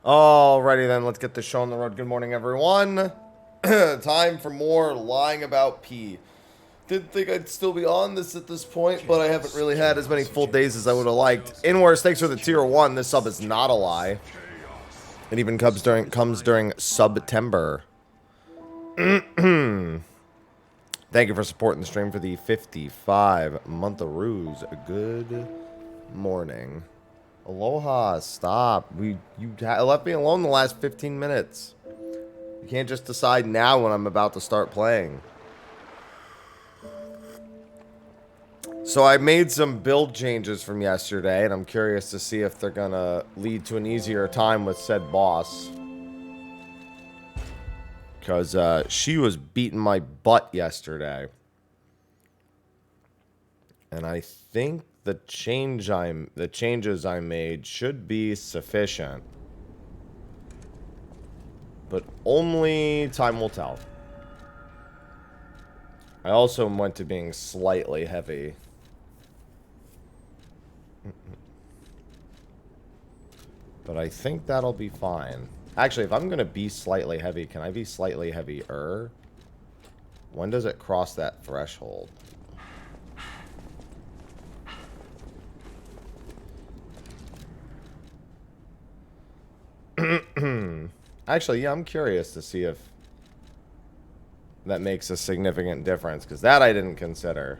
Alrighty then, let's get this show on the road. Good morning, everyone. Time for more lying about P. Didn't think I'd still be on this at this point, but I haven't really had as many full days as I would have liked. Inwards, thanks for the tier 1. This sub is not a lie. It even comes during September. Thank you for supporting the stream for the 55 month of ruse. Good morning. Aloha, stop. You left me alone the last 15 minutes. You can't just decide now when I'm about to start playing. So I made some build changes from yesterday, and I'm curious to see if they're gonna lead to an easier time with said boss. Because she was beating my butt yesterday. And I think the changes I made should be sufficient. But only time will tell. I also went to being slightly heavy. But I think that'll be fine. Actually, if I'm going to be slightly heavy, can I be slightly heavier? When does it cross that threshold? Actually, yeah, I'm curious to see if that makes a significant difference, because that I didn't consider.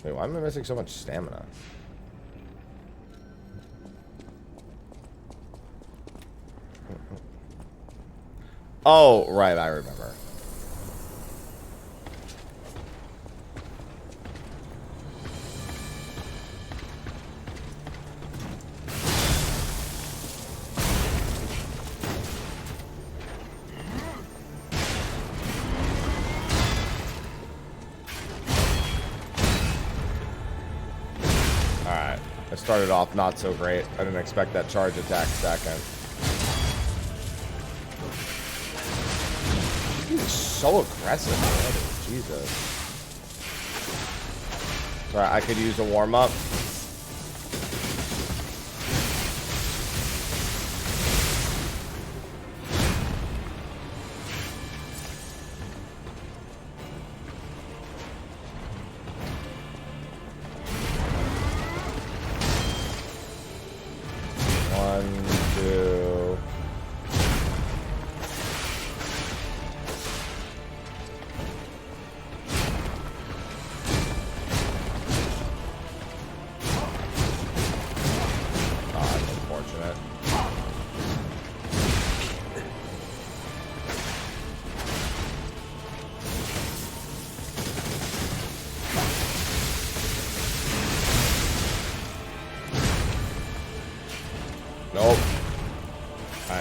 Wait, why am I missing so much stamina? Oh, right, I remember. Alright, I started off not so great. I didn't expect that charge attack second. He's so aggressive already. Jesus. Sorry, I could use a warm-up.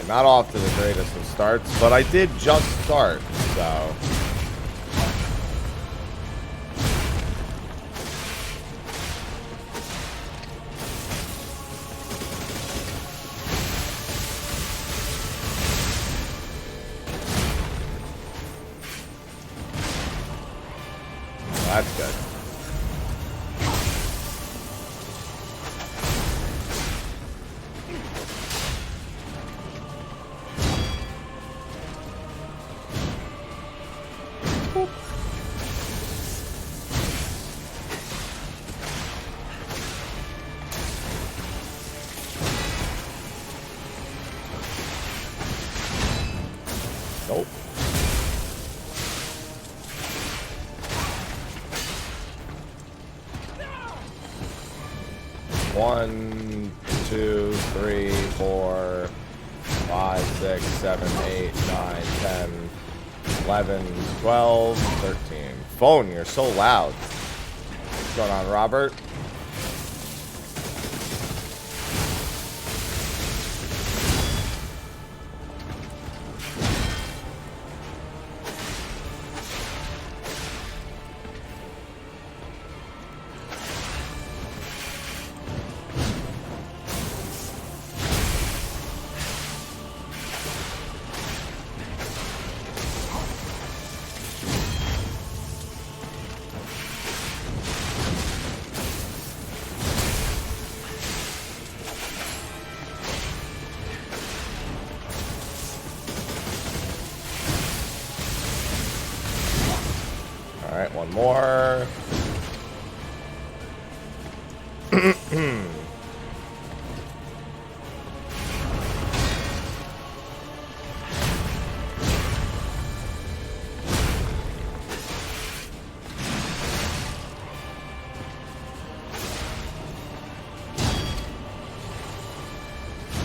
Not off to the greatest of starts, but I did just start, so... That's good. Nope. One, 2, 3, 4, 5, 6, 7, 8, 9, 10, 11, 12, 13. Phone, you're so loud. What's going on, Robert? Alright, one more.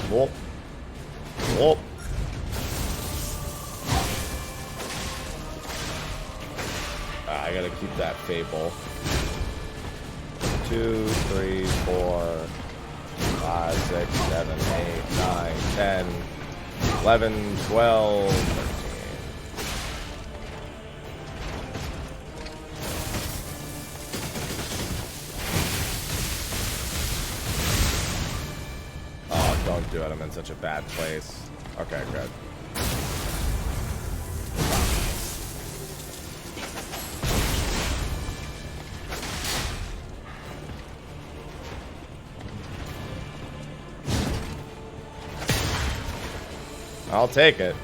Whoop. Whoop. I gotta keep that Fable. 2, 3, 4, 5, 6, 7, 8, 9, 10, 11, 12, 13. Oh, don't do it. I'm in such a bad place. Okay, good. I'll take it.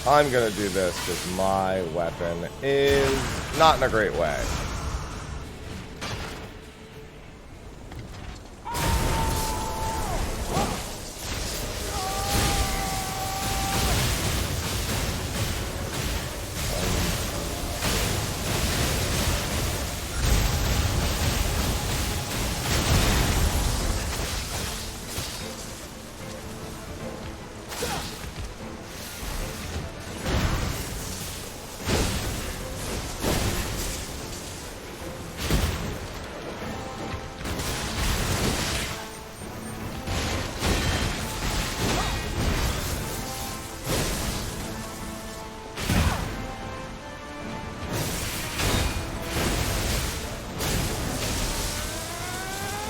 I'm gonna do this because my weapon is not in a great way.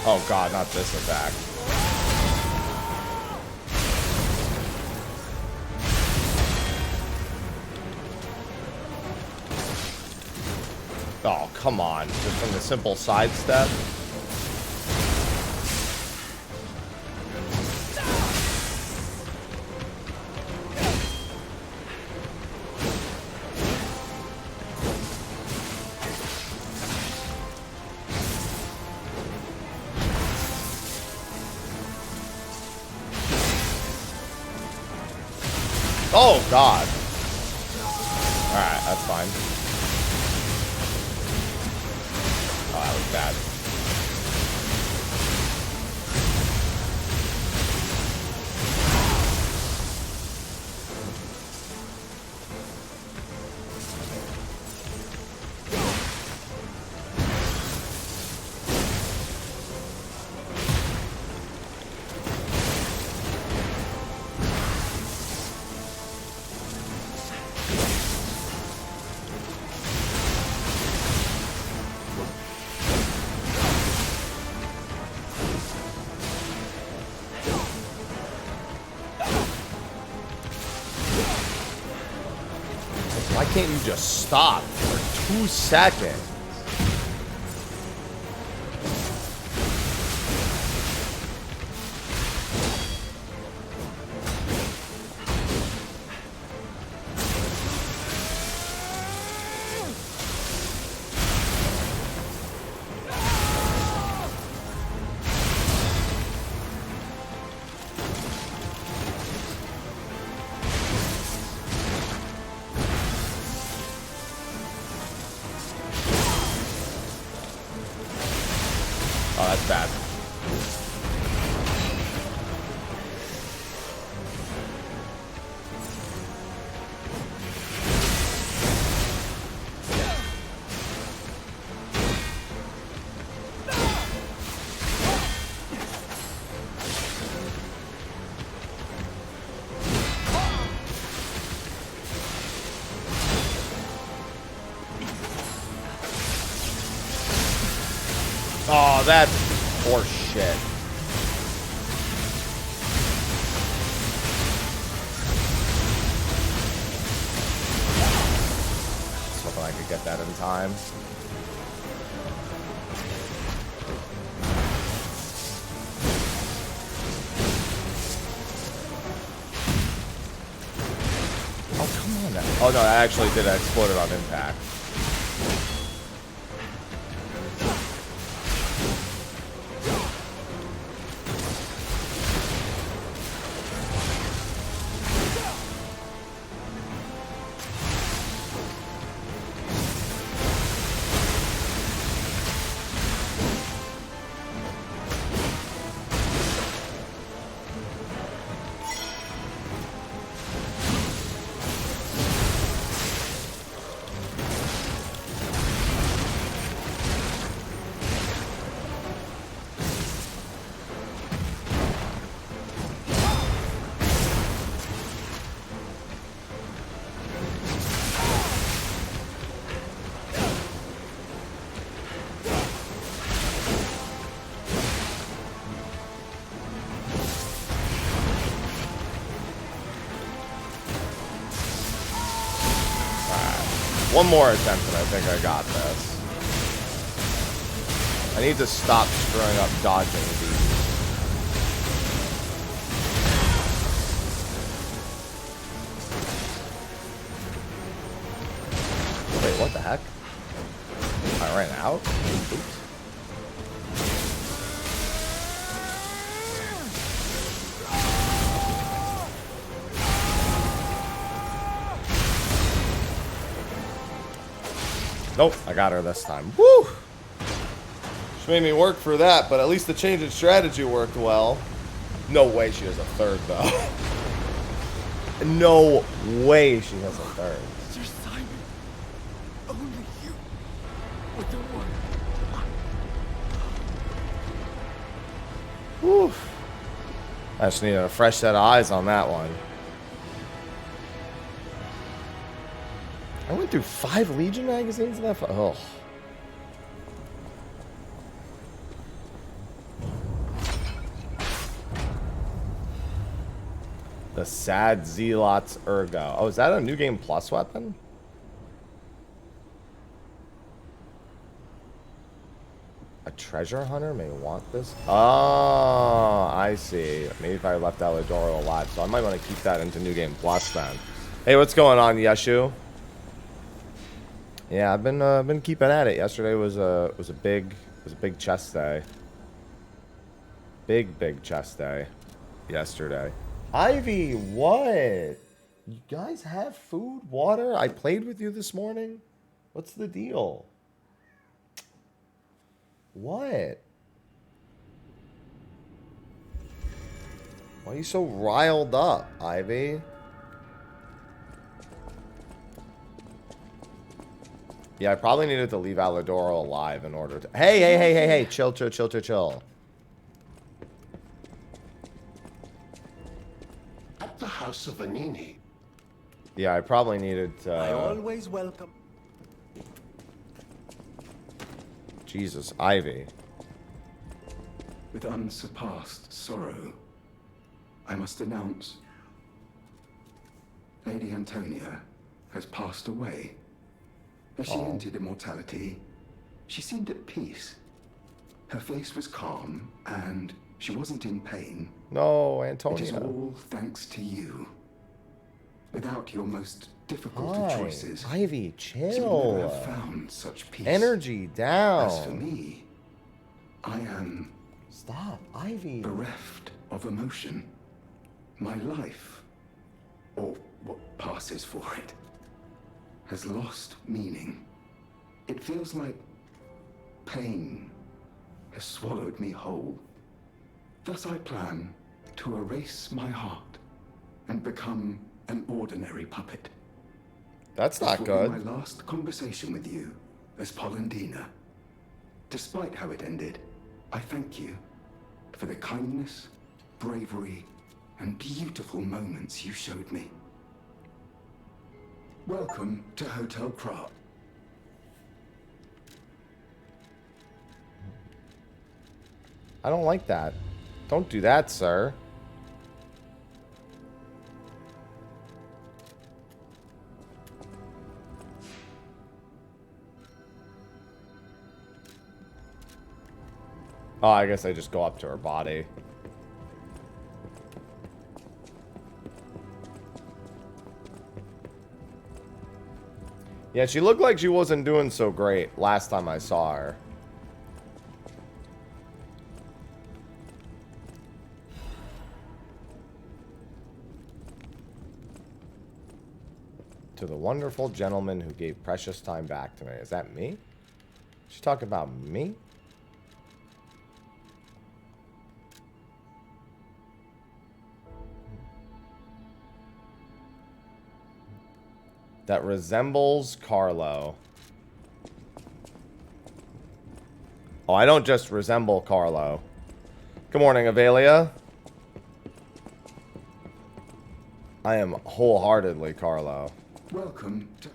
Oh god, not this attack. Oh, come on. Just from the simple sidestep. Oh, God. Alright, that's fine. Oh, that was bad. Why can't you just stop for 2 seconds? Oh, that's bad. Oh, that's horse shit. could get that in time. Oh, come on now. Oh, no, I actually did. I exploded on impact. One more attempt and I think I got this. I need to stop screwing up dodging these. Wait, what the heck? I ran out? Oops. Nope, I got her this time. Woo! She made me work for that, but at least the change in strategy worked well. No way she has a third, though. No way she has a third. Sir Simon, only you with the one. Whew. I just needed a fresh set of eyes on that one. I went through 5 Legion magazines in that. Oh. The Sad Zealot's Ergo. Oh, is that a new game plus weapon? A treasure hunter may want this. Oh, I see. Maybe if I left Alidoro alive, so I might want to keep that into new game plus then. Hey, what's going on, Yeshu? Yeah, I've been keeping at it. Yesterday was a big chest day. Big chest day. Yesterday. Ivy, what? You guys have food, water? I played with you this morning. What's the deal? What? Why are you so riled up, Ivy? Yeah, I probably needed to leave Alidoro alive in order to... Hey, chill. At the House of Vanini. Yeah, I probably needed to... I always welcome. Jesus, Ivy. With unsurpassed sorrow, I must announce Lady Antonia has passed away. As she entered immortality, she seemed at peace. Her face was calm, and she wasn't in pain. No, It Antonia. is all thanks to you. Without your most difficult of choices, Ivy, she would never chill. have found such peace. Energy down. As for me, I am Stop, Ivy. bereft of emotion. My life, or what passes for it, has lost meaning. It feels like pain has swallowed me whole. Thus I plan to erase my heart and become an ordinary puppet. That's not This will be good. my last conversation with you as Polendina. Despite how it ended, I thank you for the kindness, bravery, and beautiful moments you showed me. Welcome to Hotel Krat. I don't like that. Don't do that, sir. Oh, I guess I just go up to her body. Yeah, she looked like she wasn't doing so great last time I saw her. To the wonderful gentleman who gave precious time back to me. Is that me? She talking about me? That resembles Carlo. Oh, I don't just resemble Carlo. Good morning, Avelia. I am wholeheartedly Carlo. Welcome to...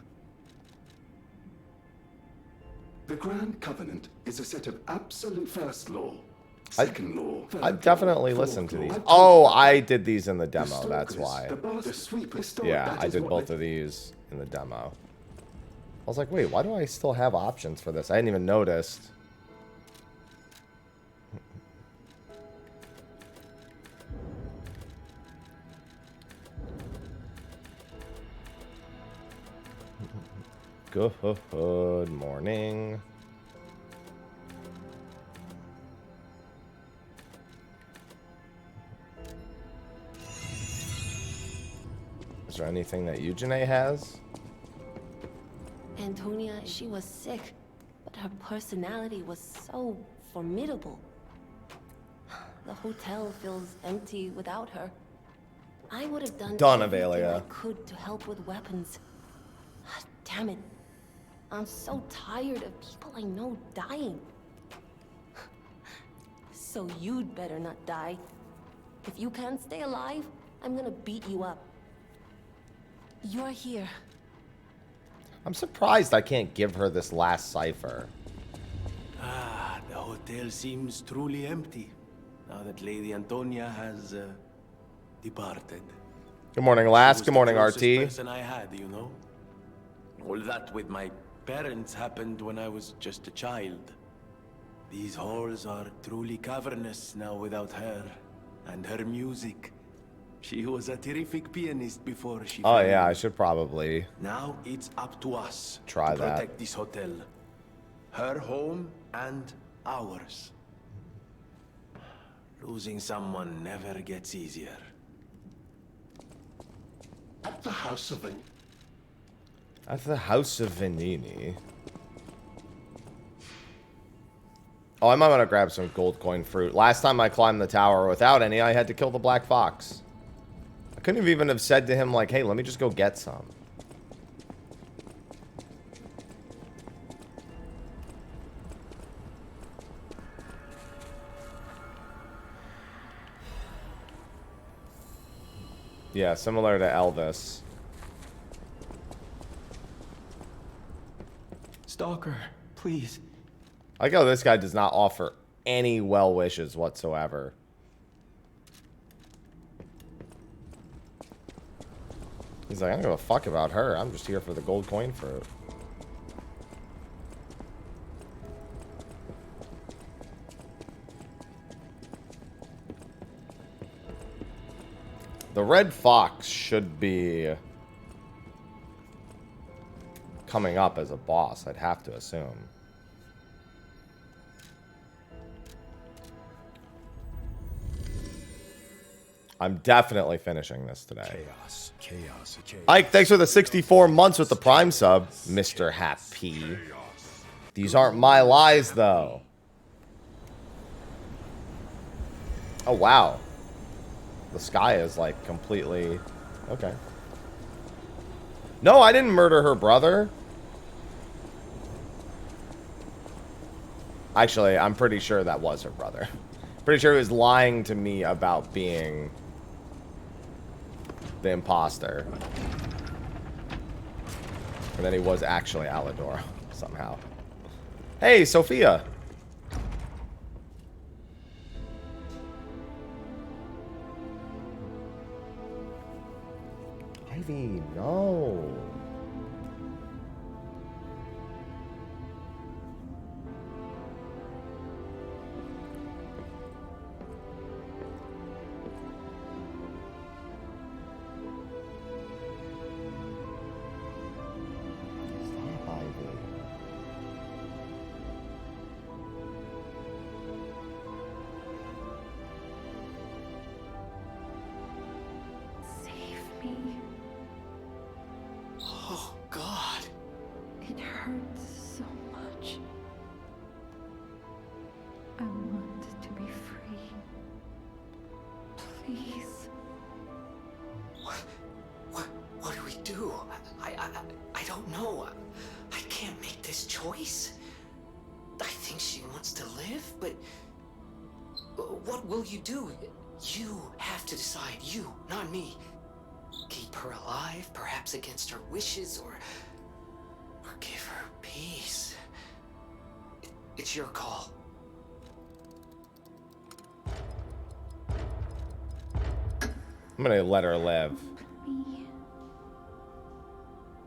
The Grand Covenant is a set of absolute first law, second law, third I've definitely law, listened to fourth these. law. Oh, I did these in the demo, The that's stalkers, why. The bars, the sweepers, Yeah, that I is did what both they- of these in the demo. I was like, wait, why do I still have options for this? I hadn't even noticed. Good morning. Is there anything that Eugene has? Antonia, she was sick, but her personality was so formidable. The hotel feels empty without her. I would have done everything Avelia. I could to help with weapons. Damn it. I'm so tired of people I know dying. So you'd better not die. If you can't stay alive, I'm gonna beat you up. You're here. I'm surprised I can't give her this last cipher. Ah, the hotel seems truly empty now that Lady Antonia has departed. Good morning, She Lass. was Good the morning, closest RT. person I had, you know. All that with my parents happened when I was just a child. These halls are truly cavernous now without her and her music. She was a terrific pianist before she Oh fell yeah, I ill. should probably. Now it's up to us Try to that. protect this hotel. Her home and ours. Losing someone never gets easier. At the House of At the House of Venini. Oh, I might want to grab some gold coin fruit. Last time I climbed the tower without any, I had to kill the black fox. I couldn't have even have said to him, like, hey, let me just go get some. Yeah, similar to Elvis. Stalker, please. I like how this guy does not offer any well wishes whatsoever. He's like, I don't give a fuck about her. I'm just here for the gold coin fruit. The red fox should be coming up as a boss, I'd have to assume. I'm definitely finishing this today. Chaos. Ike, thanks for the 64 months with the Prime sub, Mr. Happy. These aren't my lies, though. Oh, wow. The sky is, like, completely... Okay. No, I didn't murder her brother. Actually, I'm pretty sure that was her brother. Pretty sure he was lying to me about being the imposter. And then he was actually Alador, somehow. Hey, Sophia! Ivy, no. What will you do? You have to decide. You, not me. Keep her alive, perhaps against her wishes, or give her peace. It's your call. I'm gonna let her live. Me.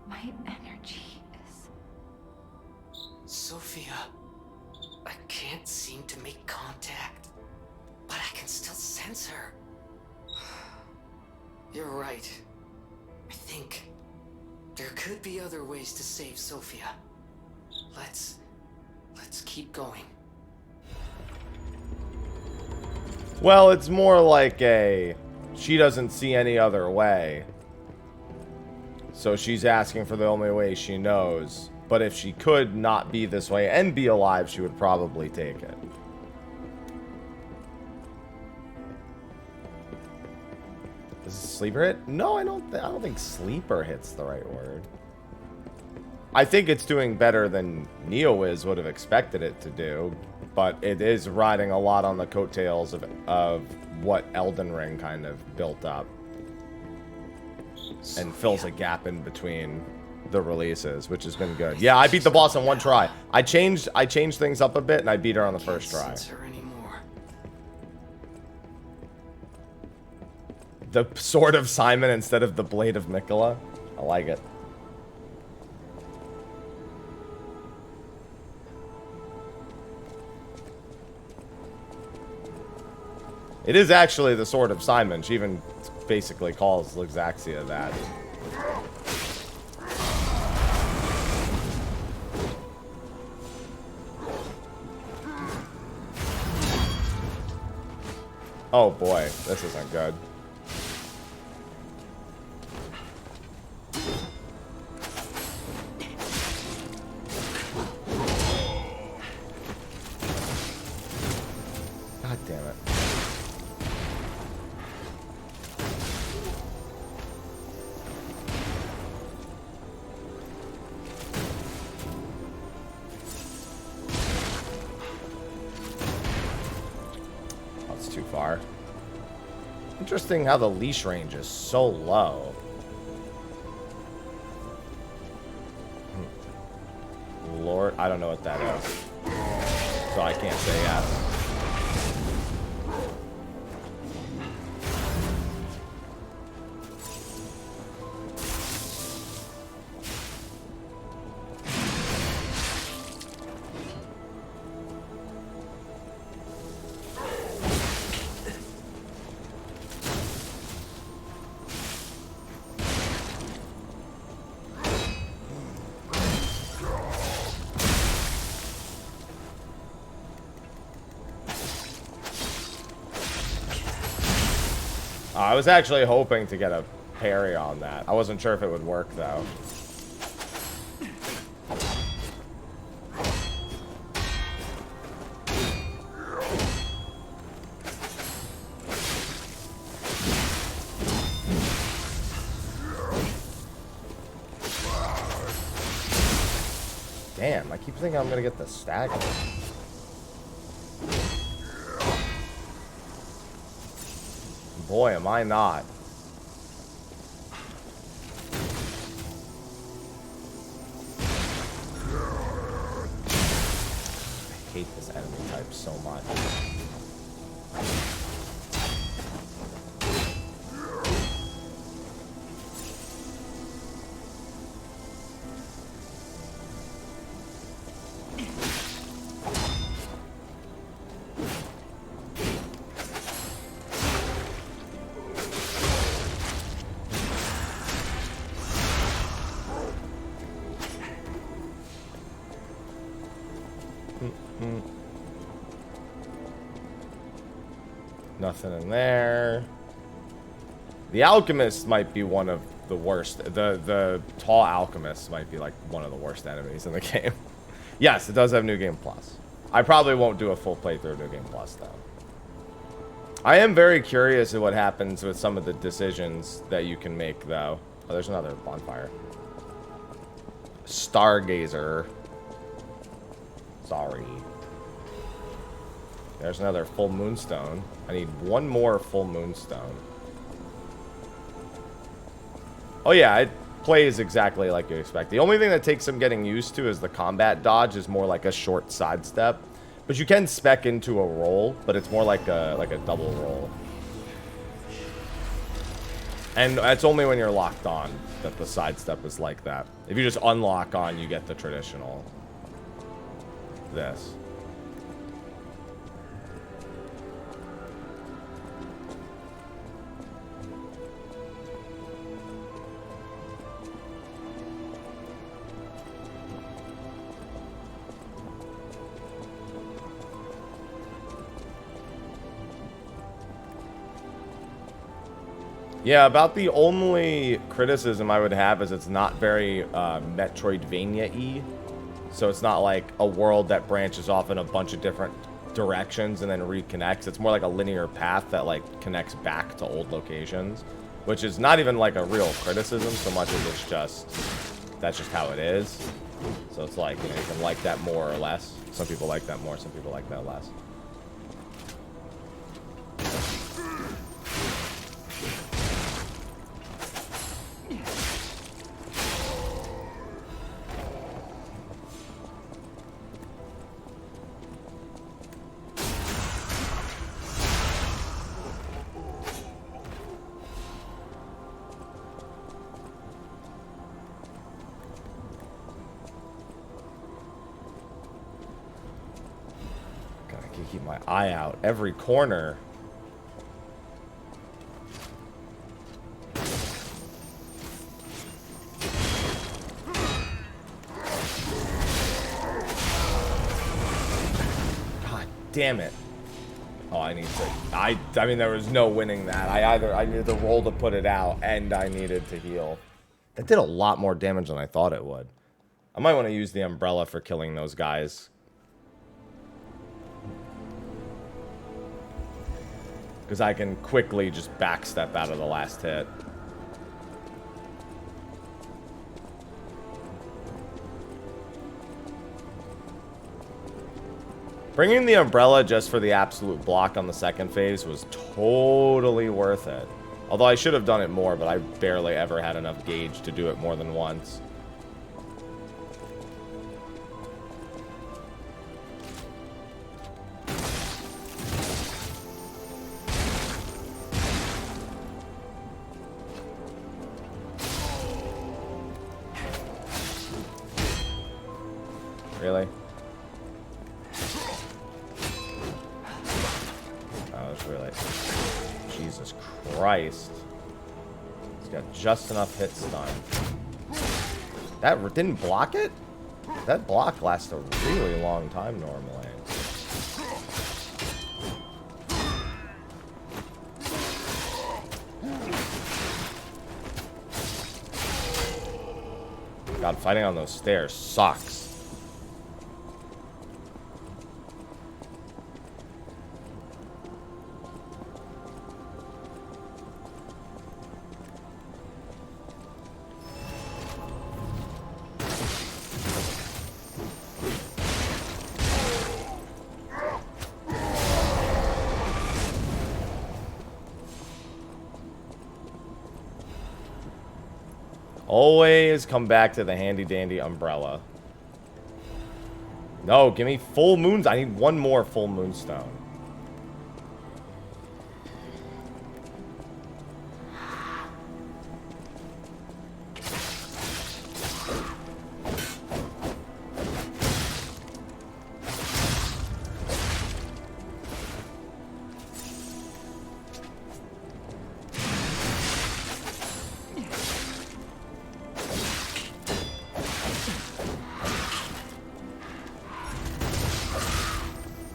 My energy is... Sophia, I can't seem to make contact, but I can still sense her. You're right. I think there could be other ways to save Sophia. Let's keep going. Well, it's more like a... She doesn't see any other way. So she's asking for the only way she knows. But if she could not be this way and be alive, she would probably take it. Does sleeper hit? No, I don't think sleeper hits the right word. I think it's doing better than NeoWiz would have expected it to do, but it is riding a lot on the coattails of what Elden Ring kind of built up and fills a gap in between the releases, which has been good. Yeah, I beat the boss in one try. I changed things up a bit and I beat her on the first try. The sword of Simon instead of the blade of Mikola. I like it. It is actually the sword of Simon. She even basically calls Luxaxia that. Oh boy, this isn't good. God damn it. That's too far. Interesting how the leash range is so low. Lord, I don't know what that is. So I can't say yes. I was actually hoping to get a parry on that. I wasn't sure if it would work, though. Damn, I keep thinking I'm gonna get the stagger. Boy, am I not. I hate this enemy type so much. Nothing in there. The alchemist might be one of the worst. The tall alchemist might be like one of the worst enemies in the game. Yes, it does have New Game Plus. I probably won't do a full playthrough of New Game Plus though. I am very curious at what happens with some of the decisions that you can make though. Oh, there's another bonfire. Stargazer. Sorry. There's another full moonstone. I need one more full moonstone. Oh yeah, it plays exactly like you expect. The only thing that takes some getting used to is the combat dodge is more like a short sidestep. But you can spec into a roll, but it's more like a double roll. And it's only when you're locked on that the sidestep is like that. If you just unlock on, you get the traditional. This. Yeah, about the only criticism I would have is it's not very Metroidvania-y. So it's not like a world that branches off in a bunch of different directions and then reconnects. It's more like a linear path that like connects back to old locations, which is not even like a real criticism so much as it's just, that's just how it is. So it's like, you know, you can like that more or less. Some people like that more, some people like that less. Keep my eye out every corner. God damn it. Oh, I need to. I mean, there was no winning that. I needed to roll to put it out, and I needed to heal. That did a lot more damage than I thought it would. I might want to use the umbrella for killing those guys. Because I can quickly just backstep out of the last hit. Bringing the umbrella just for the absolute block on the second phase was totally worth it. Although I should have done it more, but I barely ever had enough gauge to do it more than once. Really? Oh, it's really... Jesus Christ. He's got just enough hit stun. That didn't block it? That block lasts a really long time normally. God, fighting on those stairs sucks. Always come back to the handy-dandy umbrella. No, give me full moons. I need one more full moonstone.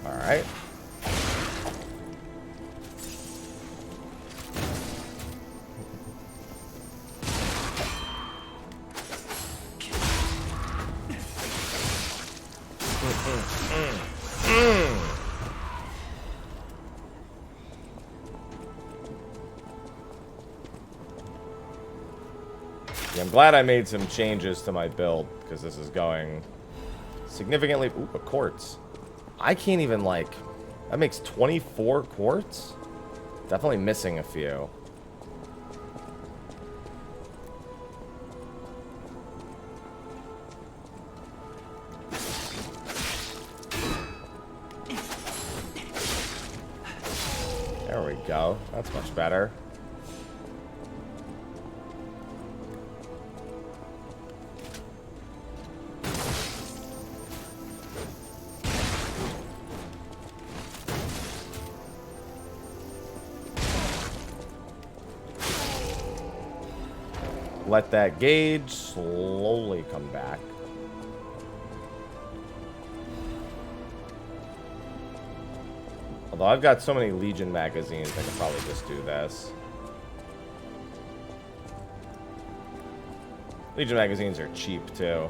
Alright. Yeah, I'm glad I made some changes to my build, because this is going significantly... Ooh, a quartz. I can't even, like... That makes 24 quartz? Definitely missing a few. There we go. That's much better. Let that gauge slowly come back. Although I've got so many Legion magazines, I could probably just do this. Legion magazines are cheap, too.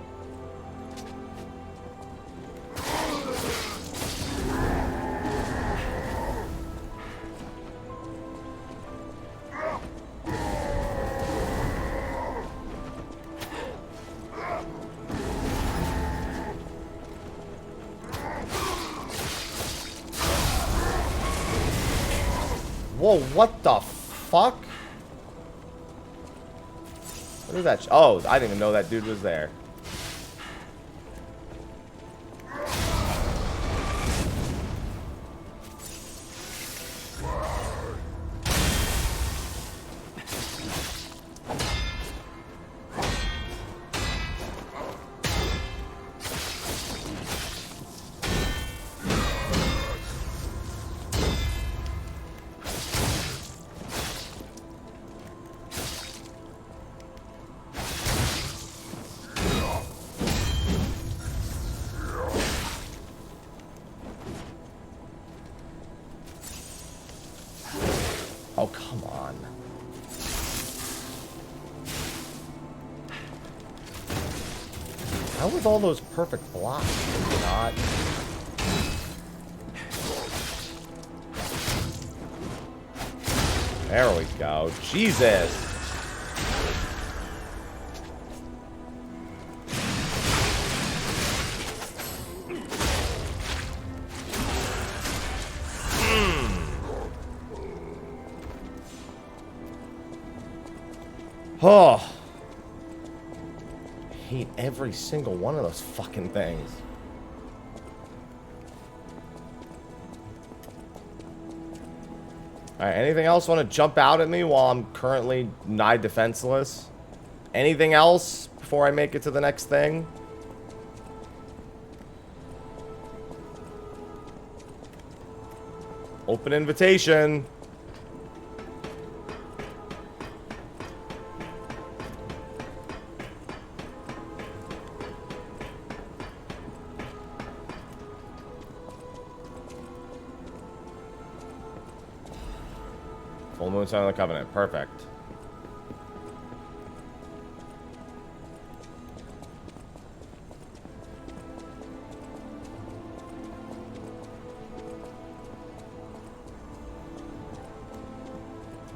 Whoa, what the fuck? What is that? Oh, I didn't even know that dude was there. Oh, come on. How with all those perfect blocks? Not. There we go. Jesus. Oh. I hate every single one of those fucking things. Alright, anything else want to jump out at me while I'm currently nigh defenseless? Anything else before I make it to the next thing? Open invitation. Full moon sign of the covenant. Perfect.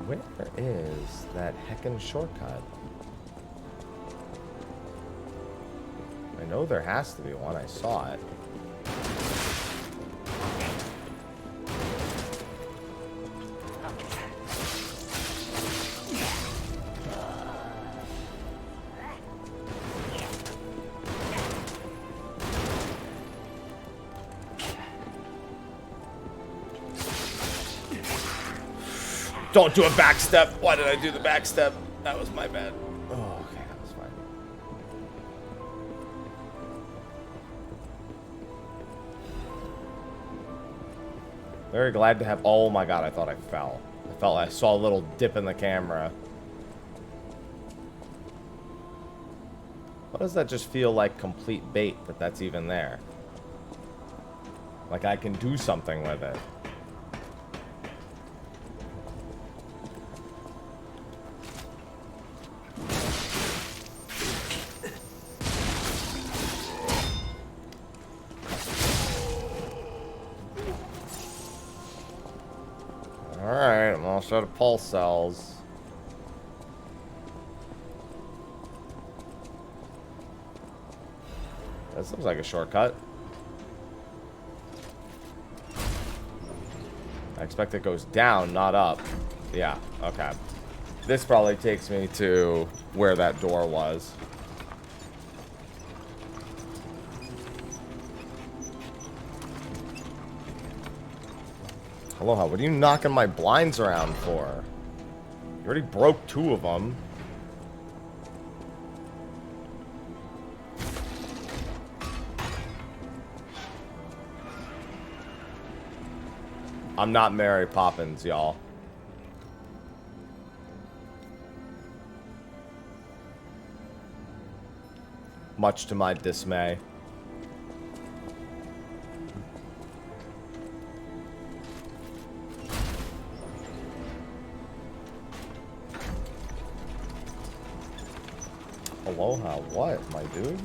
Where is that heckin' shortcut? I know there has to be one. I saw it. Don't do a back step. Why did I do the back step? That was my bad. Oh, okay, that was fine. Very glad to have. Oh my god, I thought I fell. I saw a little dip in the camera. Why does that just feel like complete bait that that's even there? Like I can do something with it. Alright, I'm all out of pulse cells. This looks like a shortcut. expect it goes down, not up. Yeah, okay. This probably takes me to where that door was. Aloha, what are you knocking my blinds around for? You already broke 2 of them. I'm not Mary Poppins, y'all. Much to my dismay. Aloha, what, my dude?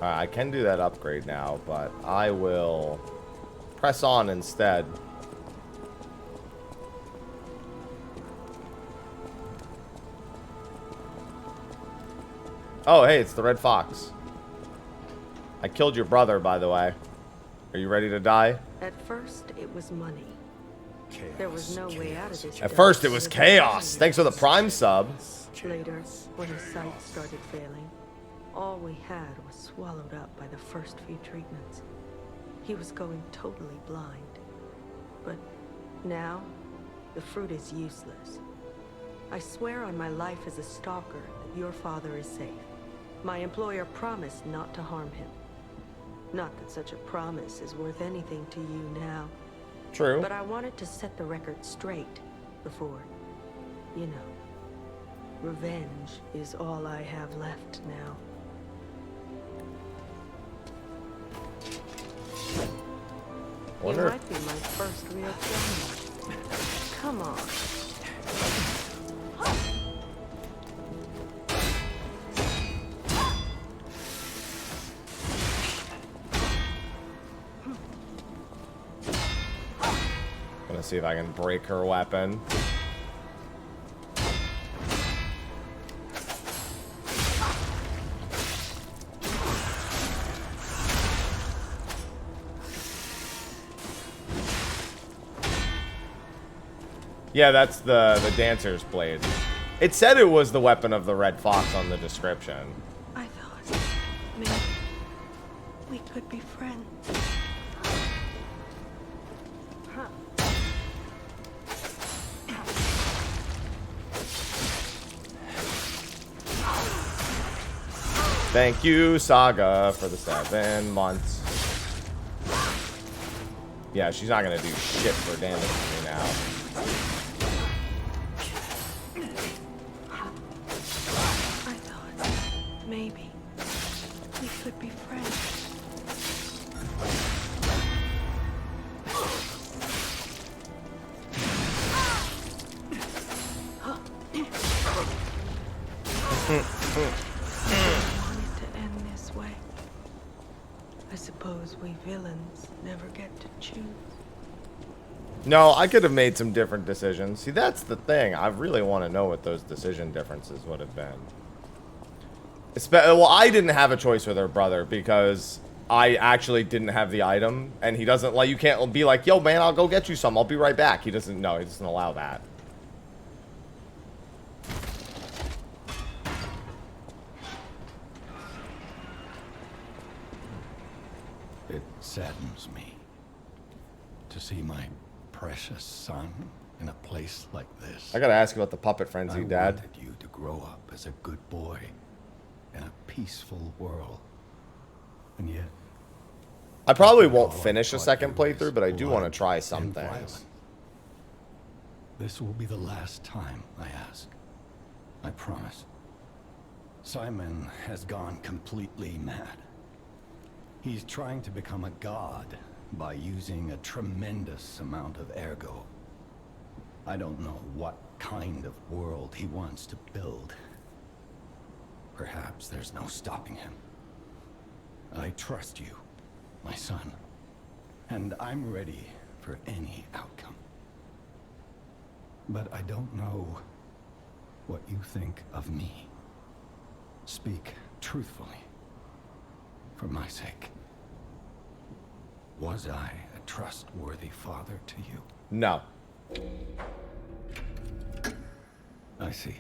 I can do that upgrade now, but I will press on instead. Oh, hey, it's the Red Fox. I killed your brother, by the way. Are you ready to die? At first, it was money. There was no way out of this. At first, it was chaos. Thanks for the Prime sub. Later, when his sight started failing, all we had was swallowed up by the first few treatments. He was going totally blind. But now, the fruit is useless. I swear on my life as a stalker that your father is safe. My employer promised not to harm him. Not that such a promise is worth anything to you now. True. But I wanted to set the record straight before, you know. Revenge is all I have left now. You might be my first real friend. Come on. Gonna see if I can break her weapon. Yeah, that's the dancer's blade. It said it was the weapon of the Red Fox on the description. I thought maybe we could be friends. Thank you, Saga, for the 7 months. Yeah, she's not gonna do shit for damage to me now. I thought maybe we could be friends. I suppose we villains never get to choose. No, I could have made some different decisions. See, that's the thing. I really want to know what those decision differences would have been. Well, I didn't have a choice with her brother because I actually didn't have the item, and he doesn't like. You can't be like, "Yo, man, I'll go get you some. I'll be right back." He doesn't. No, he doesn't allow that. It saddens me to see my precious son in a place like this. I gotta ask you about the puppet frenzy, Dad. I wanted you to grow up as a good boy in a peaceful world, and yet I probably won't finish a second playthrough, but I do want to try some things. This will be the last time I ask. I promise. Simon has gone completely mad. He's trying to become a god by using a tremendous amount of ergo. I don't know what kind of world he wants to build. Perhaps there's no stopping him. I trust you, my son. and I'm ready for any outcome. But I don't know what you think of me. Speak truthfully, for my sake. Was I a trustworthy father to you? No. I see.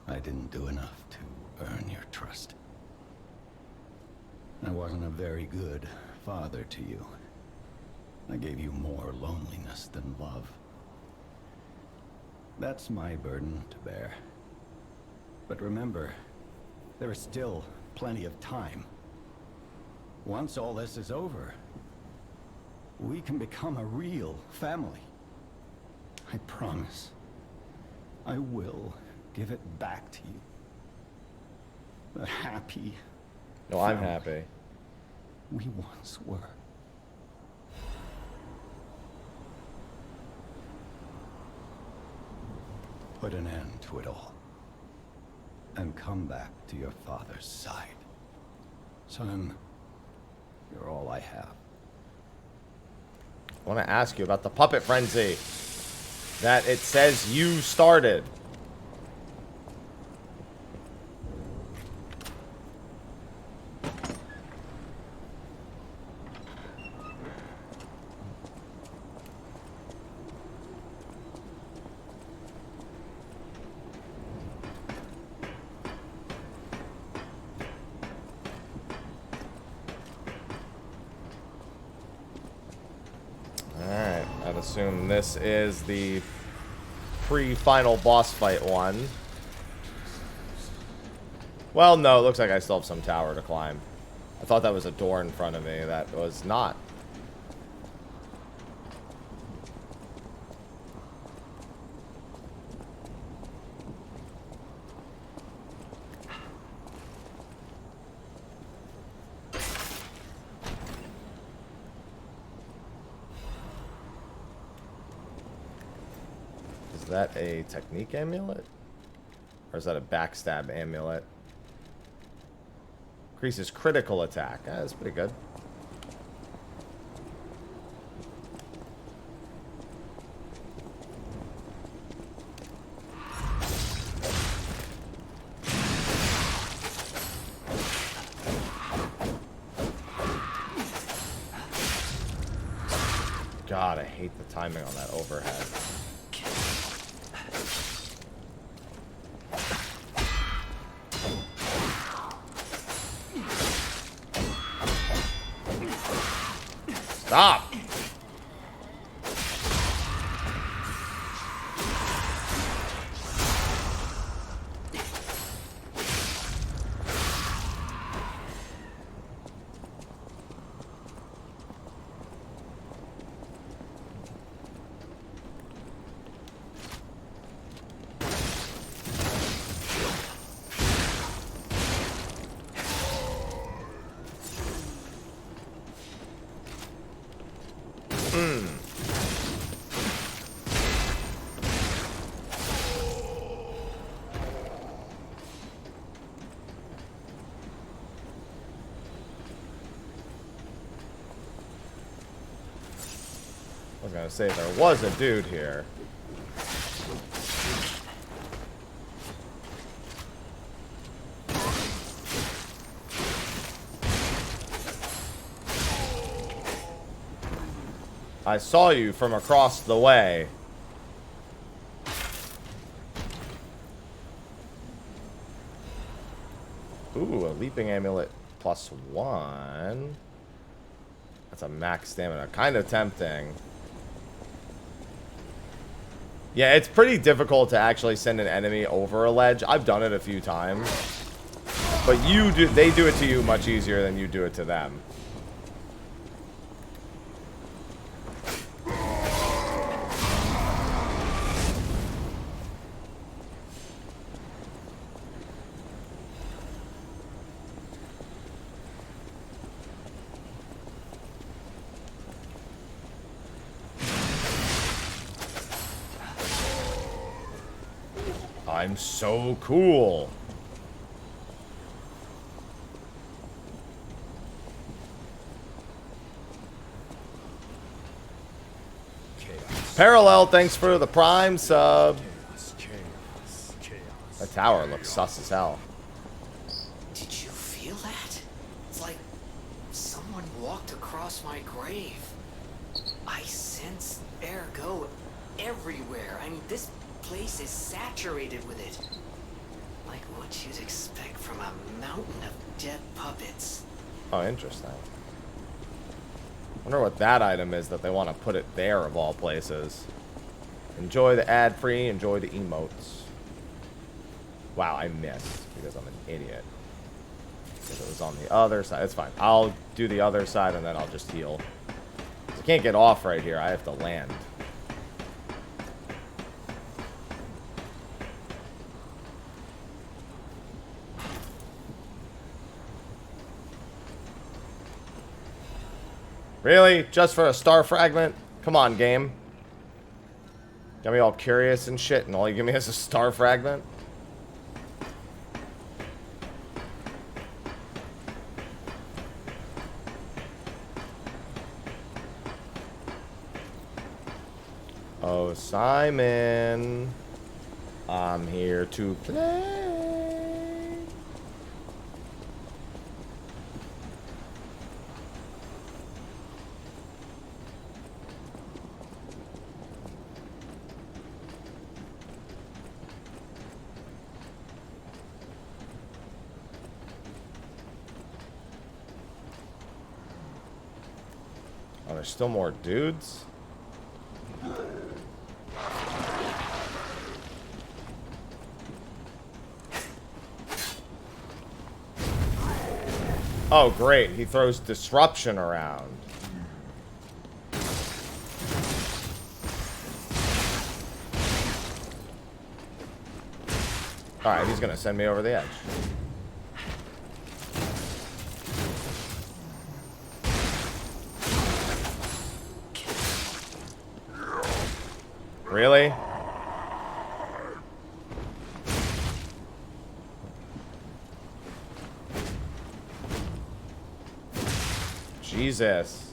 I didn't do enough to earn your trust. I wasn't a very good father to you. I gave you more loneliness than love. That's my burden to bear. But remember, there is still plenty of time. Once all this is over, we can become a real family. I promise. I will give it back to you. The happy No, I'm family happy. we once were. Put an end to it all. And come back to your father's side. Son, you're all I have. I want to ask you about the puppet frenzy that it says you started. Alright, I'd assume this is the pre-final boss fight one. Well, no, it looks like I still have some tower to climb. I thought that was a door in front of me. That was not. Is that a technique amulet? Or is that a backstab amulet? Increases critical attack. That's pretty good. God, I hate the timing on that overhead. Stop! I was gonna say there was a dude here. I saw you from across the way. Ooh, a leaping amulet +1. That's a max stamina. Kind of tempting. Yeah, it's pretty difficult to actually send an enemy over a ledge. I've done it a few times. But they do it to you much easier than you do it to them. I'm so cool. Parallel, thanks for the Prime sub. That tower looks sus as hell. Did you feel that? It's like someone walked across my grave. I sense ergo everywhere. I mean, this place is saturated with it. Like what you'd expect from a mountain of dead puppets. Oh, interesting. Wonder what that item is that they want to put it there of all places. Enjoy the ad-free, enjoy the emotes. Wow, I missed because I'm an idiot. Because it was on the other side. It's fine. I'll do the other side and then I'll just heal. I can't get off right here. I have to land. Really? Just for a star fragment? Come on, game. Got me all curious and shit, and all you give me is a star fragment? Oh, Simon. I'm here to play. Oh, there's still more dudes? Oh, great. He throws disruption around. Alright, he's gonna send me over the edge. Really? Jesus.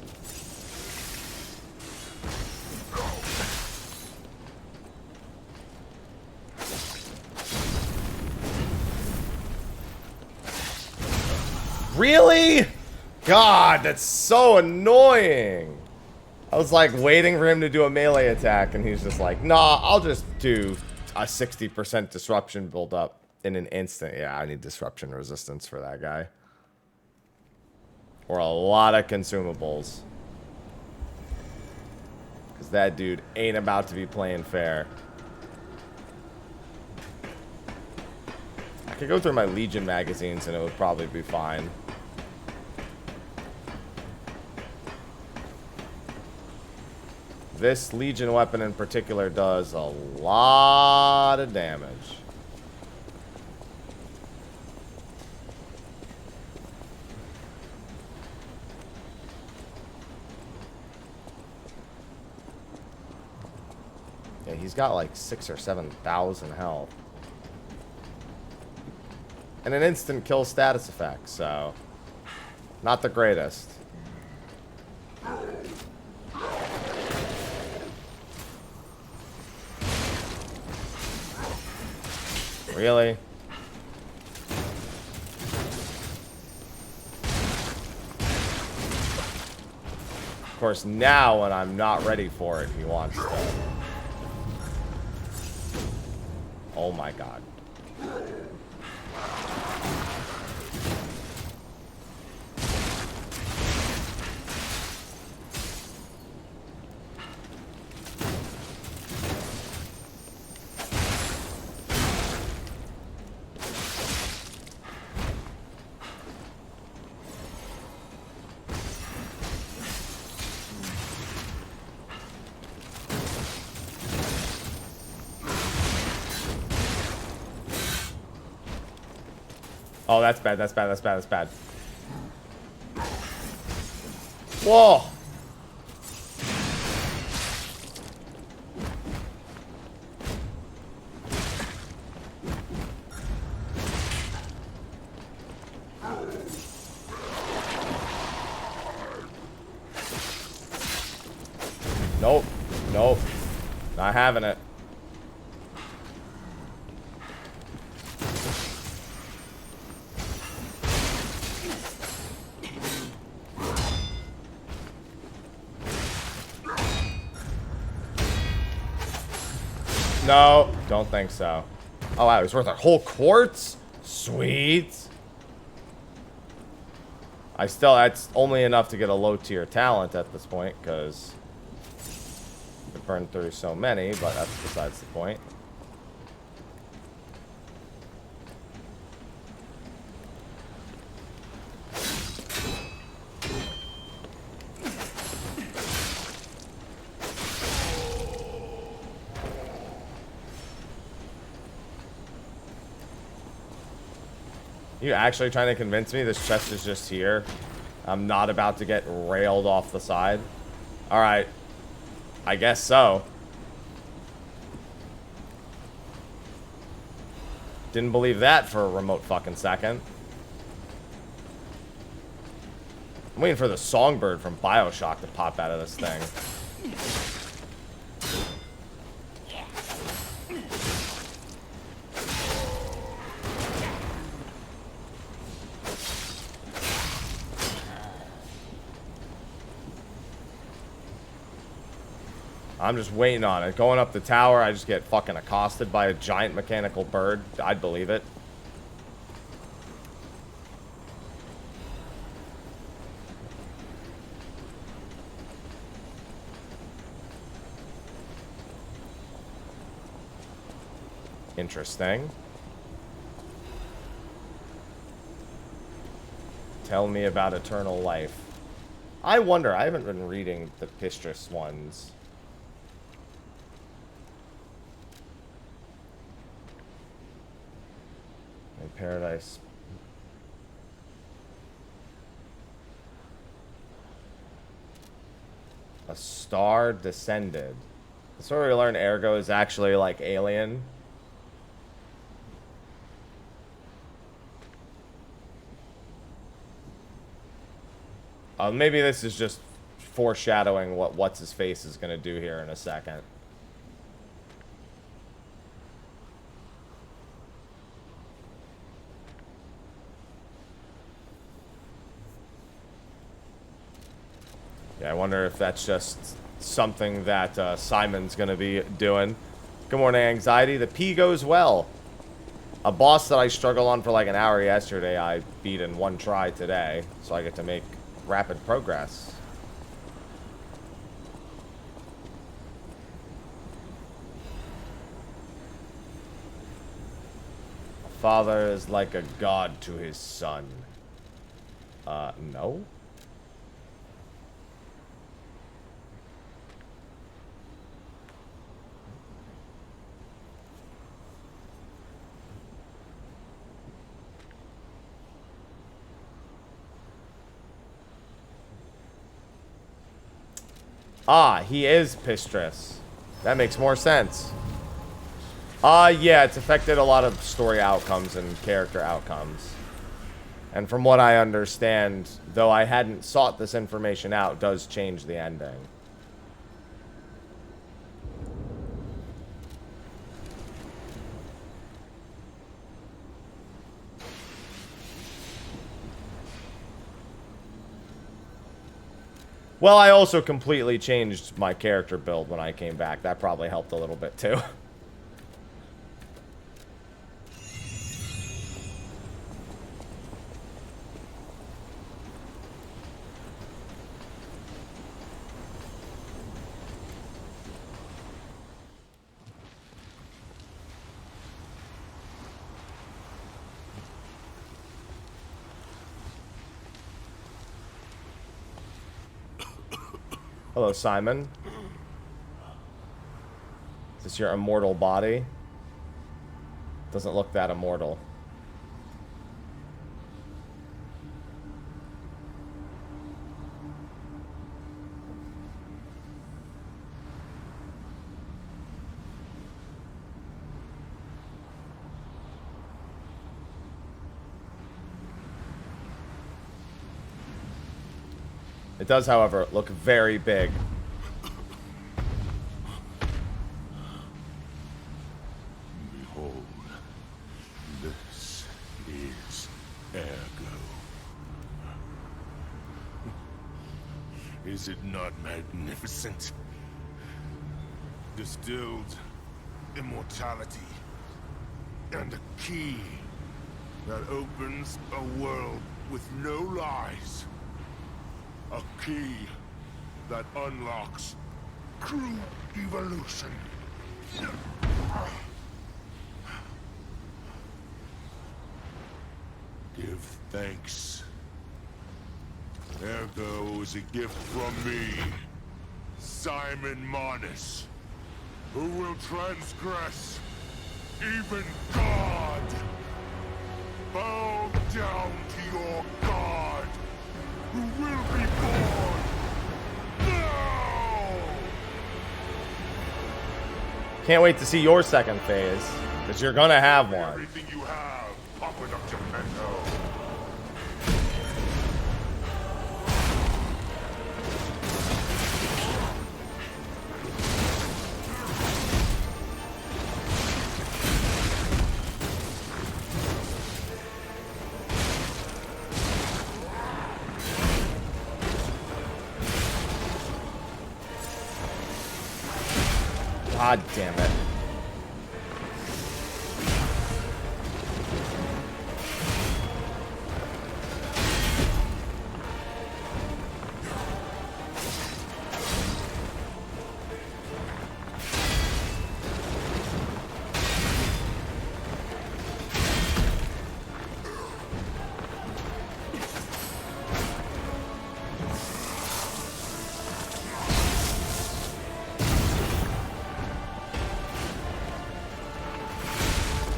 Really? God, that's so annoying. I was like waiting for him to do a melee attack and he's just like, nah, I'll just do a 60% disruption build up in an instant. Yeah, I need disruption resistance for that guy. Or a lot of consumables. Because that dude ain't about to be playing fair. I could go through my Legion magazines and it would probably be fine. This Legion weapon in particular does a lot of damage. Yeah, he's got like 6,000 or 7,000 health. And an instant kill status effect, so not the greatest. Really? Of course, now when I'm not ready for it, he wants to. Oh my god. Oh, that's bad, that's bad, that's bad, that's bad. Whoa! Nope, nope. Not having it. No, don't think so. Oh wow, it's worth a whole quartz? Sweet. That's only enough to get a low tier talent at this point, because I burned through so many, but that's besides the point. You actually trying to convince me this chest is just here? I'm not about to get railed off the side. Alright. I guess so. Didn't believe that for a remote fucking second. I'm waiting for the songbird from BioShock to pop out of this thing. I'm just waiting on it. Going up the tower, I just get fucking accosted by a giant mechanical bird. I'd believe it. Interesting. Tell me about eternal life. I wonder, I haven't been reading the Pistrus ones. In Paradise. A star descended. That's where we learn Ergo is actually like alien. Maybe this is just foreshadowing what What's-His-Face is going to do here in a second. Yeah, I wonder if that's just something that Simon's going to be doing. Good morning, Anxiety. The P goes well. A boss that I struggled on for like an hour yesterday, I beat in one try today. So I get to make rapid progress. A father is like a god to his son. No? Ah, he is Pistrus. That makes more sense. Yeah, it's affected a lot of story outcomes and character outcomes. And from what I understand, though I hadn't sought this information out, does change the ending. Well, I also completely changed my character build when I came back. That probably helped a little bit, too. Hello, Simon. Is this your immortal body? Doesn't look that immortal. It does, however, look very big. Is it not magnificent? Distilled immortality and a key that opens a world with no lies. A key that unlocks true evolution. Give thanks. Ergo is a gift from me, Simon Manus, who will transgress even God. Bow down to your God, who will be born now! Can't wait to see your second phase, because you're gonna have one. Everything you have, Papa Dr. Mendo. God damn it.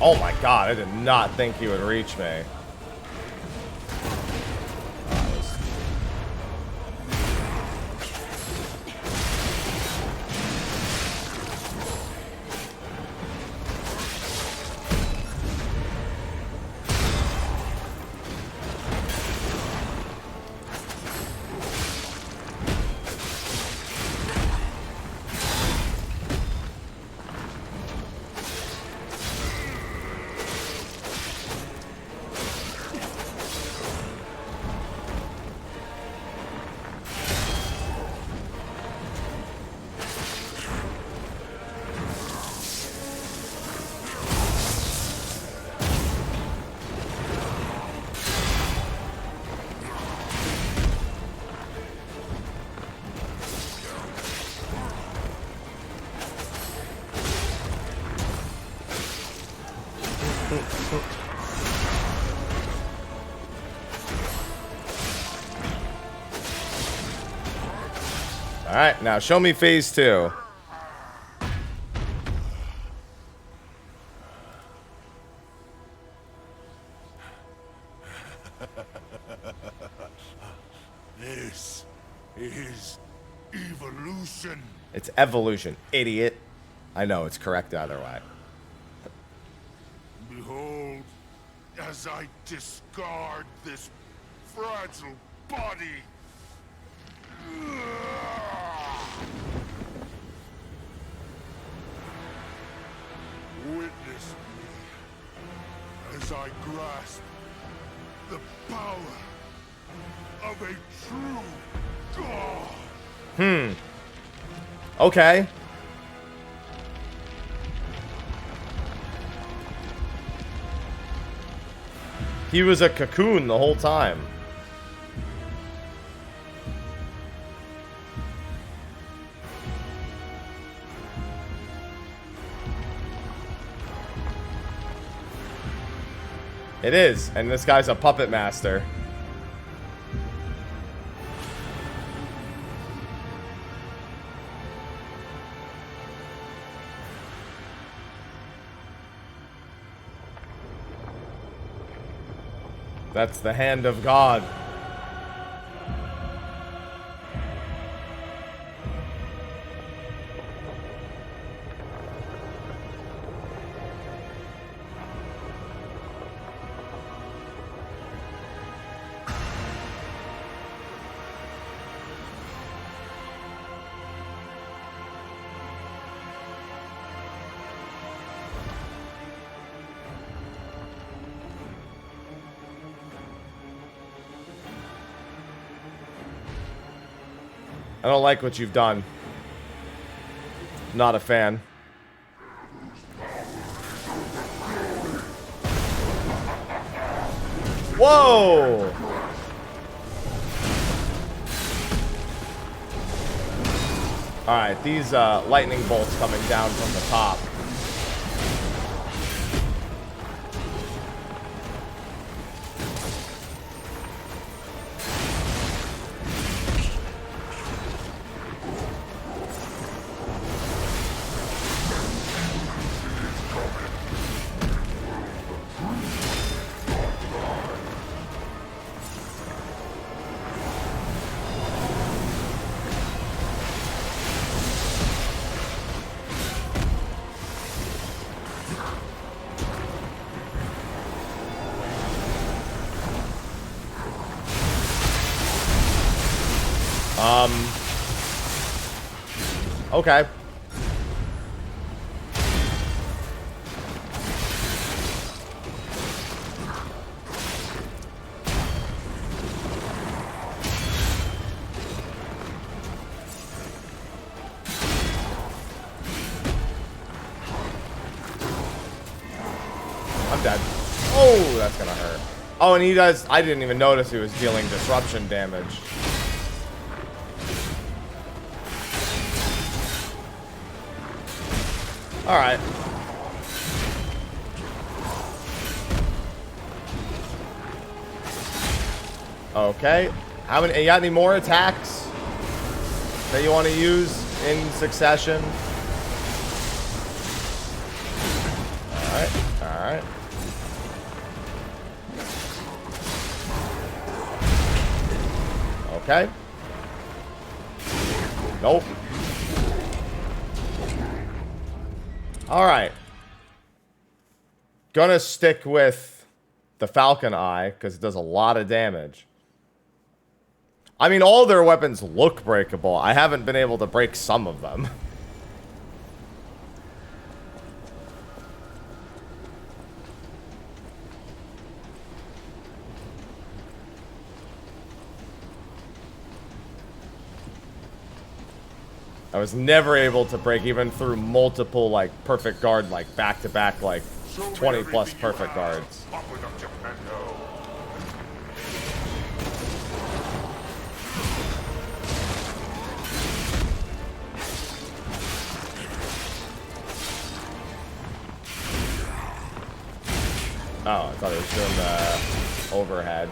Oh my god, I did not think he would reach me. Alright, now show me phase 2. This is evolution. It's evolution, idiot. I know, it's correct either way. Behold, as I discard this fragile body. Witness me as I grasp the power of a true God. Okay. He was a cocoon the whole time. It is, and this guy's a puppet master. That's the hand of God. I don't like what you've done. Not a fan. Whoa! Alright, these lightning bolts coming down from the top. Okay. I'm dead. Oh, that's gonna hurt. Oh, and he does. I didn't even notice he was dealing disruption damage. All right. Okay. How many? You got any more attacks that you want to use in succession? All right. All right. Okay. Nope. Alright. Gonna stick with the Falcon Eye, because it does a lot of damage. I mean, all their weapons look breakable. I haven't been able to break some of them. I was never able to break even through multiple, like, perfect guard, like, back-to-back, like, 20-plus perfect guards. Oh, I thought it was doing the overhead.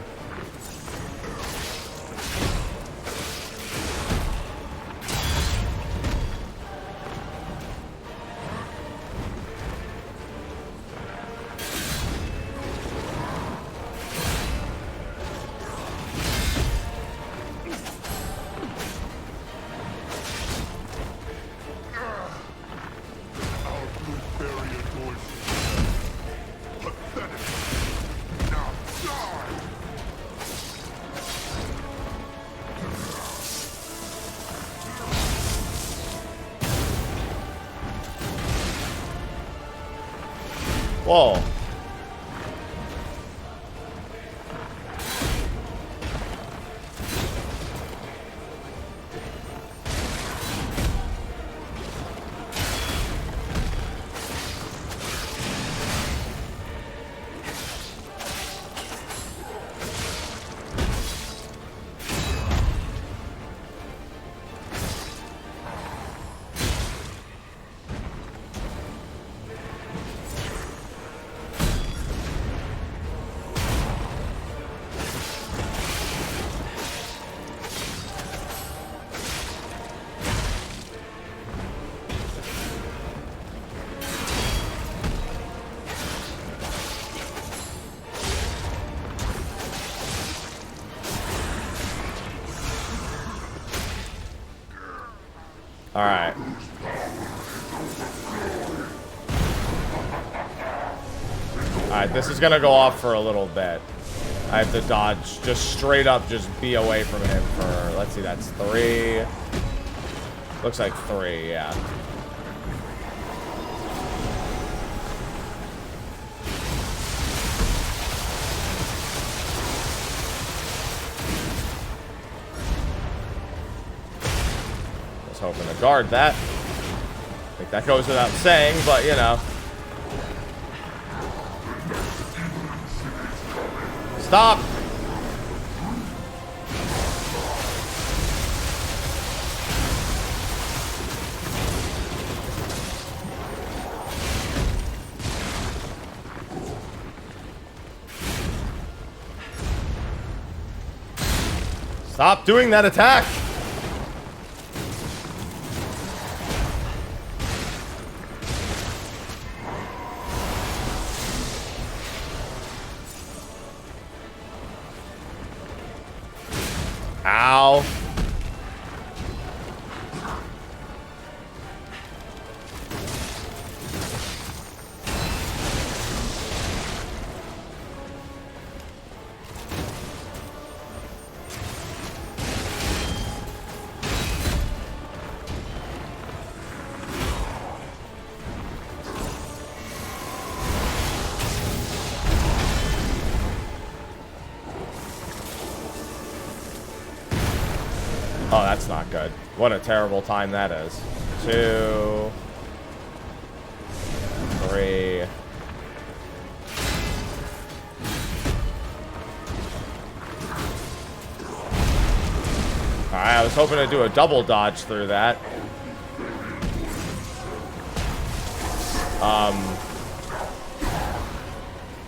Whoa. Alright. Alright, this is gonna go off for a little bit. I have to dodge, just straight up, just be away from him for, let's see, that's 3. Looks like 3, yeah. Was hoping to guard that. I think that goes without saying, but you know. Stop! Stop doing that attack! Ow. Oh, that's not good. What a terrible time that is. 2, 3. Alright, I was hoping to do a double dodge through that.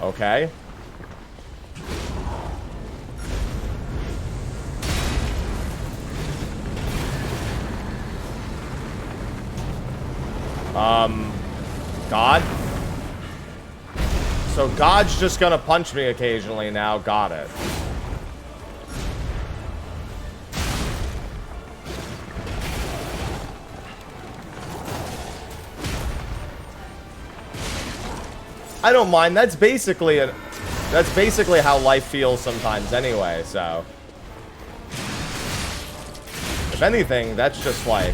Okay. God? So God's just gonna punch me occasionally now. Got it. I don't mind. That's basically how life feels sometimes anyway, so. If anything, that's just like,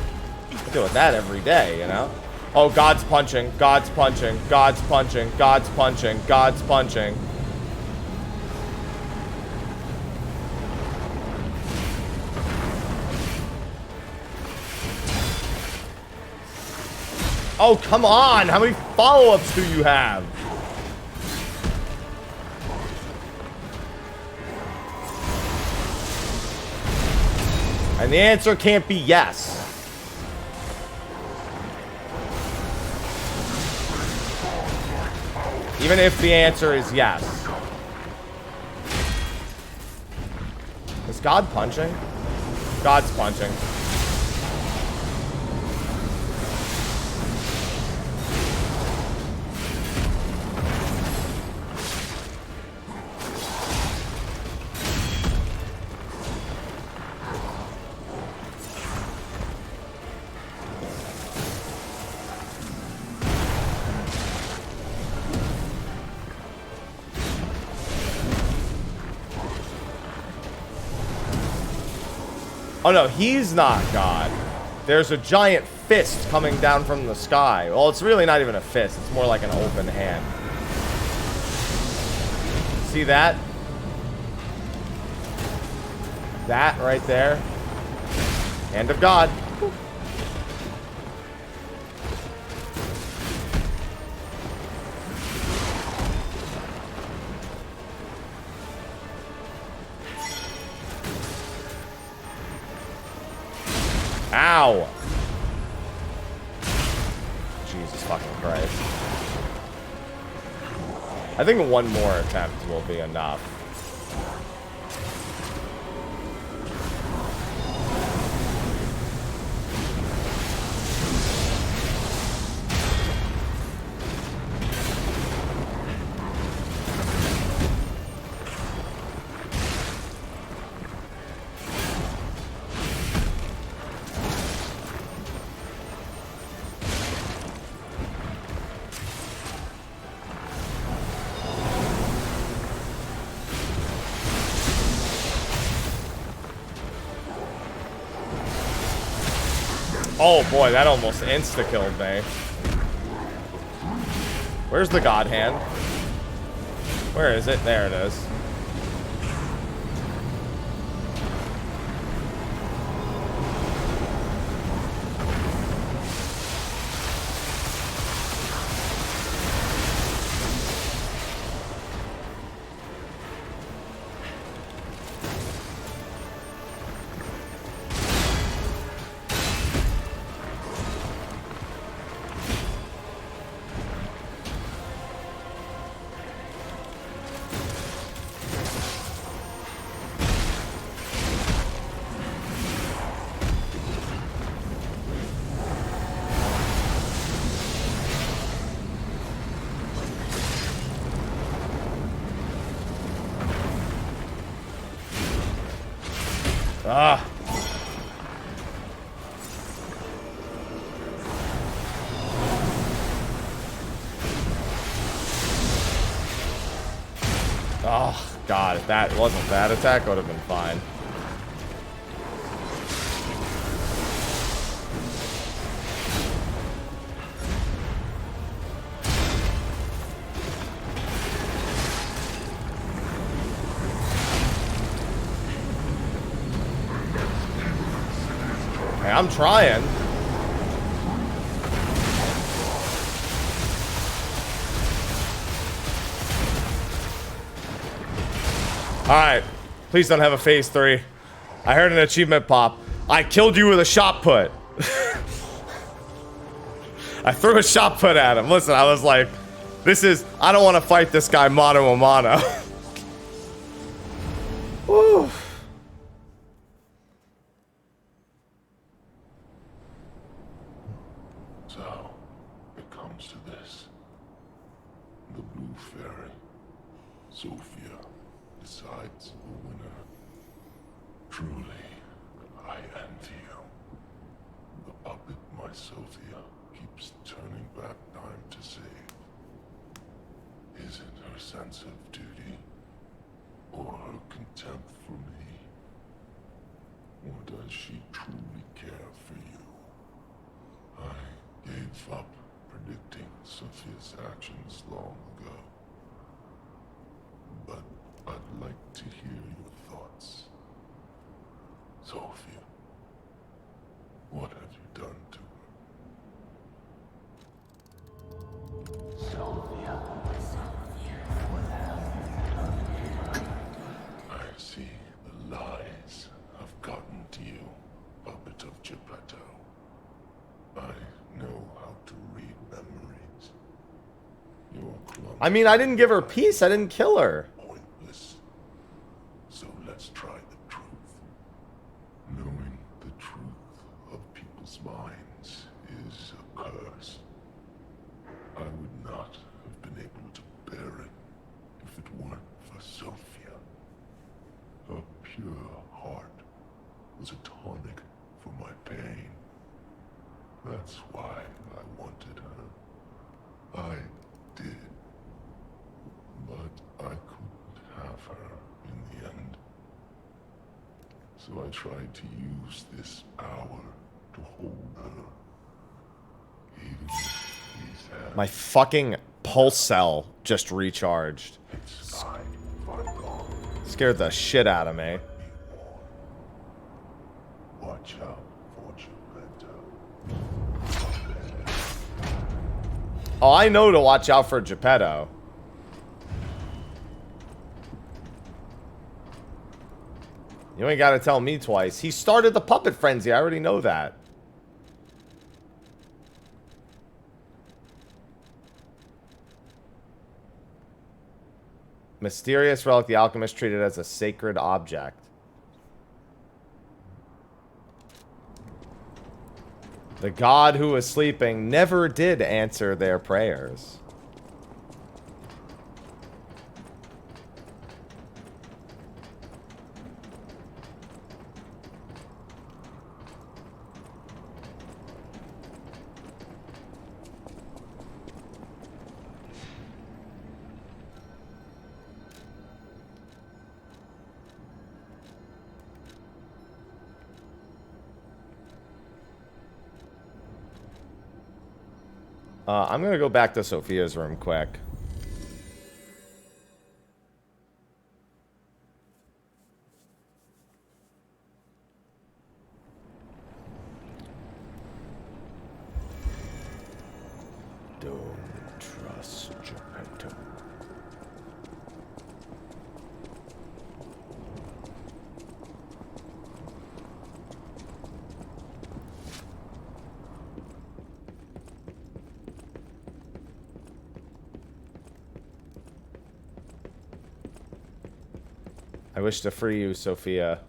I deal with that every day, you know? Oh, God's punching, God's punching, God's punching, God's punching, God's punching. Oh, come on! How many follow-ups do you have? And the answer can't be yes. Even if the answer is yes. Is God punching? God's punching. Oh no, he's not God. There's a giant fist coming down from the sky. Well, it's really not even a fist. It's more like an open hand. See that? That right there. Hand of God. Ow! Jesus fucking Christ. I think one more attempt will be enough. Oh boy, that almost insta-killed me. Where's the God hand? Where is it? There it is. Ah. Oh, God, if that wasn't that attack, I would have been fine. Hey, I'm trying. Alright. Please don't have a phase 3. I heard an achievement pop. I killed you with a shot put. I threw a shot put at him. Listen, I was like, this is... I don't want to fight this guy mano a mano. Woo. So, it comes to this. The Blue Fairy, Sophia, decides the winner. Truly, I envy you. The puppet, my Sophia, keeps turning back time to save. Is it her sense of duty, or her contempt for me? Or does she truly care for you? I gave up predicting Sophia's actions long ago. But I'd like to hear your thoughts. Sophia, what have you done to her? Sophia. I see the lies have gotten to you, puppet of Geppetto. I know how to read memories. Your clumsy... I mean, I didn't give her peace. I didn't kill her. Pointless. So let's try the truth. Knowing the truth of people's minds is a curse. I would not have been able to bear it if it weren't for Sophia. Her pure heart was a tonic for my pain. That's why I wanted her. I did. But I couldn't have her in the end. So I tried to use this power to hold her. Even these hands. My fucking pulse cell just recharged. It's time for gone. Scared the shit out of me. Watch out for Geppetto. Oh, I know to watch out for Geppetto. You ain't gotta tell me twice. He started the puppet frenzy. I already know that. Mysterious relic the alchemist treated as a sacred object. The god who was sleeping never did answer their prayers. I'm gonna go back to Sophia's room quick. Don't trust Geppetto. I wish to free you, Sophia.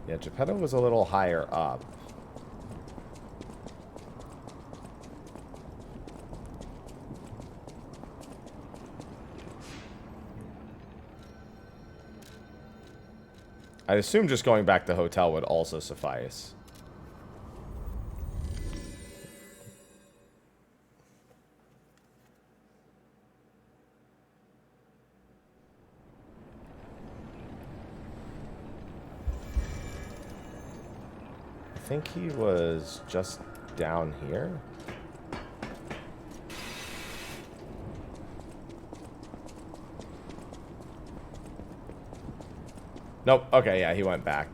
Yeah, Geppetto was a little higher up. I assume just going back to the hotel would also suffice. I think he was just down here. Nope. Okay, yeah, he went back.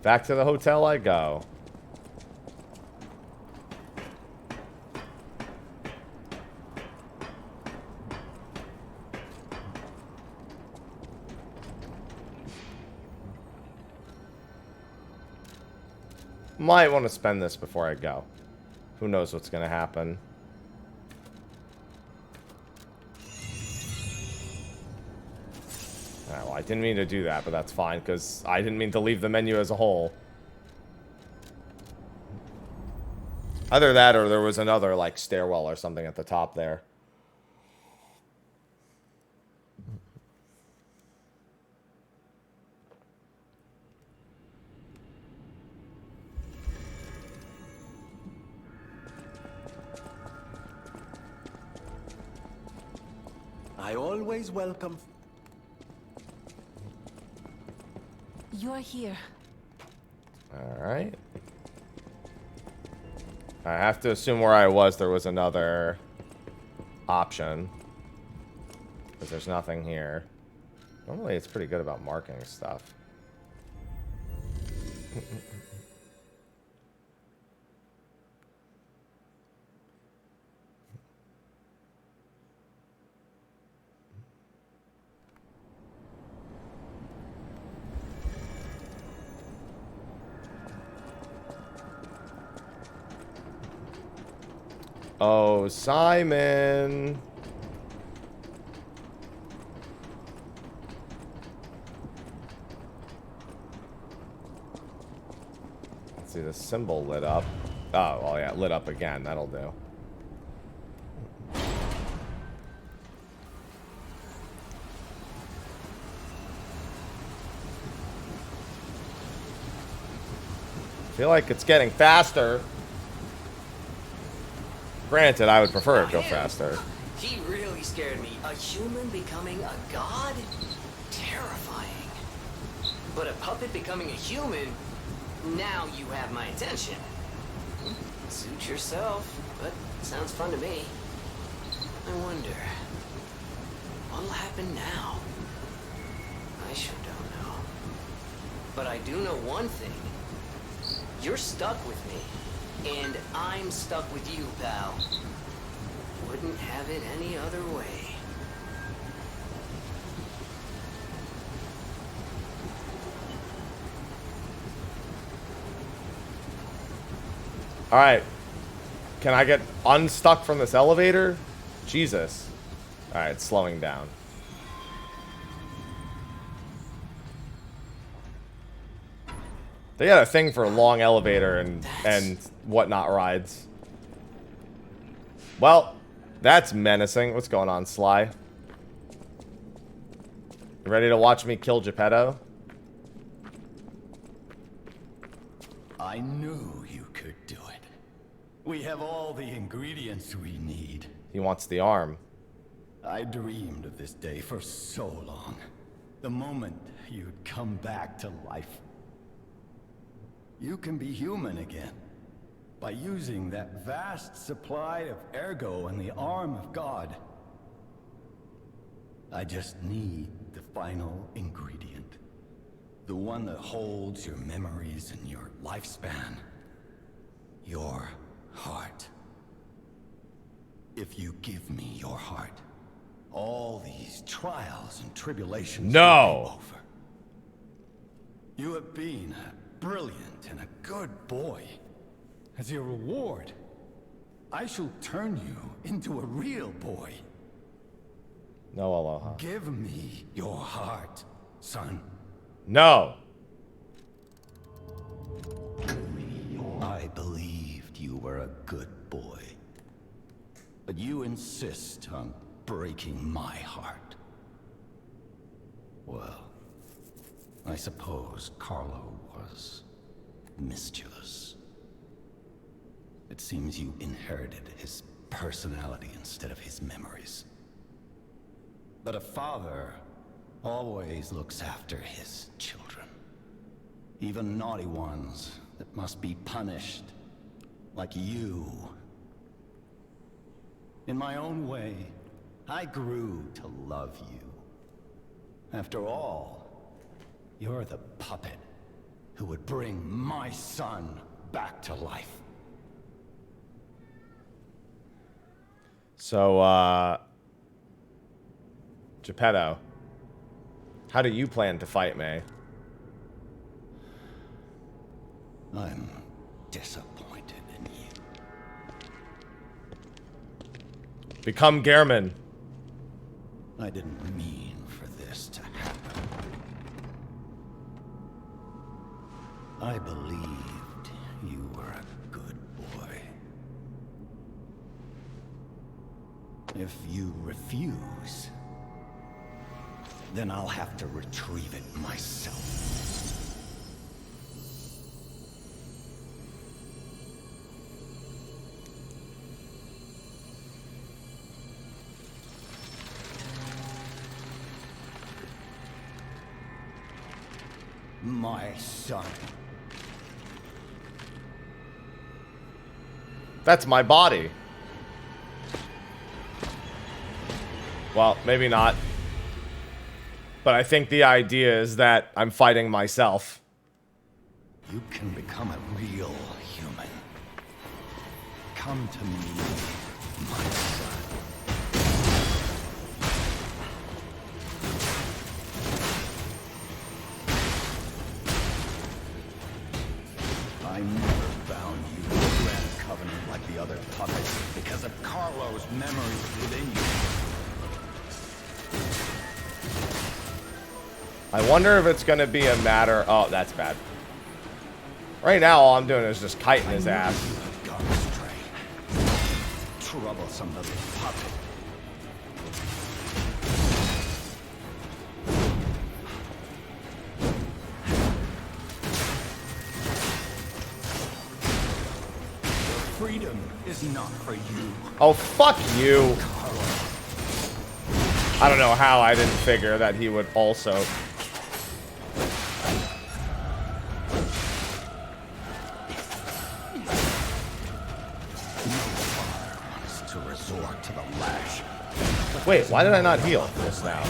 Back to the hotel I go. Might want to spend this before I go. Who knows what's going to happen. Alright, well, I didn't mean to do that, but that's fine, because I didn't mean to leave the menu as a whole. Either that, or there was another, like, stairwell or something at the top there. I always welcome... You're here. Alright. I have to assume where I was, there was another option. Because there's nothing here. Normally it's pretty good about marking stuff. Oh, Simon. Let's see, the symbol lit up. Oh, well, yeah, lit up again. That'll do. Feel like it's getting faster. Granted, I would prefer it go faster. He really scared me. A human becoming a god? Terrifying. But a puppet becoming a human? Now you have my attention. Suit yourself, but sounds fun to me. I wonder, what'll happen now? I sure don't know. But I do know one thing. You're stuck with me. And I'm stuck with you, pal. Wouldn't have it any other way. Alright. Can I get unstuck from this elevator? Jesus. Alright, it's slowing down. They got a thing for a long elevator and whatnot rides. Well, that's menacing. What's going on, Sly? You ready to watch me kill Geppetto? I knew you could do it. We have all the ingredients we need. He wants the arm. I dreamed of this day for so long. The moment you'd come back to life. You can be human again. By using that vast supply of ergo and the arm of God. I just need the final ingredient. The one that holds your memories and your lifespan. Your heart. If you give me your heart, all these trials and tribulations will be over. You have been a brilliant and a good boy. As your reward, I shall turn you into a real boy. No aloha. Give me your heart, son. No. I believed you were a good boy. But you insist on breaking my heart. Well, I suppose Carlo was mischievous. It seems you inherited his personality instead of his memories. But a father always looks after his children. Even naughty ones that must be punished, like you. In my own way, I grew to love you. After all, you're the puppet who would bring my son back to life. So, Geppetto, how do you plan to fight May? I'm disappointed in you. Become Gehrman. I didn't mean for this to happen. I believed you were a good boy. If you refuse, then I'll have to retrieve it myself. My son. That's my body. Well, maybe not. But I think the idea is that I'm fighting myself. You can become a real human. Come to me, my son. I never bound you to a grand covenant like the other puppets because of Carlo's memories within you. I wonder if it's going to be a matter... Oh, that's bad. Right now, all I'm doing is just kiting his ass. Gone astray. Troublesome little puppet. Freedom is not for you. Oh, fuck you. I don't know how I didn't figure that he would also... To resort to the lash. Wait, why did I not heal just now?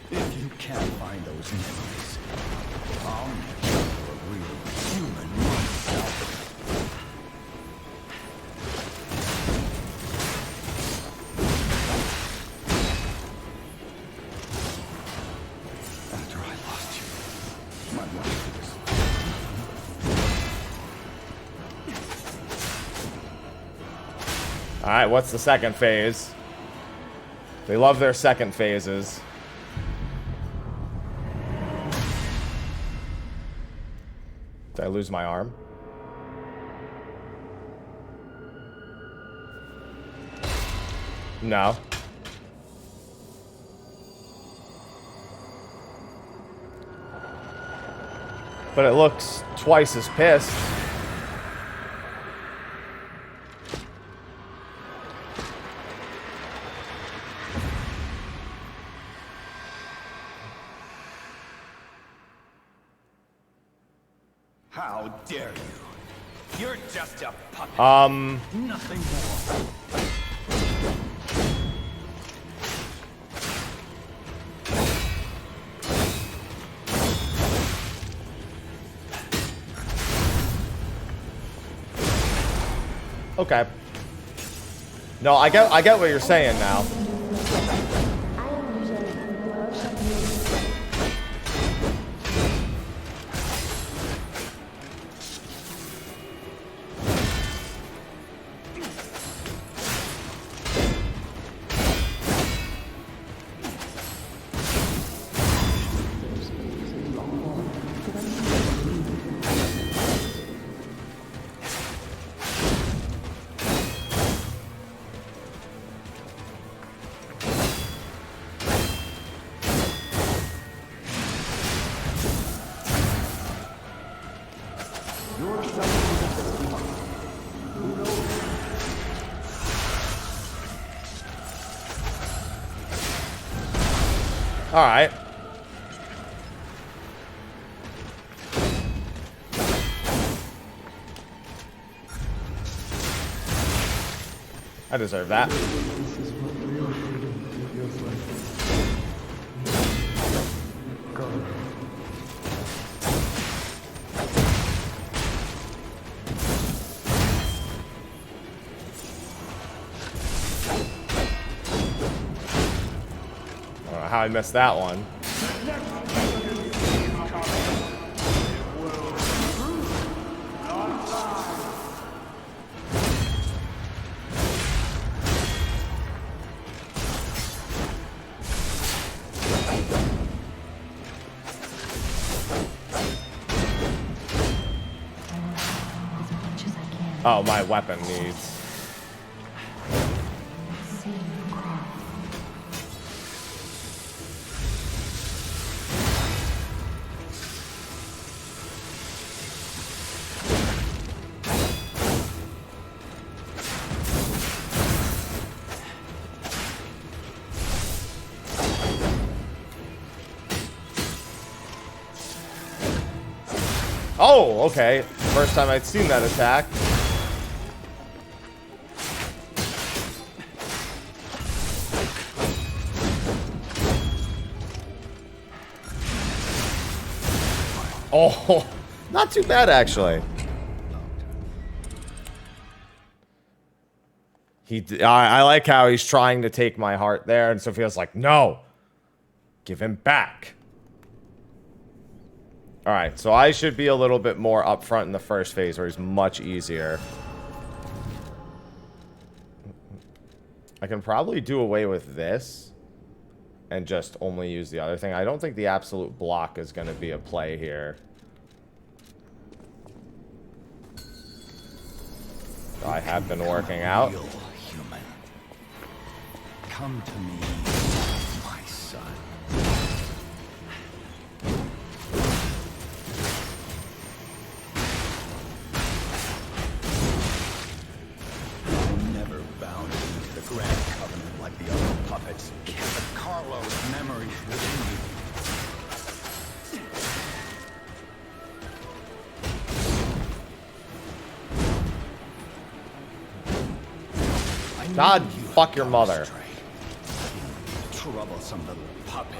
If you can't find those memories, I'll make you a real human myself. After I lost you, my life was... Alright, what's the second phase? They love their second phases. Did I lose my arm? No. But it looks twice as pissed. How dare you? You're just a puppet. Nothing more. Okay. No, I get what you're saying now. Alright. I deserve that. I don't know how I missed that one. Oh, my weapon needs. Oh, okay. First time I'd seen that attack. Oh, not too bad, actually. I like how he's trying to take my heart there, and Sophia's like, no. Give him back. Alright, so I should be a little bit more upfront in the first phase, where he's much easier. I can probably do away with this. And just only use the other thing. I don't think the absolute block is going to be a play here. I have been working out. Human. Come to me, my son. I'm never bound to the Grand Covenant like the other puppets. Carlo's memories within you. God, fuck your mother. Troublesome little puppet.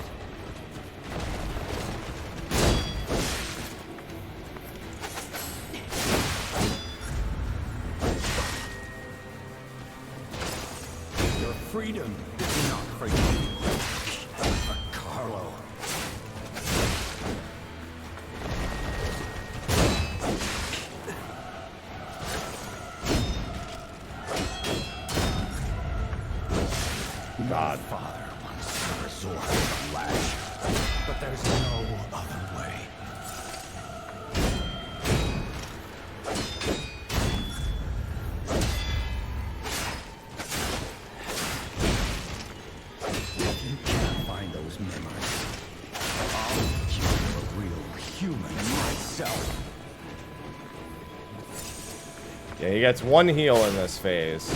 Your freedom is not for you. Carlo. Godfather wants to resort to the lash, but there's no other way. You can't find those memories. I'll make you a real human myself. Yeah, he gets one heal in this phase.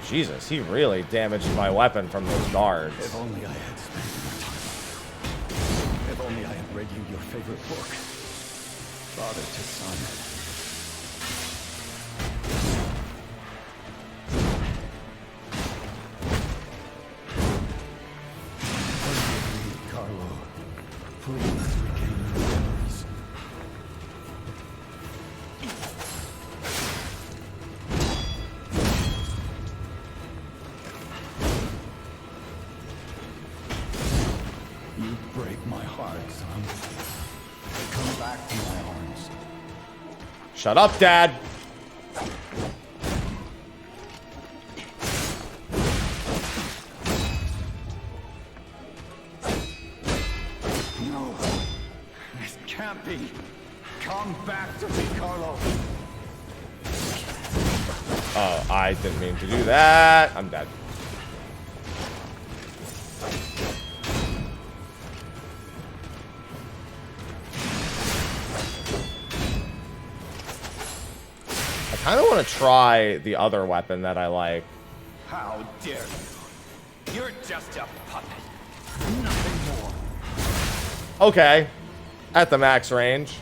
Jesus, he really damaged my weapon from those guards. If only I had spent more time. If only I had read you your favorite book. Father to son. Forgive me, Carlo. Please regain your memories. You break my heart, son. Come back to my arms. Shut up, Dad. No, this can't be. Come back to me, Carlo. Oh, I didn't mean to do that. I'm dead. I kind of want to try the other weapon that I like. How dare you? You're just a puppet. Nothing more. Okay. At the max range.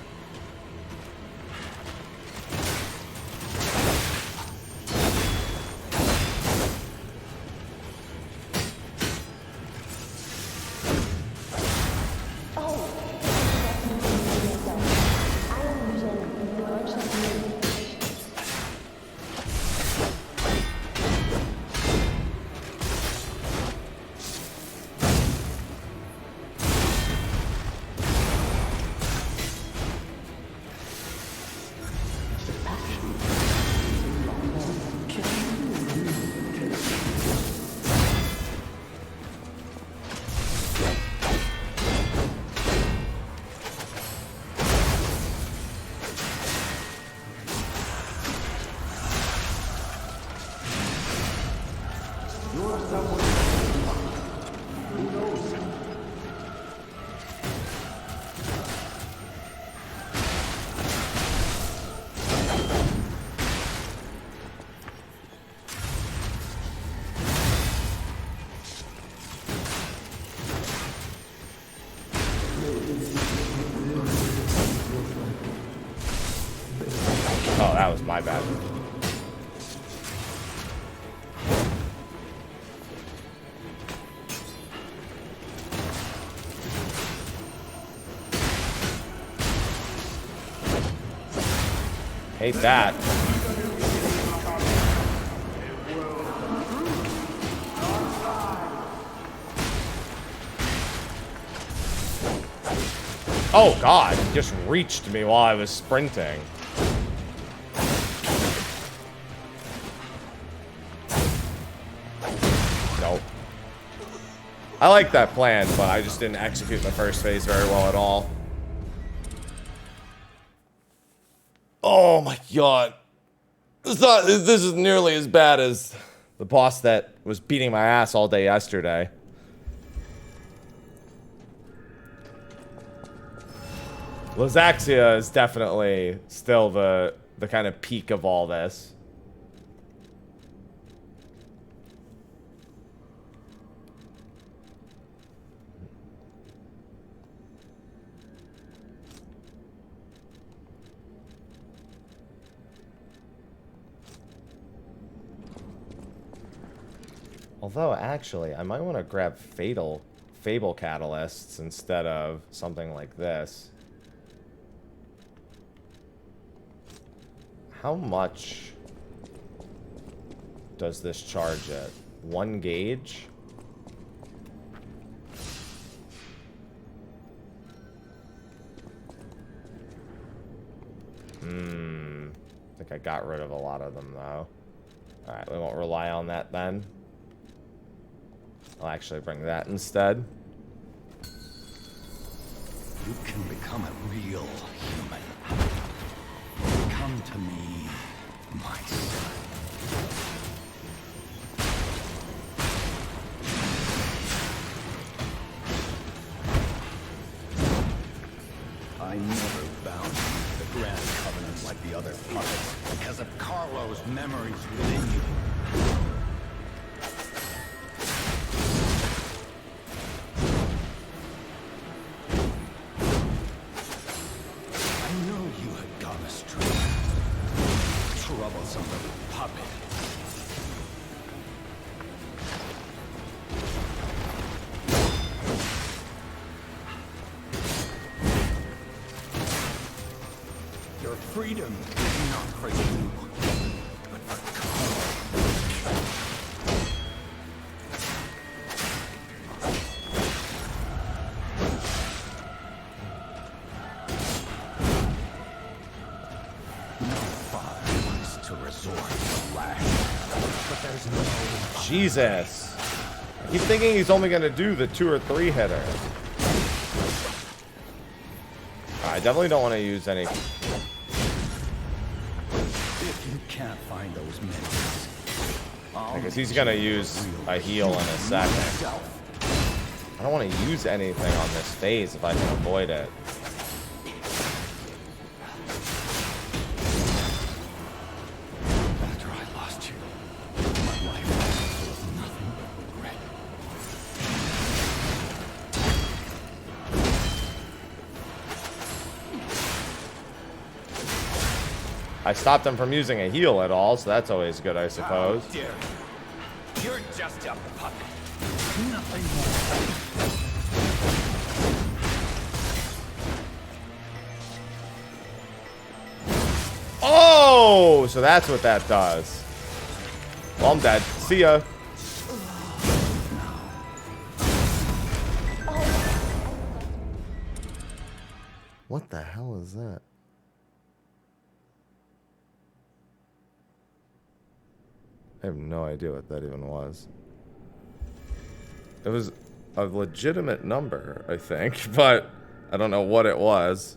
Oh, that was my bad. Hate that. Oh god, he just reached me while I was sprinting. Nope. I like that plan, but I just didn't execute the first phase very well at all. Oh my god. This is nearly as bad as the boss that was beating my ass all day yesterday. Lysaxia is definitely still the kind of peak of all this. Although, actually, I might want to grab Fable Catalysts instead of something like this. How much does this charge at? 1 gauge? I think I got rid of a lot of them, though. Alright, we won't rely on that then. I'll actually bring that instead. You can become a real human. Come to me, my son. I never bound you to the Grand Covenant like the other puppets because of Carlo's memories within you. Troublesome little puppet. Your freedom is not for you, but for Carlo. Jesus. I keep thinking he's only going to do the 2 or 3 hitter. I definitely don't want to use any. If you can't find those minutes, because he's going to use a heal in a second. I don't want to use anything on this phase if I can avoid it. After I lost you, my life was nothing but regret. I stopped him from using a heal at all, so that's always good, I suppose. How dare you? You're just a puppet. Nothing more. Oh, so that's what that does. Well, I'm dead. See ya. What the hell is that? I have no idea what that even was. It was a legitimate number, I think, but I don't know what it was.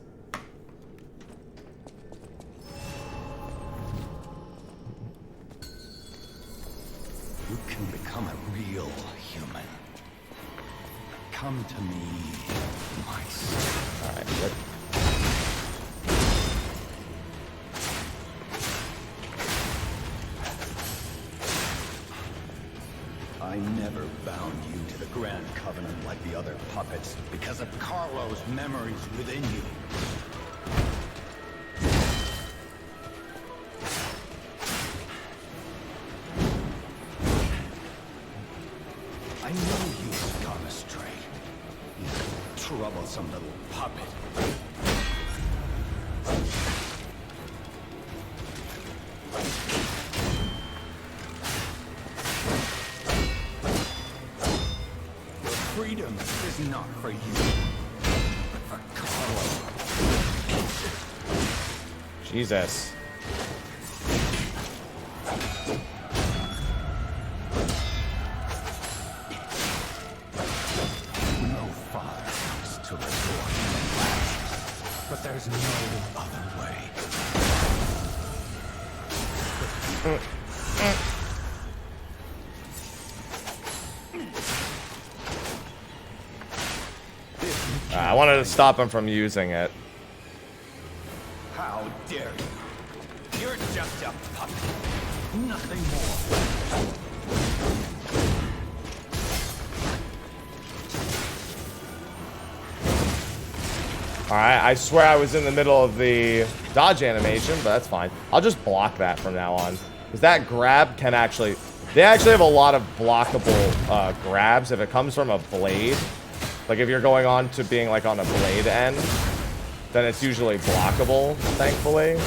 You can become a real human. Come to me, my son. Alright, good. I never bound you to the Grand Covenant like the other puppets because of Carlo's memories within you. I know you've gone astray. You troublesome little puppet. Freedom is not for you, but for Carlo. Jesus. No father comes to restore human life, but there's no other way. I wanted to stop him from using it. How dare you? You're just a puppet. Nothing more. Alright, I swear I was in the middle of the dodge animation, but that's fine. I'll just block that from now on. Because that grab can actually... They actually have a lot of blockable grabs if it comes from a blade. Like if you're going on to being like on a blade end, then it's usually blockable, thankfully.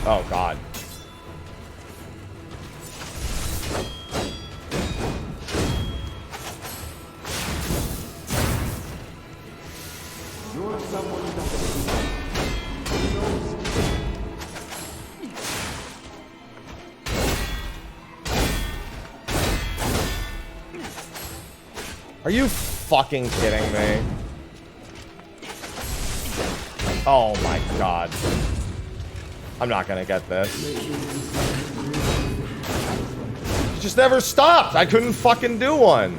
Oh God. Are you fucking kidding me? Oh my God. I'm not gonna get this. It just never stopped. I couldn't fucking do one.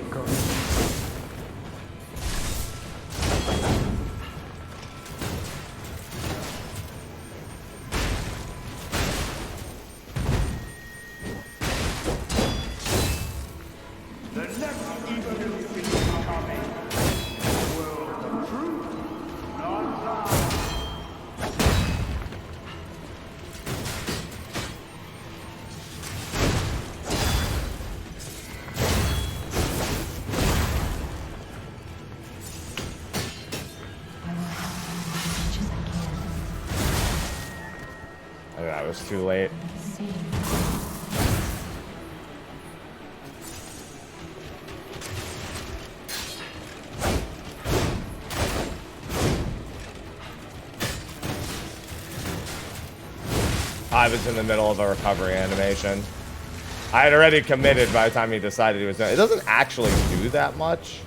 That was too late. I was in the middle of a recovery animation. I had already committed by the time he decided he was doing it. It doesn't actually do that much.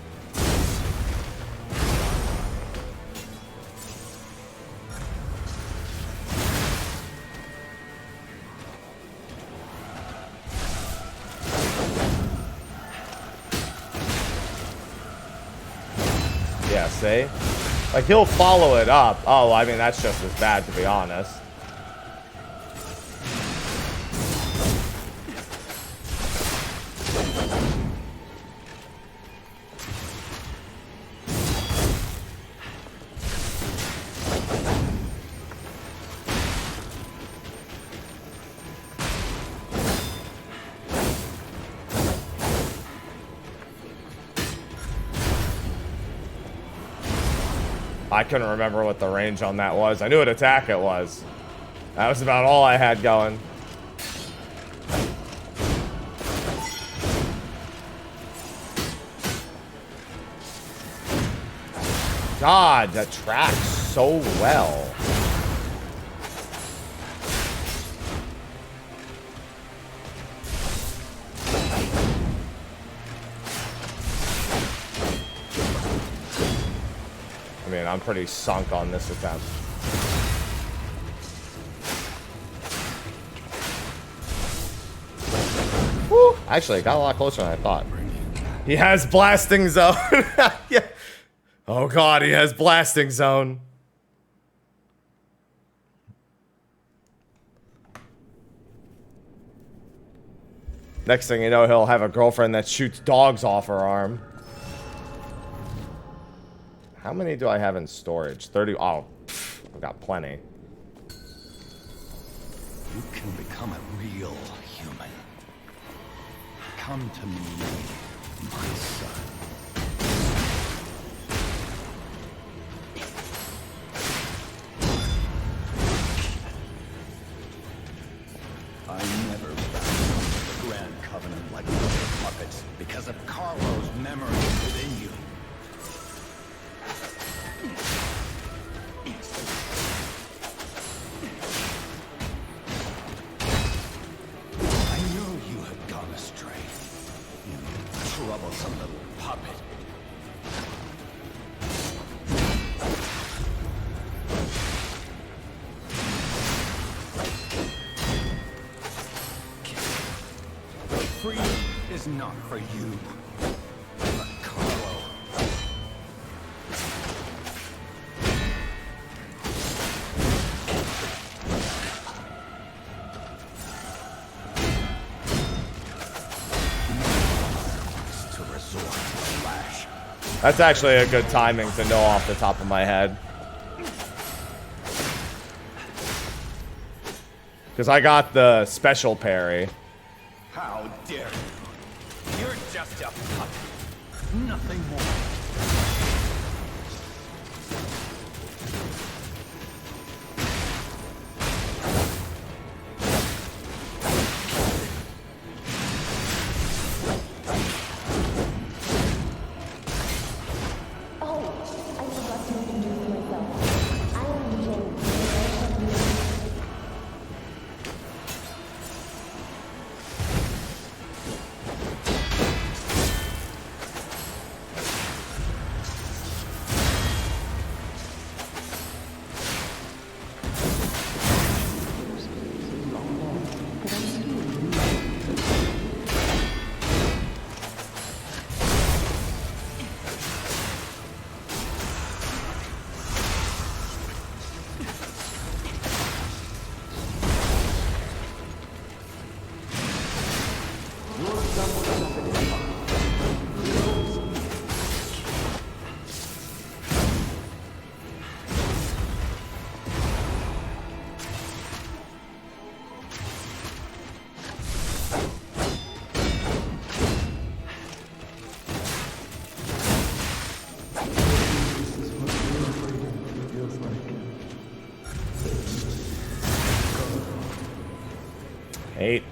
Yeah, see? Like, he'll follow it up. Oh, I mean, that's just as bad, to be honest. I couldn't remember what the range on that was. I knew what attack it was. That was about all I had going. God, that tracks so well. I mean, I'm pretty sunk on this attempt. Woo! Actually, it got a lot closer than I thought. He has blasting zone. Yeah. Oh god, he has blasting zone. Next thing you know, he'll have a girlfriend that shoots dogs off her arm. How many do I have in storage? 30. Oh, pff, I've got plenty. You can become a real human. Come to me, my son. I never found the Grand Covenant like other puppets because of Carlo's memory within you. I knew you had gone astray. You troublesome little puppet. Freedom is not for you, but Carlo. To resort to the lash. That's actually a good timing to know off the top of my head. Because I got the special parry. How dare you? You're just a puppet. Nothing more. Eight.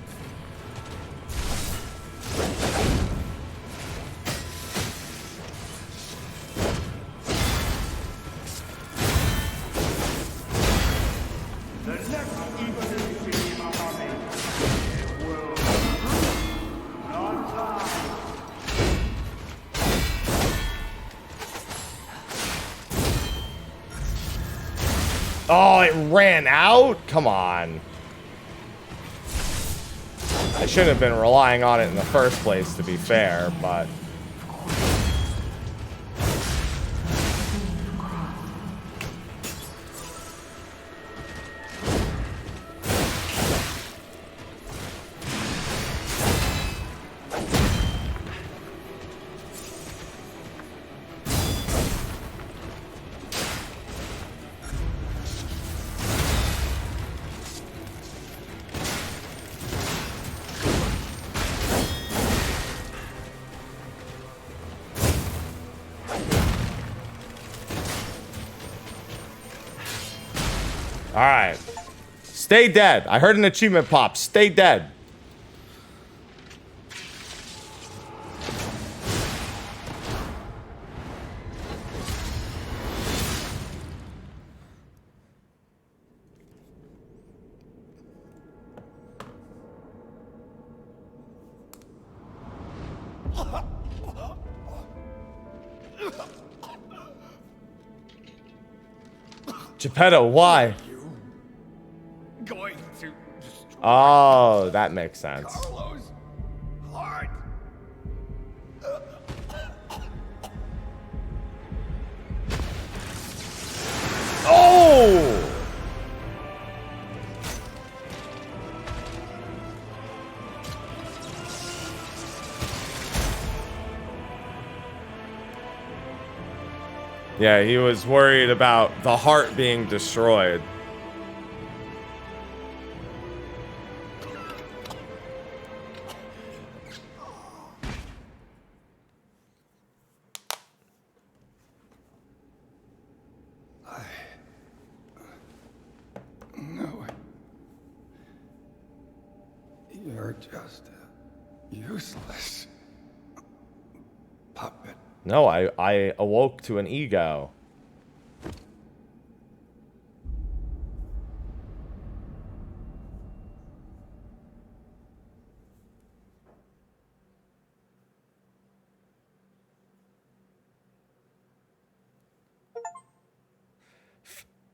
Oh, it ran out? Come on. I shouldn't have been relying on it in the first place, to be fair, but... Alright. Stay dead. I heard an achievement pop. Stay dead. Geppetto, why? Going to destroy Oh, that makes sense. Carlo's heart. Oh! Yeah, he was worried about the heart being destroyed. No. You're just a useless puppet. No, I awoke to an ego.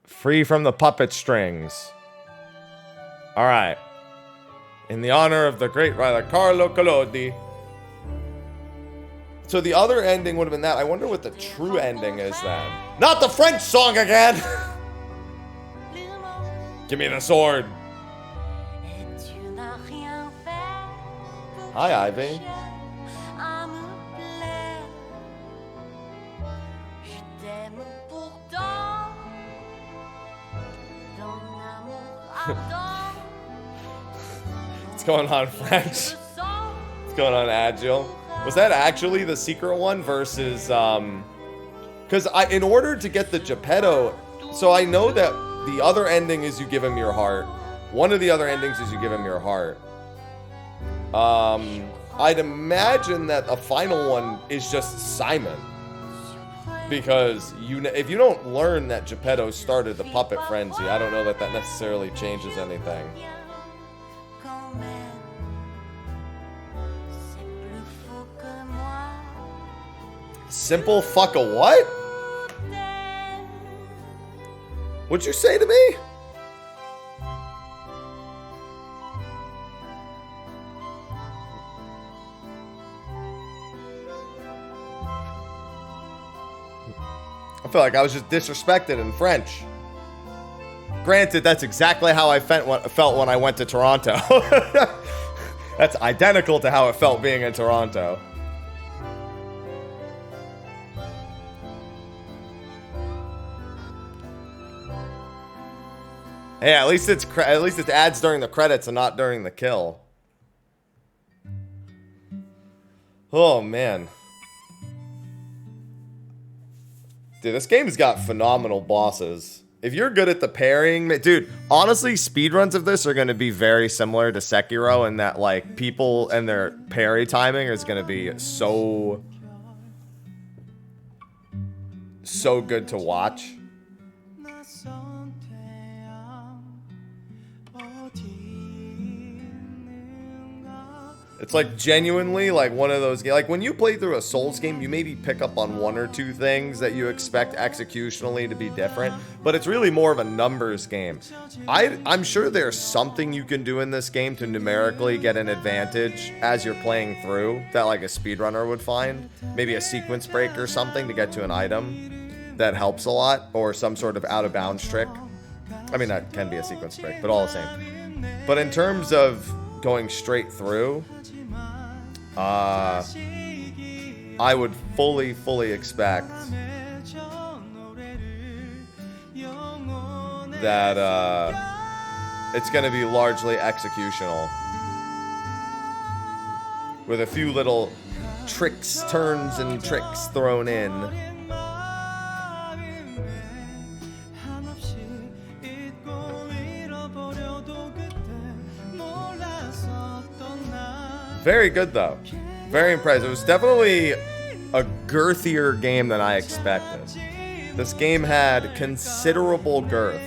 Free from the puppet strings. All right. In the honor of the great writer Carlo Collodi. So the other ending would have been that. I wonder what the true ending is then. Not the French song again! Give me the sword. Hi, Ivy. What's going on, French? What's going on, Agile? Was that actually the secret one versus, because in order to get the Geppetto, so I know that the other ending is you give him your heart. One of the other endings is you give him your heart. I'd imagine that the final one is just Simon. Because if you don't learn that Geppetto started the puppet frenzy, I don't know that that necessarily changes anything. Simple fuck a what? What'd you say to me? I feel like I was just disrespected in French. Granted, that's exactly how I felt when I went to Toronto. That's identical to how it felt being in Toronto. Hey, at least it's ads during the credits and not during the kill. Oh man. Dude, this game's got phenomenal bosses. If you're good at the parrying, dude, honestly, speedruns of this are going to be very similar to Sekiro in that, like, people and their parry timing is going to be so good to watch. It's like genuinely like one of those games. Like when you play through a Souls game, you maybe pick up on one or two things that you expect executionally to be different, but it's really more of a numbers game. I'm sure there's something you can do in this game to numerically get an advantage as you're playing through that like a speedrunner would find. Maybe a sequence break or something to get to an item that helps a lot, or some sort of out of bounds trick. I mean, that can be a sequence break, but all the same. But in terms of going straight through, I would fully expect that it's going to be largely executional, with a few little tricks, turns, and tricks thrown in. Very good, though. Very impressive. It was definitely a girthier game than I expected. This game had considerable girth.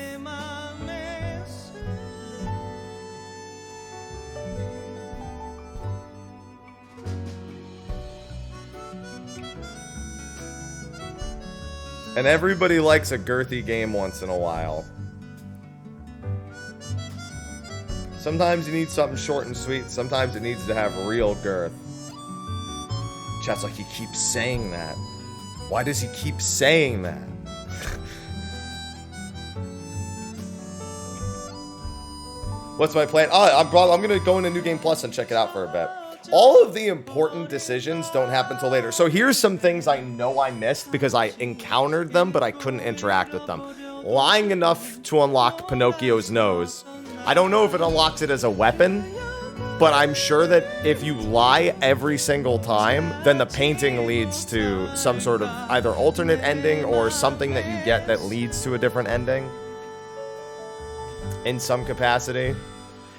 And everybody likes a girthy game once in a while. Sometimes you need something short and sweet. Sometimes it needs to have real girth. Chat's like, he keeps saying that. Why does he keep saying that? What's my plan? I'm going to go into New Game Plus and check it out for a bit. All of the important decisions don't happen till later. So here's some things I know I missed because I encountered them, but I couldn't interact with them. Lying enough to unlock Pinocchio's nose. I don't know if it unlocks it as a weapon, but I'm sure that if you lie every single time, then the painting leads to some sort of either alternate ending or something that you get that leads to a different ending in some capacity.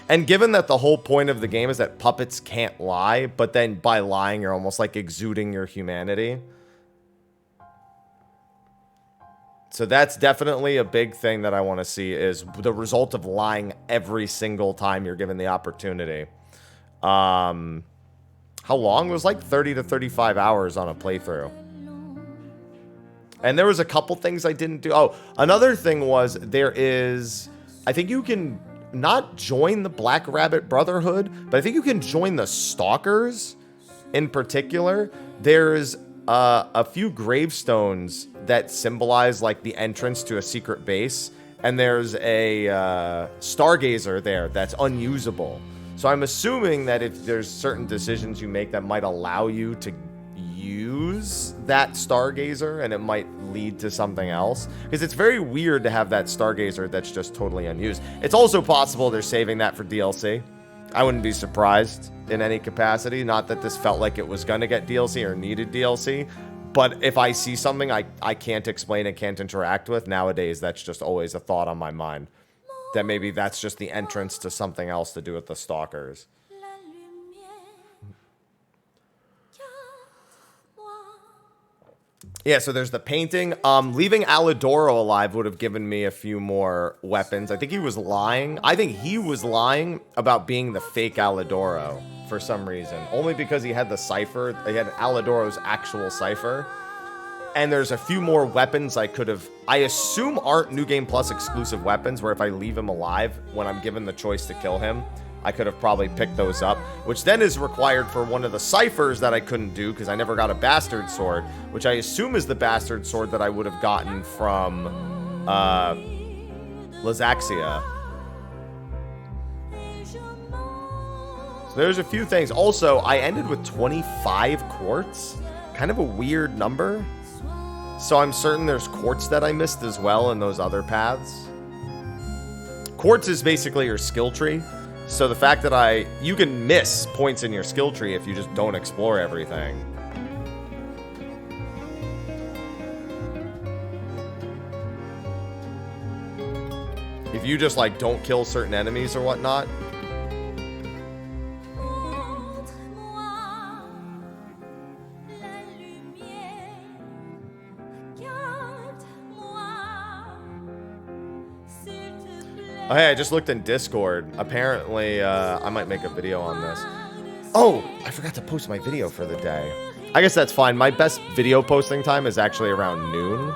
And given that the whole point of the game is that puppets can't lie, but then by lying, you're almost like exuding your humanity. So that's definitely a big thing that I want to see, is the result of lying every single time you're given the opportunity. How long? It was like 30 to 35 hours on a playthrough. And there was a couple things I didn't do. Oh, another thing was I think you can not join the Black Rabbit Brotherhood, but I think you can join the Stalkers in particular. There's a few gravestones that symbolize like the entrance to a secret base, and there's a stargazer there that's unusable. So I'm assuming that if there's certain decisions you make that might allow you to use that stargazer, and it might lead to something else, because it's very weird to have that stargazer that's just totally unused. It's also possible they're saving that for DLC. I wouldn't be surprised in any capacity. Not that this felt like it was going to get DLC or needed DLC, but if I see something I can't explain and can't interact with, nowadays that's just always a thought on my mind. That maybe that's just the entrance to something else to do with the Stalkers. Yeah, so there's the painting. Leaving Alidoro alive would have given me a few more weapons. I think he was lying. I think he was lying about being the fake Alidoro for some reason. Only because he had the cipher. He had Alidoro's actual cipher. And there's a few more weapons I could have... I assume aren't New Game Plus exclusive weapons, where if I leave him alive, when I'm given the choice to kill him, I could have probably picked those up, which then is required for one of the ciphers that I couldn't do because I never got a bastard sword, which I assume is the bastard sword that I would have gotten from Lazaxia. So there's a few things. Also, I ended with 25 quartz. Kind of a weird number. So I'm certain there's quartz that I missed as well in those other paths. Quartz is basically your skill tree. So the fact that you can miss points in your skill tree if you just don't explore everything. If you just like don't kill certain enemies or whatnot. Oh, hey, I just looked in Discord. Apparently, I might make a video on this. Oh, I forgot to post my video for the day. I guess that's fine. My best video posting time is actually around noon.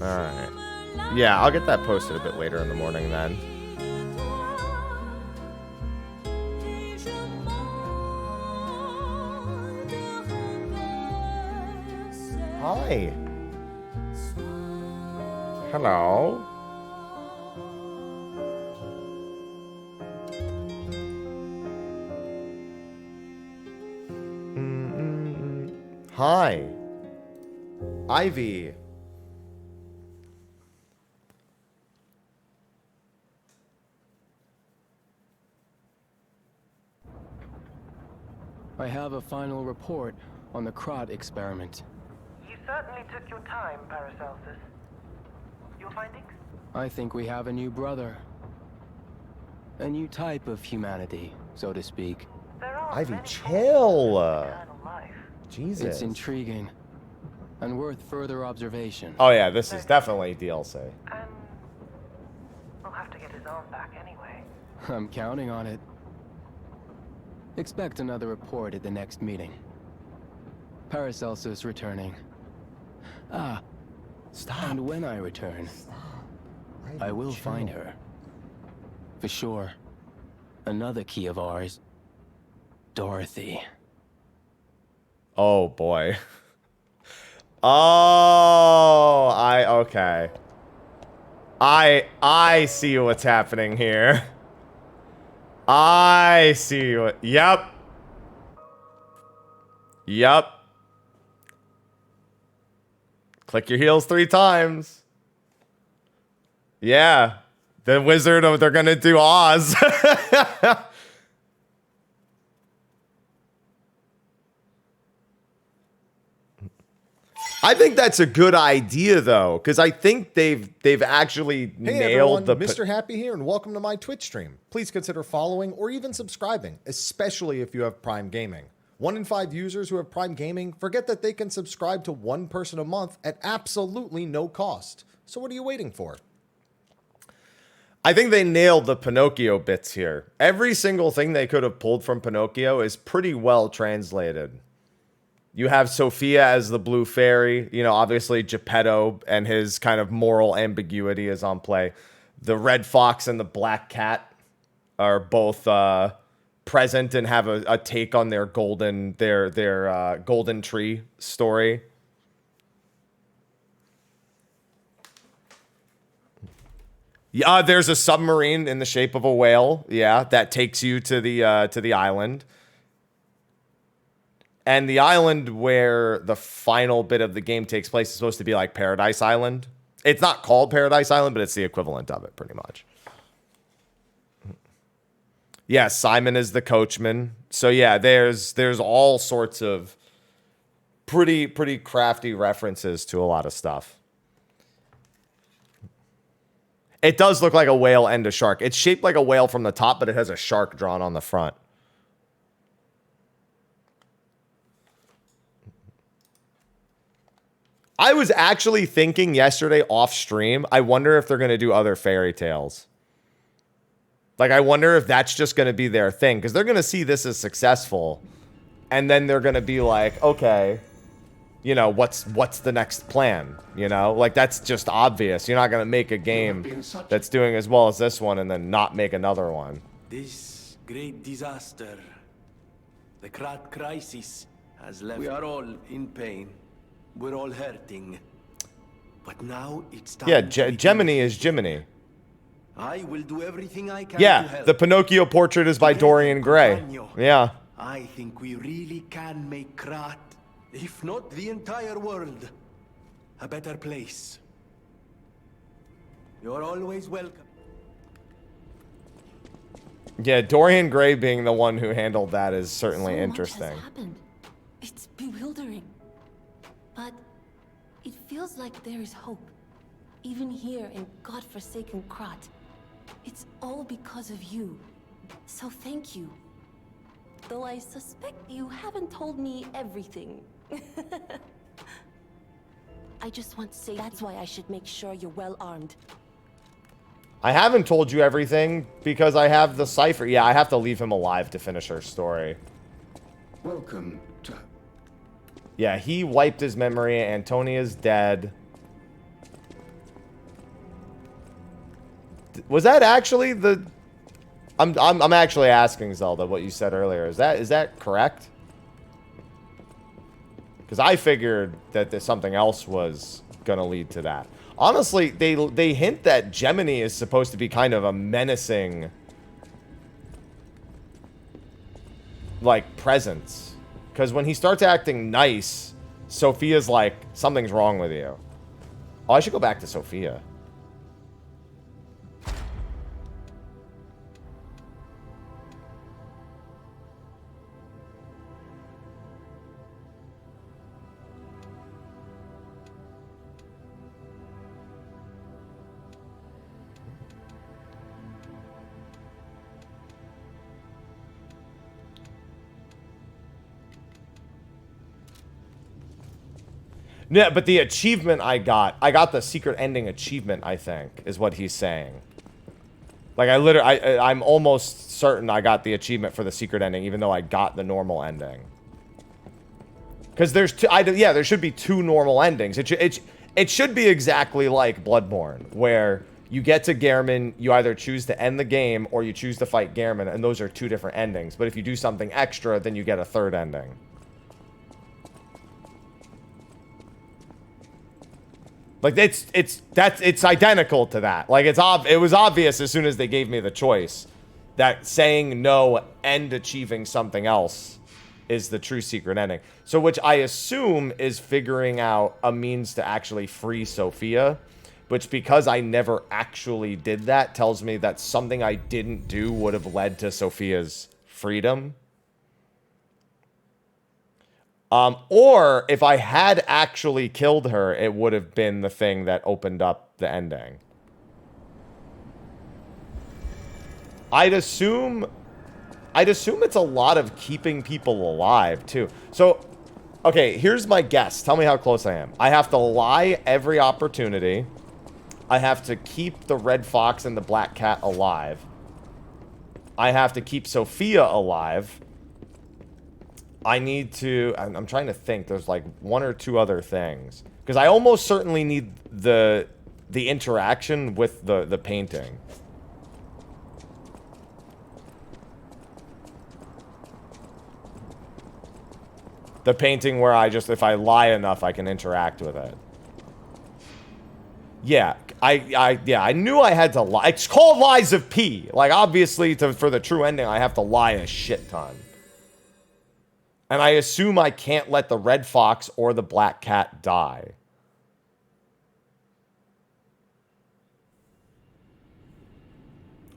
Alright. Yeah, I'll get that posted a bit later in the morning then. Hi. Hello. Hi. Ivy. I have a final report on the Krat experiment. You certainly took your time, Paracelsus. Your findings? I think we have a new brother. A new type of humanity, so to speak. Ivy, chill. Jesus. It's intriguing and worth further observation. Oh yeah, this is definitely DLC. And we'll have to get his arm back anyway. I'm counting on it. Expect another report at the next meeting. Paracelsus returning. Ah. Stop. And when I return, I will find her. For sure. Another key of ours. Dorothy. Oh boy. Oh, okay. I see what's happening here. I see what. Yep. Click your heels 3 times. Yeah. The wizard, they're gonna do Oz. I think that's a good idea, though, because I think they've actually nailed the. Mr. Happy here, and welcome to my Twitch stream. Please consider following or even subscribing, especially if you have Prime Gaming. 1 in 5 users who have Prime Gaming forget that they can subscribe to one person a month at absolutely no cost. So what are you waiting for? I think they nailed the Pinocchio bits here. Every single thing they could have pulled from Pinocchio is pretty well translated. You have Sophia as the blue fairy. You know, obviously Geppetto and his kind of moral ambiguity is on play. The red fox and the black cat are both present and have a take on their golden golden tree story. Yeah, there's a submarine in the shape of a whale. Yeah, that takes you to the island. And the island where the final bit of the game takes place is supposed to be like Paradise Island. It's not called Paradise Island, but it's the equivalent of it, pretty much. Yeah, Simon is the coachman. So yeah, there's all sorts of pretty crafty references to a lot of stuff. It does look like a whale and a shark. It's shaped like a whale from the top, but it has a shark drawn on the front. I was actually thinking yesterday off stream, I wonder if they're going to do other fairy tales. Like, I wonder if that's just going to be their thing, because they're going to see this as successful, and then they're going to be like, okay, you know, what's the next plan? You know, like, that's just obvious. You're not going to make a game that's doing as well as this one and then not make another one. This great disaster, the Krat crisis, has left. We are all in pain. We're all hurting. But now it's time. Yeah, Gemini is Jiminy. I will do everything I can to Yeah, help. the Pinocchio portrait is by Dorian Gray. Yeah. I think we really can make Krat, if not the entire world, a better place. You're always welcome. Yeah, Dorian Gray being the one who handled that is certainly interesting. Much has happened. It's bewildering. But it feels like there is hope. Even here in godforsaken Krat. It's all because of you. So thank you. though I suspect you haven't told me everything. I just want to say that's why I should make sure you're well armed. I haven't told you everything because I have the cipher. Yeah, I have to leave him alive to finish her story. Welcome to... Yeah, he wiped his memory. Antonia's dead. Was that actually the... I'm actually asking Zelda what you said earlier. Is that correct? Because I figured that something else was gonna lead to that. Honestly, they hint that Gemini is supposed to be kind of a menacing, like, presence. Because when he starts acting nice, Sophia's like, something's wrong with you. Oh, I should go back to Sophia. Yeah, but the achievement I got the secret ending achievement, I think, is what he's saying. Like, I'm almost certain I got the achievement for the secret ending, even though I got the normal ending. Because there's there should be 2 normal endings. It should be exactly like Bloodborne, where you get to Gehrman, you either choose to end the game, or you choose to fight Gehrman, and those are 2 different endings. But if you do something extra, then you get a 3rd ending. Like, it's identical to that. Like, it was obvious as soon as they gave me the choice that saying no and achieving something else is the true secret ending. So, which I assume is figuring out a means to actually free Sophia, which, because I never actually did that, tells me that something I didn't do would have led to Sophia's freedom. Or if I had actually killed her, it would have been the thing that opened up the ending. I'd assume it's a lot of keeping people alive, too. So, okay, here's my guess. Tell me how close I am. I have to lie every opportunity. I have to keep the red fox and the black cat alive. I have to keep Sophia alive. I need to... I'm trying to think. There's like 1 or 2 other things. Because I almost certainly need the interaction with the painting. The painting where if I lie enough, I can interact with it. Yeah, I knew I had to lie. It's called Lies of P. Like, obviously, for the true ending, I have to lie a shit ton. And I assume I can't let the red fox or the black cat die.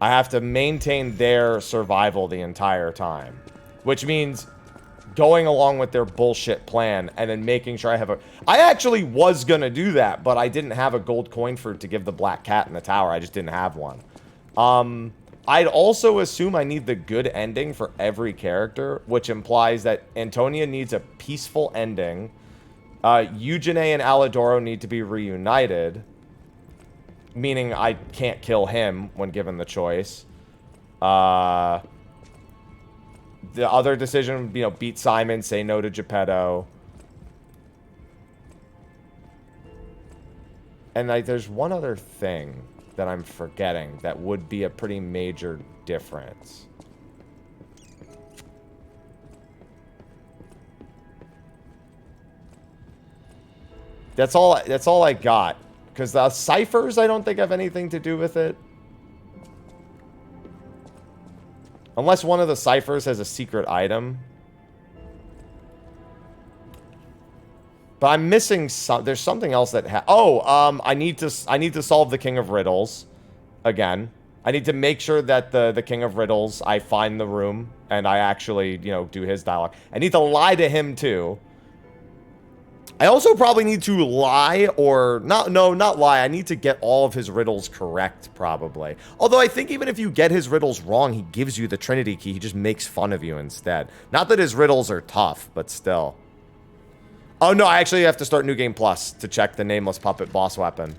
I have to maintain their survival the entire time. Which means going along with their bullshit plan and then making sure I have I actually was going to do that, but I didn't have a gold coin to give the black cat in the tower. I just didn't have one. I'd also assume I need the good ending for every character, which implies that Antonia needs a peaceful ending. Eugene and Alidoro need to be reunited, meaning I can't kill him when given the choice. The other decision, beat Simon, say no to Geppetto. And there's one other thing that I'm forgetting that would be a pretty major difference. That's all I got. Because the ciphers, I don't think have anything to do with it. Unless one of the ciphers has a secret item. But I'm missing there's something else that I need to solve the King of Riddles again. I need to make sure that the King of Riddles, I find the room and I actually, do his dialogue. I need to lie to him too. I also probably need to lie or not lie. I need to get all of his riddles correct, probably. Although I think even if you get his riddles wrong, he gives you the Trinity key. He just makes fun of you instead. Not that his riddles are tough, but still. Oh, no, I actually have to start New Game Plus to check the Nameless Puppet boss weapon.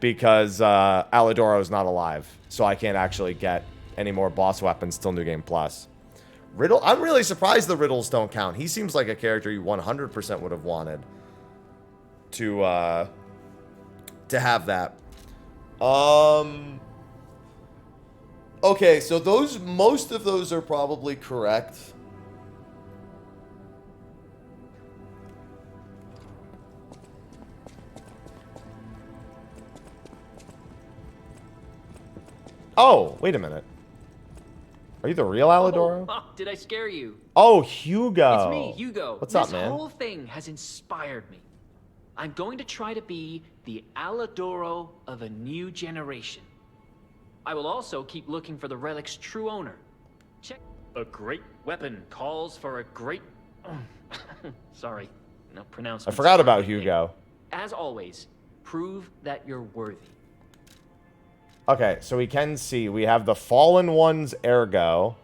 Because Alidoro is not alive. So I can't actually get any more boss weapons till New Game Plus. Riddle? I'm really surprised the riddles don't count. He seems like a character you 100% would have wanted to have that. Okay, so most of those are probably correct. Oh, wait a minute. Are you the real Alidoro? Oh, did I scare you? Oh, Hugo. It's me, Hugo. What's up, man? This whole thing has inspired me. I'm going to try to be the Alidoro of a new generation. I will also keep looking for the relic's true owner. Check. A great weapon calls for a great... Sorry, no pronouncement. I forgot about Hugo. As always, prove that you're worthy. Okay, so we can see we have the Fallen One's Ergo.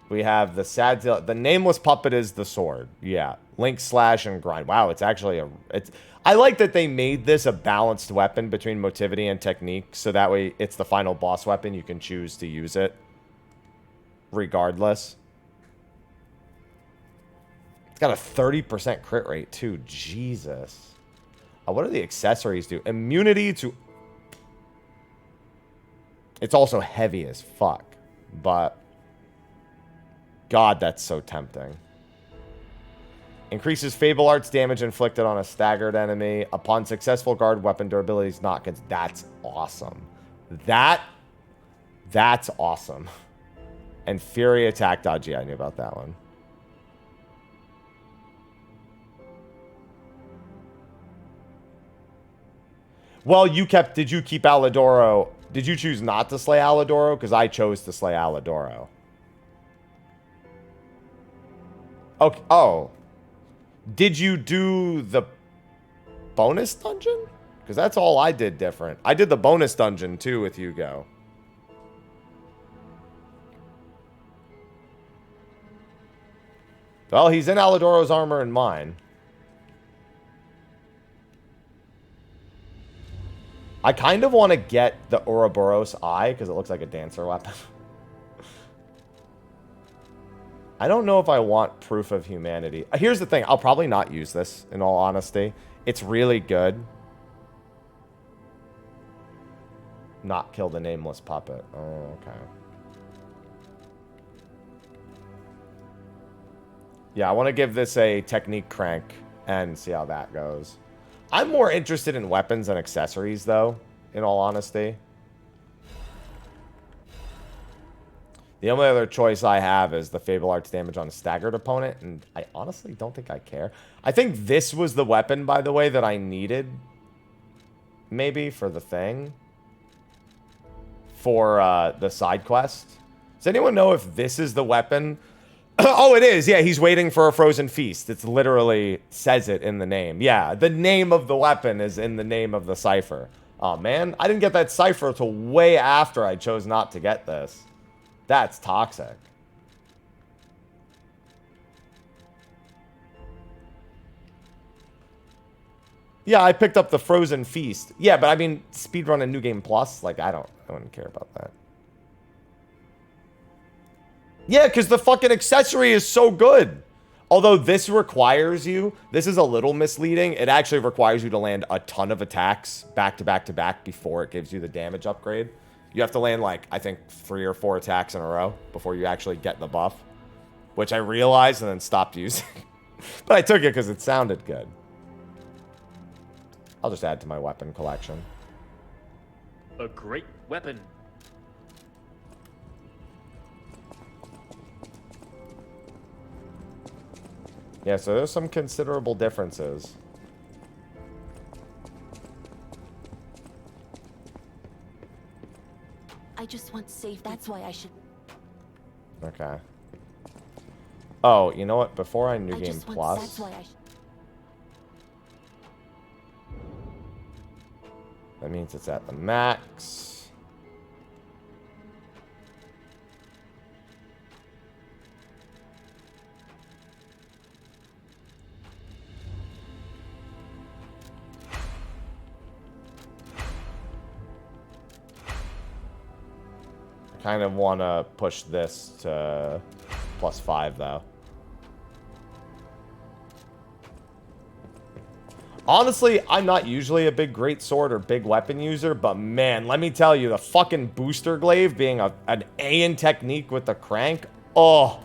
We have the Nameless Puppet is the sword. Yeah. Link, Slash, and Grind. Wow, it's actually I like that they made this a balanced weapon between motivity and technique, so that way it's the final boss weapon. You can choose to use it regardless. It's got a 30% crit rate, too. Jesus. What do the accessories do? Immunity to... It's also heavy as fuck, but... God, that's so tempting. Increases Fable Arts damage inflicted on a staggered enemy. Upon successful guard, weapon durability is not... That's awesome. That's awesome. And Fury attack dodge. Yeah, I knew about that one. Well, did you keep Alidoro... Did you choose not to slay Alidoro? Because I chose to slay Alidoro. Okay. Oh. Did you do the bonus dungeon? Because that's all I did different. I did the bonus dungeon, too, with Hugo. Well, he's in Alidoro's armor and mine. I kind of want to get the Ouroboros eye because it looks like a dancer weapon. I don't know if I want proof of humanity. Here's the thing. I'll probably not use this, in all honesty. It's really good. Not kill the Nameless Puppet. Oh, okay. Yeah, I want to give this a technique crank and see how that goes. I'm more interested in weapons and accessories, though, in all honesty. The only other choice I have is the Fable Arts damage on a staggered opponent, and I honestly don't think I care. I think this was the weapon, by the way, that I needed, maybe, for the thing. For the side quest. Does anyone know if this is the weapon? Oh, it is. Yeah, he's waiting for a frozen feast. It's literally says it in the name. Yeah, the name of the weapon is in the name of the cipher. Oh, man. I didn't get that cipher until way after I chose not to get this. That's toxic. Yeah, I picked up the frozen feast. Yeah, but I mean, speedrun and New Game Plus, like, I wouldn't care about that. Yeah, because the fucking accessory is so good. Although this requires you, this is a little misleading. It actually requires you to land a ton of attacks back to back to back before it gives you the damage upgrade. You have to land, like, I think 3 or 4 attacks in a row before you actually get the buff. Which I realized and then stopped using. But I took it because it sounded good. I'll just add to my weapon collection. A great weapon. Yeah, so there's some considerable differences. I just want safe. That's why I should... Okay. Oh, you know what? Before I New Game Plus... That's why I should... That means it's at the max. Kind of want to push this to +5 though. Honestly, I'm not usually a big greatsword or big weapon user, but man, let me tell you, the fucking booster glaive being an A in technique with the crank, oh.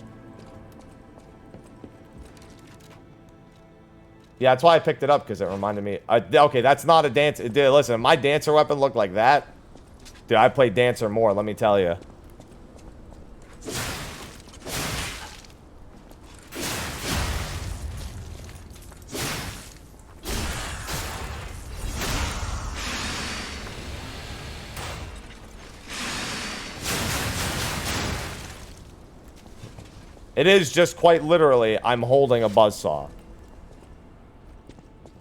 Yeah, that's why I picked it up, because it reminded me. Okay, that's not a dance. Listen, if my dancer weapon looked like that, dude, I play dancer more, let me tell you. It is just quite literally, I'm holding a buzzsaw.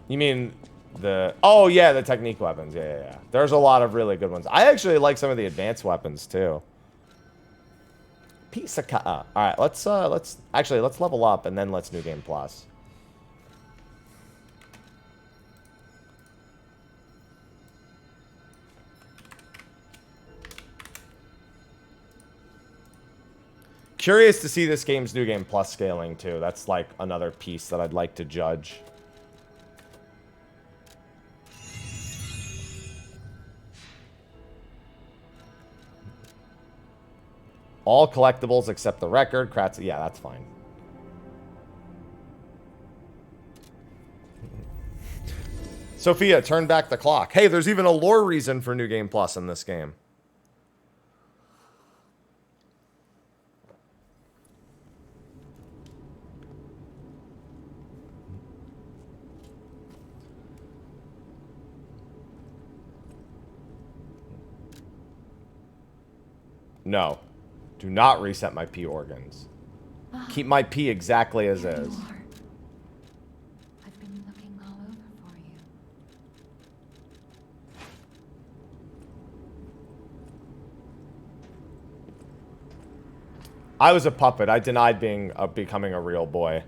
You mean the... Oh, yeah, the technique weapons. Yeah. There's a lot of really good ones. I actually like some of the advanced weapons, too. Piece of All right, let's level up, and then let's New Game Plus. Curious to see this game's New Game Plus scaling, too. That's, like, another piece that I'd like to judge. All collectibles except the record. Kratz, yeah, that's fine. Sophia, turn back the clock. Hey, there's even a lore reason for New Game Plus in this game. No. Do not reset my P organs. Keep my P exactly as is. I've been looking all over for you. I was a puppet. I denied becoming a real boy.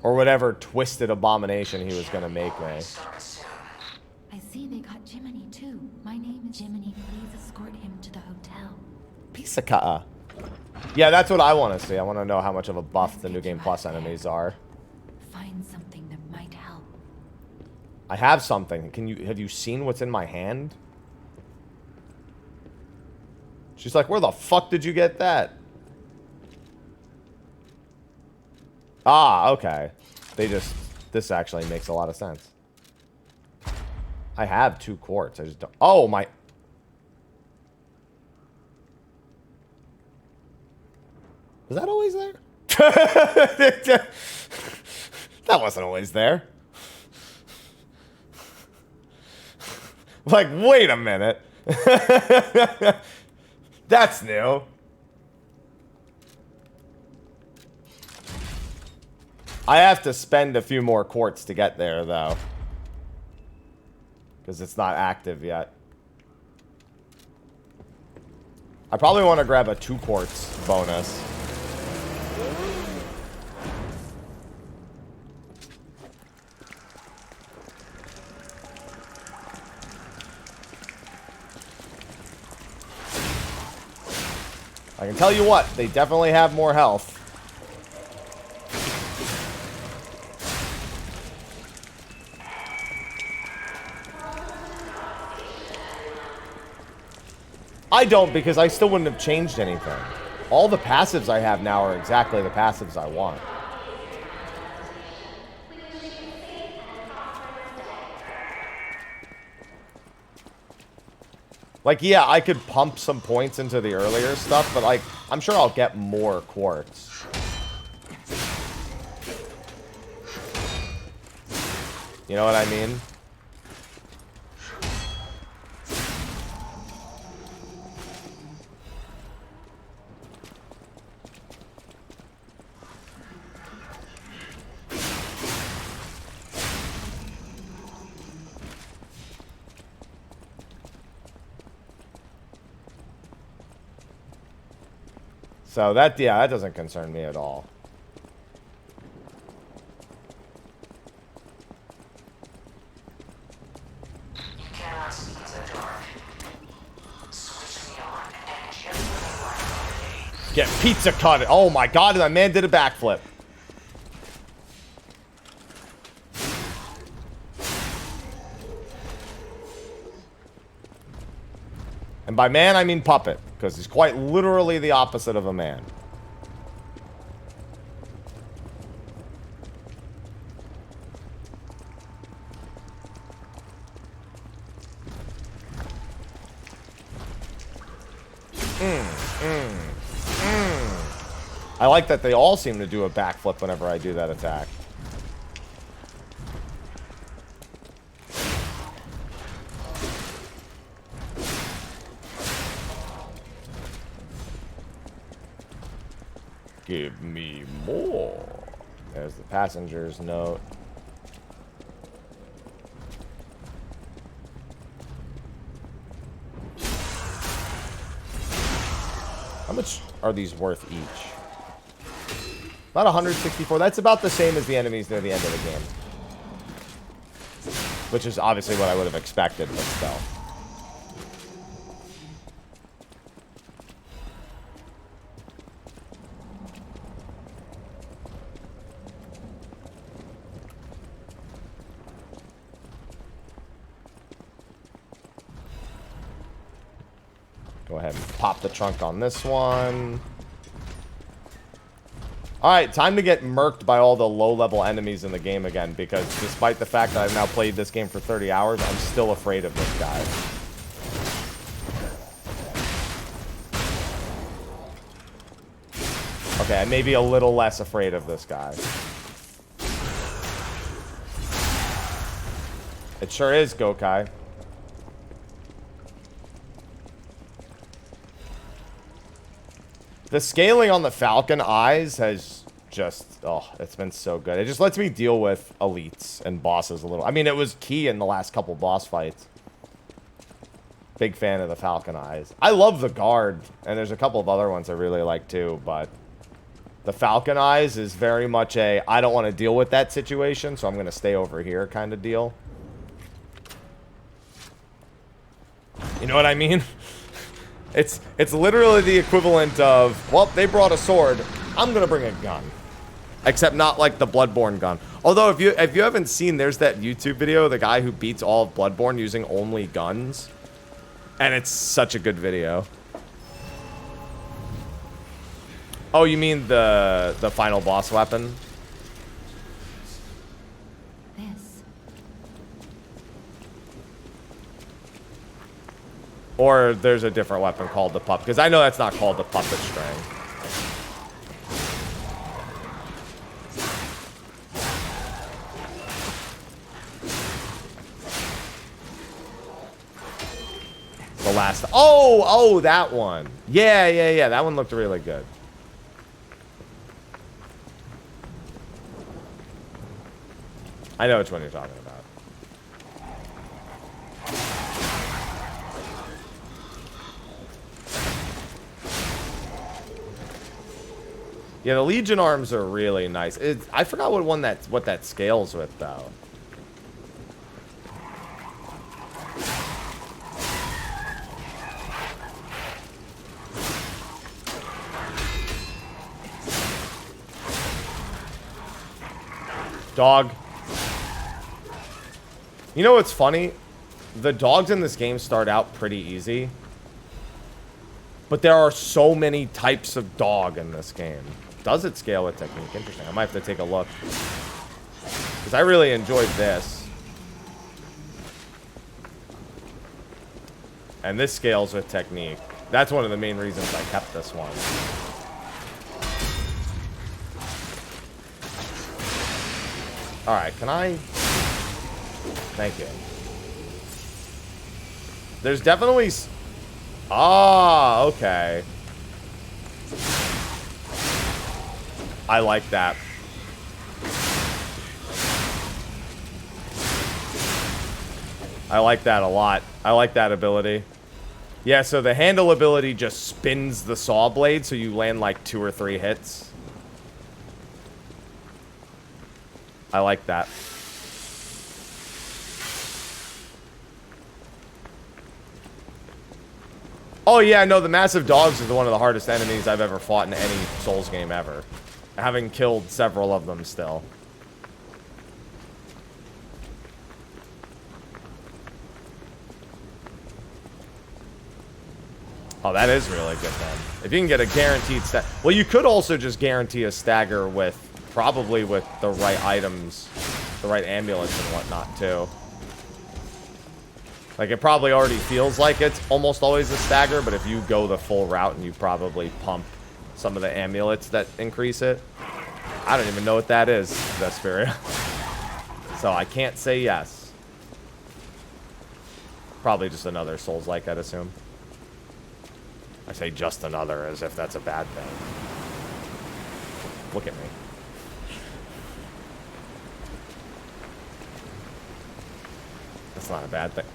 Or whatever twisted abomination he was going to make me. I see they got Jiminy too. My name is Jiminy. Please escort him to the hotel. Pisaka. Yeah, that's what I want to see. I want to know how much of a buff the New Game Plus enemies are. Find something that might help. I have something. Have you seen what's in my hand? She's like, where the fuck did you get that? Ah, okay. This actually makes a lot of sense. I have 2 quartz. I just don't. Oh, my. Was that always there? That wasn't always there. Like, wait a minute. That's new. I have to spend a few more quartz to get there, though. Because it's not active yet. I probably want to grab a 2 quartz bonus. I can tell you what, they definitely have more health. I don't, because I still wouldn't have changed anything. All the passives I have now are exactly the passives I want. Like, yeah, I could pump some points into the earlier stuff, but, like, I'm sure I'll get more quartz. You know what I mean? So that, yeah, that doesn't concern me at all. Get pizza cut. Oh my god, that man did a backflip. And by man, I mean puppet, because he's quite literally the opposite of a man. I like that they all seem to do a backflip whenever I do that attack. Give me more. There's the passenger's note. How much are these worth each? About 164. That's about the same as the enemies near the end of the game. Which is obviously what I would have expected, but still. Go ahead and pop the trunk on this one. Alright, time to get murked by all the low-level enemies in the game again, because despite the fact that I've now played this game for 30 hours, I'm still afraid of this guy. Okay, I may be a little less afraid of this guy. It sure is, Gokai. The scaling on the Falcon eyes has just, oh, it's been so good. It just lets me deal with elites and bosses a little. I mean, it was key in the last couple boss fights. Big fan of the Falcon eyes. I love the guard, and there's a couple of other ones I really like too, but the Falcon eyes is very much a, I don't want to deal with that situation, so I'm going to stay over here kind of deal. You know what I mean? It's literally the equivalent of, well, they brought a sword, I'm gonna bring a gun. Except not like the Bloodborne gun. Although if you haven't seen, there's that YouTube video, the guy who beats all of Bloodborne using only guns. And it's such a good video. Oh, you mean the final boss weapon? Or there's a different weapon called the puppet. Because I know that's not called the puppet string. The last... Oh, that one. Yeah. That one looked really good. I know which one you're talking about. Yeah, the Legion arms are really nice. I forgot what that scales with though. Dog. You know what's funny? The dogs in this game start out pretty easy. But there are so many types of dog in this game. Does it scale with technique? Interesting. I might have to take a look. Because I really enjoyed this. And this scales with technique. That's one of the main reasons I kept this one. Alright, can I... Thank you. There's definitely... Ah, okay. I like that. I like that a lot. I like that ability. Yeah, so the handle ability just spins the saw blade, so you land like 2 or 3 hits. I like that. Oh yeah, no, the massive dogs is one of the hardest enemies I've ever fought in any Souls game ever. Having killed several of them still. Oh, that is really good then. If you can get a guaranteed stagger. Well, you could also just guarantee a stagger with, probably with the right items, the right amulets and whatnot too. Like, it probably already feels like it's almost always a stagger, but if you go the full route and you probably pump some of the amulets that increase it. I don't even know what that is, Vesperia. So I can't say yes. Probably just another Souls-like, I'd assume. I say just another as if that's a bad thing. Look at me. That's not a bad thing.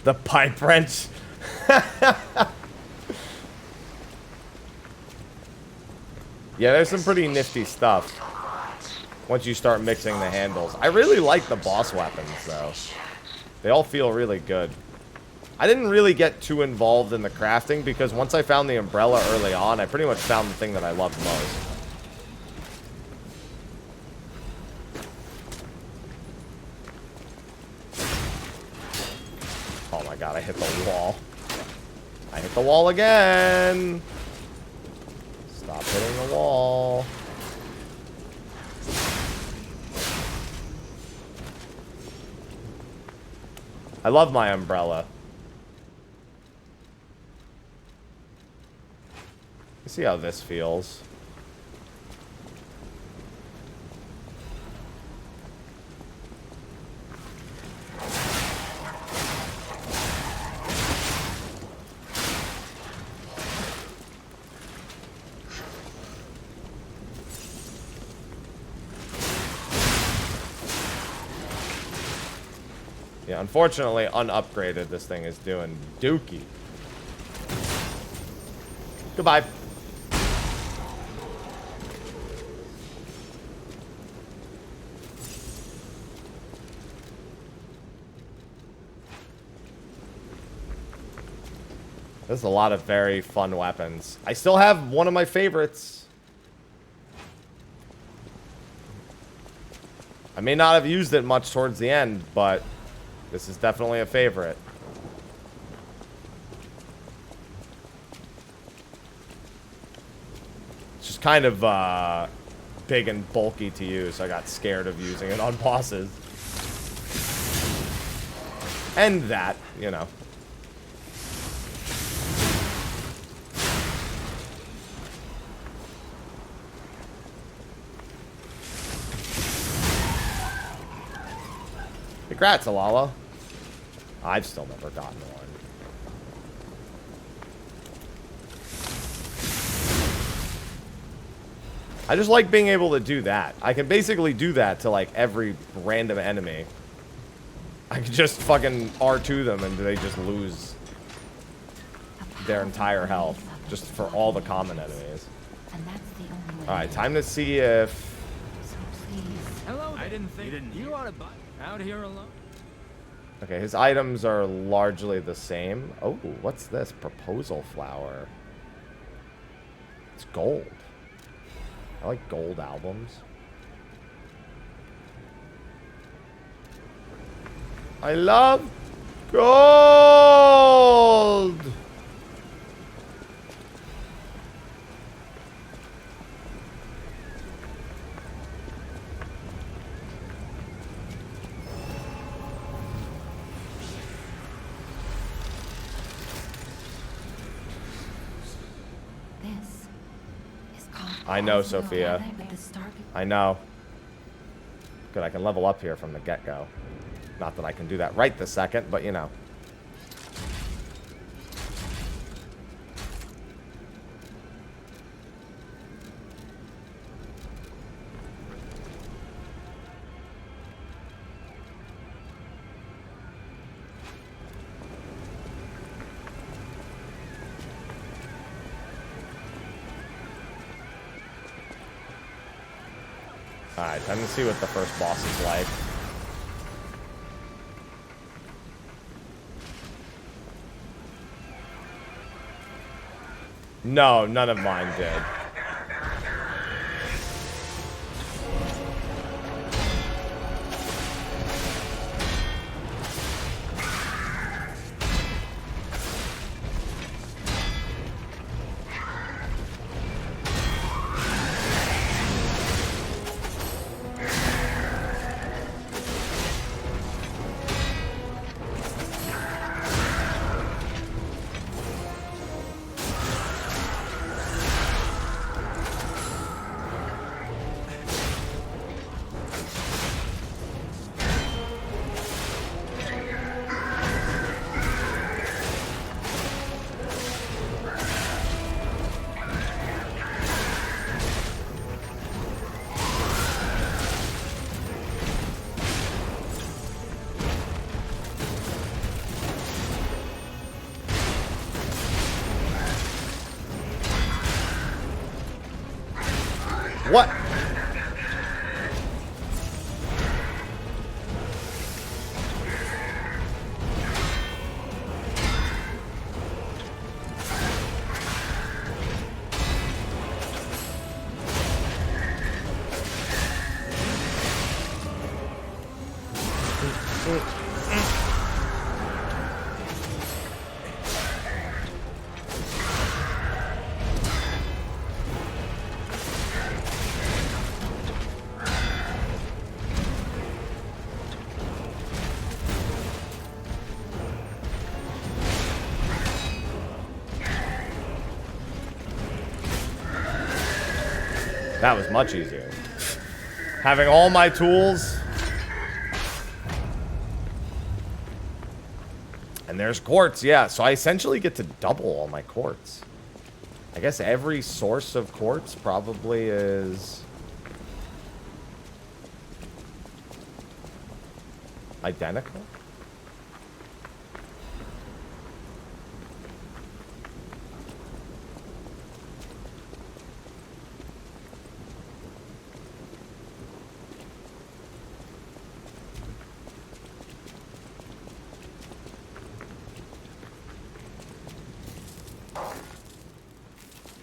The pipe wrench. Yeah, there's some pretty nifty stuff once you start mixing the handles. I really like the boss weapons, though. They all feel really good. I didn't really get too involved in the crafting because once I found the umbrella early on, I pretty much found the thing that I loved most. Oh my god, I hit the wall. I hit the wall again. Stop hitting the wall. I love my umbrella. Let's see how this feels. Yeah, unfortunately, unupgraded, this thing is doing dookie. Goodbye. There's a lot of very fun weapons. I still have one of my favorites. I may not have used it much towards the end, but this is definitely a favorite. It's just kind of big and bulky to use. So I got scared of using it on bosses. And that, you know. Congrats, Alala. I've still never gotten one. I just like being able to do that. I can basically do that to like every random enemy. I can just fucking R2 them and they just lose their entire health. Just for all the common enemies. Alright, time to see if... Hello, I didn't think you ought to buy out here alone. Okay, his items are largely the same. Oh, what's this? Proposal flower. It's gold. I like gold albums. I love gold! I know, Sophia. I know. Good, I can level up here from the get-go. Not that I can do that right this second, but you know. Alright, time to see what the first boss is like. No, none of mine did. What? That was much easier. Having all my tools. And there's quartz, yeah. So I essentially get to double all my quartz. I guess every source of quartz probably is identical.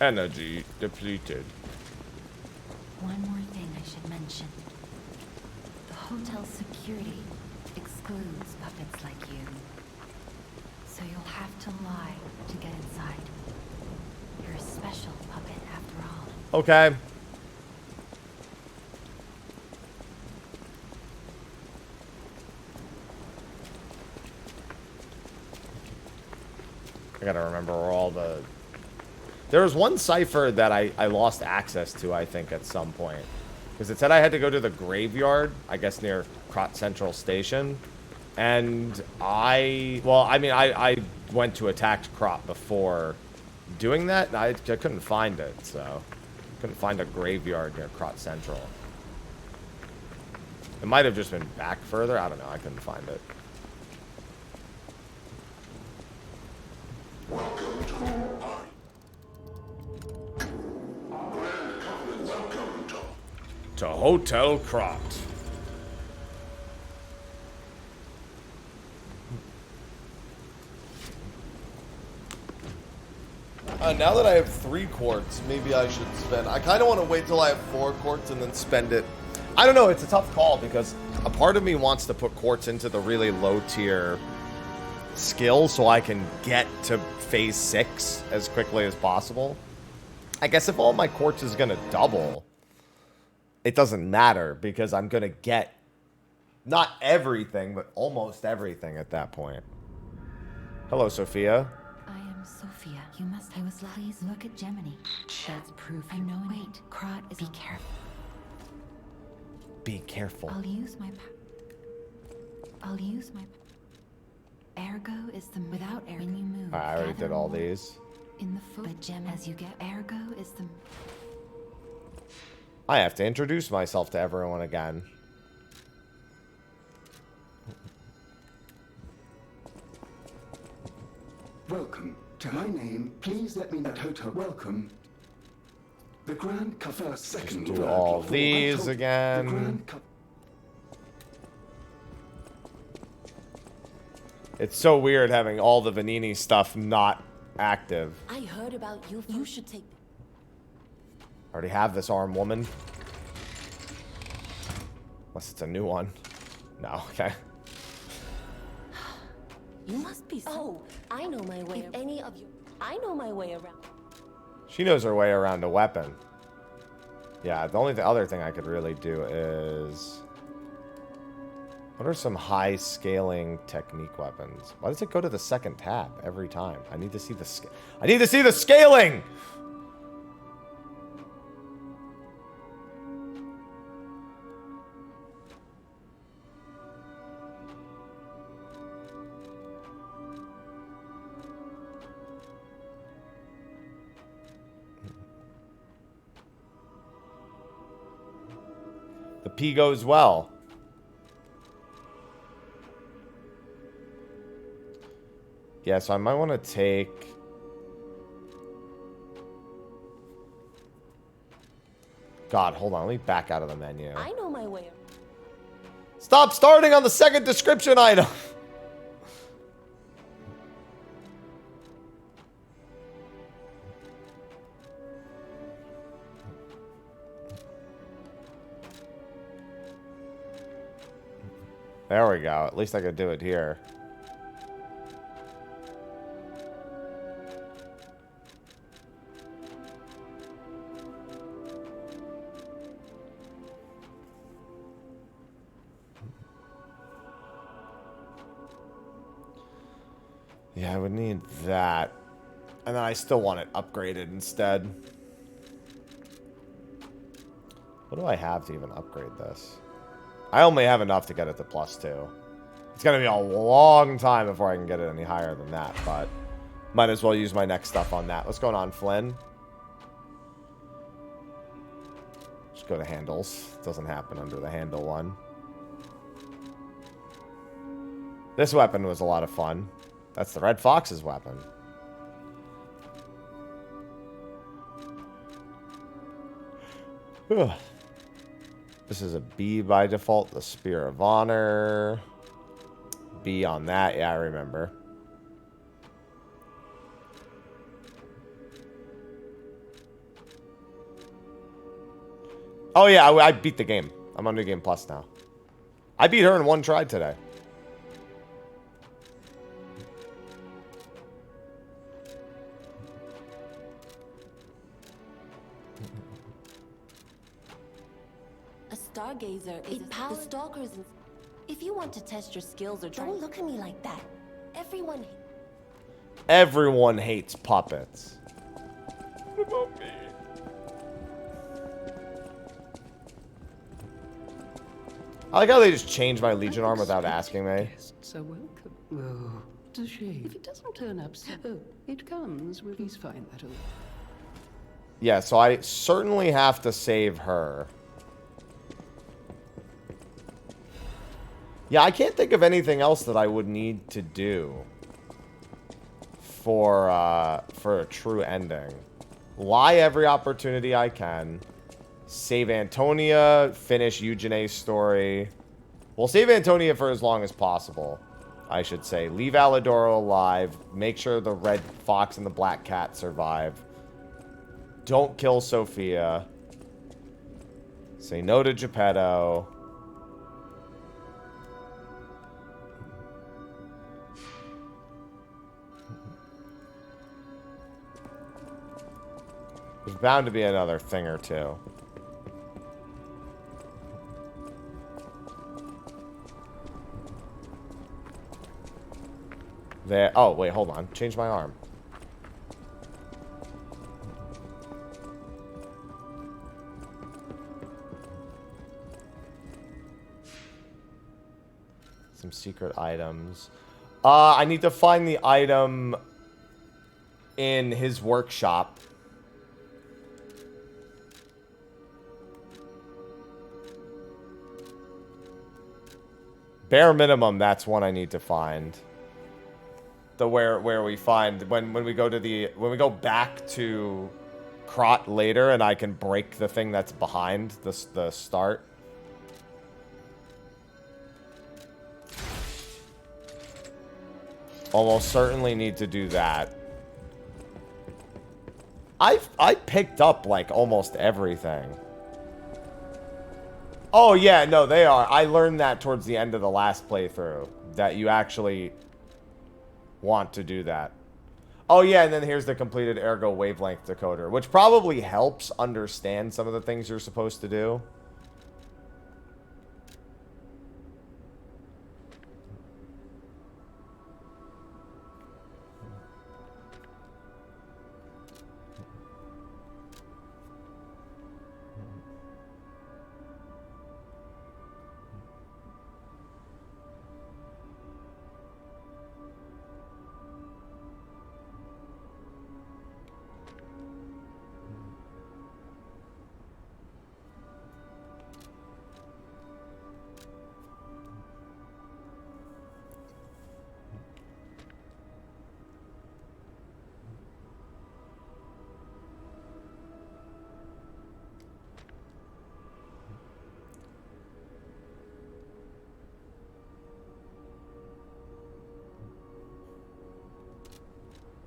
Energy depleted. One more thing I should mention. The hotel's security excludes puppets like you. So you'll have to lie to get inside. You're a special puppet after all. Okay. I gotta remember where all the... There was one cipher that I lost access to, I think, at some point. Because it said I had to go to the graveyard, I guess near Krot Central Station. And I went to attack Krot before doing that, and I couldn't find it, so... Couldn't find a graveyard near Krot Central. It might have just been back further, I don't know, I couldn't find it. Welcome to Hotel Krot. Now that I have 3 quartz, maybe I should spend... I kind of want to wait till I have 4 quartz and then spend it. I don't know, it's a tough call because a part of me wants to put quartz into the really low tier skill so I can get to phase 6 as quickly as possible. I guess if all my quartz is going to double, it doesn't matter because I'm going to get not everything, but almost everything at that point. Hello, Sophia. I am Sophia, you must. I was. Please look at Gemini. That's proof. I know. Wait, Krat is. Be careful. Be careful. I'll use my. Ergo is the without ergo. When you move. I already did all these. In the foot. But Gemini, as you get ergo is the. I have to introduce myself to everyone again. Welcome. To my name, please let me know hotel. Welcome. The Grand Cafe second. Just do all these again. It's so weird having all the Vanini stuff not active. I heard about you. You should take. Already have this arm woman. Unless it's a new one. No, okay. You must be. Oh, I know my way. If any of you, I know my way around. She knows her way around a weapon. Yeah, the only other thing I could really do is... What are some high scaling technique weapons? Why does it go to the second tab every time? I need to see the I need to see the scaling! The P goes well. Yeah, so I might want to take... God, hold on. Let me back out of the menu. I know my way. Stop starting on the second description item! There we go. At least I could do it here. Yeah, I would need that. And then I still want it upgraded instead. What do I have to even upgrade this? I only have enough to get it to +2. It's going to be a long time before I can get it any higher than that, but might as well use my next stuff on that. What's going on, Flynn? Just go to handles. Doesn't happen under the handle one. This weapon was a lot of fun. That's the Red Fox's weapon. Ugh. This is a B by default, the Spear of Honor. B on that, yeah, I remember. Oh yeah, I beat the game. I'm on New Game Plus now. I beat her in one try today. Stargazer is the stalkers. If you want to test your skills or don't look at me like that. Everyone hates puppets. What about me? I like how they just changed my Legion arm without asking me. So welcome. Oh, it's a shame. If it doesn't turn up, so it comes with. Please find that. Yeah, so I certainly have to save her. Yeah, I can't think of anything else that I would need to do for a true ending. Lie every opportunity I can. Save Antonia. Finish Eugene's story. We'll save Antonia for as long as possible, I should say. Leave Alidoro alive. Make sure the Red Fox and the Black Cat survive. Don't kill Sophia. Say no to Geppetto. There's bound to be another thing or two. There. Oh, wait, hold on. Change my arm. Some secret items. I need to find the item in his workshop. Bare minimum, that's one I need to find. The where we find when we go back to Krot later and I can break the thing that's behind the start. Almost certainly need to do that. I picked up like almost everything. Oh yeah, no, they are. I learned that towards the end of the last playthrough that you actually want to do that. Oh yeah, and then here's the completed ergo wavelength decoder, which probably helps understand some of the things you're supposed to do.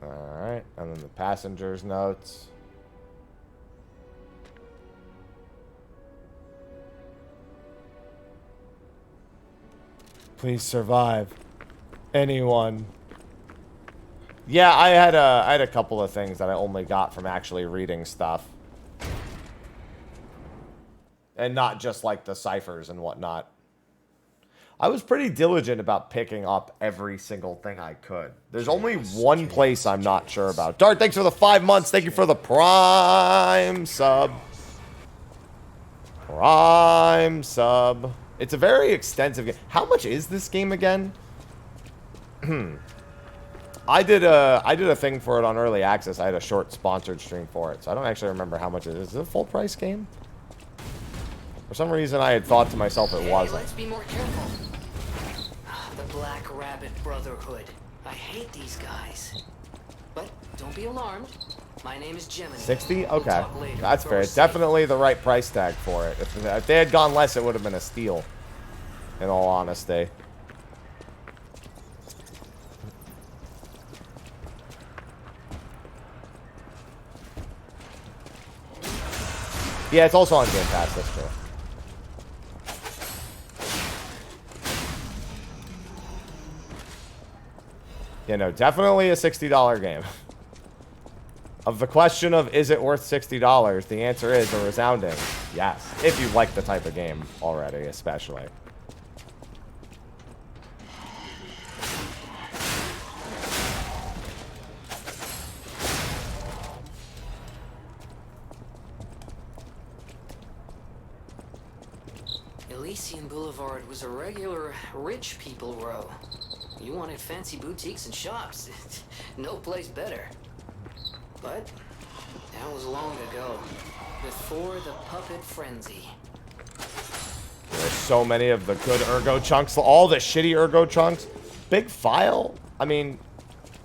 Alright, and then the passenger's notes. Please survive. Anyone. Yeah, I had a couple of things that I only got from actually reading stuff. And not just like the ciphers and whatnot. I was pretty diligent about picking up every single thing I could. There's only one place I'm not sure about. Dart, thanks for the 5 months. Thank you for the Prime sub. Prime sub. It's a very extensive game. How much is this game again? I did a thing for it on early access. I had a short sponsored stream for it, so I don't actually remember how much it is. Is it a full price game? For some reason, I had thought to myself it wasn't. Let's be more careful. The Black Rabbit Brotherhood. I hate these guys. But don't be alarmed. My name is Gemini. 60? Okay. That's fair. It's definitely the right price tag for it. If they had gone less, it would have been a steal. In all honesty. Yeah, it's also on Game Pass, that's true. You know, definitely a $60 game. Of the question of is it worth $60, the answer is a resounding yes. If you like the type of game already, especially. Elysian Boulevard was a regular rich people row. You wanted fancy boutiques and shops. No place better. But that was long ago, before the puppet frenzy. There's so many of the good ergo chunks, all the shitty ergo chunks. Big file? I mean,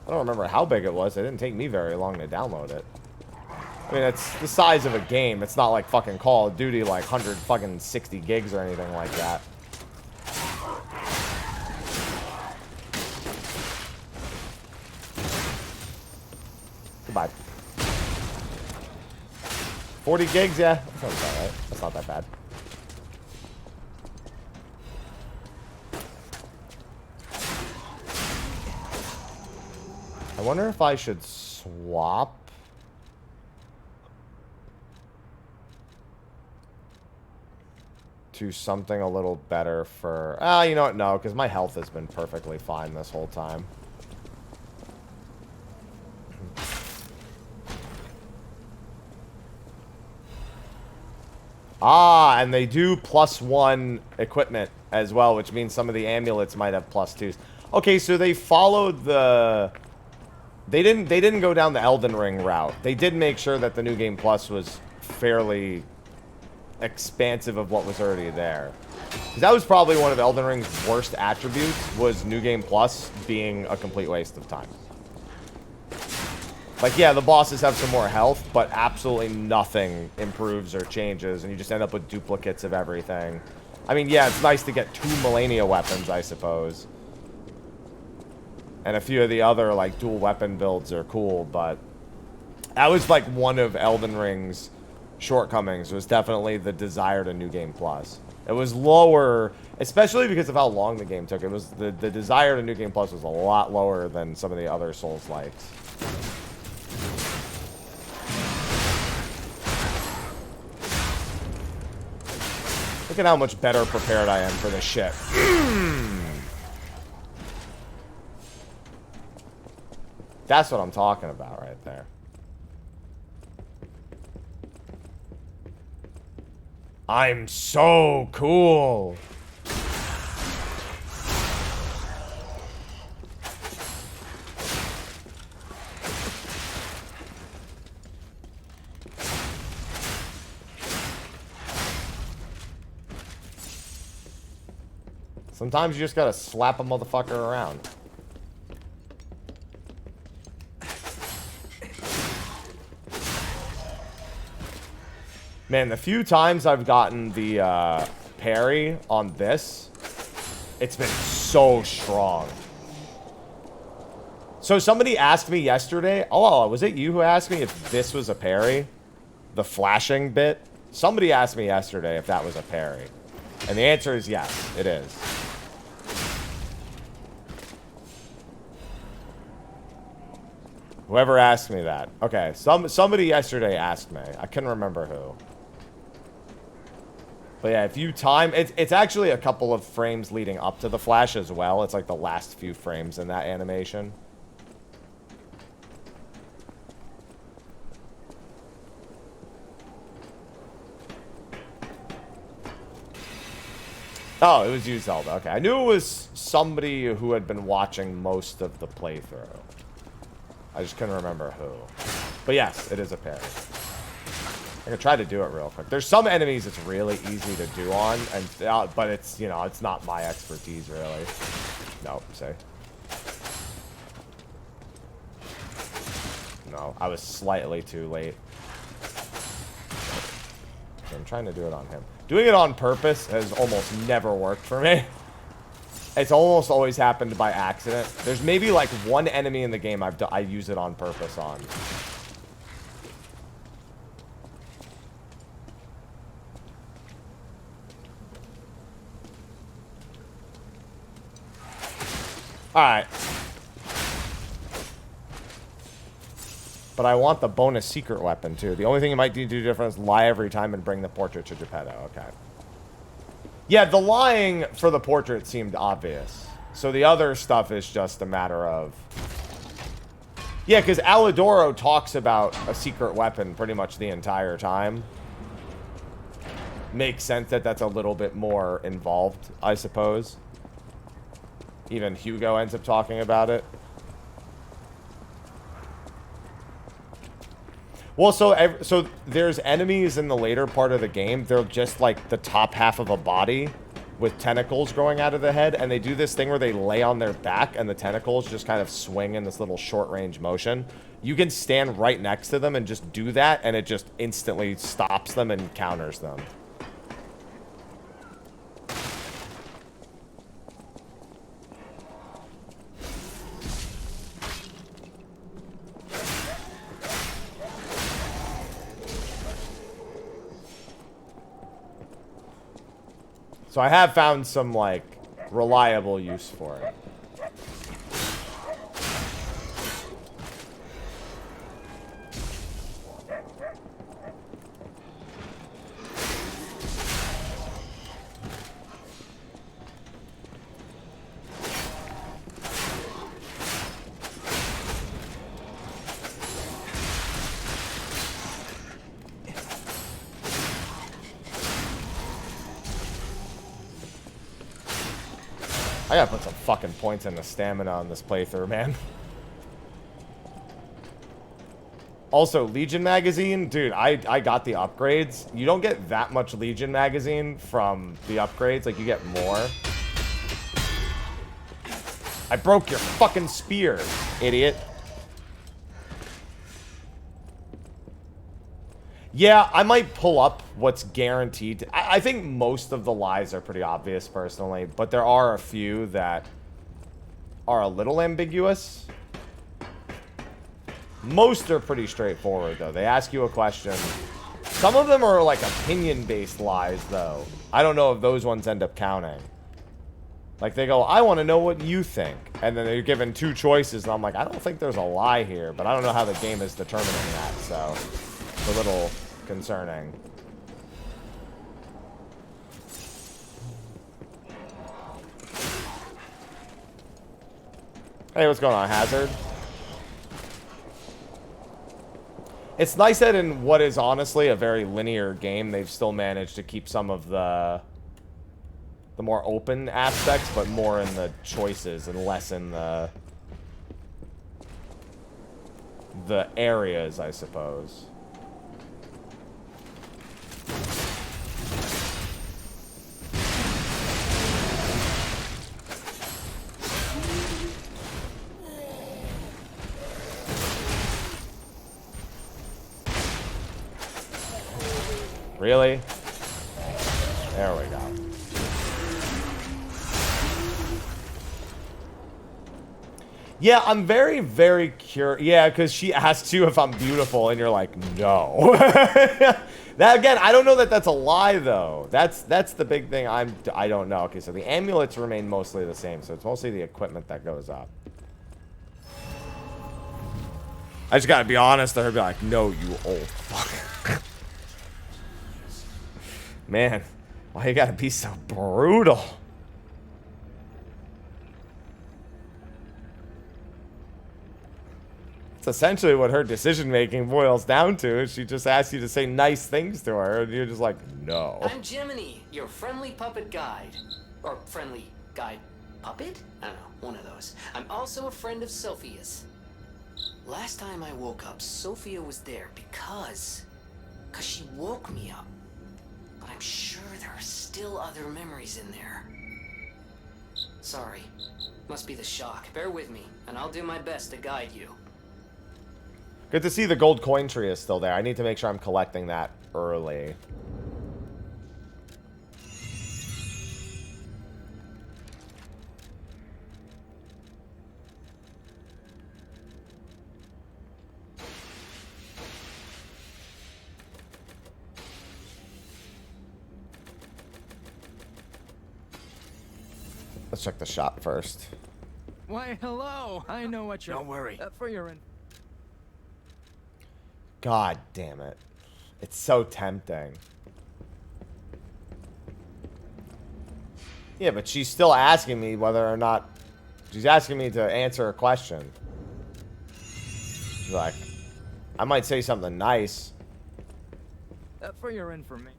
I don't remember how big it was. It didn't take me very long to download it. I mean, it's the size of a game. It's not like fucking Call of Duty, like 160 gigs or anything like that. Goodbye. 40 gigs, yeah. That sounds about right. That's not that bad. I wonder if I should swap to something a little better for... you know what? No, because my health has been perfectly fine this whole time. Ah, and they do +1 equipment as well, which means some of the amulets might have +2s. Okay, so they followed the... They didn't go down the Elden Ring route. They did make sure that the New Game Plus was fairly expansive of what was already there. 'Cause that was probably one of Elden Ring's worst attributes, was New Game Plus being a complete waste of time. Like, yeah, the bosses have some more health, but absolutely nothing improves or changes, and you just end up with duplicates of everything. I mean, yeah, it's nice to get 2 Millennia weapons, I suppose. And a few of the other, like, dual weapon builds are cool, but... That was, like, one of Elden Ring's shortcomings, was definitely the desire to New Game Plus. It was lower, especially because of how long the game took. It was the desire to New Game Plus was a lot lower than some of the other Souls-likes. Look at how much better prepared I am for this shit. That's what I'm talking about right there. I'm so cool. Sometimes you just gotta slap a motherfucker around. Man, the few times I've gotten the parry on this, it's been so strong. So somebody asked me yesterday, oh, was it you who asked me if this was a parry? The flashing bit? Somebody asked me yesterday if that was a parry. And the answer is yes, it is. Whoever asked me that. Okay, somebody yesterday asked me. I couldn't remember who. But yeah, if you time... It's actually a couple of frames leading up to the flash as well. It's like the last few frames in that animation. Oh, it was you, Zelda. Okay, I knew it was somebody who had been watching most of the playthrough. I just couldn't remember who. But yes, it is a parry. I can try to do it real quick. There's some enemies it's really easy to do on, and but it's, you know, it's not my expertise, really. Nope, see? No, I was slightly too late. I'm trying to do it on him. Doing it on purpose has almost never worked for me. It's almost always happened by accident. There's maybe like one enemy in the game I use it on purpose on. Alright. But I want the bonus secret weapon too. The only thing you might do different is lie every time and bring the portrait to Geppetto. Okay. Yeah, the lying for the portrait seemed obvious. So the other stuff is just a matter of... Yeah, because Alidoro talks about a secret weapon pretty much the entire time. Makes sense that that's a little bit more involved, I suppose. Even Hugo ends up talking about it. Well, so there's enemies in the later part of the game. They're just like the top half of a body with tentacles growing out of the head, and they do this thing where they lay on their back and the tentacles just kind of swing in this little short-range motion. You can stand right next to them and just do that, and it just instantly stops them and counters them. So I have found some, like, reliable use for it. I gotta put some fucking points into stamina on this playthrough, man. Also, Legion magazine, dude, I got the upgrades. You don't get that much Legion magazine from the upgrades, like you get more. I broke your fucking spear, idiot. Yeah, I might pull up what's guaranteed. I think most of the lies are pretty obvious, personally, but there are a few that are a little ambiguous. Most are pretty straightforward, though. They ask you a question. Some of them are, like, opinion-based lies, though. I don't know if those ones end up counting. Like, they go, I want to know what you think. And then they're given two choices, and I'm like, I don't think there's a lie here, but I don't know how the game is determining that, so it's a little concerning. Hey, what's going on, Hazard? It's nice that in what is honestly a very linear game, they've still managed to keep some of the more open aspects, but more in the choices and less in the areas, I suppose. Really? There we go. Yeah, I'm very, very curious. Yeah, because she asks you if I'm beautiful, and you're like, no. That again, I don't know that that's a lie, though. That's the big thing. I don't know. Okay, so the amulets remain mostly the same, so it's mostly the equipment that goes up. I just gotta be honest to her, be like, no, you old fuck. Man, why you gotta be so brutal? It's essentially what her decision-making boils down to. She just asks you to say nice things to her, and you're just like, no. I'm Jiminy, your friendly puppet guide. Or friendly guide puppet? I don't know, one of those. I'm also a friend of Sophia's. Last time I woke up, Sophia was there because she woke me up. But I'm sure there are still other memories in there. Sorry. Must be the shock. Bear with me, and I'll do my best to guide you. Good to see the gold coin tree is still there. I need to make sure I'm collecting that early. Let's check the shop first. Why, hello. I know what you're... Don't worry. For your... God damn it. It's so tempting. Yeah, but she's still asking me whether or not... She's asking me to answer a question. She's like, I might say something nice. For your information.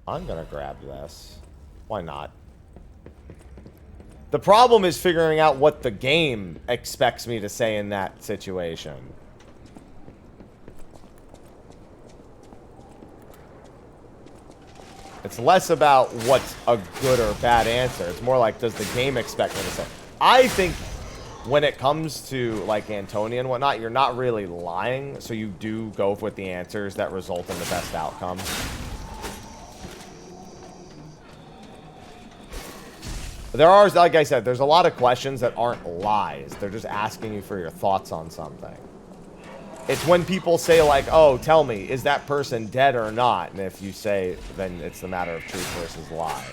I'm gonna grab this. Why not? The problem is figuring out what the game expects me to say in that situation. It's less about what's a good or bad answer. It's more like, does the game expect me to say? I think when it comes to, like, Antonia and whatnot, you're not really lying, so you do go with the answers that result in the best outcome. There are, like I said, there's a lot of questions that aren't lies. They're just asking you for your thoughts on something. It's when people say, like, oh, tell me, is that person dead or not? And if you say, then it's the matter of truth versus lie.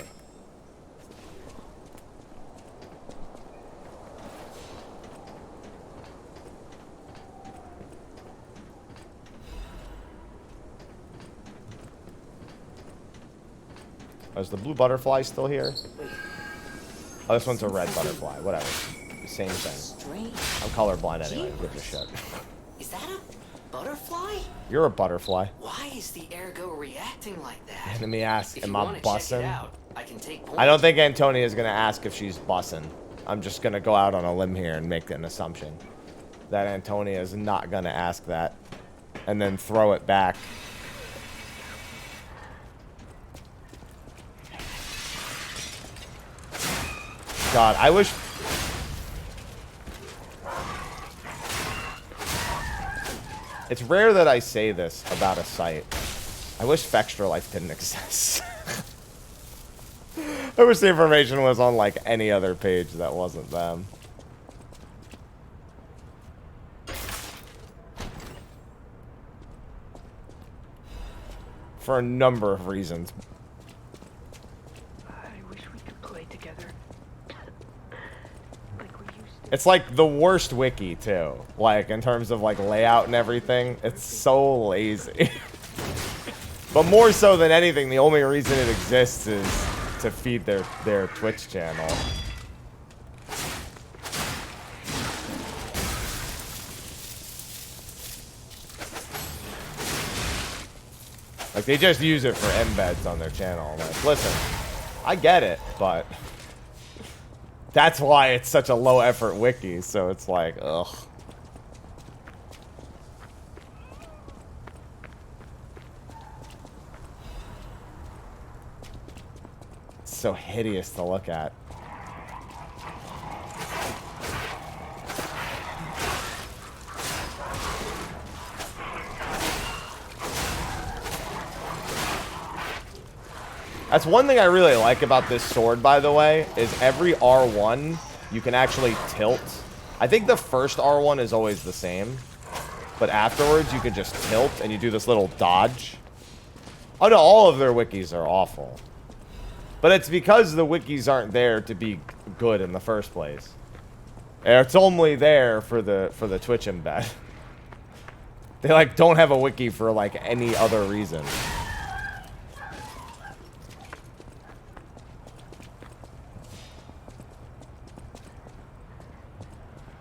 Oh, is the blue butterfly still here? Oh, this one's a red butterfly. Whatever. Same thing. Strange. I'm colorblind anyway. Who gives a shit? Is that a butterfly? You're a butterfly. Why is the ergo reacting like that? Let me ask, If am you I wanna check it bussin'? out, I can take points. I don't think Antonia is going to ask if she's bussin'. I'm just going to go out on a limb here and make an assumption that Antonia is not going to ask that and then throw it back. God, I wish... It's rare that I say this about a site. I wish Fextra Life didn't exist. I wish the information was on, like, any other page that wasn't them. For a number of reasons. I wish we could play together. Like we used to. It's like the worst wiki too. Like in terms of like layout and everything. It's so lazy. But more so than anything, the only reason it exists is to feed their Twitch channel. Like, they just use it for embeds on their channel. Like, listen, I get it, but that's why it's such a low-effort wiki, so it's like, ugh. It's so hideous to look at. That's one thing I really like about this sword, by the way, is every R1 you can actually tilt. I think the first R1 is always the same, but afterwards you can just tilt and you do this little dodge. Oh no, all of their wikis are awful. But it's because the wikis aren't there to be good in the first place. It's only there for the Twitch embed. They like don't have a wiki for like any other reason.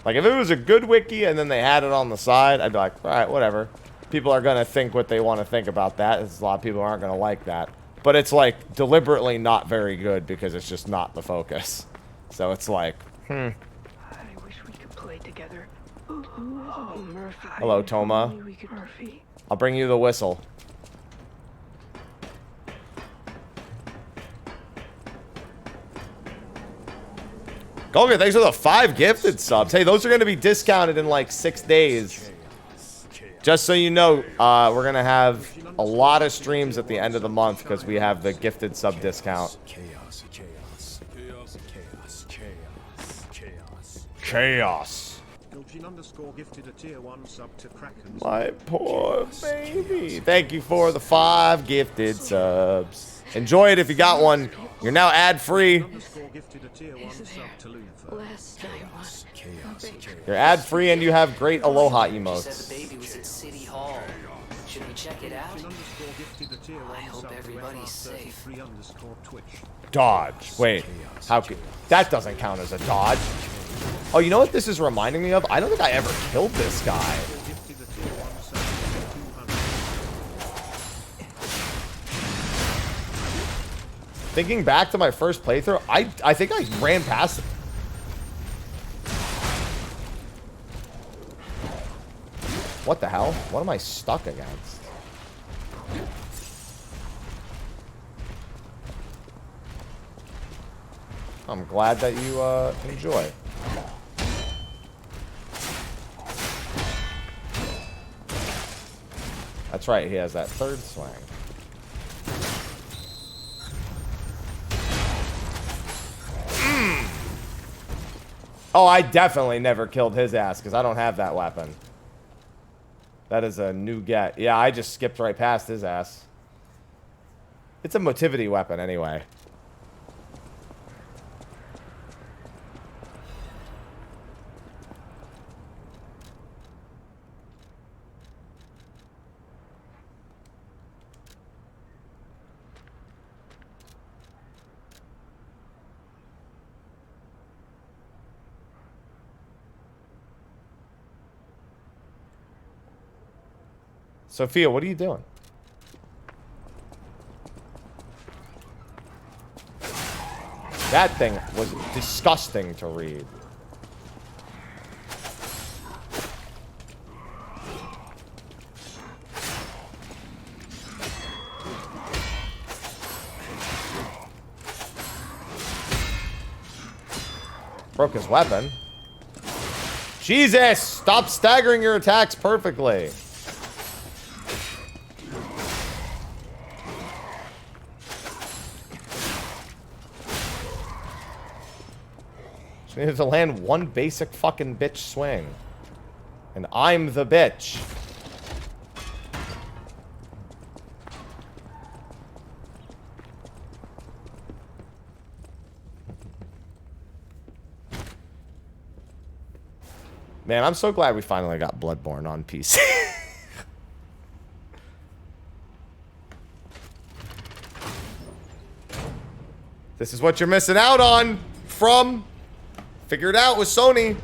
Like, if it was a good wiki and then they had it on the side, I'd be like, all right, whatever. People are going to think what they want to think about that. There's a lot of people aren't going to like that. But it's, like, deliberately not very good because it's just not the focus. So it's like, I wish we could play together. Oh, Murphy. Hello, Toma. Murphy. I'll bring you the whistle. Golger, thanks for the 5 gifted subs. Hey, those are going to be discounted in like 6 days. Just so you know, we're going to have a lot of streams at the end of the month because we have the gifted sub discount. Chaos. My poor baby. Thank you for the 5 gifted subs. Enjoy it if you got one. You're now ad-free. You're ad-free and you have great aloha emotes. The baby was at City Hall. Should we check it out? I hope everybody's safe. Dodge. Wait. How could... That doesn't count as a dodge. Oh, you know what this is reminding me of? I don't think I ever killed this guy. Thinking back to my first playthrough, I think I ran past him. What the hell? What am I stuck against? I'm glad that you enjoy. That's right, he has that third swing. Oh, I definitely never killed his ass because I don't have that weapon. That is a new get. Yeah, I just skipped right past his ass. It's a motivity weapon anyway. Sophia, what are you doing? That thing was disgusting to read. Broke his weapon. Jesus! Stop staggering your attacks perfectly. Just needed to land one basic fucking bitch swing. And I'm the bitch. Man, I'm so glad we finally got Bloodborne on PC. This is what you're missing out on from... Figure it out with Sony.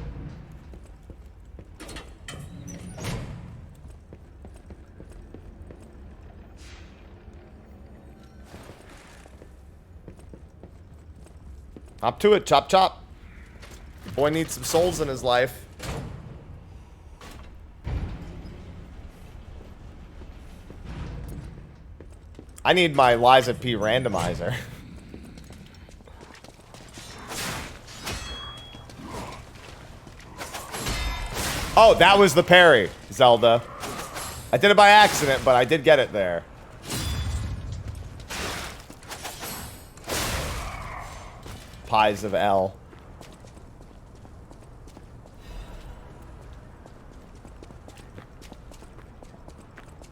Up to it, chop chop. Boy needs some souls in his life. I need my Liza P randomizer. Oh, that was the parry, Zelda. I did it by accident, but I did get it there. Pies of L.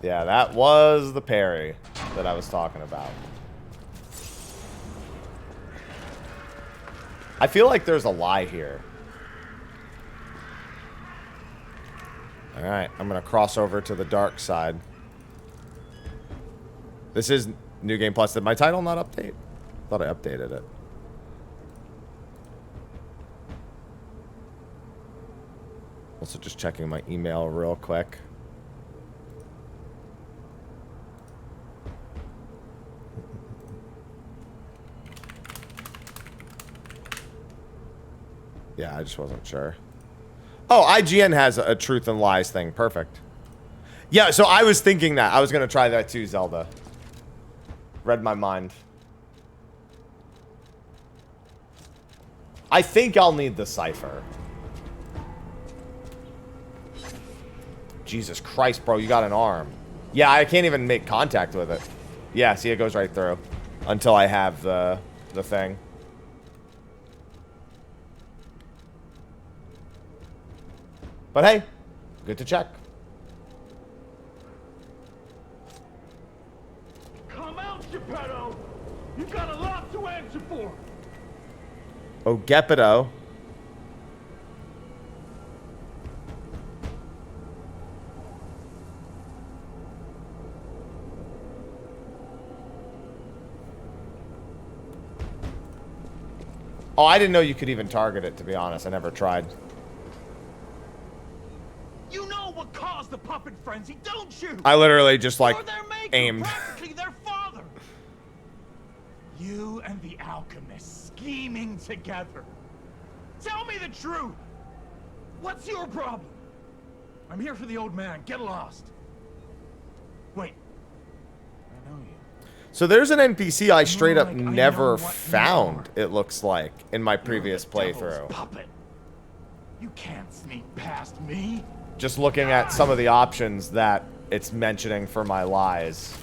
Yeah, that was the parry that I was talking about. I feel like there's a lie here. Alright, I'm gonna cross over to the dark side. This is New Game Plus. Did my title not update? Thought I updated it. Also just checking my email real quick. Yeah, I just wasn't sure. Oh, IGN has a truth and lies thing. Perfect. Yeah, so I was thinking that. I was going to try that too, Zelda. Read my mind. I think I'll need the cipher. Jesus Christ, bro, you got an arm. Yeah, I can't even make contact with it. Yeah, see, it goes right through. Until I have the thing. But hey, good to check. Come out, Geppetto! You've got a lot to answer for! Oh, Geppetto. Oh, I didn't know you could even target it, to be honest. I never tried. You know what caused the puppet frenzy, don't you? I literally just, like, aimed. Practically their father. You and the alchemist scheming together. Tell me the truth. What's your problem? I'm here for the old man. Get lost. Wait. I know you. So there's an NPC I straight up never found, it looks like, in my previous playthrough. Puppet. You can't sneak past me. Just looking at some of the options that it's mentioning for my lies.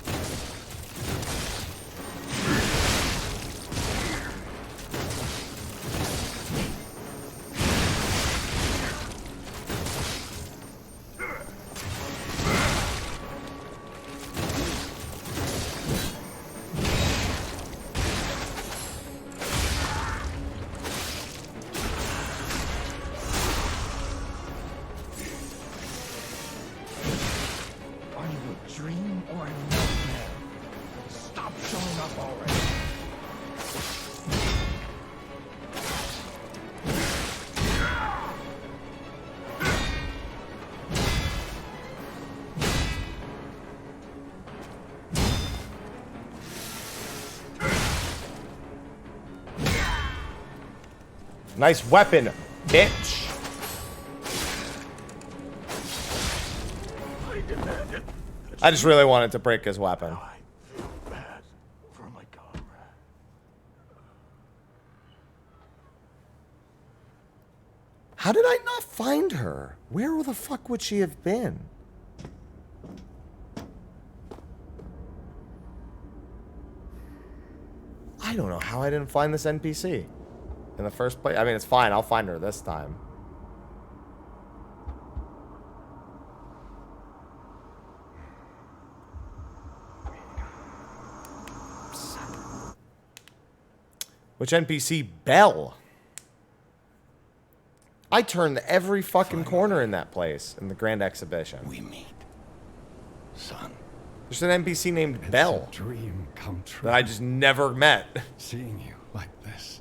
Nice weapon, bitch. I just really wanted to break his weapon. How did I not find her? Where the fuck would she have been? I don't know how I didn't find this NPC in the first place. I mean, it's fine. I'll find her this time. Which NPC? Belle. I turned every fucking corner in that place in the Grand Exhibition. We meet, son. There's an NPC named Belle. It's a dream come true. That I just never met. Seeing you like this,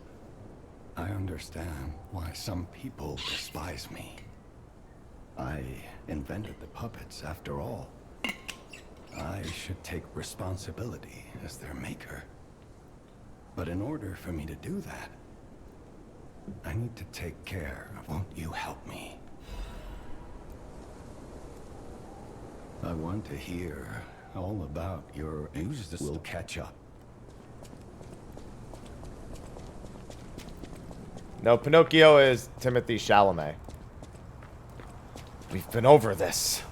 I understand why some people despise me. I invented the puppets after all. I should take responsibility as their maker. But in order for me to do that, I need to take care of. Won't you help me? I want to hear all about your news. We'll catch up. No, Pinocchio is Timothy Chalamet. We've been over this.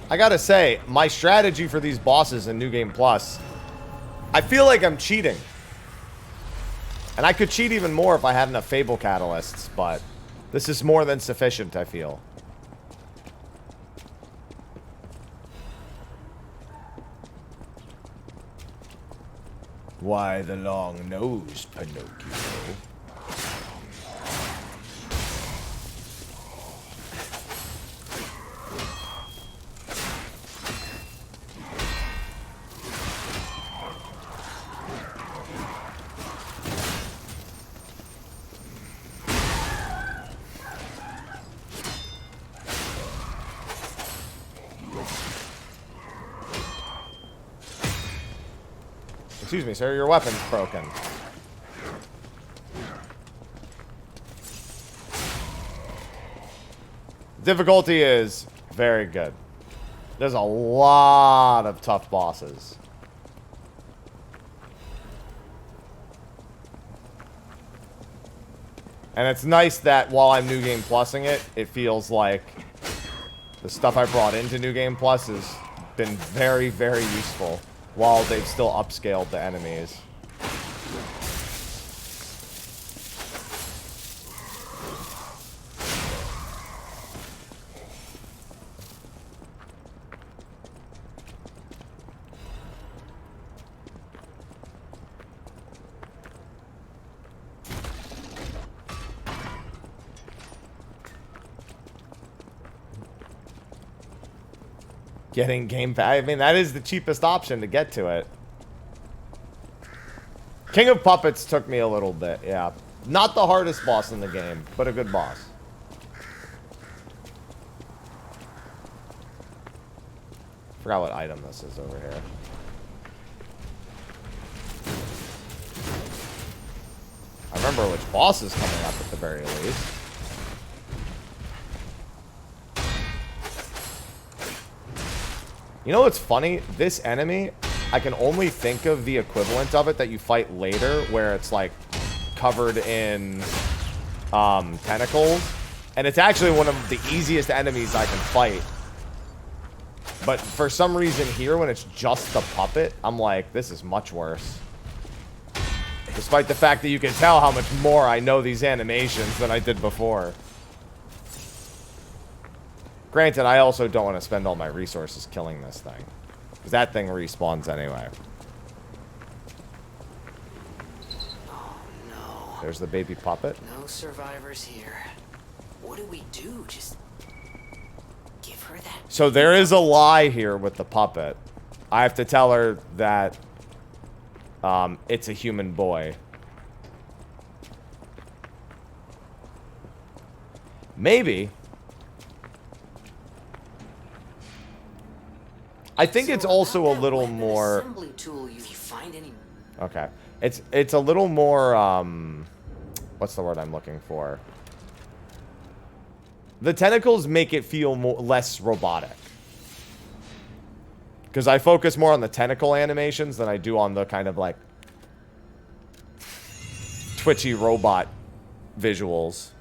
I gotta say, my strategy for these bosses in New Game Plus, I feel like I'm cheating. And I could cheat even more if I had enough Fable Catalysts, but this is more than sufficient, I feel. Why the long nose, Pinocchio? Excuse me, sir, your weapon's broken. Difficulty is very good. There's a lot of tough bosses. And it's nice that while I'm New Game Plusing it, it feels like the stuff I brought into New Game Plus has been very, very useful. While they've still upscaled the enemies. Getting Game Pass. I mean, that is the cheapest option to get to it. King of Puppets took me a little bit, yeah. Not the hardest boss in the game, but a good boss. Forgot what item this is over here. I remember which boss is coming up at the very least. You know what's funny? This enemy, I can only think of the equivalent of it that you fight later, where it's like covered in tentacles. And it's actually one of the easiest enemies I can fight. But for some reason here, when it's just the puppet, I'm like, this is much worse. Despite the fact that you can tell how much more I know these animations than I did before. Granted, I also don't want to spend all my resources killing this thing. Because that thing respawns anyway. Oh no. There's the baby puppet. No survivors here. What do we do? Just give her that? So there is a lie here with the puppet. I have to tell her that it's a human boy. I think it's also a little more... Assembly tool, you find any... Okay. It's a little more, what's the word I'm looking for? The tentacles make it feel less robotic. Because I focus more on the tentacle animations than I do on the kind of, like, twitchy robot visuals.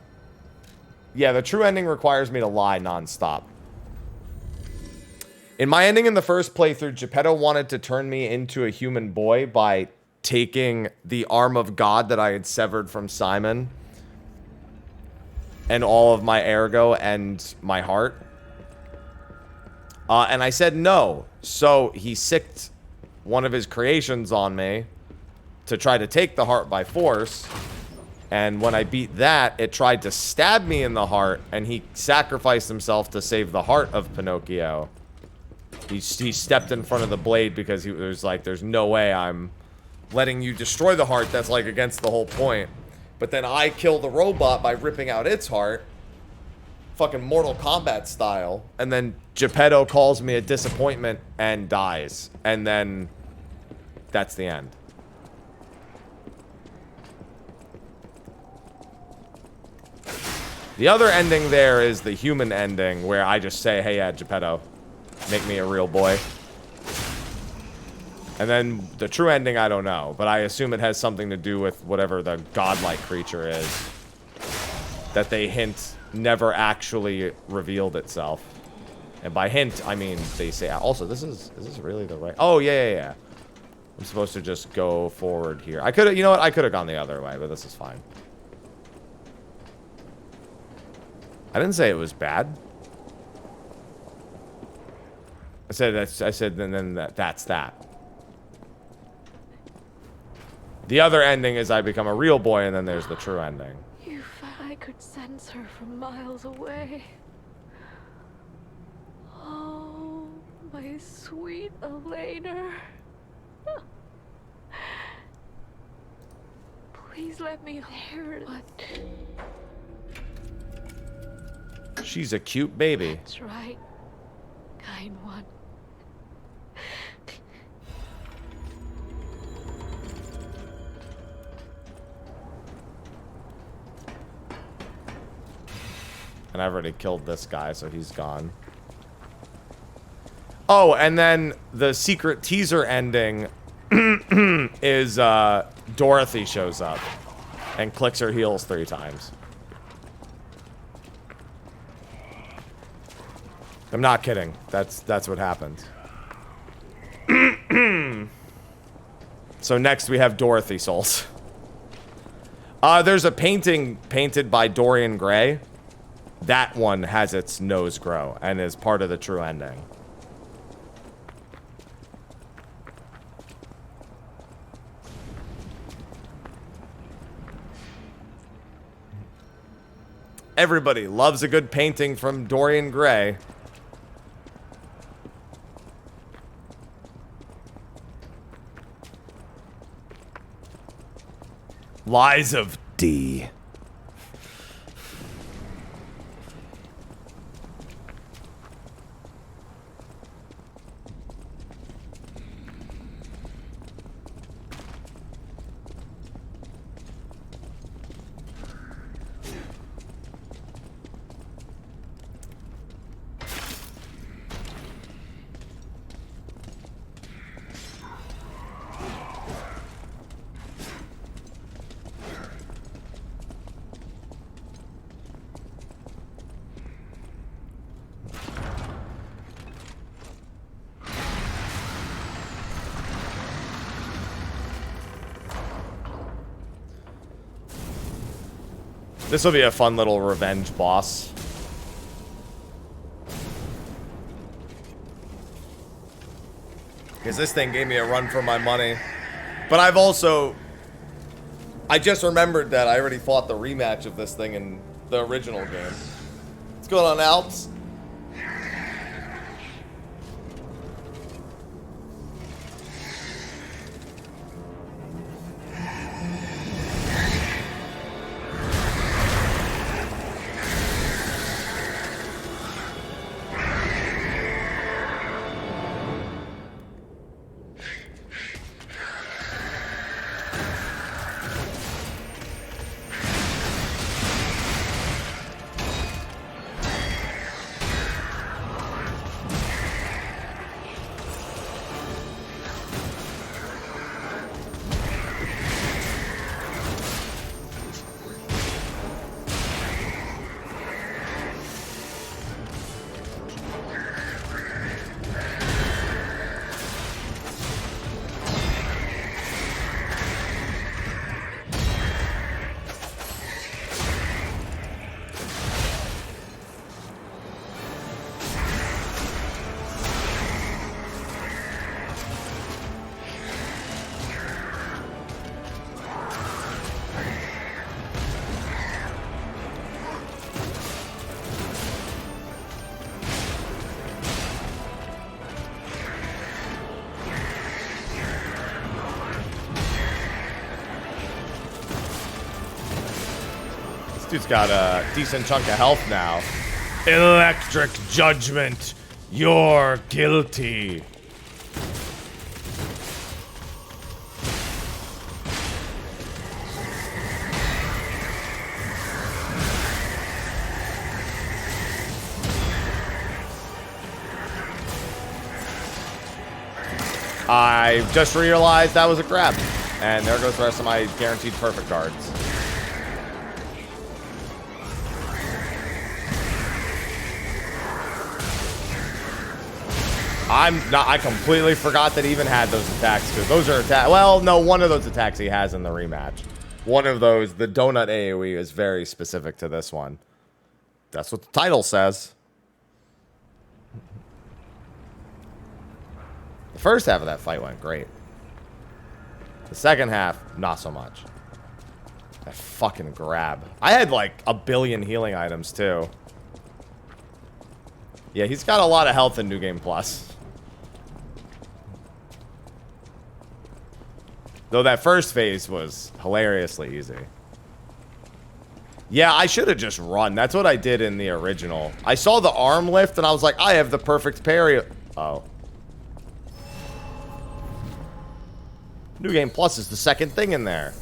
Yeah, the true ending requires me to lie nonstop. In my ending in the first playthrough, Geppetto wanted to turn me into a human boy by taking the arm of God that I had severed from Simon and all of my ergo and my heart. And I said no. So he sicked one of his creations on me to try to take the heart by force. And when I beat that, it tried to stab me in the heart, and he sacrificed himself to save the heart of Pinocchio. He stepped in front of the blade because he was like, there's no way I'm letting you destroy the heart. That's like against the whole point. But then I kill the robot by ripping out its heart. Fucking Mortal Kombat style. And then Geppetto calls me a disappointment and dies. And then that's the end. The other ending there is the human ending where I just say, hey, yeah, Geppetto, make me a real boy. And then the true ending, I don't know. But I assume it has something to do with whatever the godlike creature is. That they hint never actually revealed itself. And by hint, I mean they say... Also, is this really the right... Oh, yeah. I'm supposed to just go forward here. I could have... You know what? I could have gone the other way, but this is fine. I didn't say it was bad. I said that's that. The other ending is I become a real boy, and then there's the true ending. I could sense her from miles away. Oh, my sweet Elena. Please let me hear it. She's a cute baby. That's right, kind one. And I've already killed this guy, so he's gone. Oh, and then the secret teaser ending is Dorothy shows up and clicks her heels 3 times. I'm not kidding. That's what happens. So next we have Dorothy souls. There's a painting painted by Dorian Gray. That one has its nose grow and is part of the true ending. Everybody loves a good painting from Dorian Gray. Lies of D. This will be a fun little revenge boss. Because this thing gave me a run for my money. But I've also... I just remembered that I already fought the rematch of this thing in the original game. What's going on, Alps? Dude's got a decent chunk of health now. Electric judgment. You're guilty. I just realized that was a grab. And there goes the rest of my guaranteed perfect cards. I completely forgot that he even had those attacks, because those are well, no, one of those attacks he has in the rematch. One of those, the donut AoE, is very specific to this one. That's what the title says. The first half of that fight went great. The second half, not so much. That fucking grab. I had like a billion healing items too. Yeah, he's got a lot of health in New Game Plus. Though that first phase was hilariously easy. Yeah, I should have just run. That's what I did in the original. I saw the arm lift and I was like, I have the perfect parry. Oh. New Game Plus is the second thing in there.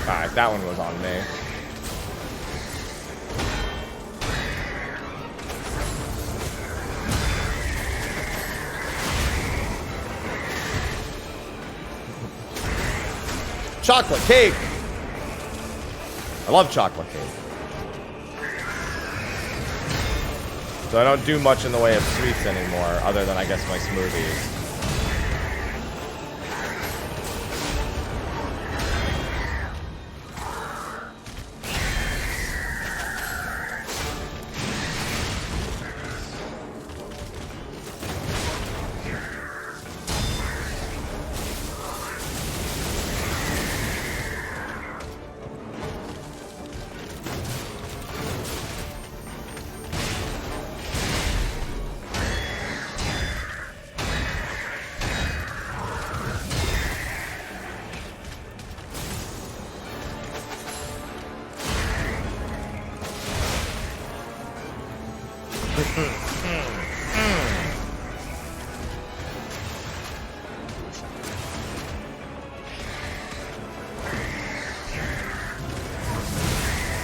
Alright, that one was on me. Chocolate cake! I love chocolate cake. So I don't do much in the way of sweets anymore, other than I guess my smoothies.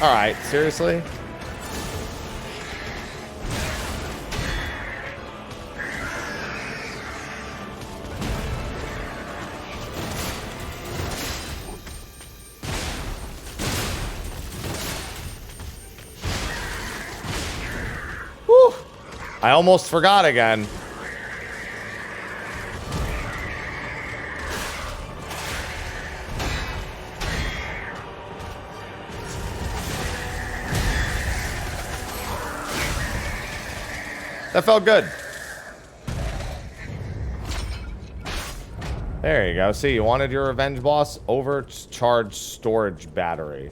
Alright, seriously? Whew. I almost forgot again. That felt good. There you go. See, you wanted your revenge boss? Overcharged storage battery.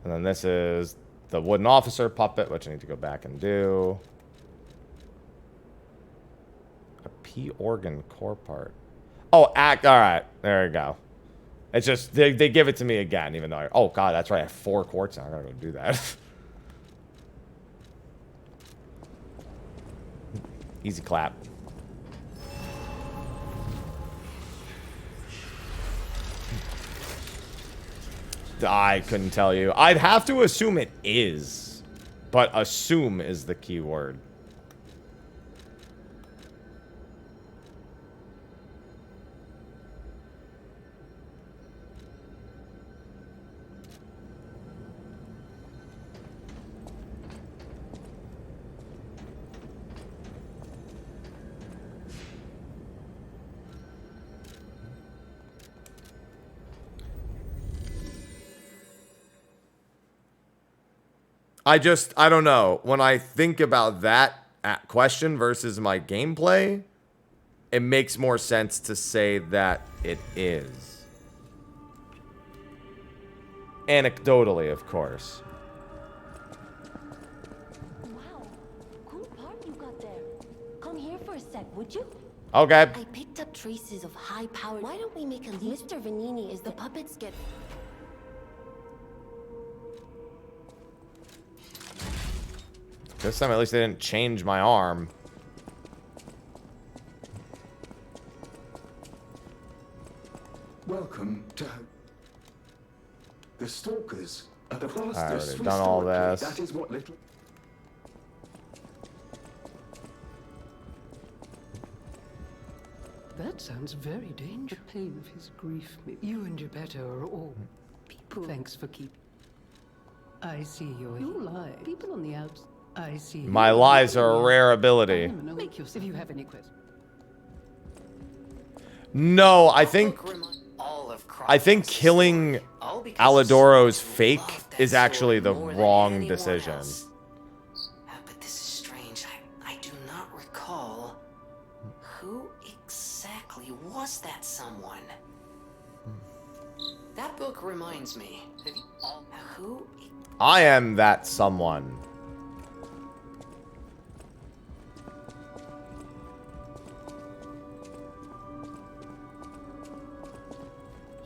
And then this is the wooden officer puppet, which I need to go back and do. A P organ core part. Oh, act. All right. There you go. It's just, they give it to me again, even though oh, God, that's right. I have 4 quartz now. I gotta go do that. Easy clap. I couldn't tell you. I'd have to assume it is. But assume is the key word. I don't know. When I think about that question versus my gameplay, it makes more sense to say that it is. Anecdotally, of course. Wow, cool part you got there. Come here for a sec, would you? Okay. I picked up traces of high power. Why don't we make a Mr. Vanini is the puppets get... This time, at least they didn't change my arm. Welcome to the Stalkers. The I already done all this. That is what little. That sounds very dangerous. The pain of his grief. You and Geppetto are all people. Thanks for keeping. I see you're. You lie. People on the outs. I see. My lies are a rare ability. Make yourself. If you have any questions. No, I think killing Alidoro's fake is actually the wrong decision. But this is strange. I do not recall who exactly was that someone. That book reminds me that who. I am that someone.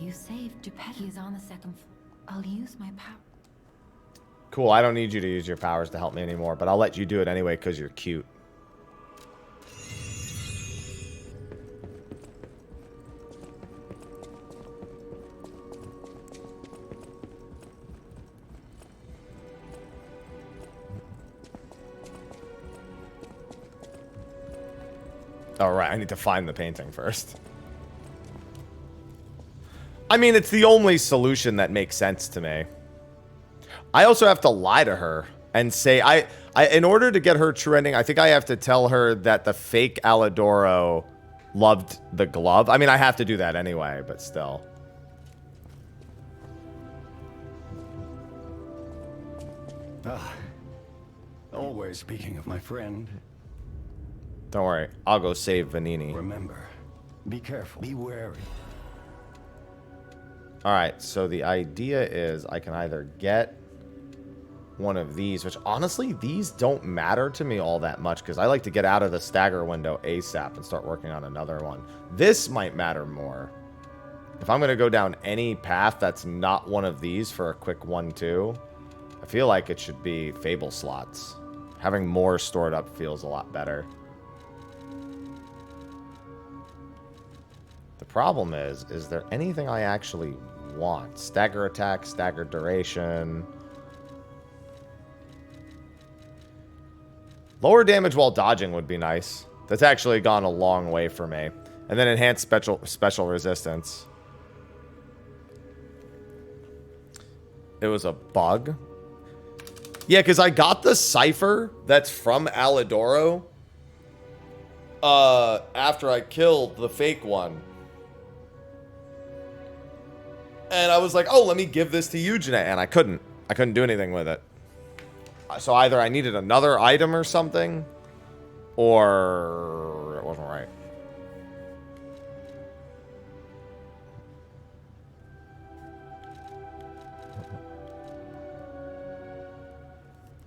You saved Geppetto. He's on the second floor. I'll use my power. Cool, I don't need you to use your powers to help me anymore, but I'll let you do it anyway because you're cute. All right, I need to find the painting first. I mean, it's the only solution that makes sense to me. I also have to lie to her and say, in order to get her true ending, I think I have to tell her that the fake Alidoro loved the glove. I mean, I have to do that anyway, but still. Always speaking of my friend. Don't worry, I'll go save Vanini. Remember, be careful, be wary. Alright, so the idea is I can either get one of these, which honestly, these don't matter to me all that much because I like to get out of the stagger window ASAP and start working on another one. This might matter more. If I'm going to go down any path that's not one of these for a quick 1-2, I feel like it should be Fable slots. Having more stored up feels a lot better. The problem is there anything I actually want? Stagger attack, stagger duration. Lower damage while dodging would be nice. That's actually gone a long way for me. And then enhanced special resistance. It was a bug. Yeah, because I got the cipher that's from Alidoro after I killed the fake one. And I was like, oh, let me give this to you, Jeanette. And I couldn't do anything with it. So either I needed another item or something, or it wasn't right.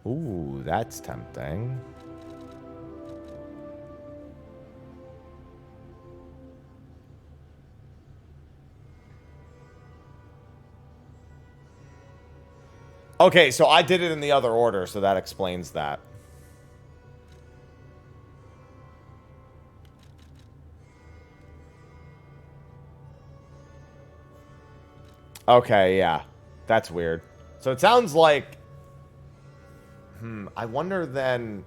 Ooh, that's tempting. Okay, so I did it in the other order, so that explains that. Okay, yeah. That's weird. So it sounds like... I wonder then...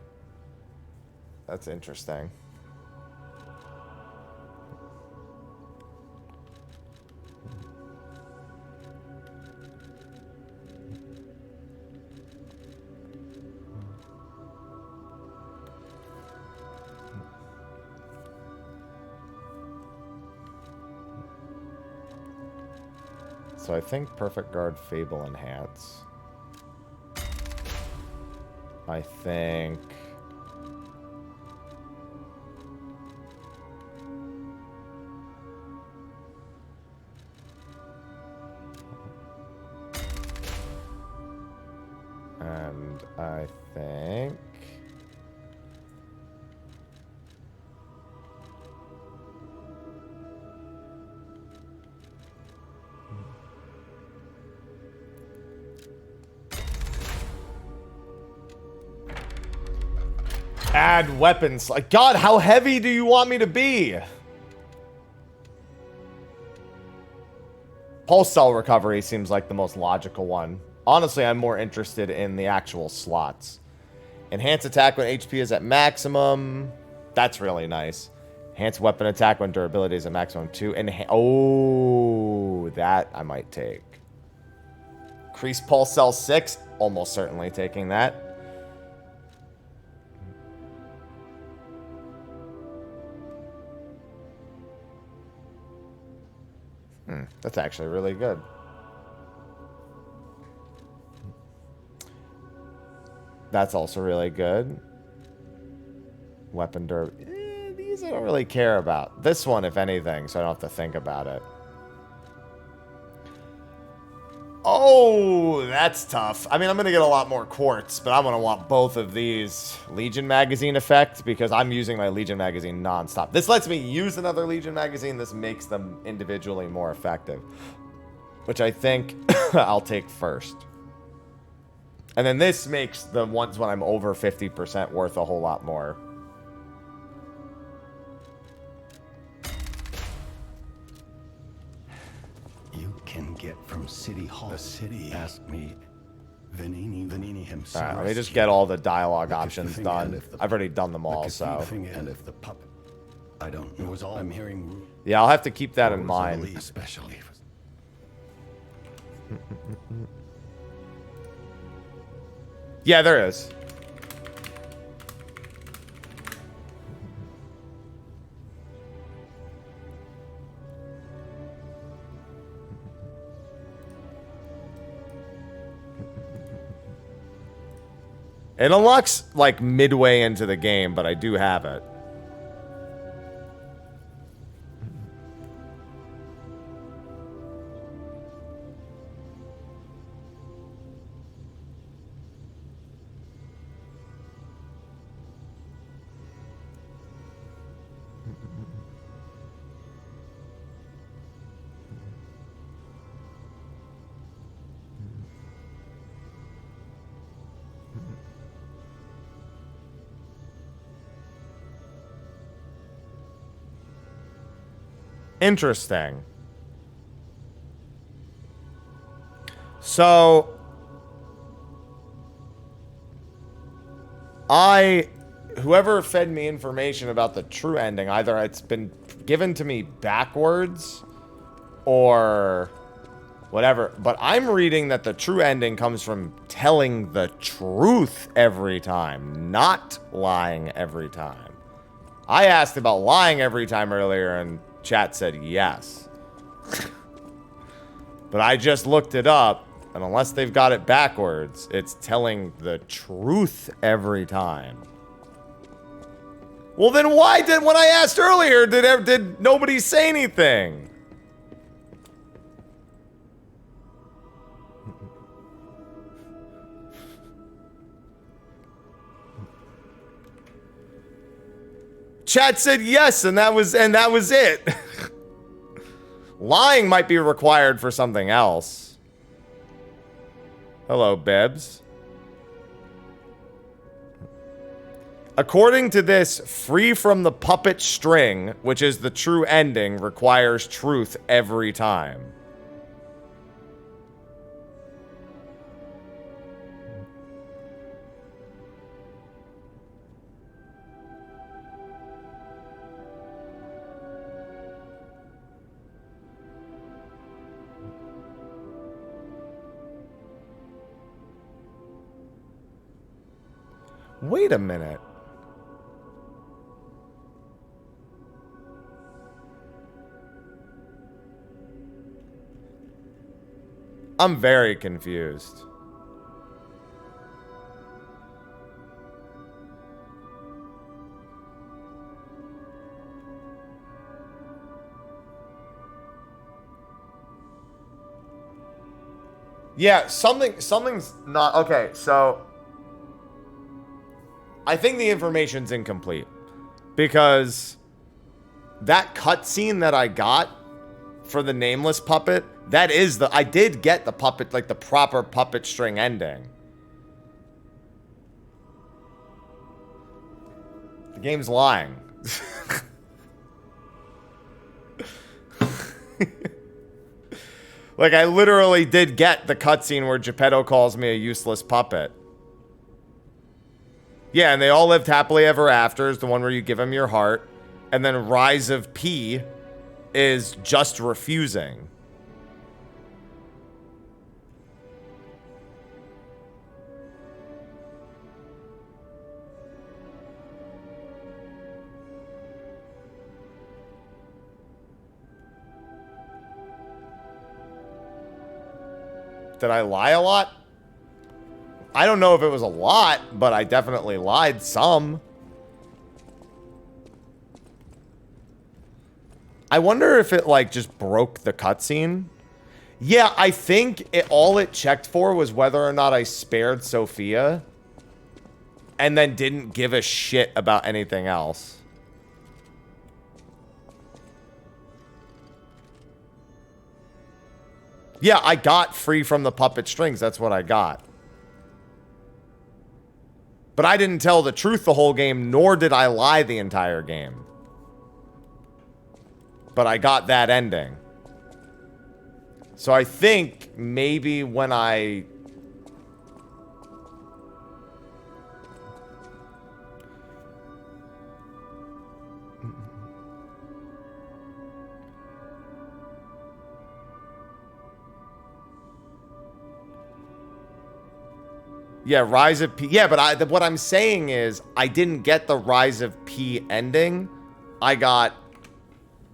That's interesting. So I think Perfect Guard, Fable, Enhance. I think... And I think... Add weapons. Like, God, how heavy do you want me to be? Pulse cell recovery seems like the most logical one. Honestly, I'm more interested in the actual slots. Enhance attack when HP is at maximum. That's really nice. Enhance weapon attack when durability is at maximum 2. Oh, that I might take. Increase pulse cell 6. Almost certainly taking that. That's actually really good. That's also really good. Weapon durability. These I don't really care about. This one, if anything, so I don't have to think about it. Oh, that's tough. I mean, I'm going to get a lot more quartz, but I'm going to want both of these. Legion magazine effect, because I'm using my Legion magazine nonstop. This lets me use another Legion magazine. This makes them individually more effective, which I think I'll take first. And then this makes the ones when I'm over 50% worth a whole lot more. Can get from City Hall. The city asked me, Vanini himself. Alright, let me just get all the dialogue options done. I've already done them all, so. And if the puppet, I don't know. It was all I'm hearing. Yeah, I'll have to keep that in mind. Especially. Yeah, there is. It unlocks, like, midway into the game, but I do have it. Interesting. So, whoever fed me information about the true ending, either it's been given to me backwards or whatever, but I'm reading that the true ending comes from telling the truth every time, not lying every time. I asked about lying every time earlier, and chat said yes. But I just looked it up, And unless they've got it backwards, it's telling the truth every time. Well, then why did, when I asked earlier, did nobody say anything? Chat said yes, and that was it. Lying might be required for something else. Hello, Bebs. According to this, free from the puppet string, which is the true ending, requires truth every time. Wait a minute. I'm very confused. Yeah, something's not okay, so I think the information's incomplete because that cutscene that I got for the nameless puppet, that is the, I did get the puppet, like the proper puppet string ending. The game's lying. Like, I literally did get the cutscene where Geppetto calls me a useless puppet. Yeah, and they all lived happily ever after is the one where you give him your heart. And then Rise of P is just refusing. Did I lie a lot? I don't know if it was a lot, but I definitely lied some. I wonder if it, like, just broke the cutscene. Yeah, I think all it checked for was whether or not I spared Sophia. And then didn't give a shit about anything else. Yeah, I got free from the puppet strings. That's what I got. But I didn't tell the truth the whole game, nor did I lie the entire game. But I got that ending. So I think maybe when I... Yeah, Rise of P. Yeah, but what I'm saying is I didn't get the Rise of P ending. I got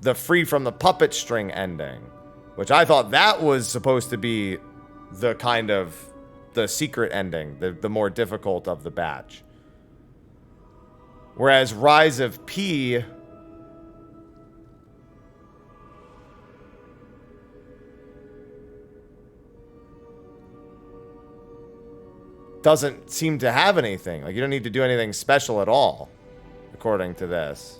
the free from the puppet string ending, which I thought that was supposed to be the kind of the secret ending, the more difficult of the batch. Whereas Rise of P doesn't seem to have anything. Like, you don't need to do anything special at all, according to this.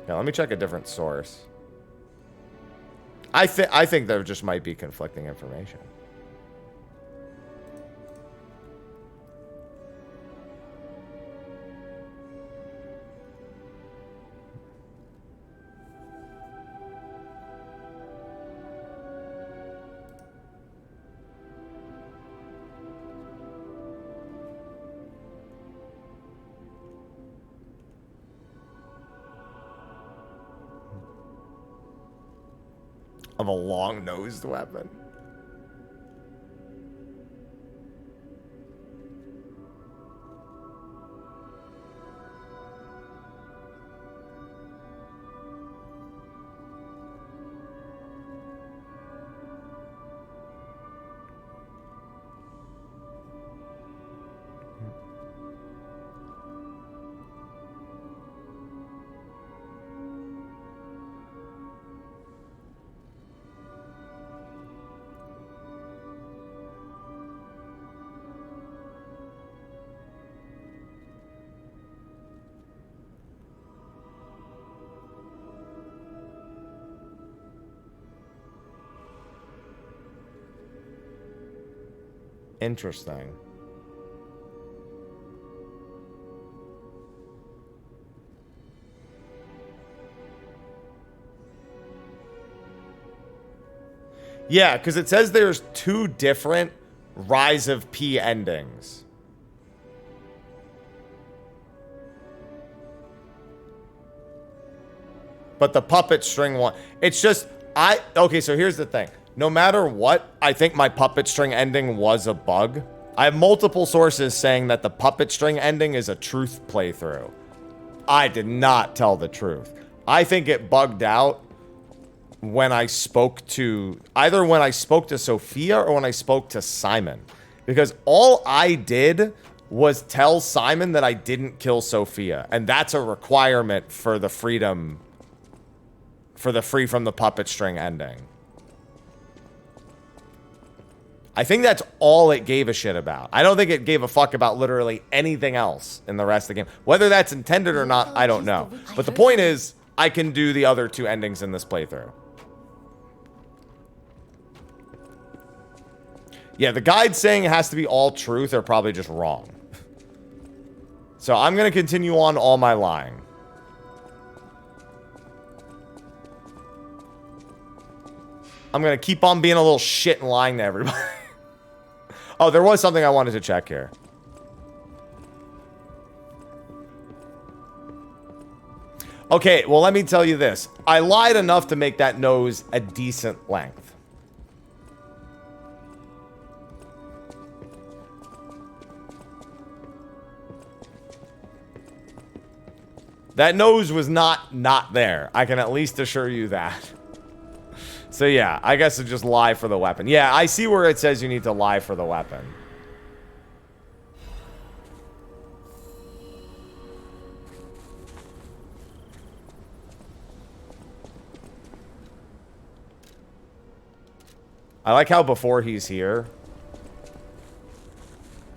Yeah, let me check a different source. I think there just might be conflicting information. Of a long-nosed weapon. Interesting. Yeah, because it says there's 2 different Rise of P endings. But the puppet string one, it's just, okay, so here's the thing. No matter what, I think my puppet string ending was a bug. I have multiple sources saying that the puppet string ending is a truth playthrough. I did not tell the truth. I think it bugged out when I spoke to, either when I spoke to Sophia or when I spoke to Simon. Because all I did was tell Simon that I didn't kill Sophia. And that's a requirement for the freedom, for the free from the puppet string ending. I think that's all it gave a shit about. I don't think it gave a fuck about literally anything else in the rest of the game. Whether that's intended or not, I don't know. But the point is, I can do the other 2 endings in this playthrough. Yeah, the guides saying it has to be all truth are probably just wrong. So I'm going to continue on all my lying. I'm going to keep on being a little shit and lying to everybody. Oh, there was something I wanted to check here. Okay, well, let me tell you this. I lied enough to make that nose a decent length. That nose was not there. I can at least assure you that. So yeah, I guess it's just lie for the weapon. Yeah, I see where it says you need to lie for the weapon. I like how before he's here,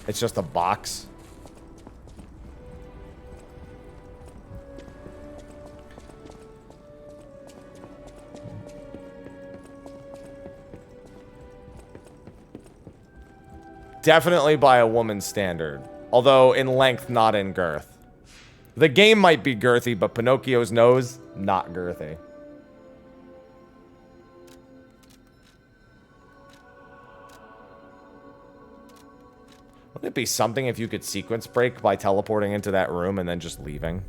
it's just a box. Definitely by a woman's standard. Although in length, not in girth. The game might be girthy, but Pinocchio's nose, not girthy. Wouldn't it be something if you could sequence break by teleporting into that room and then just leaving?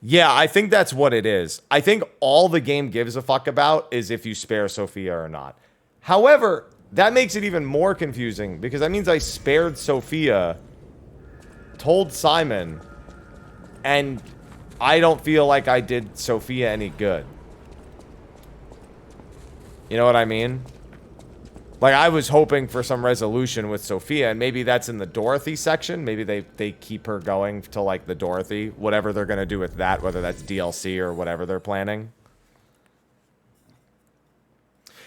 Yeah, I think that's what it is. I think all the game gives a fuck about is if you spare Sophia or not. However, that makes it even more confusing because that means I spared Sophia, told Simon, and I don't feel like I did Sophia any good. You know what I mean? Like, I was hoping for some resolution with Sophia, and maybe that's in the Dorothy section. Maybe they keep her going to, like, the Dorothy. Whatever they're going to do with that, whether that's DLC or whatever they're planning.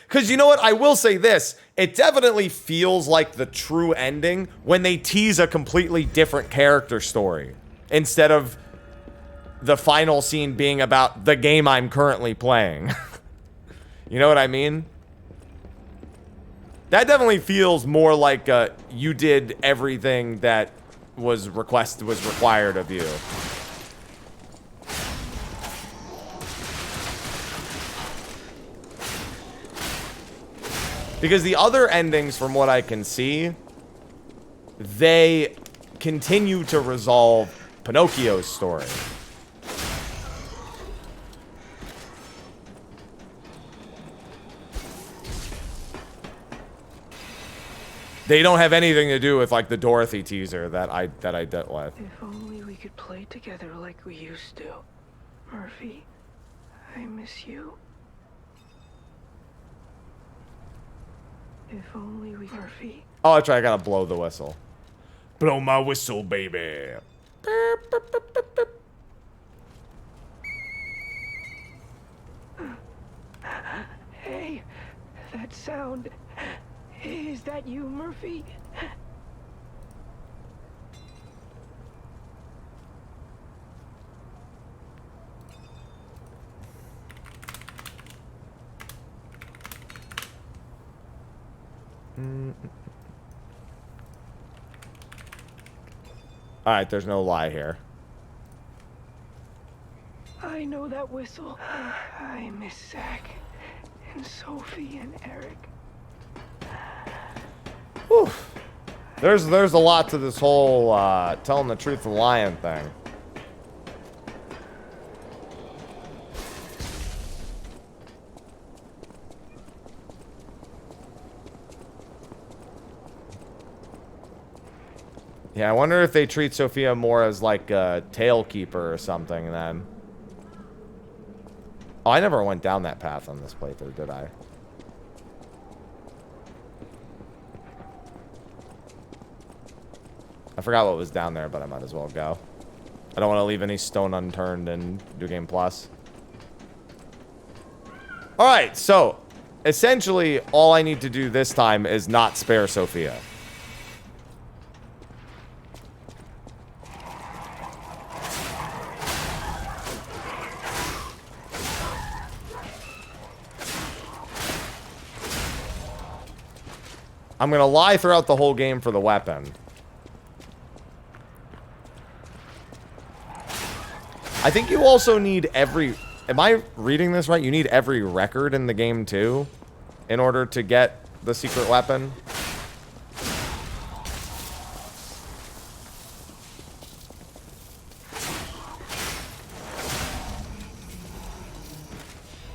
Because you know what? I will say this. It definitely feels like the true ending when they tease a completely different character story. Instead of the final scene being about the game I'm currently playing. You know what I mean? That definitely feels more like you did everything that was required of you. Because the other endings, from what I can see, they continue to resolve Pinocchio's story. They don't have anything to do with, like, the Dorothy teaser that I dealt with. If only we could play together like we used to. Murphy, I miss you. If only we... Murphy. Oh, that's right. I gotta blow the whistle. Blow my whistle, baby. Hey, that sound... Is that you, Murphy? Alright, there's no lie here. I know that whistle. I miss Zach and Sophie and Eric. Whew. There's a lot to this whole telling the truth and lying thing. Yeah, I wonder if they treat Sophia more as like a tail keeper or something then. Oh, I never went down that path on this playthrough, did I? I forgot what was down there, but I might as well go. I don't want to leave any stone unturned in New Game Plus. Alright, so essentially all I need to do this time is not spare Sophia. I'm gonna lie throughout the whole game for the weapon. I think you also need every... Am I reading this right? You need every record in the game too in order to get the secret weapon.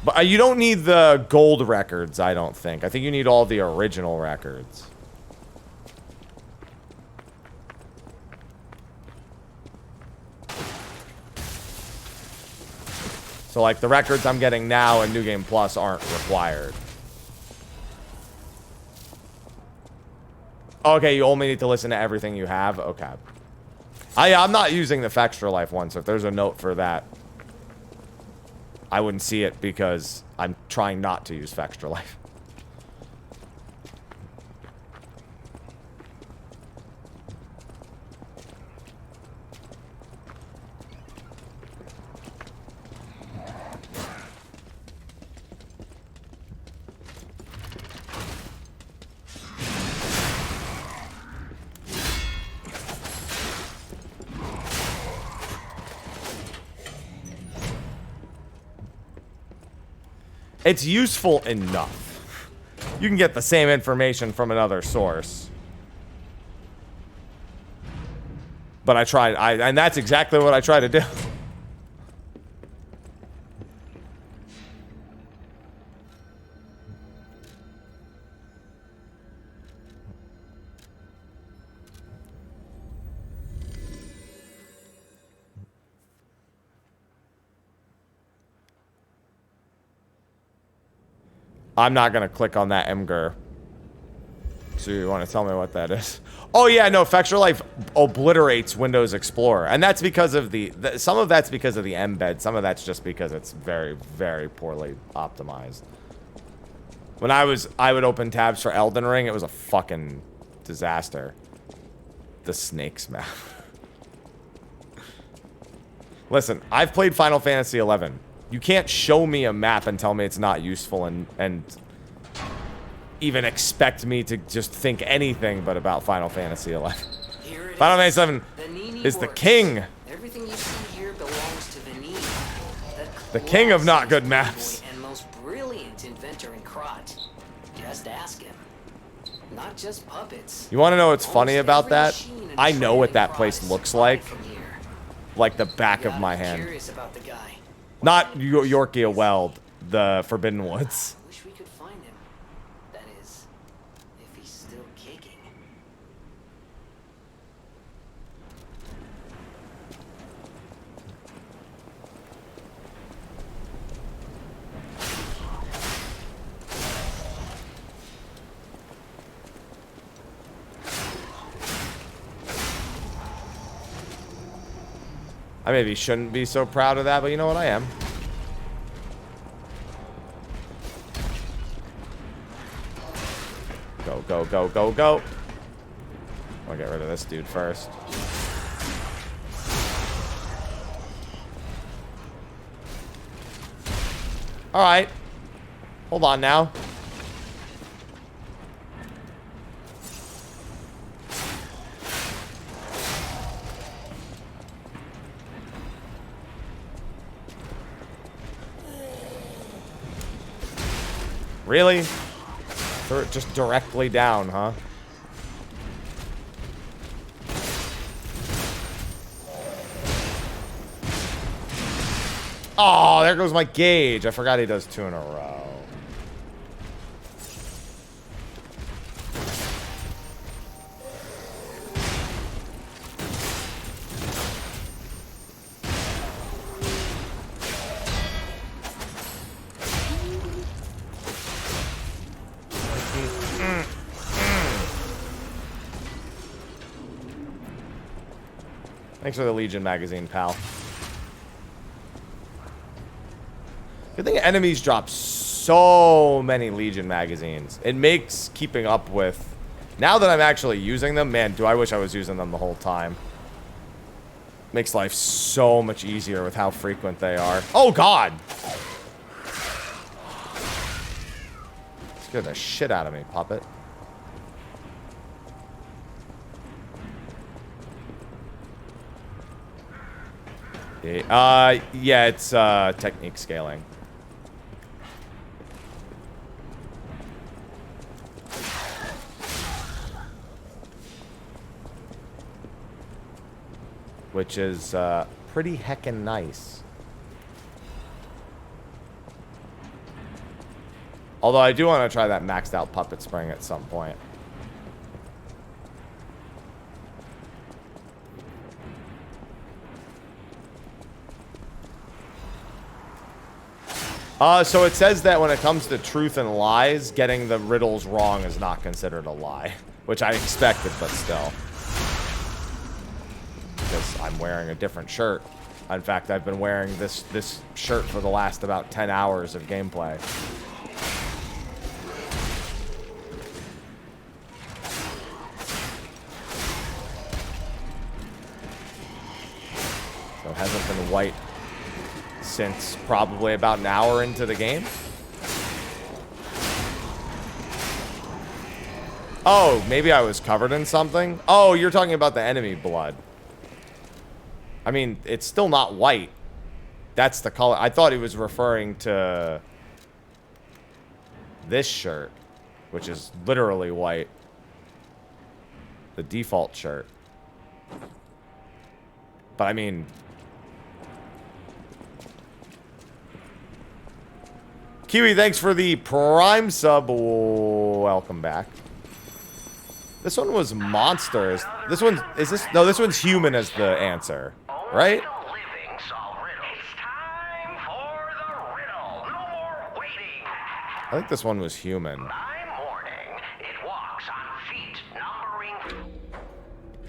But you don't need the gold records, I don't think. I think you need all the original records. So, like, the records I'm getting now in New Game Plus aren't required. Okay, you only need to listen to everything you have? Okay. I'm not using the Fextra Life one, so if there's a note for that, I wouldn't see it because I'm trying not to use Fextra Life. It's useful enough. You can get the same information from another source. But I tried, and that's exactly what I try to do. I'm not going to click on that Emger. So you want to tell me what that is? Oh, yeah, no, Fextra Life obliterates Windows Explorer. And that's because of some of that's because of the embed. Some of that's just because it's very, very poorly optimized. When I would open tabs for Elden Ring, it was a fucking disaster. The snakes map. Listen, I've played Final Fantasy XI. You can't show me a map and tell me it's not useful and even expect me to just think anything but about Final Fantasy XI. Final Fantasy VII is the king. Everything you see here belongs to Vanini. The king of not good maps. And most brilliant inventor in Krot. Just ask him. Not just puppets. You want to know what's funny about that? I know what that place looks like. Like the back of my hand. About the guy. Not Yorkia Weld, the Forbidden Woods. I wish we could find him. That is, if he's still kicking. I maybe shouldn't be so proud of that, but you know what? I am. Go, go, go, go, go. I'll get rid of this dude first. Alright. Hold on now. Really? Just directly down, huh? Oh, there goes my gauge. I forgot he does 2 in a row. Thanks for the Legion magazine, pal. Good thing enemies drop so many Legion magazines. It makes keeping up with... Now that I'm actually using them, man, do I wish I was using them the whole time. Makes life so much easier with how frequent they are. Oh, God! Scared the shit out of me, puppet. Yeah, it's technique scaling. Which is pretty heckin' nice. Although I do want to try that maxed out puppet spring at some point. So it says that when it comes to truth and lies, getting the riddles wrong is not considered a lie. Which I expected, but still. Because I'm wearing a different shirt. In fact, I've been wearing this shirt for the last about 10 hours of gameplay. So it hasn't been white since probably about an hour into the game. Oh, maybe I was covered in something? Oh, you're talking about the enemy blood. I mean, it's still not white. That's the color. I thought he was referring to this shirt, which is literally white. The default shirt. But I mean... Kiwi, thanks for the Prime sub. Welcome back. This one was monsters. This one is this? No, this one's human as the answer, right? I think this one was human.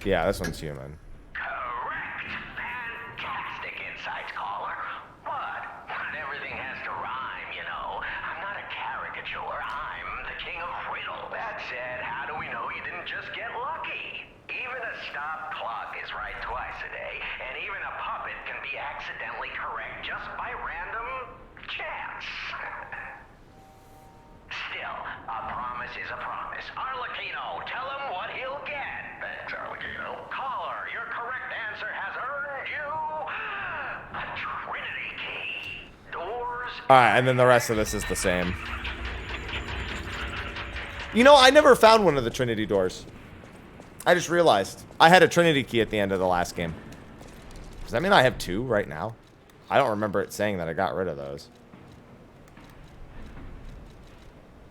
Yeah, this one's human. Alright, and then the rest of this is the same. You know, I never found one of the Trinity doors. I just realized. I had a Trinity key at the end of the last game. Does that mean I have 2 right now? I don't remember it saying that I got rid of those.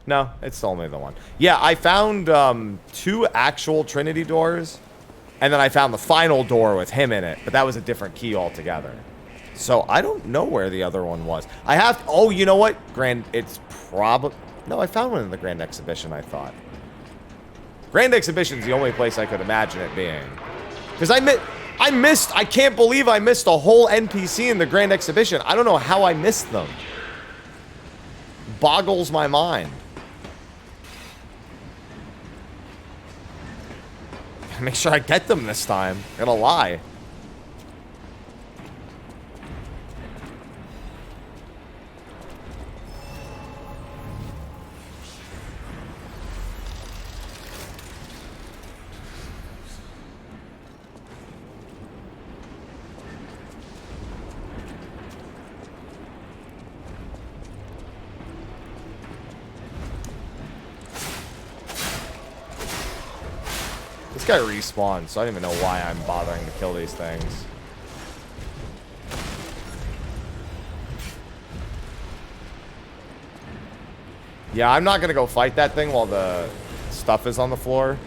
No, it's only the one. Yeah, I found 2 actual Trinity doors. And then I found the final door with him in it. But that was a different key altogether. So I don't know where the other one was. I have... Oh, you know what? It's probably... No, I found one in the Grand Exhibition, I thought. Grand Exhibition's the only place I could imagine it being. Because I missed... I can't believe I missed a whole NPC in the Grand Exhibition. I don't know how I missed them. Boggles my mind. Gotta make sure I get them this time. Gotta lie. This guy respawns, so I don't even know why I'm bothering to kill these things. Yeah, I'm not gonna go fight that thing while the stuff is on the floor.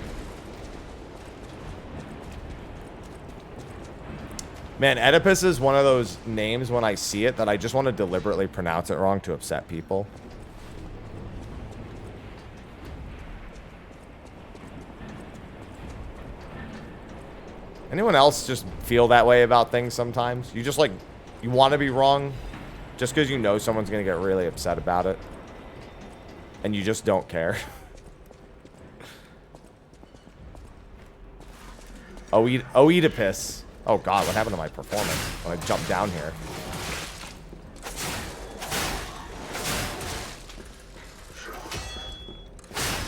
Man, Oedipus is one of those names when I see it that I just want to deliberately pronounce it wrong to upset people. Anyone else just feel that way about things sometimes? You just like, you want to be wrong just because you know someone's going to get really upset about it. And you just don't care. Oedipus. Oh god, what happened to my performance when I jumped down here?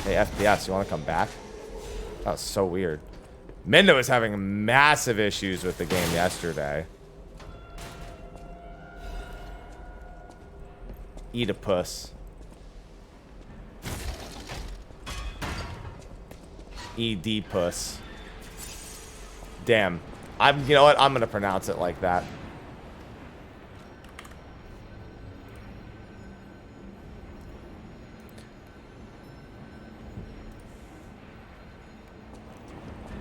Hey, FPS, you want to come back? That was so weird. Mendo was having massive issues with the game yesterday. Oedipus. Oedipus. Damn. You know what? I'm gonna pronounce it like that.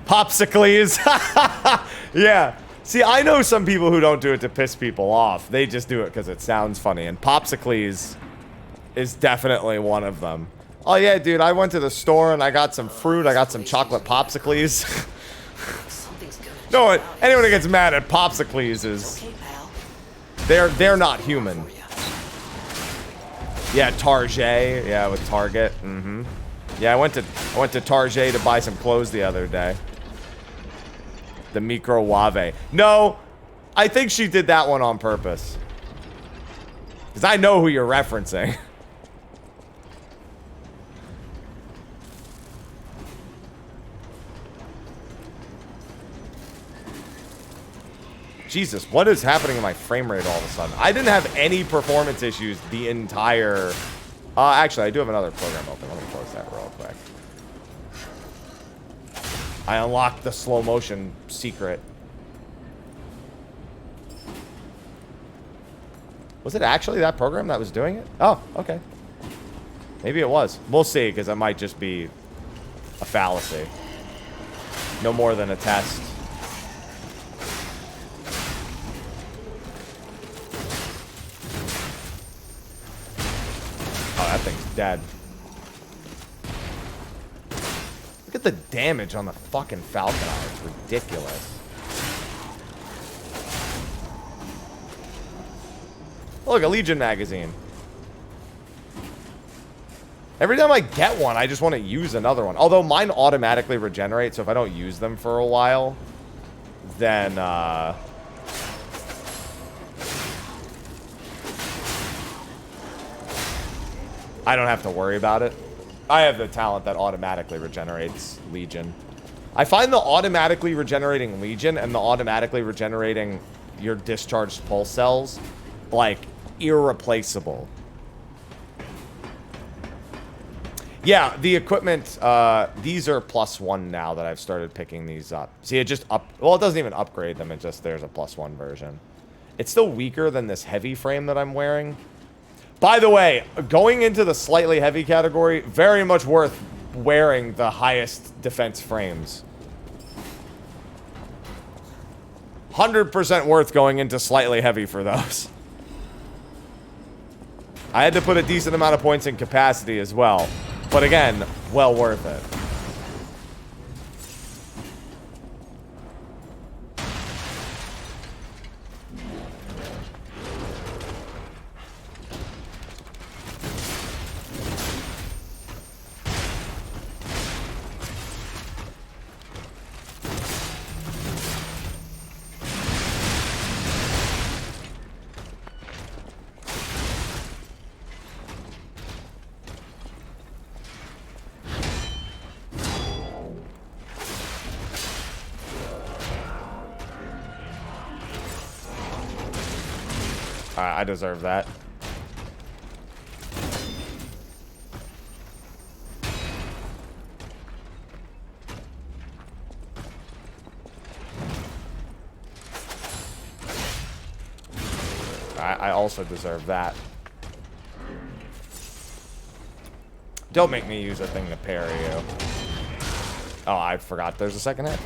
Popsicles. Yeah. See, I know some people who don't do it to piss people off. They just do it because it sounds funny. And Popsicles is definitely one of them. Oh yeah, dude. I went to the store and I got some fruit. I got some chocolate Popsicles. No, anyone who gets mad at Popsicles is... They're not human. Yeah, Target. Yeah, with Target. Mm-hmm. Yeah, I went to Target to buy some clothes the other day. The microwave. No, I think she did that one on purpose. Because I know who you're referencing. Jesus, what is happening in my frame rate all of a sudden? I didn't have any performance issues the entire... actually, I do have another program open. Let me close that real quick. I unlocked the slow motion secret. Was it actually that program that was doing it? Oh, okay. Maybe it was. We'll see, because it might just be a fallacy. No more than a test. Oh, that thing's dead. Look at the damage on the fucking Falcon Eye. It's ridiculous. Oh, look, a Legion magazine. Every time I get one, I just want to use another one. Although mine automatically regenerate, so if I don't use them for a while, then, I don't have to worry about it. I have the talent that automatically regenerates Legion. I find the automatically regenerating Legion and the automatically regenerating your discharged pulse cells, like, irreplaceable. Yeah, the equipment, these are +1 now that I've started picking these up. See, it just well, it doesn't even upgrade them, it just, there's a +1 version. It's still weaker than this heavy frame that I'm wearing. By the way, going into the slightly heavy category, very much worth wearing the highest defense frames. 100% worth going into slightly heavy for those. I had to put a decent amount of points in capacity as well. But again, well worth it. I deserve that. I also deserve that. Don't make me use a thing to parry you. Oh, I forgot there's a second hit.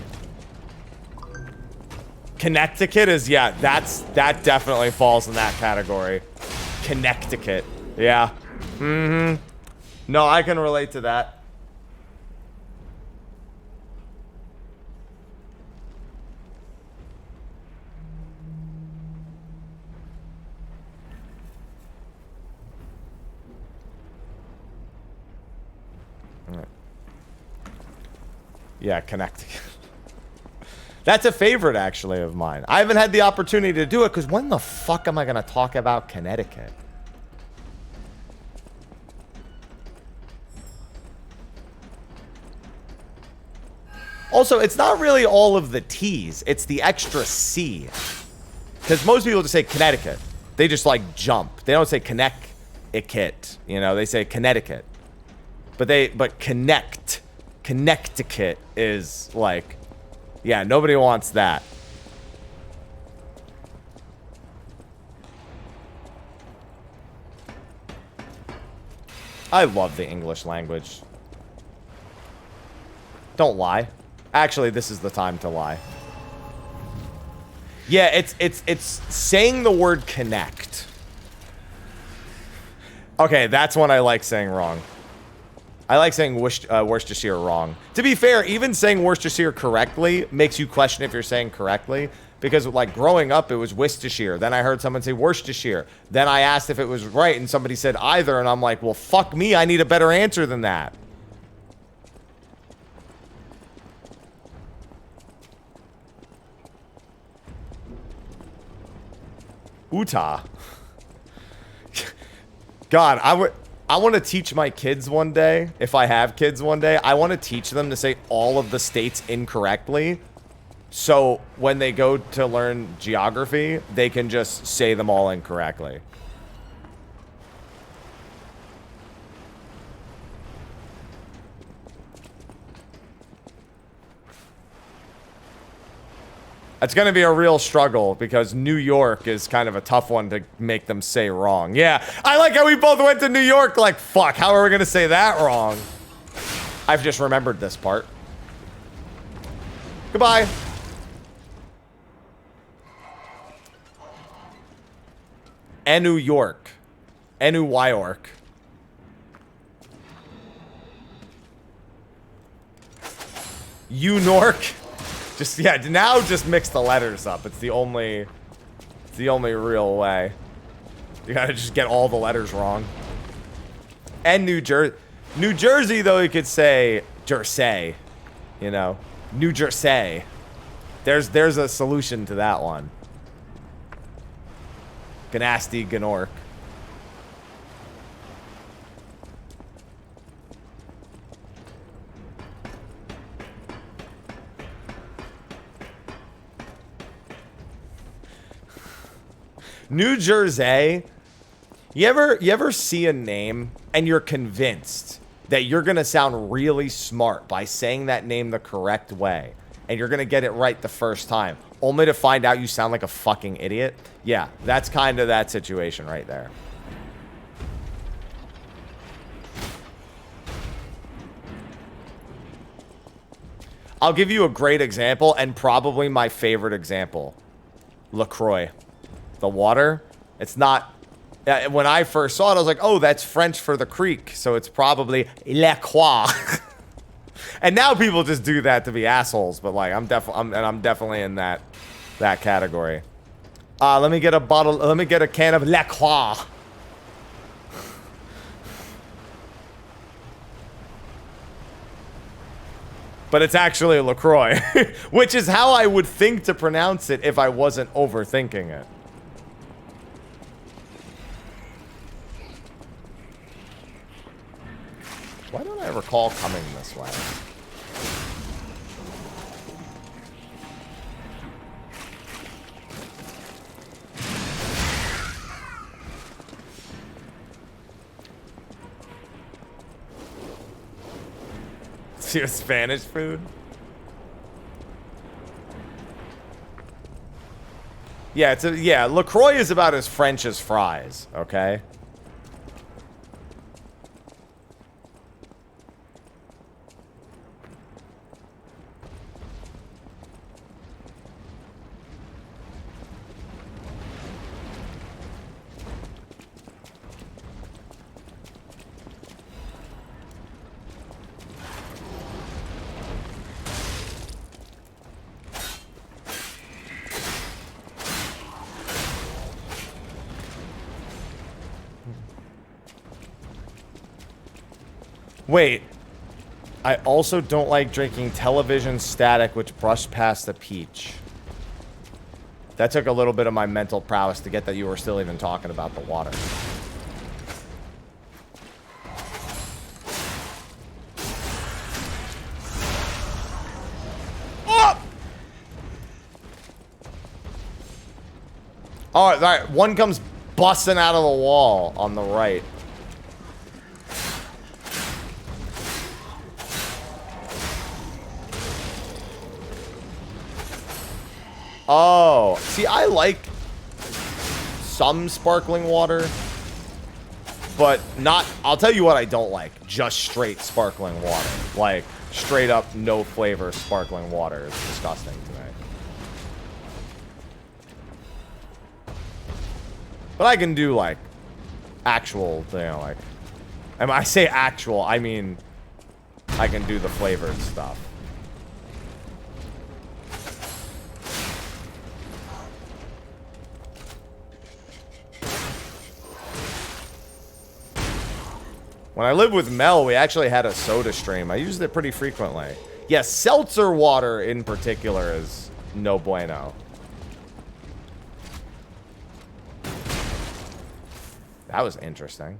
Connecticut is, yeah, that definitely falls in that category. Connecticut. Yeah. Mm-hmm. No, I can relate to that. Yeah, Connecticut. That's a favorite, actually, of mine. I haven't had the opportunity to do it, because when the fuck am I going to talk about Connecticut? Also, it's not really all of the T's. It's the extra C. Because most people just say Connecticut. They just, like, jump. They don't say Connecticut. You know, they say Connecticut. But Connecticut is, like... Yeah, nobody wants that. I love the English language. Don't lie. Actually, this is the time to lie. Yeah, it's saying the word connect. Okay, that's one I like saying wrong. I like saying Worcestershire wrong. To be fair, even saying Worcestershire correctly makes you question if you're saying correctly. Because, like, growing up, it was Worcestershire. Then I heard someone say Worcestershire. Then I asked if it was right, and somebody said either. And I'm like, well, fuck me. I need a better answer than that. Utah. God, I want to teach my kids one day, if I have kids one day, I want to teach them to say all of the states incorrectly. So when they go to learn geography, they can just say them all incorrectly. It's going to be a real struggle because New York is kind of a tough one to make them say wrong. Yeah, I like how we both went to New York like, fuck, how are we going to say that wrong? I've just remembered this part. Goodbye. New York. York. Nork. Just, yeah, now just mix the letters up. It's the only real way. You gotta just get all the letters wrong. And New Jersey, though, you could say Jersey. You know, New Jersey. There's a solution to that one. Ganasty, Ganork. New Jersey. You ever see a name and you're convinced that you're gonna sound really smart by saying that name the correct way, and you're gonna get it right the first time, only to find out you sound like a fucking idiot? Yeah, that's kind of that situation right there. I'll give you a great example, and probably my favorite example. LaCroix. The water. It's not... when I first saw it, I was like, oh, that's French for the creek, so it's probably La Croix. And now people just do that to be assholes, but like, I'm definitely in that category. Let me get a can of La Croix. But it's actually LaCroix, which is how I would think to pronounce it if I wasn't overthinking it. Why don't I recall coming this way? It's your Spanish food? Yeah, yeah, LaCroix is about as French as fries, okay? Wait. I also don't like drinking television static which brushed past the peach. That took a little bit of my mental prowess to get that you were still even talking about the water. Oh! All right, one comes busting out of the wall on the right. Oh, see, I like some sparkling water, but not, I'll tell you what I don't like, just straight sparkling water. Like, straight up, no flavor sparkling water is disgusting to me. But I can do, like, actual, you know, like, and I say actual, I mean, I can do the flavored stuff. When I lived with Mel, we actually had a soda stream. I used it pretty frequently. Yeah, seltzer water in particular is no bueno. That was interesting.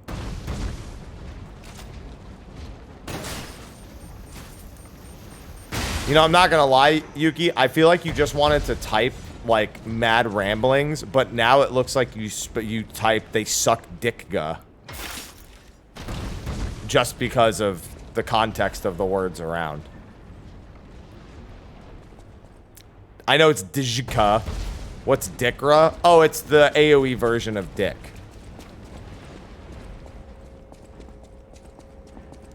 You know, I'm not gonna lie, Yuki. I feel like you just wanted to type, like, mad ramblings, but now it looks like you typed, they suck dick-ga. Just because of the context of the words around. I know it's Dijka. What's Dikra? Oh, it's the AoE version of Dick.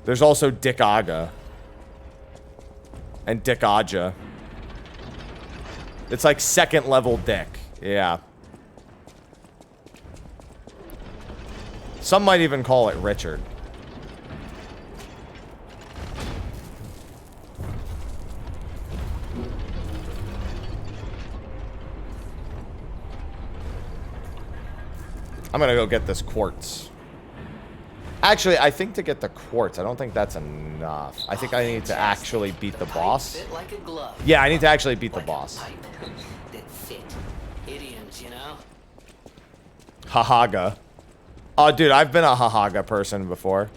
There's also Dickaga. And Dickaja. It's like second level Dick. Yeah. Some might even call it Richard. I'm gonna go get this quartz. Actually, I think to get the quartz, I don't think that's enough. I think I need to actually beat the boss. Yeah, I need to actually beat the boss. Idioms, you know? Hahaga. Oh, dude, I've been a Hahaga person before.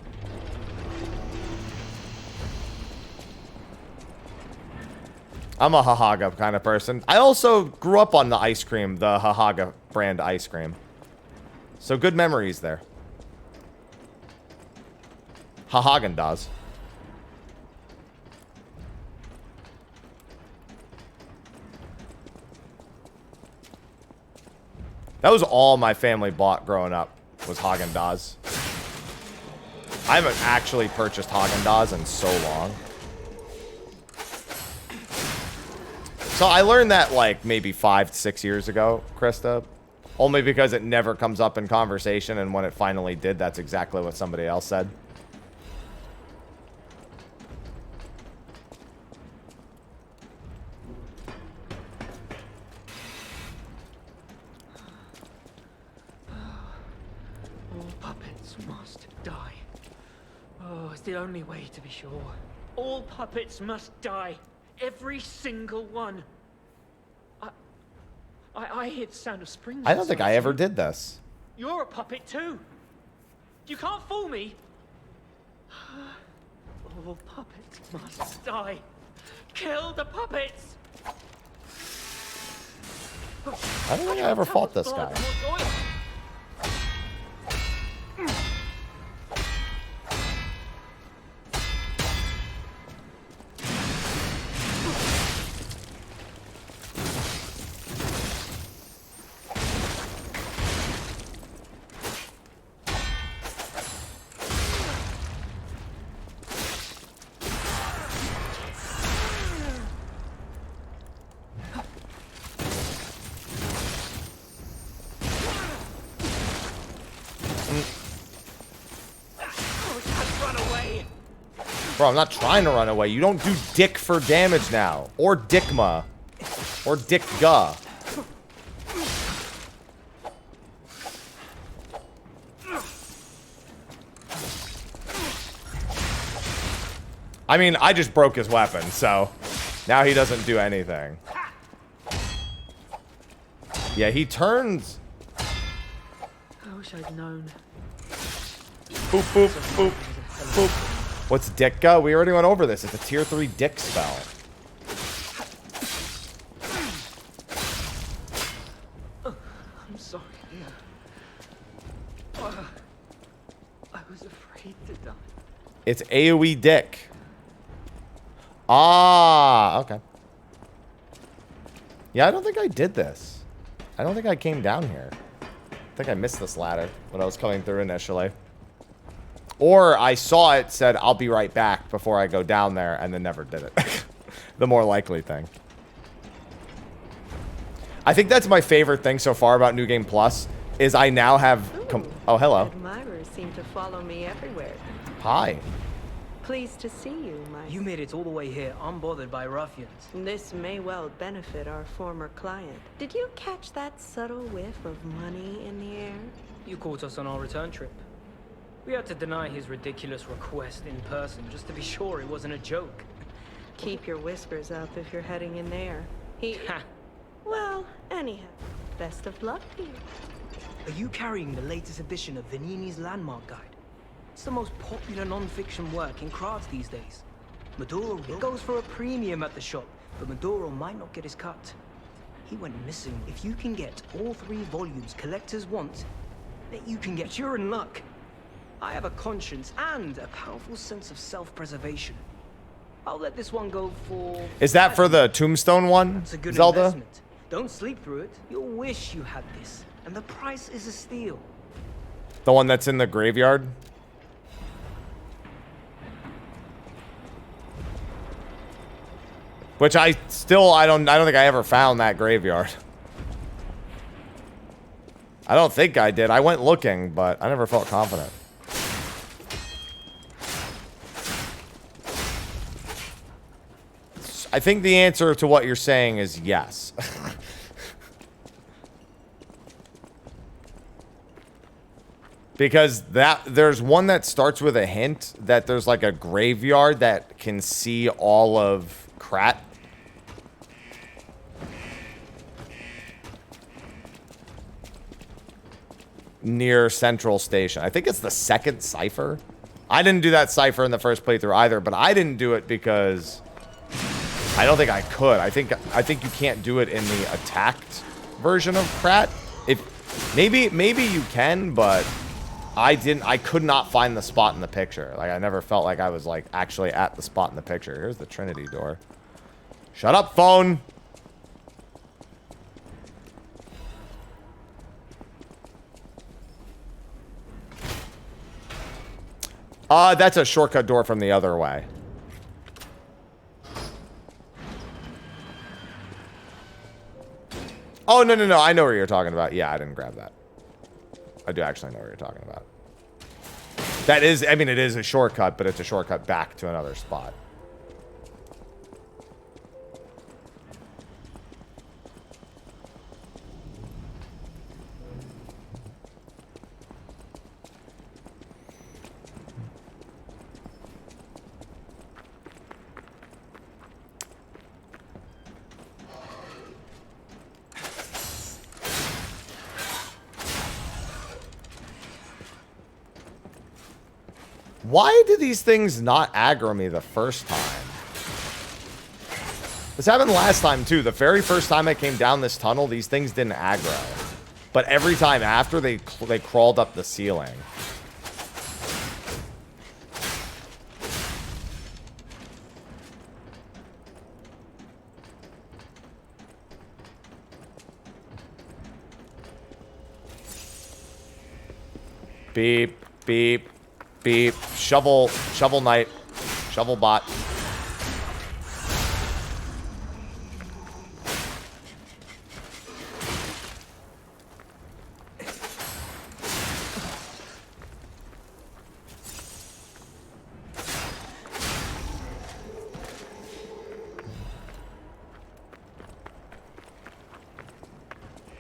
I'm a Hahaga kind of person. I also grew up on the ice cream, the Hahaga brand ice cream. So good memories there. Haagen-Dazs. That was all my family bought growing up, was Haagen-Dazs. I haven't actually purchased Haagen-Dazs in so long. So I learned that like maybe 5 to 6 years ago, Krista. Only because it never comes up in conversation, and when it finally did, that's exactly what somebody else said. All puppets must die. Oh, it's the only way to be sure. All puppets must die. Every single one. I hear the sound of springs. I don't think I ever did this. You're a puppet too. You can't fool me. All puppets must die. Kill the puppets. I don't think I ever fought this guy. Bro, I'm not trying to run away. You don't do dick for damage now. Or dickma. Or dickga. I mean, I just broke his weapon, so now he doesn't do anything. Yeah, he turns. I wish I'd known. Boop, boop, boop, boop. What's Dickga? We already went over this. It's a tier 3 dick spell. I'm sorry. I was afraid to die. It's AoE dick. Ah, okay. Yeah, I don't think I did this. I don't think I came down here. I think I missed this ladder when I was coming through initially. Or I saw it, said, I'll be right back before I go down there, and then never did it. The more likely thing. I think that's my favorite thing so far about New Game Plus, is I now have... oh, hello. Admirers seem to follow me everywhere. Hi. Pleased to see you, my... You made it all the way here, unbothered by ruffians. This may well benefit our former client. Did you catch that subtle whiff of money in the air? You caught us on our return trip. We had to deny his ridiculous request in person, just to be sure it wasn't a joke. Keep your whiskers up if you're heading in there. Well, anyhow, best of luck to you. Are you carrying the latest edition of Vanini's Landmark Guide? It's the most popular non-fiction work in crafts these days. Maduro goes for a premium at the shop, but Maduro might not get his cut. He went missing. If you can get all 3 volumes collectors want, then you can get... You're in luck. I have a conscience and a powerful sense of self-preservation. I'll let this one go for... Is that for the Tombstone one, It's a good Zelda? investment. Don't sleep through it. You'll wish you had this. And the price is a steal. The one that's in the graveyard? Which I don't think I ever found that graveyard. I don't think I did. I went looking, but I never felt confident. I think the answer to what you're saying is yes. Because there's one that starts with a hint that there's like a graveyard that can see all of Krat. Near Central Station. I think it's the second cipher. I didn't do that cipher in the first playthrough either, but I didn't do it because I don't think I could. I think you can't do it in the attacked version of Krat. Maybe you can, but I could not find the spot in the picture. Like, I never felt like I was like actually at the spot in the picture. Here's the Trinity door. Shut up, phone. That's a shortcut door from the other way. Oh, no. I know what you're talking about. Yeah, I didn't grab that. I do actually know what you're talking about. That is, I mean, it is a shortcut, but it's a shortcut back to another spot. Why did these things not aggro me the first time? This happened last time, too. The very first time I came down this tunnel, these things didn't aggro. But every time after, they crawled up the ceiling. Beep, beep. Beep. Shovel knight. Shovel bot.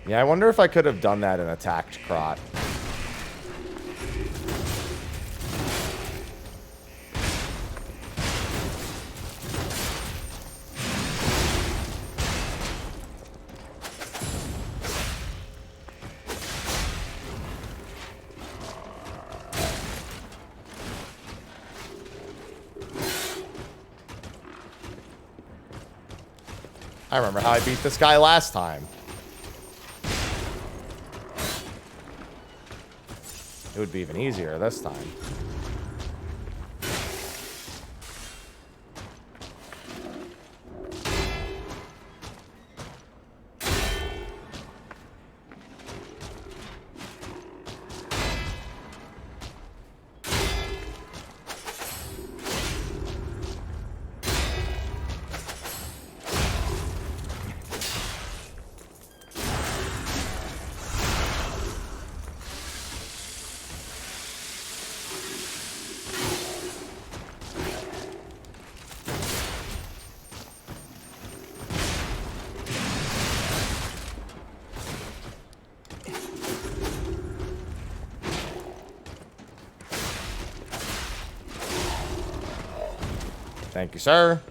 Yeah, I wonder if I could have done that and attacked Krot. I remember how I beat this guy last time. It would be even easier this time. Thank you, sir.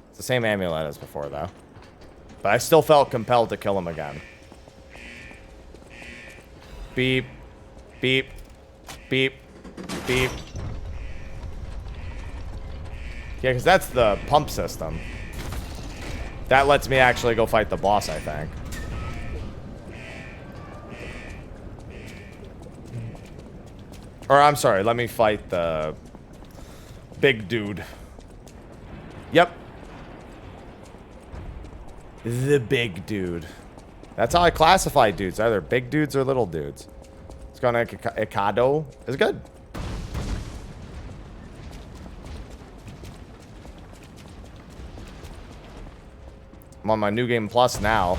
It's the same amulet as before, though. But I still felt compelled to kill him again. Beep. Beep. Beep. Beep. Yeah, because that's the pump system. That lets me actually go fight the boss, I think. Or, I'm sorry, let me fight the big dude. Yep. The big dude. That's how I classify dudes. Either big dudes or little dudes. It's gonna Ikado is good. I'm on my New Game Plus now.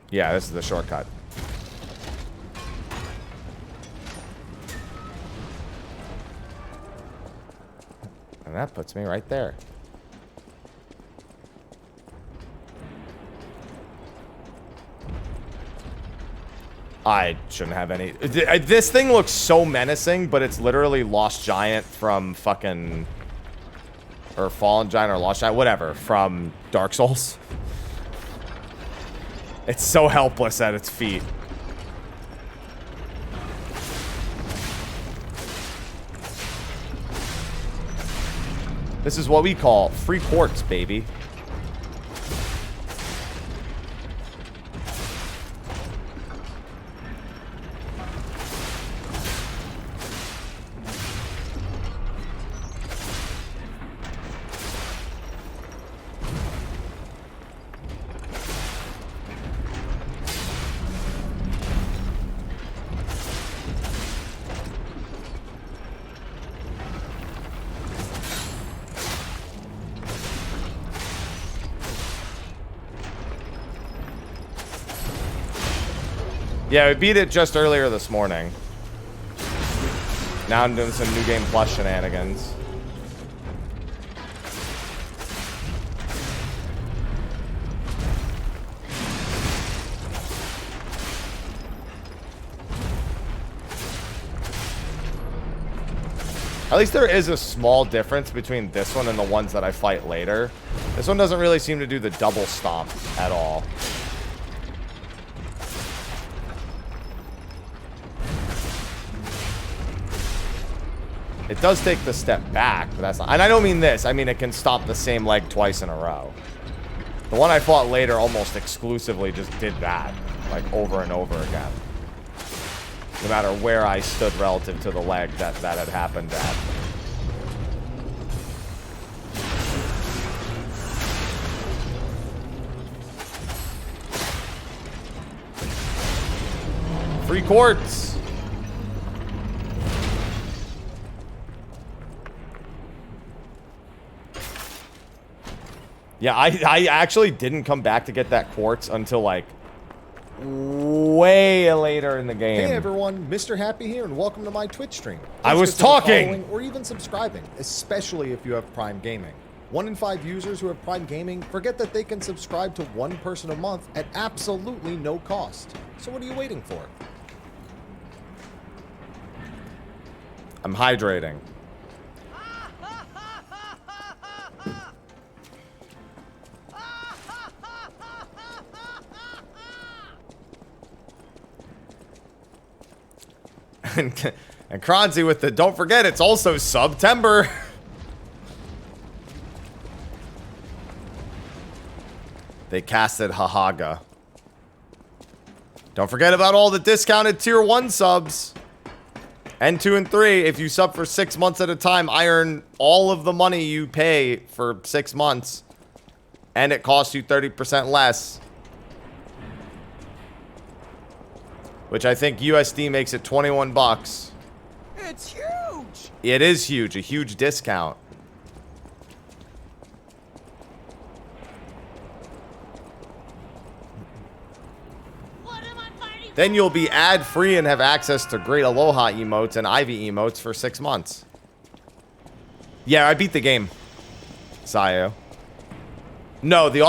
Yeah, this is the shortcut. And that puts me right there. I shouldn't have any... This thing looks so menacing, but it's literally Lost Giant from fucking... Or Fallen Giant or Lost Giant, whatever, from Dark Souls. It's so helpless at its feet. This is what we call free quartz, baby. Yeah, we beat it just earlier this morning. Now I'm doing some New Game Plus shenanigans. At least there is a small difference between this one and the ones that I fight later. This one doesn't really seem to do the double stomp at all. It does take the step back, but that's not... And I don't mean this. I mean it can stomp the same leg twice in a row. The one I fought later almost exclusively just did that. Like, over and over again. No matter where I stood relative to the leg that had happened at. Free quartz! Yeah, I actually didn't come back to get that quartz until, like, way later in the game. Hey everyone, Mr. Happy here, and welcome to my Twitch stream. I Please was consider talking! following or even subscribing, especially if you have Prime Gaming. 1 in 5 users who have Prime Gaming forget that they can subscribe to one person a month at absolutely no cost. So what are you waiting for? I'm hydrating. And Kronzy with the, don't forget, it's also September. They casted Hahaga. Don't forget about all the discounted tier 1 subs. And 2 and 3, if you sub for 6 months at a time, I earn all of the money you pay for 6 months. And it costs you 30% less. Which I think USD makes it 21 bucks. It's huge! It is huge, a huge discount. Then you'll be ad-free and have access to great Aloha emotes and Ivy emotes for 6 months. Yeah, I beat the game, Sayo. No, the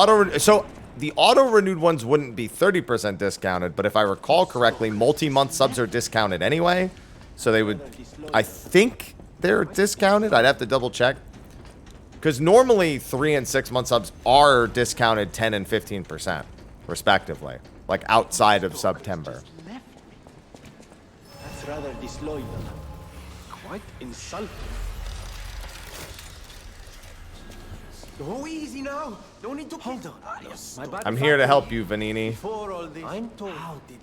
auto-renewed ones wouldn't be 30% discounted, but if I recall correctly, multi-month subs are discounted anyway. So they would, I think they're discounted. I'd have to double check. Because normally 3 and 6 month subs are discounted 10 and 15%, respectively. Like outside of September. That's rather disloyal. Quite insulting. Oh, easy now. No need to hold on. My bad. I'm here to help you, Vanini. Before all this, I'm told. How did?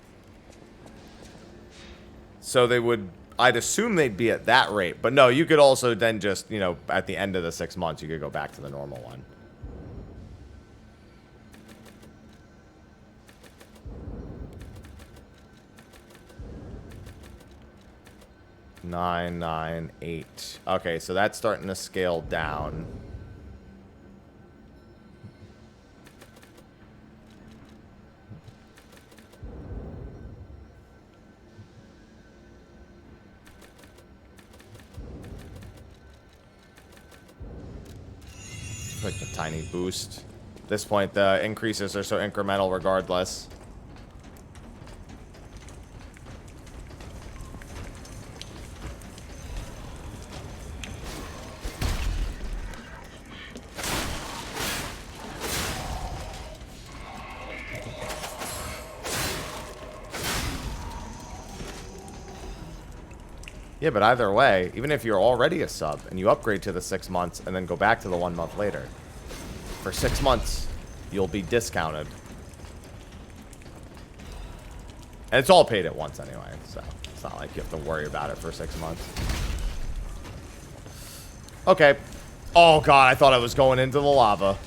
So they would, I'd assume they'd be at that rate. But no, you could also then just, you know, at the end of the 6 months, you could go back to the normal one. Nine, 9, 8. Okay, so that's starting to scale down. Like a tiny boost. At this point, the increases are so incremental regardless. Yeah, but either way, even if you're already a sub and you upgrade to the 6 months and then go back to the 1 month later, for 6 months, you'll be discounted. And it's all paid at once anyway, so it's not like you have to worry about it for 6 months. Okay. Oh god, I thought I was going into the lava.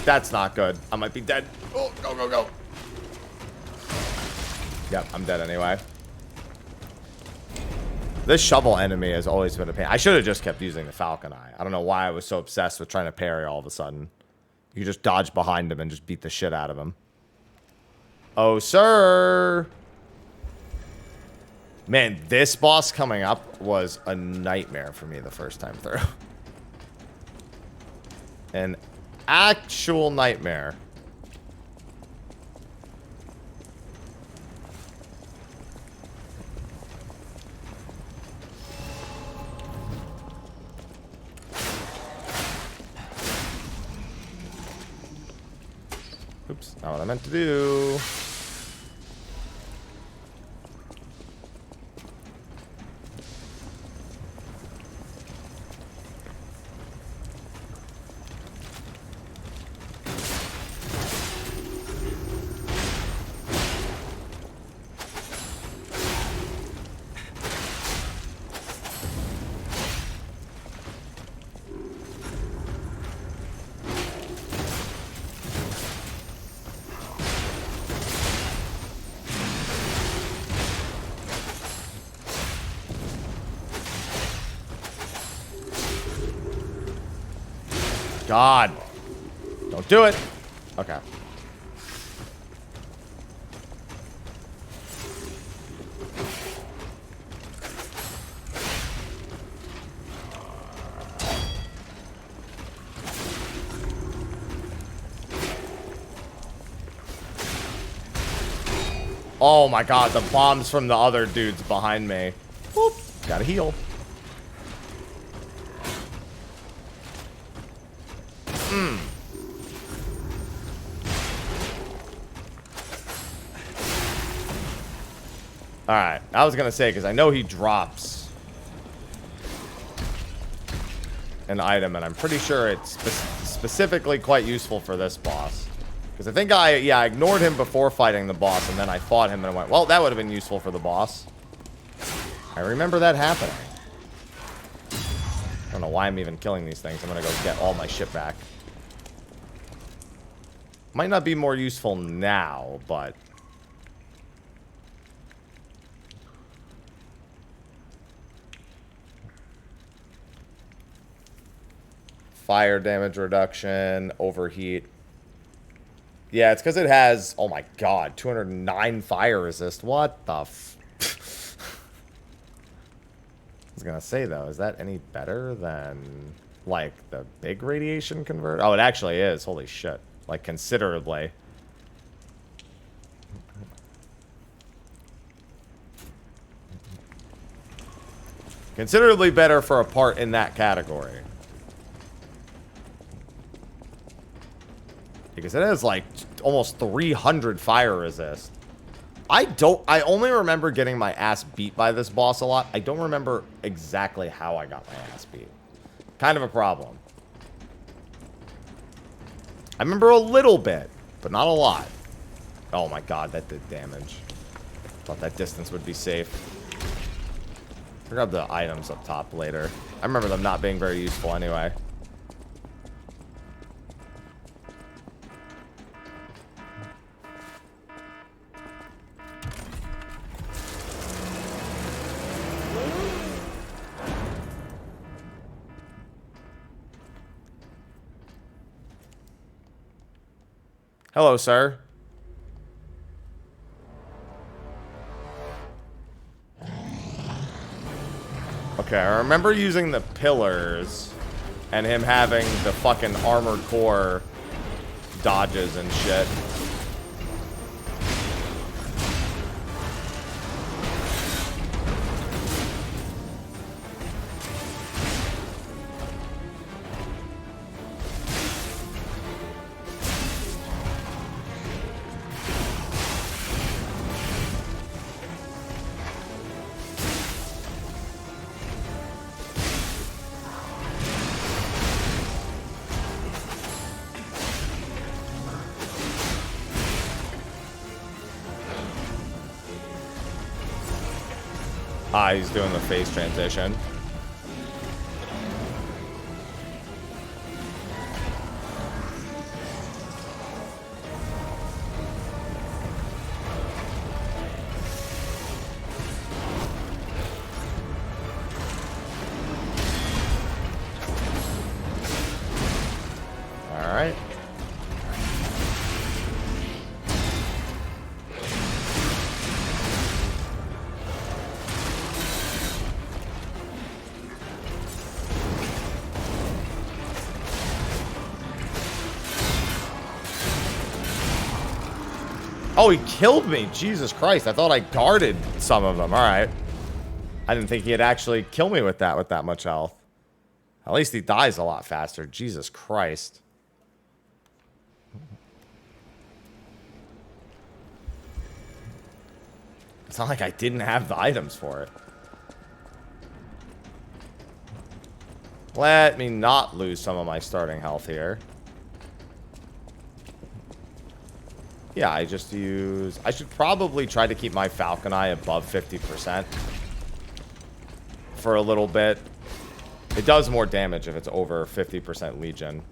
That's not good. I might be dead. Oh, go, go, go. Yep, I'm dead anyway. This shovel enemy has always been a pain. I should have just kept using the Falcon Eye. I don't know why I was so obsessed with trying to parry all of a sudden. You just dodge behind him and just beat the shit out of him. Oh, sir. Man, this boss coming up was a nightmare for me the first time through. An actual nightmare. Oops, not what I meant to do. God. Don't do it. Okay. Oh my god, the bombs from the other dudes behind me. Whoop. Gotta heal. Alright, I was gonna say, because I know he drops an item, and I'm pretty sure it's specifically quite useful for this boss. Because I think I ignored him before fighting the boss, and then I fought him and I went, well, that would have been useful for the boss. I remember that happening. I don't know why I'm even killing these things. I'm gonna go get all my shit back. Might not be more useful now, but... Fire damage reduction, overheat. Yeah, it's because it has, oh my god, 209 fire resist. What the f... I was gonna say, though, is that any better than, like, the big radiation convert? Oh, it actually is. Holy shit. Like, considerably. Considerably better for a part in that category. Because it has like almost 300 fire resist. I only remember getting my ass beat by this boss a lot. I don't remember exactly how I got my ass beat. Kind of a problem. I remember a little bit, but not a lot. Oh my god, that did damage. Thought that distance would be safe. I'll grab the items up top later. I remember them not being very useful anyway. Hello, sir. Okay, I remember using the pillars and him having the fucking armored core dodges and shit. Ah, he's doing the face transition. All right. Oh, he killed me. Jesus Christ. I thought I guarded some of them. All right. I didn't think he'd actually kill me with that much health. At least he dies a lot faster. Jesus Christ. It's not like I didn't have the items for it. Let me not lose some of my starting health here. Yeah, I just use... I should probably try to keep my Falcon Eye above 50% for a little bit. It does more damage if it's over 50% Legion.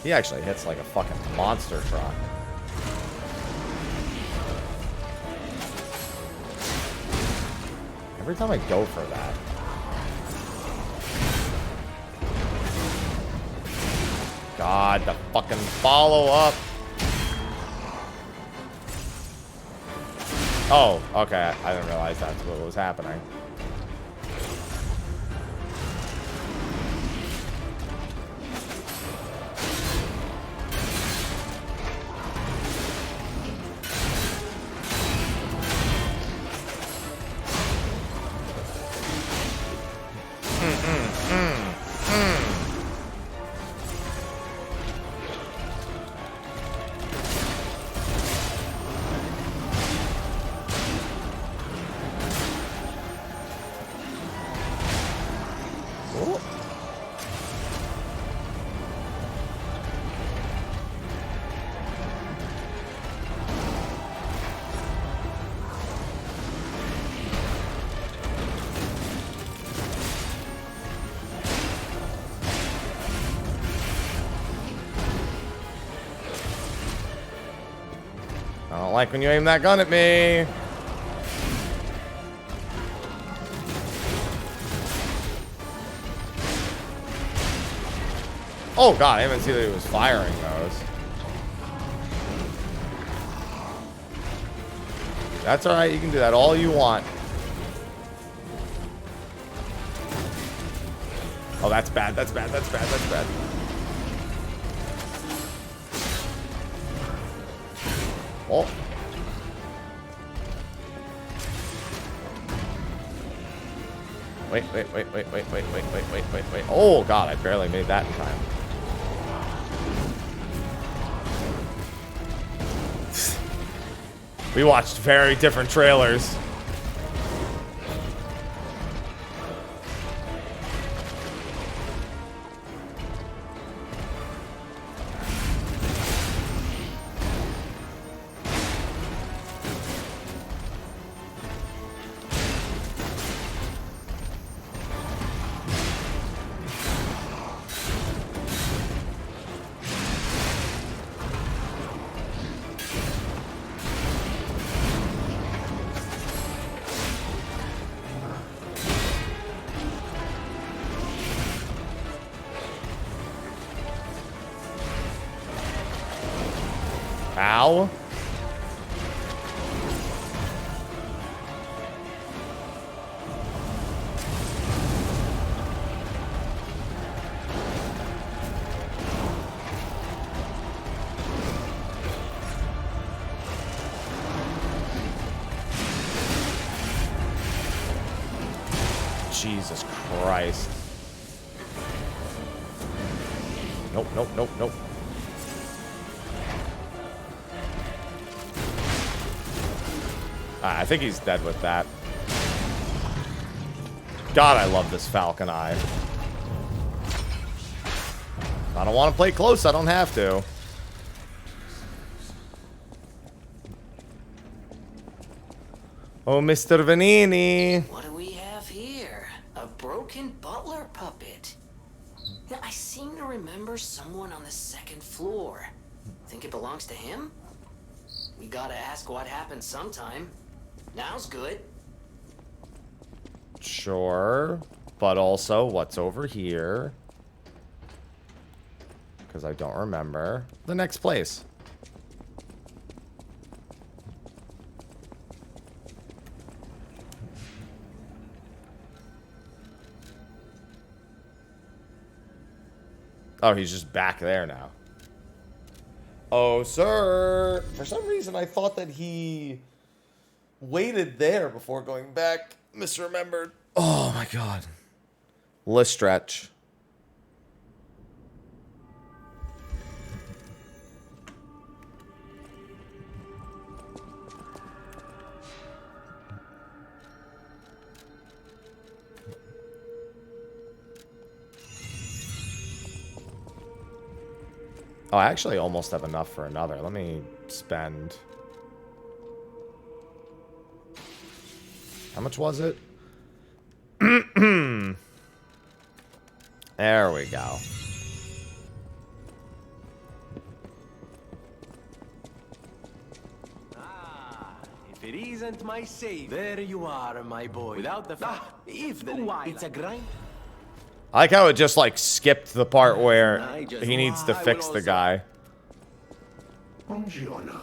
He actually hits like a fucking monster truck. Every time I go for that. God, the fucking follow-up. Oh, okay. I didn't realize that's what was happening. I don't like when you aim that gun at me. Oh god, I didn't see that he was firing those. That's alright, you can do that all you want. Oh, that's bad, that's bad, that's bad, that's bad. Oh. Wait. Oh god, I barely made that in time. We watched very different trailers. Ow. Jesus Christ. Nope. I think he's dead with that. God, I love this Falcon Eye. I don't want to play close, I don't have to. Oh, Mr. Vanini. What do we have here? A broken butler puppet. Yeah, I seem to remember someone on the second floor. Think it belongs to him? We gotta ask what happened sometime. Now's good. Sure. But also, what's over here? Because I don't remember. The next place. Oh, he's just back there now. Oh, sir. For some reason, I thought that he waited there before going back. Misremembered. Oh, my God. Let's stretch. Oh, I actually almost have enough for another. Let me spend... How much was it? There we go. If it isn't my save, there you are, my boy. Without the if the it's a grind. I like how it just like skipped the part where I just- he needs to I fix will the also- guy. Buongiorno.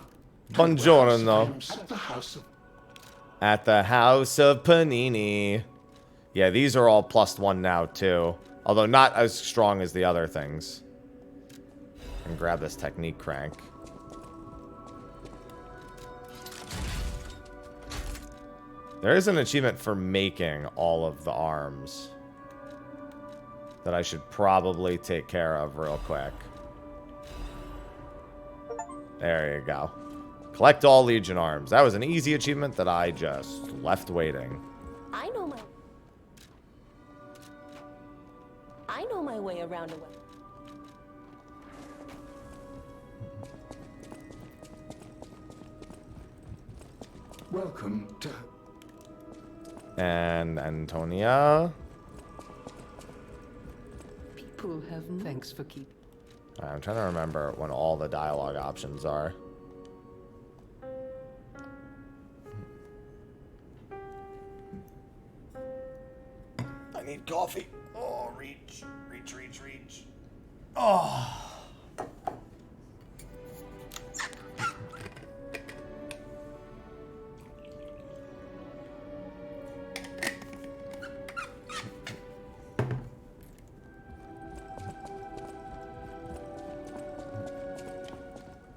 Buongiorno. At the house of... At the house of Panini. Yeah, these are all +1 now too. Although not as strong as the other things. And grab this technique crank. There is an achievement for making all of the arms that I should probably take care of real quick. There you go. Collect all Legion arms. That was an easy achievement that I just left waiting. I know my way around a way. Welcome to... And Antonia. People have... Thanks for keep. I'm trying to remember when all the dialogue options are. I need coffee. Oh, reach. Oh.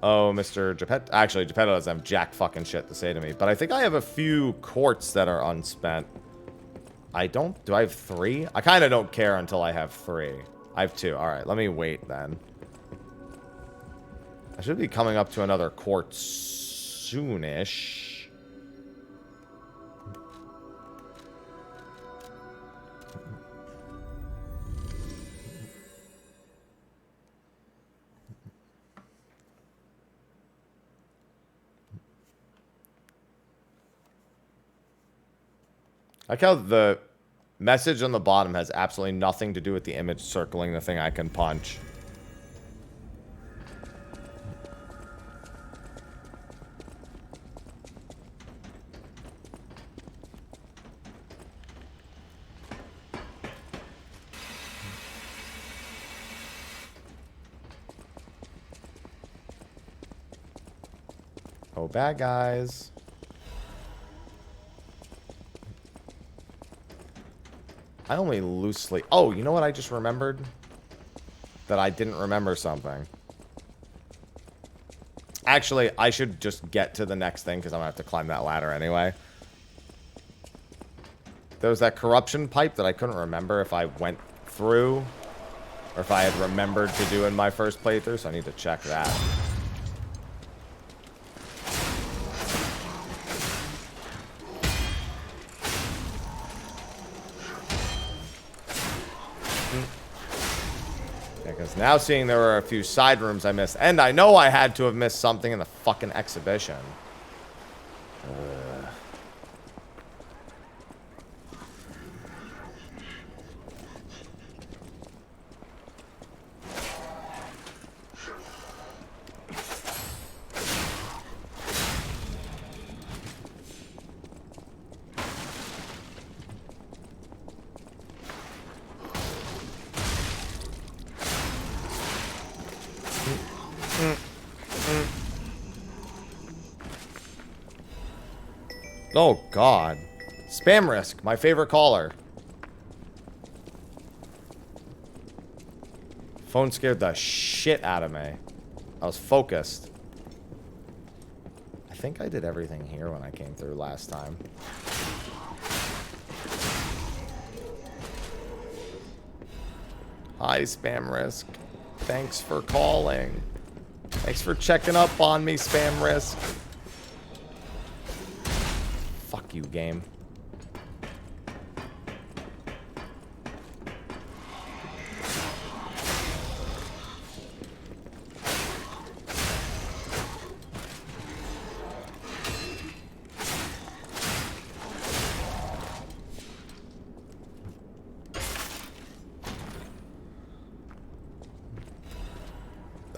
Oh, Mr. Geppetto. Actually, Geppetto doesn't have jack fucking shit to say to me. But I think I have a few quartz that are unspent. I don't... Do I have 3? I kind of don't care until I have 3. I have 2. Alright, let me wait then. I should be coming up to another quartz soonish. I like how the message on the bottom has absolutely nothing to do with the image circling the thing I can punch. Oh, bad guys. I only loosely... Oh, you know what I just remembered? That I didn't remember something. Actually, I should just get to the next thing because I'm going to have to climb that ladder anyway. There was that corruption pipe that I couldn't remember if I went through or if I had remembered to do in my first playthrough, so I need to check that. Because now seeing there were a few side rooms I missed. And I know I had to have missed something in the fucking exhibition. Oh, God. Spam Risk, my favorite caller. Phone scared the shit out of me. I was focused. I think I did everything here when I came through last time. Hi, Spam Risk. Thanks for calling. Thanks for checking up on me, Spam Risk. Fuck you, game.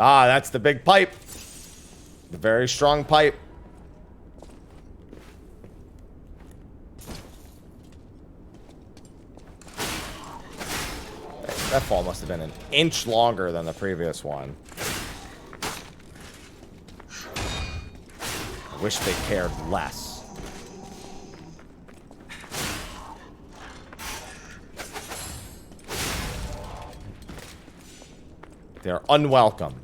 Ah, that's the big pipe. The very strong pipe. That fall must have been an inch longer than the previous one. I wish they cared less. They're unwelcome.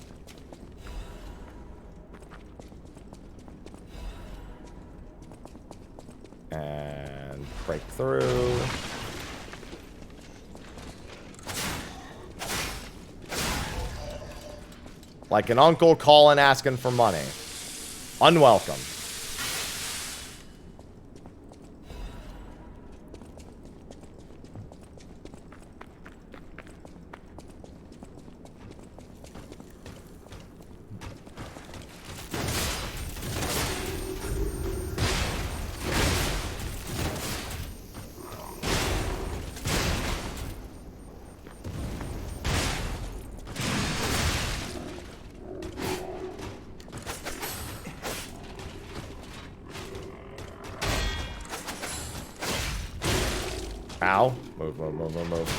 And break through. Like an uncle calling asking for money. Unwelcome. Ow. Move, move, move, move, move.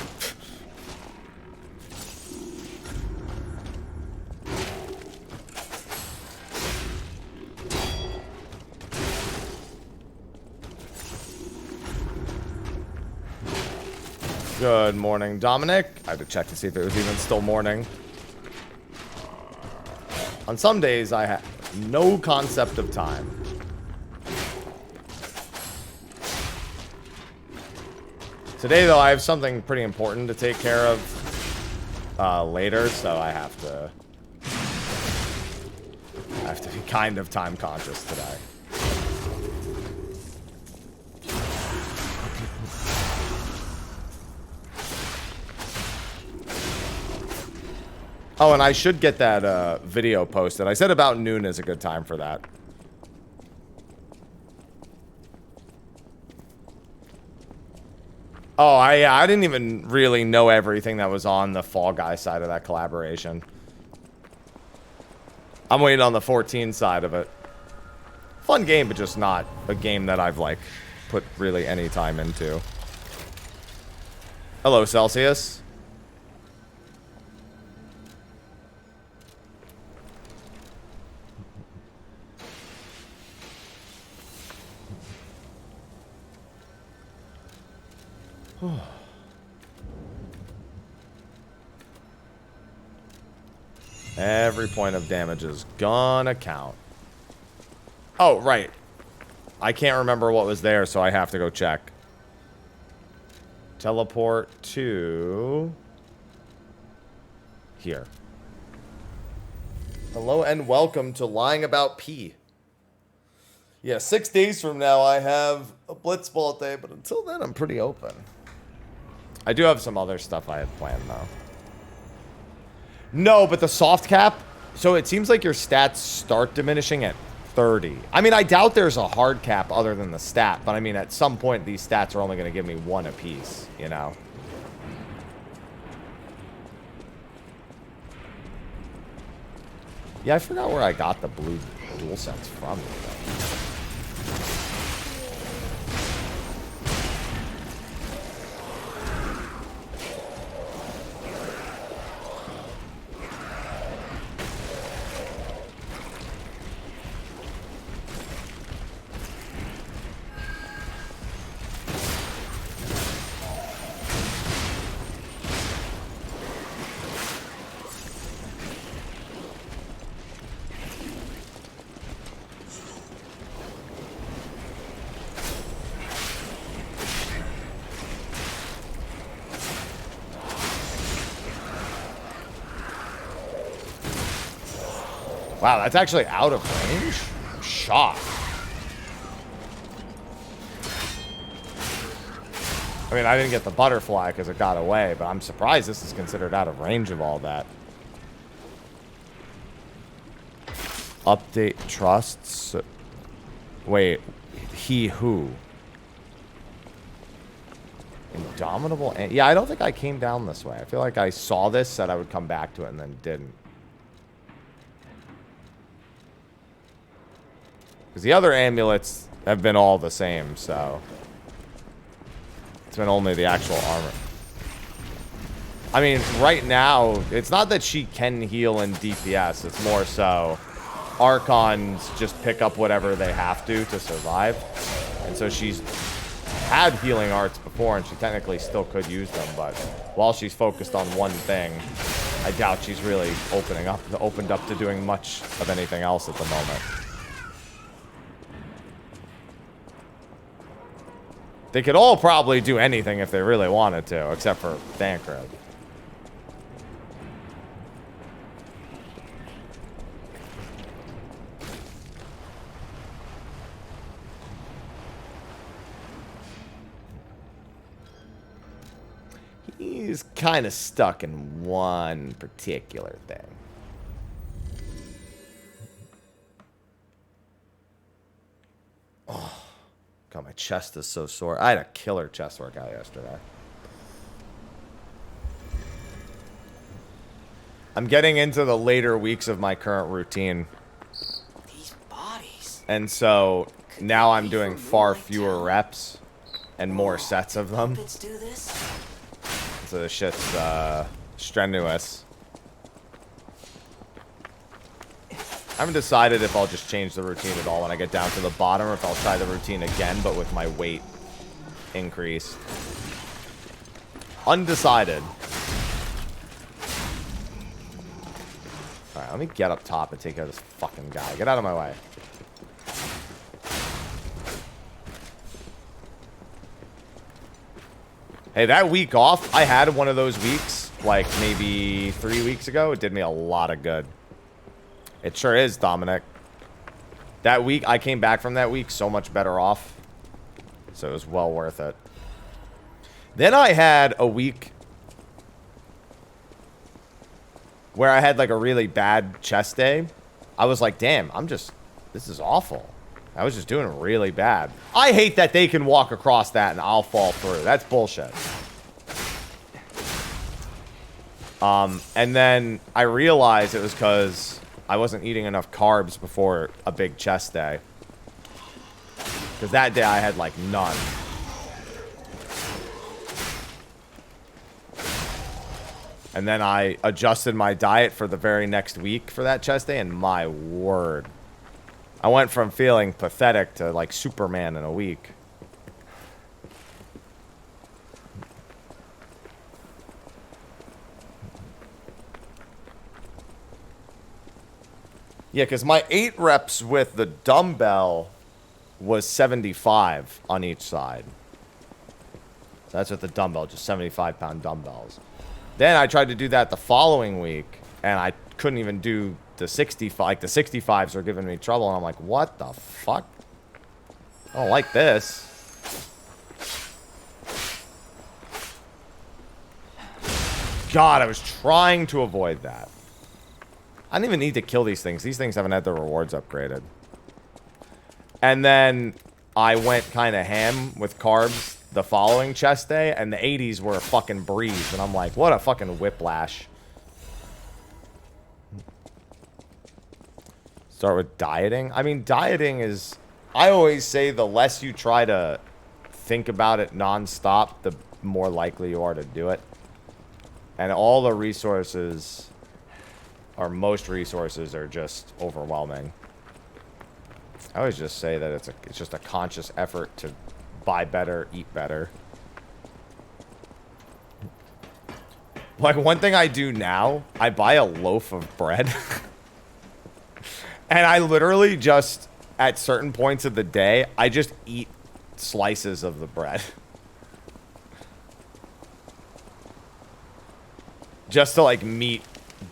Good morning, Dominic. I had to check to see if it was even still morning. On some days, I have no concept of time. Today, though, I have something pretty important to take care of later, so I have to be kind of time conscious today. Oh, and I should get that video posted. I said about noon is a good time for that. Oh, I didn't even really know everything that was on the Fall Guys side of that collaboration. I'm waiting on the 14 side of it. Fun game, but just not a game that I've, like, put really any time into. Hello, Celsius. Every point of damage is gonna count. Oh, right. I can't remember what was there, so I have to go check. Teleport to... here. Hello and welcome to Lying About P. Yeah, 6 days from now I have a Blitzball day, but until then I'm pretty open. I do have some other stuff I had planned, though. No, but the soft cap... So it seems like your stats start diminishing at 30. I mean, I doubt there's a hard cap other than the stat. But, I mean, at some point, these stats are only going to give me one apiece, you know? Yeah, I forgot where I got the blue DualSense from. Wow, that's actually out of range? I'm shocked. I mean, I didn't get the butterfly because it got away, but I'm surprised this is considered out of range of all that. Update trusts. Wait, he who? Indomitable? Yeah, I don't think I came down this way. I feel like I saw this, said I would come back to it, and then didn't. Because the other amulets have been all the same, so... It's been only the actual armor. I mean, right now, it's not that she can heal in DPS. It's more so Archons just pick up whatever they have to survive. And so she's had healing arts before, and she technically still could use them. But while she's focused on one thing, I doubt she's really opened up to doing much of anything else at the moment. They could all probably do anything if they really wanted to, except for Thancred. He's kind of stuck in one particular thing. Oh, God, my chest is so sore. I had a killer chest workout yesterday. I'm getting into the later weeks of my current routine. These bodies. And so now I'm doing far fewer reps and more sets of them. Let's do this. So the shit's strenuous. I haven't decided if I'll just change the routine at all when I get down to the bottom, or if I'll try the routine again, but with my weight increase. Undecided. Alright, let me get up top and take care of this fucking guy. Get out of my way. Hey, that week off, I had one of those weeks, like maybe 3 weeks ago. It did me a lot of good. It sure is, Dominic. That week, I came back from that week so much better off. So it was well worth it. Then I had a week where I had like a really bad chest day. I was like, damn, this is awful. I was just doing really bad. I hate that they can walk across that and I'll fall through. That's bullshit. And then I realized it was because I wasn't eating enough carbs before a big chest day. Because that day I had like none. And then I adjusted my diet for the very next week for that chest day, and my word. I went from feeling pathetic to like Superman in a week. Yeah, because my 8 reps with the dumbbell was 75 on each side. That's with the dumbbell, just 75-pound dumbbells. Then I tried to do that the following week, and I couldn't even do the 65. Like, the 65s were giving me trouble, and I'm like, what the fuck? I don't like this. God, I was trying to avoid that. I didn't even need to kill these things. These things haven't had their rewards upgraded. And then I went kind of ham with carbs the following chest day, and the 80s were a fucking breeze. And I'm like, what a fucking whiplash. Start with dieting. I mean, dieting is... I always say the less you try to think about it nonstop, the more likely you are to do it. And all the resources, or most resources, are just overwhelming. I always just say that it's just a conscious effort to buy better, eat better. Like, one thing I do now, I buy a loaf of bread. And I literally just, at certain points of the day, I just eat slices of the bread. Just to, like, meet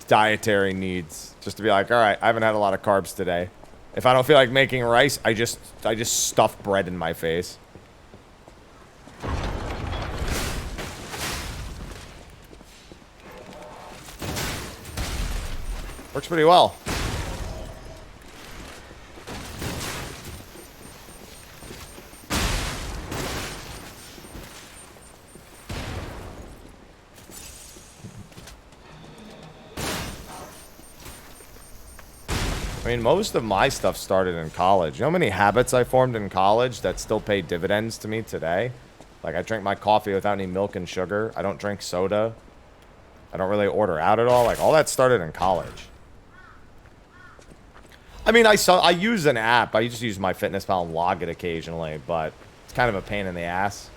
dietary needs. Just to be like, all right, I haven't had a lot of carbs today. If I don't feel like making rice, I just stuff bread in my face. Works pretty well. I mean, most of my stuff started in college. You know how many habits I formed in college that still pay dividends to me today? Like, I drink my coffee without any milk and sugar. I don't drink soda. I don't really order out at all. Like, all that started in college. I mean, I use an app. I just use MyFitnessPal and log it occasionally, but it's kind of a pain in the ass.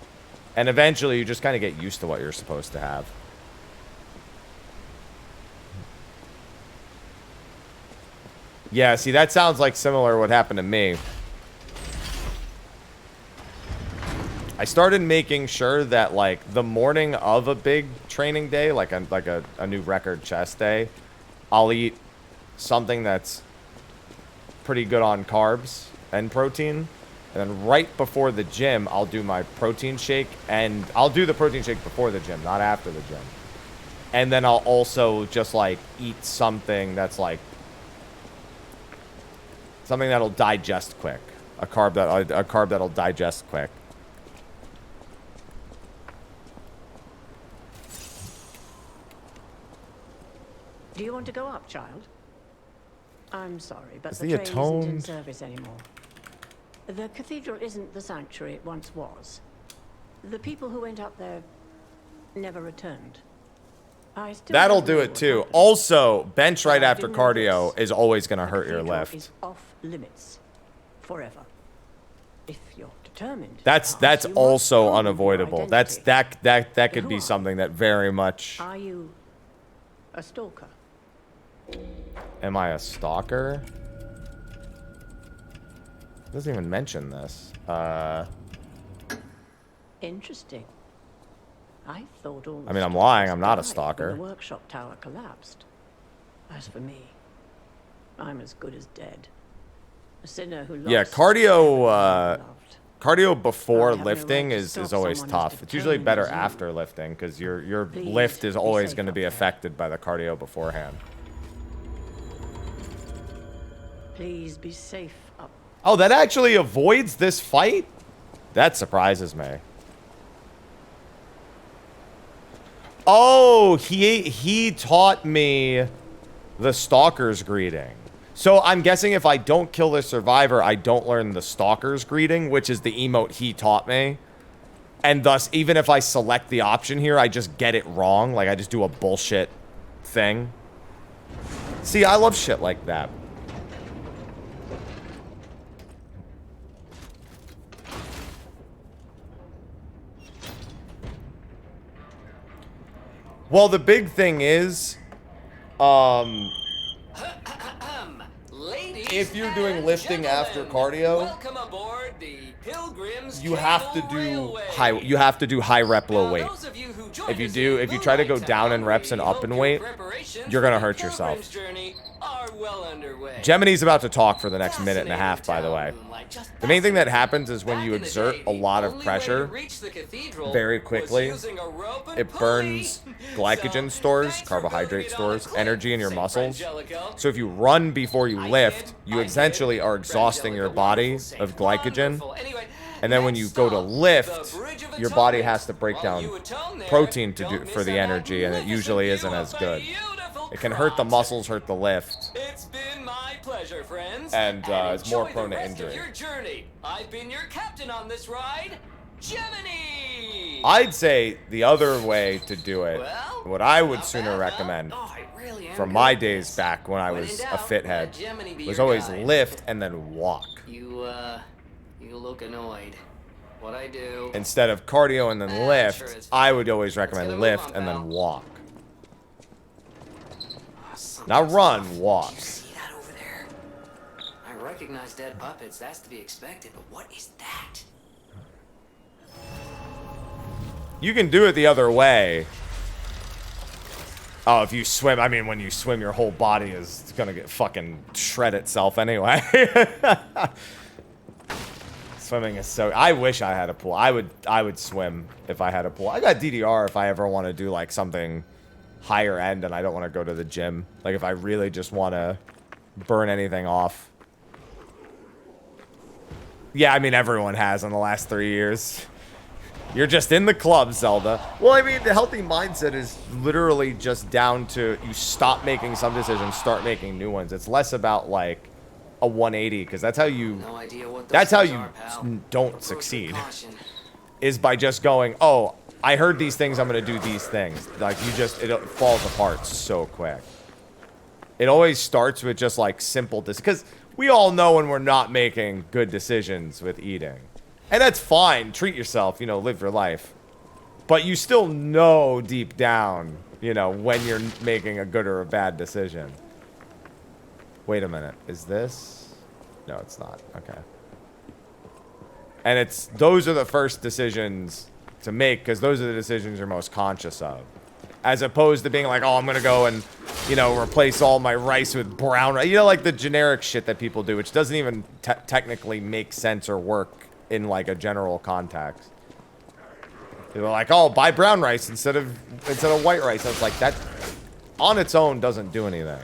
And eventually, you just kind of get used to what you're supposed to have. Yeah, see, that sounds like similar to what happened to me. I started making sure that, like, the morning of a big training day, like a new record chest day, I'll eat something that's pretty good on carbs and protein. And then right before the gym, I'll do my protein shake. And I'll do the protein shake before the gym, not after the gym. And then I'll also just, like, eat something that's, like, something that'll digest quick. A carb that'll digest quick. Do you want to go up, child? I'm sorry, but Is the the train isn't in atoned? service anymore. The cathedral isn't the sanctuary it once was. The people who went up there never returned. I still That'll don't know do it what too. happened. Also, bench right But I after do know cardio this. is always going to hurt your Cathedral lift. is off limits forever. If you're determined. to That's pass, you must also prove your unavoidable. That's identity. that could be something that very much. Are you a stalker? Am I a stalker? Doesn't even mention this. Interesting. I thought all. I mean, I'm the lying. stalkers I'm not a died stalker. when the workshop tower collapsed. As for me, I'm as good as dead. A sinner who lost. Yeah, cardio before lifting is always tough. It's usually better after lifting because your lift is always going to be affected by the cardio beforehand. Please be safe up. Oh, that actually avoids this fight? That surprises me. Oh, he taught me the Stalker's Greeting. So I'm guessing if I don't kill the survivor, I don't learn the Stalker's Greeting, which is the emote he taught me. And thus, even if I select the option here, I just get it wrong. Like, I just do a bullshit thing. See, I love shit like that. Well, the big thing is, if you're doing lifting after cardio, you have to do high rep low weight. If you try to go down in reps and up in weight, you're gonna hurt yourself. Gemini's about to talk for the next minute and a half, by the way. The main thing that happens is when you exert a lot of pressure very quickly, it burns glycogen stores, carbohydrate stores, energy in your muscles. So if you run before you lift, you essentially are exhausting your body of glycogen. And then when you go to lift, your body has to break down protein for the energy, and it usually isn't as good. It can hurt the muscles, hurt the lift. It's been my pleasure, friends. And it's more prone to injury. Your journey. I've been your captain on this ride, Gemini. I'd say the other way to do it, what I would sooner recommend from my days back when I was a fithead, was always lift and then walk. You look annoyed. What I do? Instead of cardio and then lift, I would always recommend lift and then walk. Not run, walk. See that over there? I recognize dead puppets. That's to be expected. But what is that? You can do it the other way. Oh, if you swim, I mean, when you swim, your whole body is gonna get fucking shred itself anyway. Swimming is so... I wish I had a pool. I would swim if I had a pool. I got DDR if I ever want to do, like, something higher end and I don't want to go to the gym. Like, if I really just want to burn anything off. Yeah, I mean, everyone has in the last 3 years. You're just in the club, Zelda. Well, I mean, the healthy mindset is literally just down to you stop making some decisions, start making new ones. It's less about, like, a 180, because that's how you... No idea what that's how those you are, pal. don't succeed. Is by just going, oh, I heard these things, I'm going to do these things. Like, it falls apart so quick. It always starts with just, like, simple decisions. Because we all know when we're not making good decisions with eating. And that's fine. Treat yourself, you know, live your life. But you still know deep down, you know, when you're making a good or a bad decision. Wait a minute. Is this? No, it's not. Okay. And those are the first decisions to make, because those are the decisions you're most conscious of. As opposed to being like, oh, I'm going to go and, you know, replace all my rice with brown rice. You know, like the generic shit that people do, which doesn't even technically make sense or work in, like, a general context. They're like, oh, buy brown rice instead of white rice. I was like, that on its own doesn't do anything.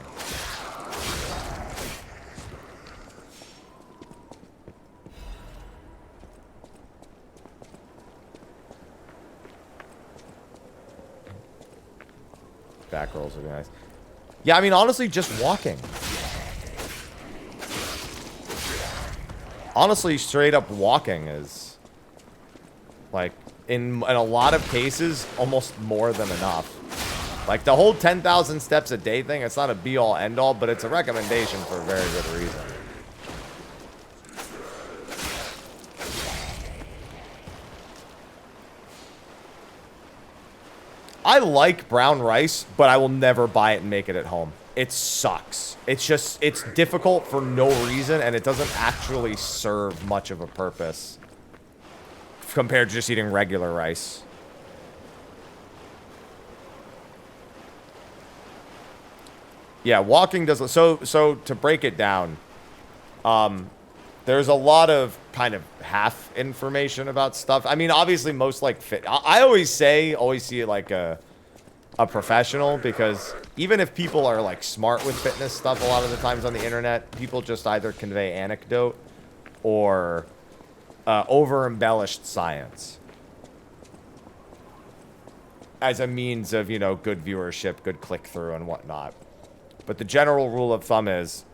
Back rolls would be nice. Yeah, I mean, honestly, just walking. Honestly, straight up walking is, like, in a lot of cases, almost more than enough. Like, the whole 10,000 steps a day thing, it's not a be-all, end-all, but it's a recommendation for a very good reason. I like brown rice, but I will never buy it and make it at home. It sucks. It's difficult for no reason, and it doesn't actually serve much of a purpose compared to just eating regular rice. Yeah, walking doesn't... So to break it down, there's a lot of kind of half information about stuff. I mean, obviously, most, like, I always see it like a professional, because even if people are, like, smart with fitness stuff, a lot of the times on the internet, people just either convey anecdote or over-embellished science as a means of, you know, good viewership, good click-through, and whatnot. But the general rule of thumb is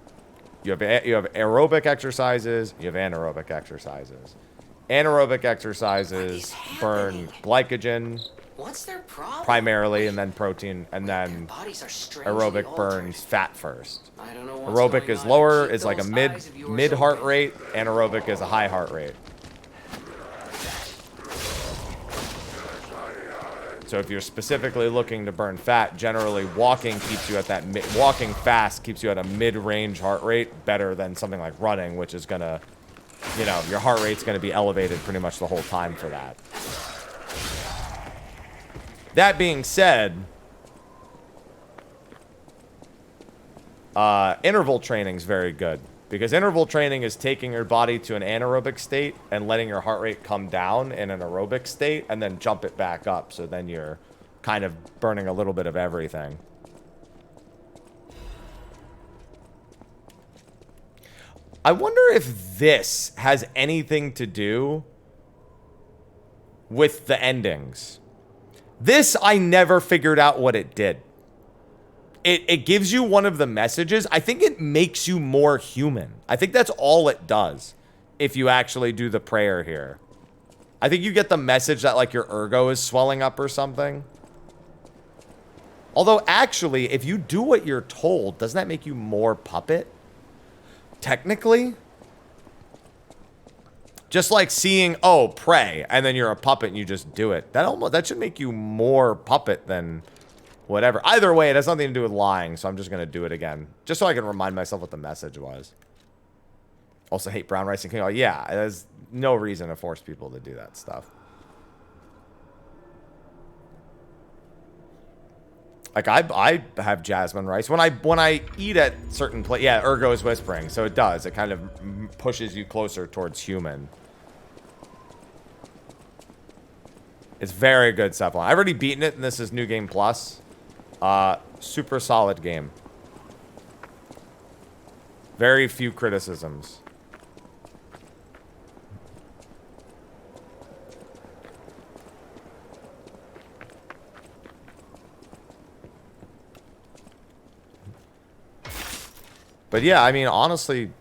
you have aerobic exercises, you have anaerobic exercises. Anaerobic exercises burn glycogen What's their problem? primarily, and then protein, and then aerobic burns fat first. Aerobic is lower, is like a mid heart rate. Anaerobic is a high heart rate. So if you're specifically looking to burn fat, generally walking keeps you at that walking fast keeps you at a mid-range heart rate, better than something like running, which is gonna, you know, your heart rate's gonna be elevated pretty much the whole time for that. That being said, interval training is very good, because interval training is taking your body to an anaerobic state and letting your heart rate come down in an aerobic state and then jump it back up. So then you're kind of burning a little bit of everything. I wonder if this has anything to do with the endings. This, I never figured out what it did. It gives you one of the messages. I think it makes you more human. I think that's all it does if you actually do the prayer here. I think you get the message that, like, your ergo is swelling up or something. Although, actually, if you do what you're told, doesn't that make you more puppet? Technically? Just like seeing, oh, pray, and then you're a puppet and you just do it. That should make you more puppet than whatever. Either way, it has nothing to do with lying, so I'm just going to do it again. Just so I can remind myself what the message was. Also hate brown rice and quinoa. Yeah, there's no reason to force people to do that stuff. Like, I have jasmine rice. When I eat at certain places, yeah, ergo is whispering, so it does. It kind of pushes you closer towards human. It's very good stuff. I've already beaten it, and this is New Game Plus. Super solid game. Very few criticisms. But yeah, I mean, honestly,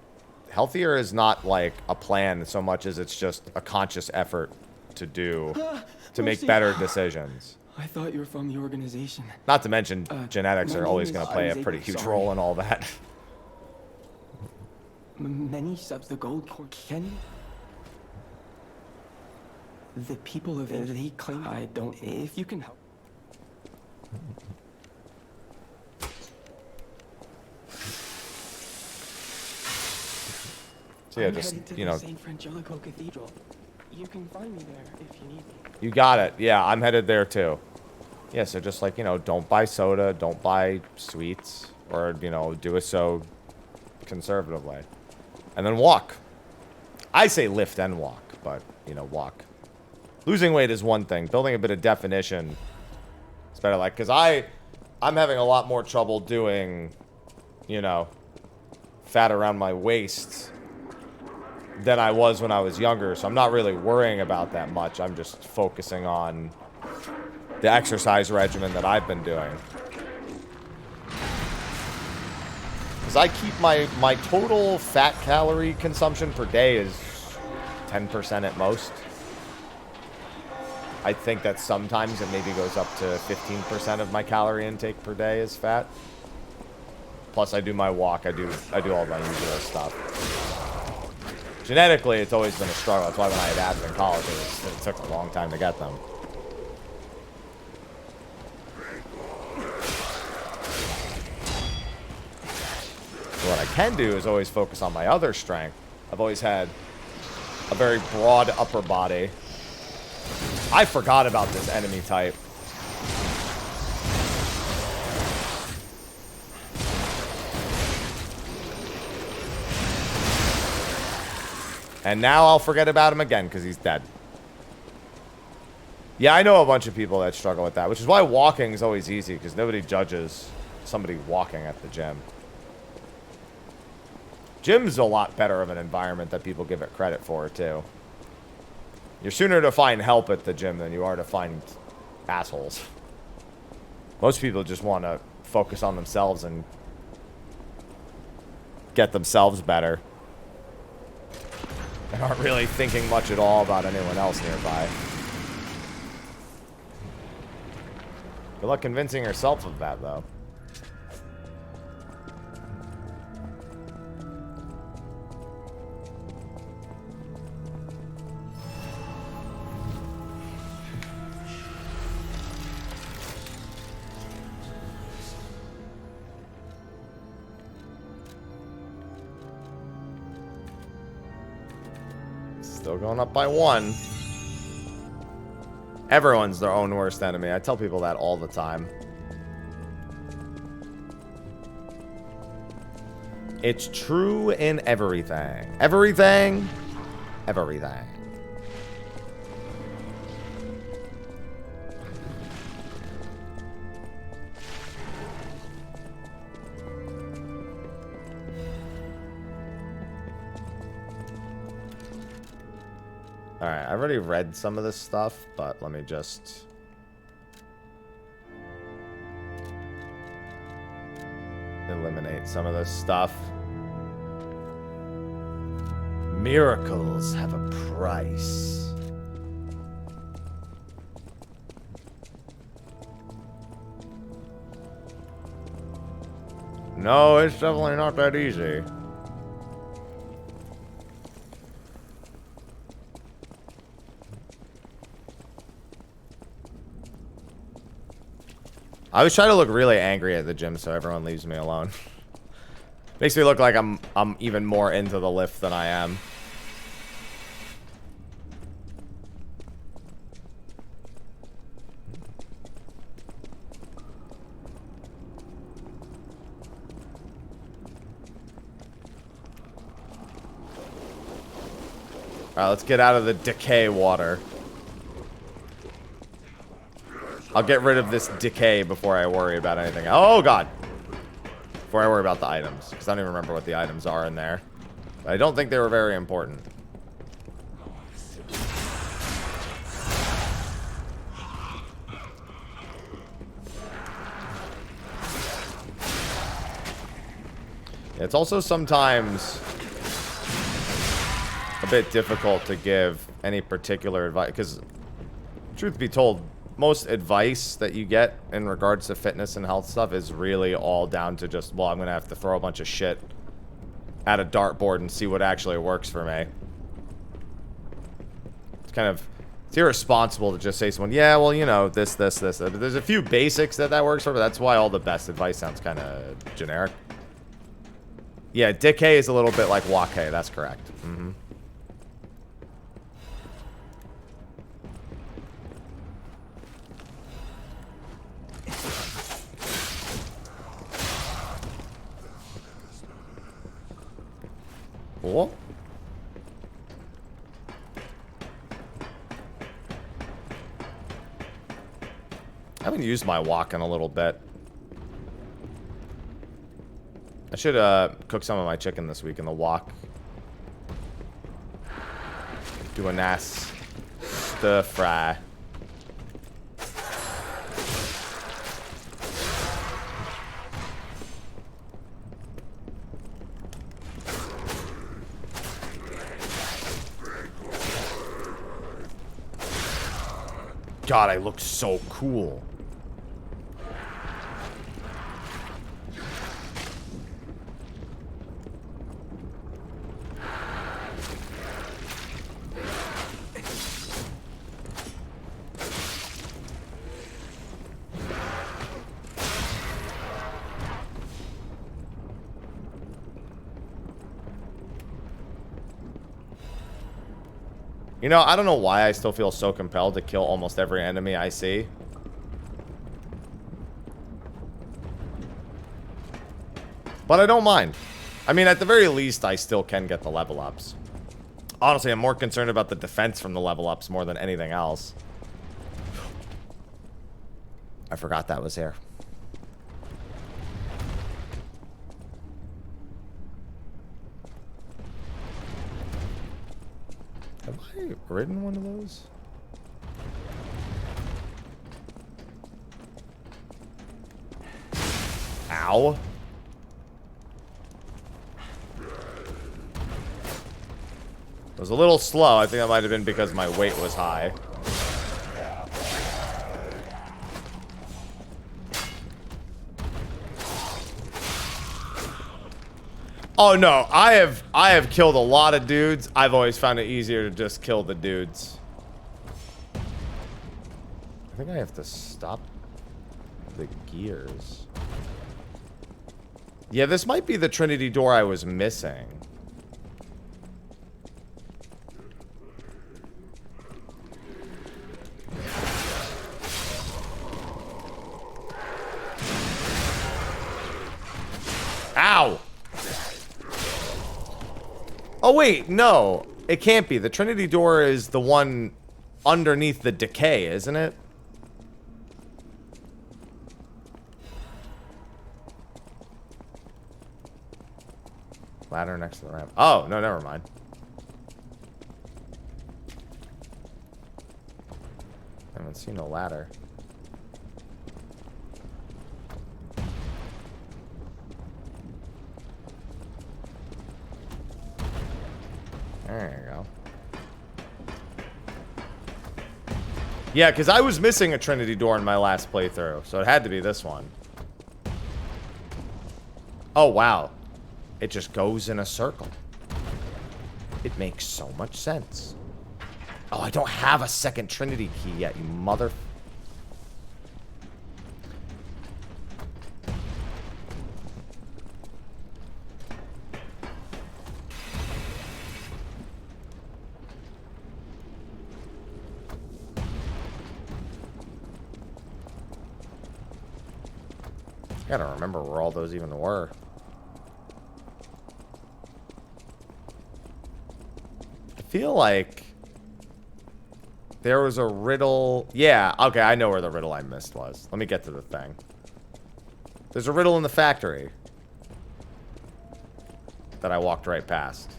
healthier is not like a plan so much as it's just a conscious effort to do to make better decisions. I thought you were from the organization. Not to mention, genetics my are always name going is- to play I a was pretty able- huge sorry. role in all that. Many subs the gold core. Can you? The people of it, they claim I don't. If you can help. So yeah, I'm just, headed to you the know, St. Frangelico Cathedral. You can find me there if you need me. you got it. Yeah, I'm headed there too. Yeah, so just like, you know, don't buy soda, don't buy sweets, or, you know, do it so conservatively. And then walk. I say lift and walk, but, you know, walk. Losing weight is one thing. Building a bit of definition is better. Like, because I'm having a lot more trouble doing, you know, fat around my waist than I was when I was younger. So I'm not really worrying about that much. I'm just focusing on the exercise regimen that I've been doing. Because I keep my total fat calorie consumption per day is 10% at most. I think that sometimes it maybe goes up to 15% of my calorie intake per day is fat. Plus I do my walk, I do all my usual stuff. Genetically, it's always been a struggle. That's why when I had abs in college, it took a long time to get them. So what I can do is always focus on my other strength. I've always had a very broad upper body. I forgot about this enemy type. And now I'll forget about him again because he's dead. Yeah, I know a bunch of people that struggle with that, which is why walking is always easy because nobody judges somebody walking at the gym. Gym's a lot better of an environment that people give it credit for, too. You're sooner to find help at the gym than you are to find assholes. Most people just want to focus on themselves and get themselves better. They aren't really thinking much at all about anyone else nearby. Good luck convincing yourself of that, though. Still going up by 1. Everyone's their own worst enemy. I tell people that all the time. It's true in everything. Everything. Everything. Alright, I've already read some of this stuff, but let me just... eliminate some of this stuff. Miracles have a price. No, it's definitely not that easy. I always try to look really angry at the gym so everyone leaves me alone. Makes me look like I'm even more into the lift than I am. Alright, let's get out of the decay water. I'll get rid of this decay before I worry about anything. Oh, God. Before I worry about the items. Because I don't even remember what the items are in there. But I don't think they were very important. It's also sometimes a bit difficult to give any particular advice, because truth be told, most advice that you get in regards to fitness and health stuff is really all down to just, well, I'm going to have to throw a bunch of shit at a dartboard and see what actually works for me. It's kind of, it's irresponsible to just say to someone, yeah, well, you know, this. But there's a few basics that works for, but that's why all the best advice sounds kind of generic. Yeah, decay is a little bit like Wake, that's correct. Mm-hmm. Cool. I haven't used my wok in a little bit. I should cook some of my chicken this week in the wok. Do a nice stir fry. God, I look so cool. You know, I don't know why I still feel so compelled to kill almost every enemy I see. But I don't mind. I mean, at the very least, I still can get the level ups. Honestly, I'm more concerned about the defense from the level ups more than anything else. I forgot that was here. Have I ridden one of those? Ow. It was a little slow. I think that might have been because my weight was high. Oh no, I have killed a lot of dudes. I've always found it easier to just kill the dudes. I think I have to stop the gears. Yeah, this might be the Trinity door I was missing. Ow! Oh, wait, no. It can't be. The Trinity door is the one underneath the decay, isn't it? Ladder next to the ramp. Oh, no, never mind. I haven't seen a ladder. There you go. Yeah, because I was missing a Trinity door in my last playthrough, so it had to be this one. Oh, wow. It just goes in a circle. It makes so much sense. Oh, I don't have a second Trinity key yet, you mother... I gotta remember where all those even were. I feel like there was a riddle. Yeah, okay, I know where the riddle I missed was. Let me get to the thing. There's a riddle in the factory that I walked right past.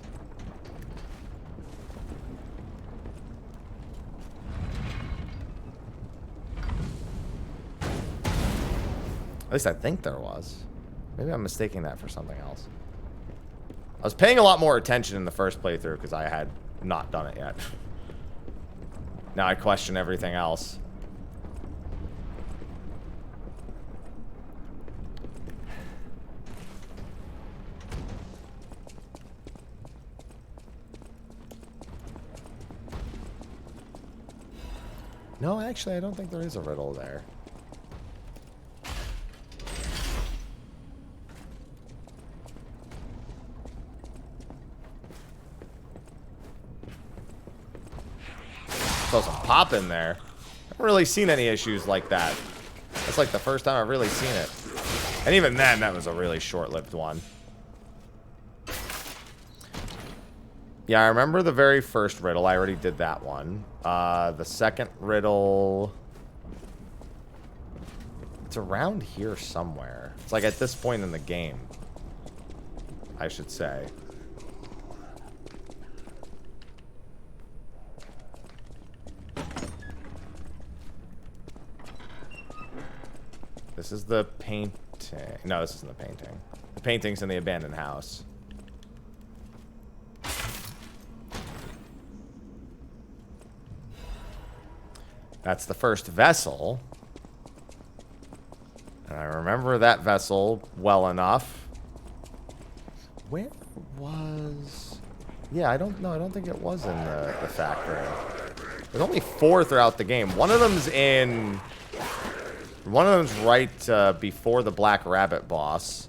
At least I think there was. Maybe I'm mistaking that for something else. I was paying a lot more attention in the first playthrough because I had not done it yet. Now I question everything else. No, actually, I don't think there is a riddle there. Throw some pop in there. I haven't really seen any issues like that. That's like the first time I've really seen it. And even then, that was a really short-lived one. Yeah, I remember the very first riddle. I already did that one. The second riddle... It's around here somewhere. It's like at this point in the game, I should say. This is the painting. No, this isn't the painting. The painting's in the abandoned house. That's the first vessel. And I remember that vessel well enough. Where was... Yeah, I don't know. I don't think it was in the factory. There's only 4 throughout the game. One of them's in... One of them's right before the Black Rabbit boss.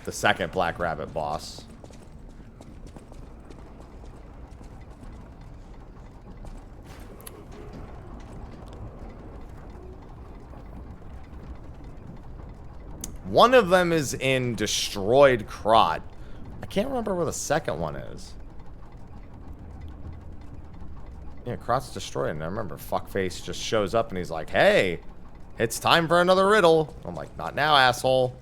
The second Black Rabbit boss. One of them is in Destroyed Crot. I can't remember where the second one is. Yeah, Crot's destroyed, and I remember Fuckface just shows up and he's like, hey, it's time for another riddle. I'm like, not now, asshole.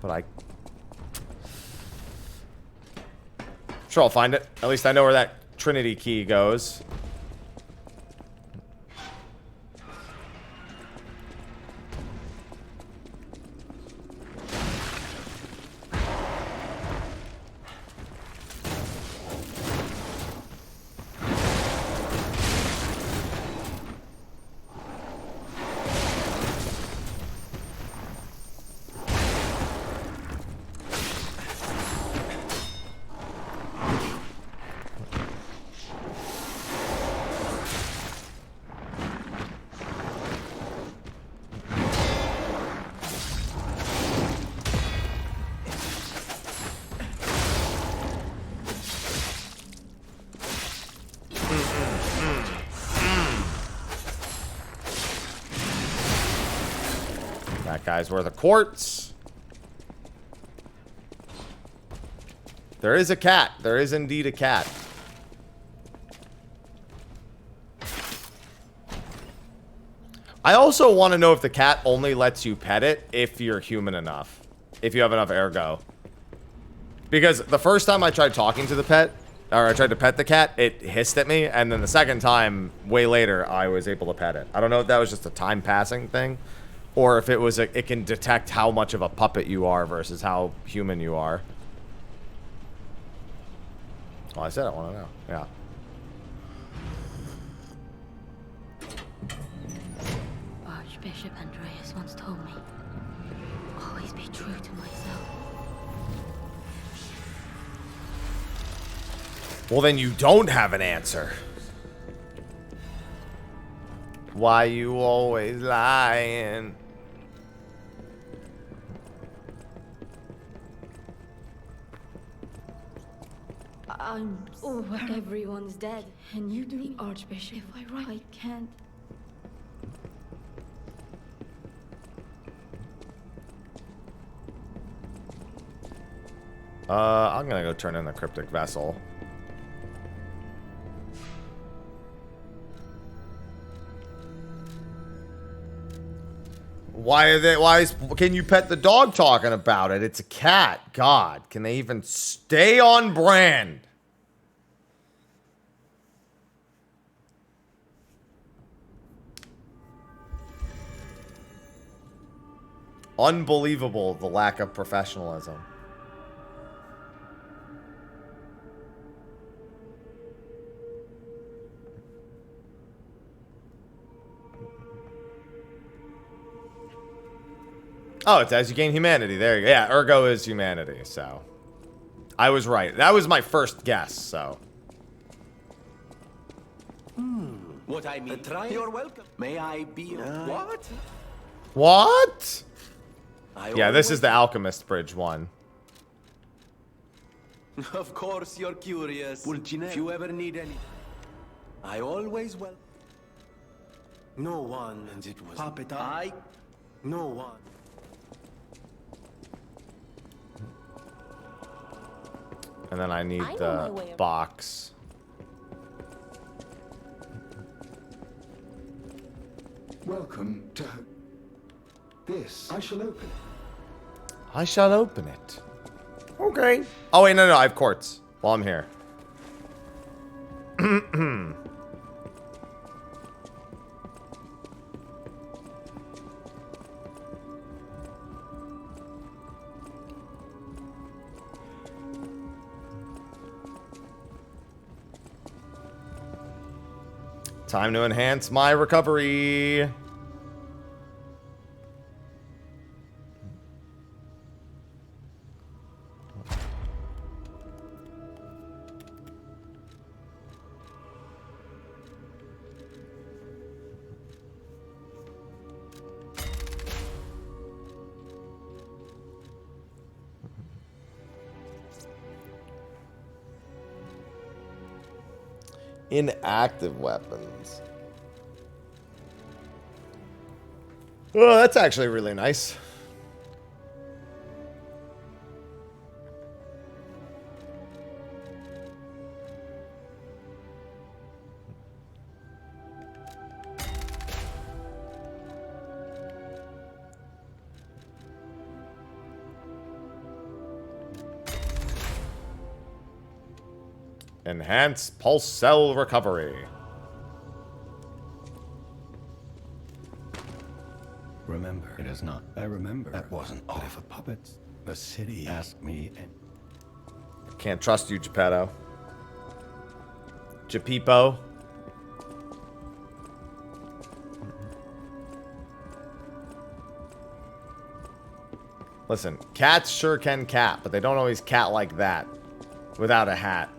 But I'm sure I'll find it. At least I know where that Trinity key goes. That guy's worth of quartz. There is a cat. There is indeed a cat. I also want to know if the cat only lets you pet it if you're human enough. If you have enough ergo. Because the first time I tried talking to the pet, or I tried to pet the cat, it hissed at me. And then the second time, way later, I was able to pet it. I don't know if that was just a time passing thing. Or if it was it can detect how much of a puppet you are versus how human you are. Well, I said I want to know. Yeah. Archbishop Andreas once told me, always be true to myself. Well, then you don't have an answer. Why you always lying? Everyone's dead. And you do the Archbishop. If I write, I can't. I'm gonna go turn in the cryptic vessel. Can you pet the dog talking about it? It's a cat. God, can they even stay on brand? Unbelievable, the lack of professionalism. Oh, it's as you gain humanity. There you go. Yeah, ergo is humanity, so. I was right. That was my first guess, so. What I mean, you're welcome. May I be what? What? Yeah, this always- is the Alchemist Bridge one. Of course you're curious. If you ever need any, I always will. No one, and it was Puppet. No one. And then I need I know my the way around. box. Welcome to this. I shall open. I shall open it. Okay. Oh, wait, no, I have quartz while I'm here. Time to enhance my recovery. Inactive weapons. Oh, that's actually really nice. Enhance pulse cell recovery. Remember, it is not. I remember. That wasn't all for puppets. The city asked me and... Can't trust you, Geppetto. Gepipo. Listen, cats sure can cat, but they don't always cat like that. Without a hat.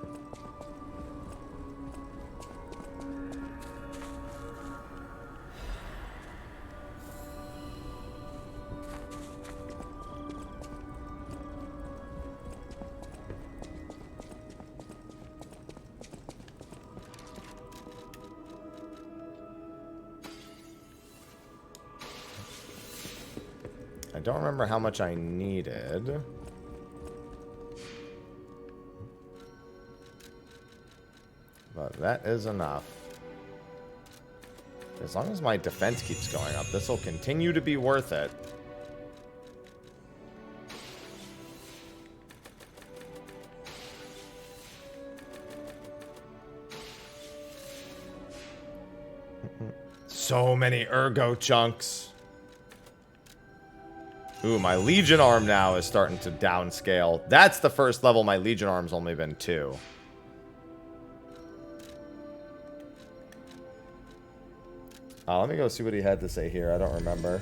I don't remember how much I needed. But that is enough. As long as my defense keeps going up, this will continue to be worth it. So many ergo chunks. Ooh, my Legion arm now is starting to downscale. That's the first level my Legion arm's only been 2. Let me go see what he had to say here. I don't remember.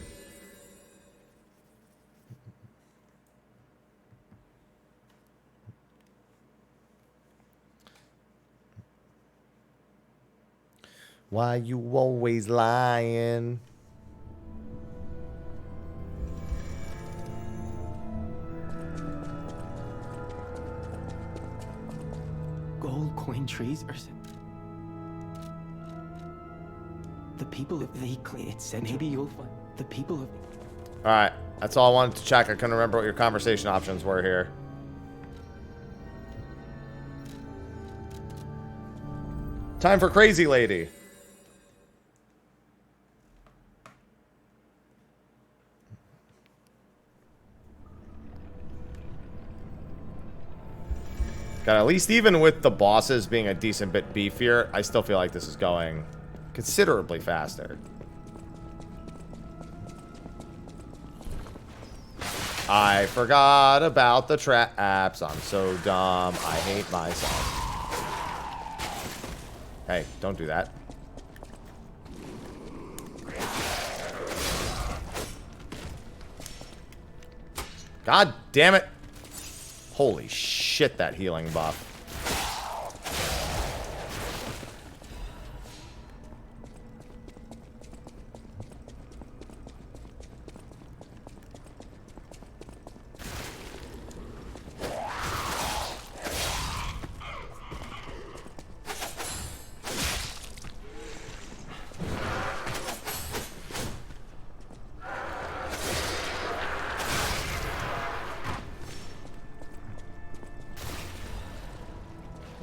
Why you always lying? Gold coin trees are... The people of the it said maybe you'll find the people of... Alright, that's all I wanted to check. I couldn't remember what your conversation options were here. Time for Crazy Lady. God, at least even with the bosses being a decent bit beefier, I still feel like this is going considerably faster. I forgot about the traps. I'm so dumb. I hate myself. Hey, don't do that. God damn it. Holy shit, that healing buff.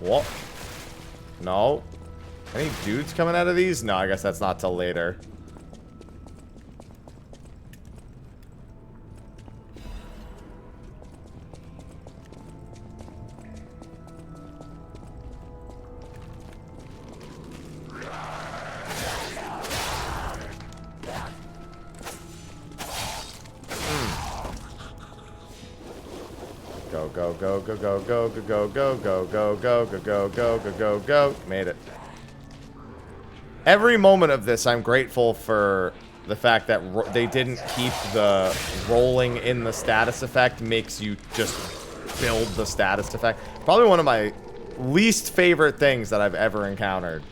What? No. Any dudes coming out of these? No, I guess that's not till later. Go, go, go, go, go, go, go, go, go, go, go, go, go, go, go, go, go. Made it. Every moment of this, I'm grateful for the fact that they didn't keep the rolling in the status effect makes you just build the status effect. Probably one of my least favorite things that I've ever encountered.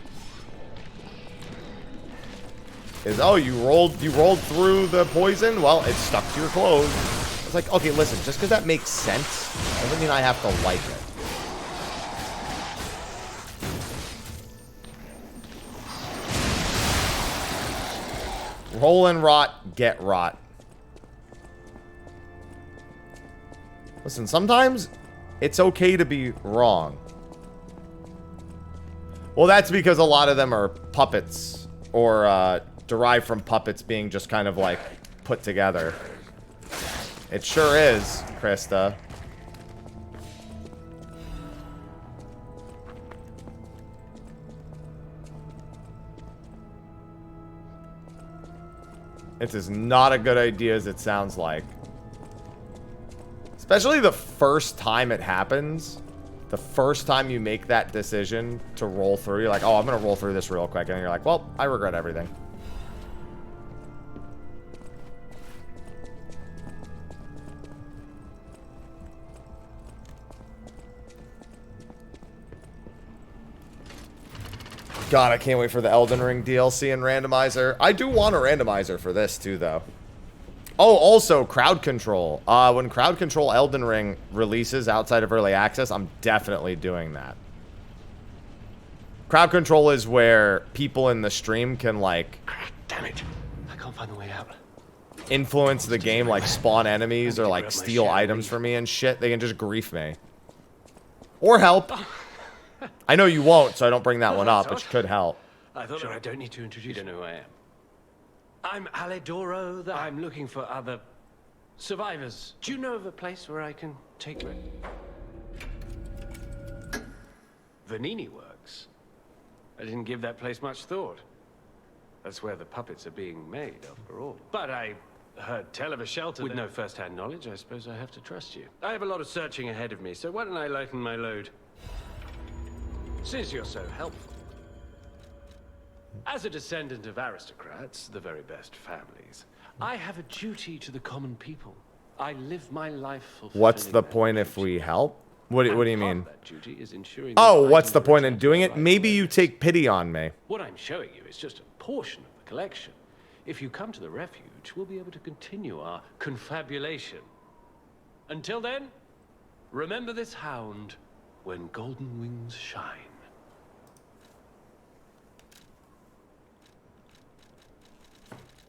Is, oh, you rolled through the poison? Well, it stuck to your clothes. It's like, okay, listen, just because that makes sense doesn't mean I have to like it. Roll and rot, get rot. Listen, sometimes it's okay to be wrong. Well, that's because a lot of them are puppets or derived from puppets being just kind of like put together. It sure is, Krista. It is not a good idea as it sounds like. Especially the first time it happens. The first time you make that decision to roll through, you're like, oh, I'm going to roll through this real quick. And you're like, well, I regret everything. God, I can't wait for the Elden Ring DLC and randomizer. I do want a randomizer for this too, though. Oh, also, crowd control. When crowd control Elden Ring releases outside of early access, I'm definitely doing that. Crowd control is where people in the stream can, like... Damn it. I can't find the way out. Influence the game, like spawn enemies or, like, steal items from me and shit. They can just grief me. Or help. I know you won't, so I don't bring that one up, but you could help. I thought I don't need to introduce you. You don't know who I am. I'm Alidoro. I'm looking for other survivors. Do you know of a place where I can take me? Vanini Works. I didn't give that place much thought. That's where the puppets are being made, after all. But I heard tell of a shelter with no first-hand knowledge. I suppose I have to trust you. I have a lot of searching ahead of me, so why don't I lighten my load? Since you're so helpful. As a descendant of aristocrats, the very best families, I have a duty to the common people. I live my life fulfilling. What's the point if we help? What do you mean? That duty is ensuring Oh, what's the point in doing it? Maybe you take pity on me. What I'm showing you is just a portion of the collection. If you come to the refuge, we'll be able to continue our confabulation. Until then, remember this hound when golden wings shine.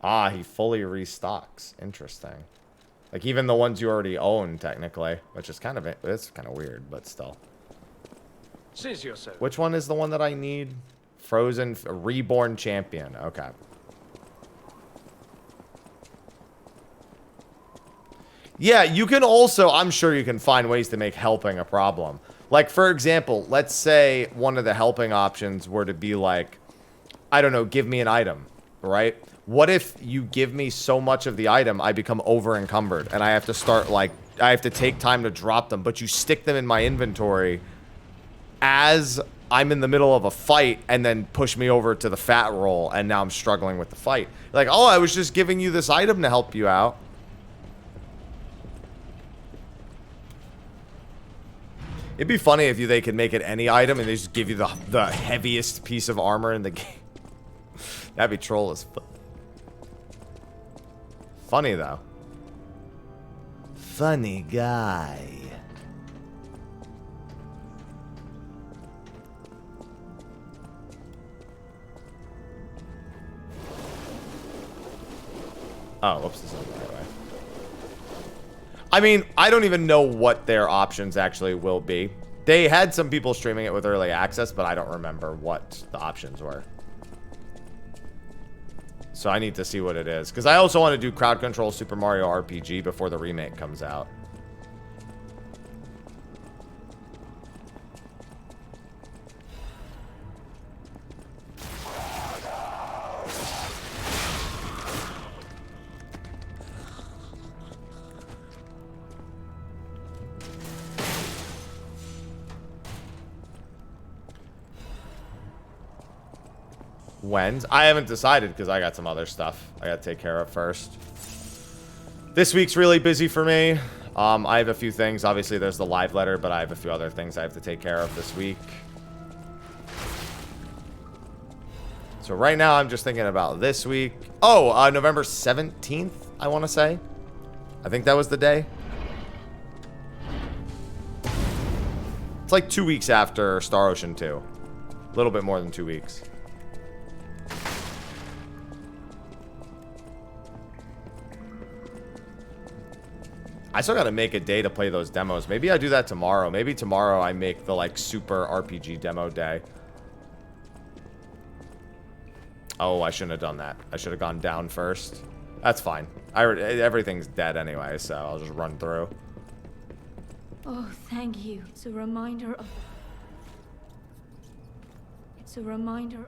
Ah, he fully restocks. Interesting. Like, even the ones you already own, technically. Which is kind of... It's kind of weird, but still. Since you're so... Which one is the one that I need? Frozen... Reborn Champion. Okay. Yeah, you can also... I'm sure you can find ways to make helping a problem. Like, for example, let's say one of the helping options were to be like, I don't know, give me an item, right? What if you give me so much of the item, I become over encumbered and I have to start like, I have to take time to drop them, but you stick them in my inventory as I'm in the middle of a fight and then push me over to the fat roll and now I'm struggling with the fight. Like, oh, I was just giving you this item to help you out. It'd be funny if they could make it any item and they just give you the heaviest piece of armor in the game. That'd be troll as fuck. Funny, though. Funny guy. Oh, whoops, this isn't the right way. I mean, I don't even know what their options actually will be. They had some people streaming it with early access, but I don't remember what the options were. So I need to see what it is. Because I also want to do crowd control Super Mario RPG before the remake comes out. When's? I haven't decided because I got some other stuff I got to take care of first. This week's really busy for me. I have a few things. Obviously, there's the live letter, but I have a few other things I have to take care of this week. So right now, I'm just thinking about this week. Oh, November 17th, I want to say. I think that was the day. It's like 2 weeks after Star Ocean 2. A little bit more than 2 weeks. I still gotta make a day to play those demos. Maybe I do that tomorrow. Maybe tomorrow I make the, like, super RPG demo day. Oh, I shouldn't have done that. I should have gone down first. That's fine. Everything's dead anyway, so I'll just run through. Oh, thank you. It's a reminder of... It's a reminder...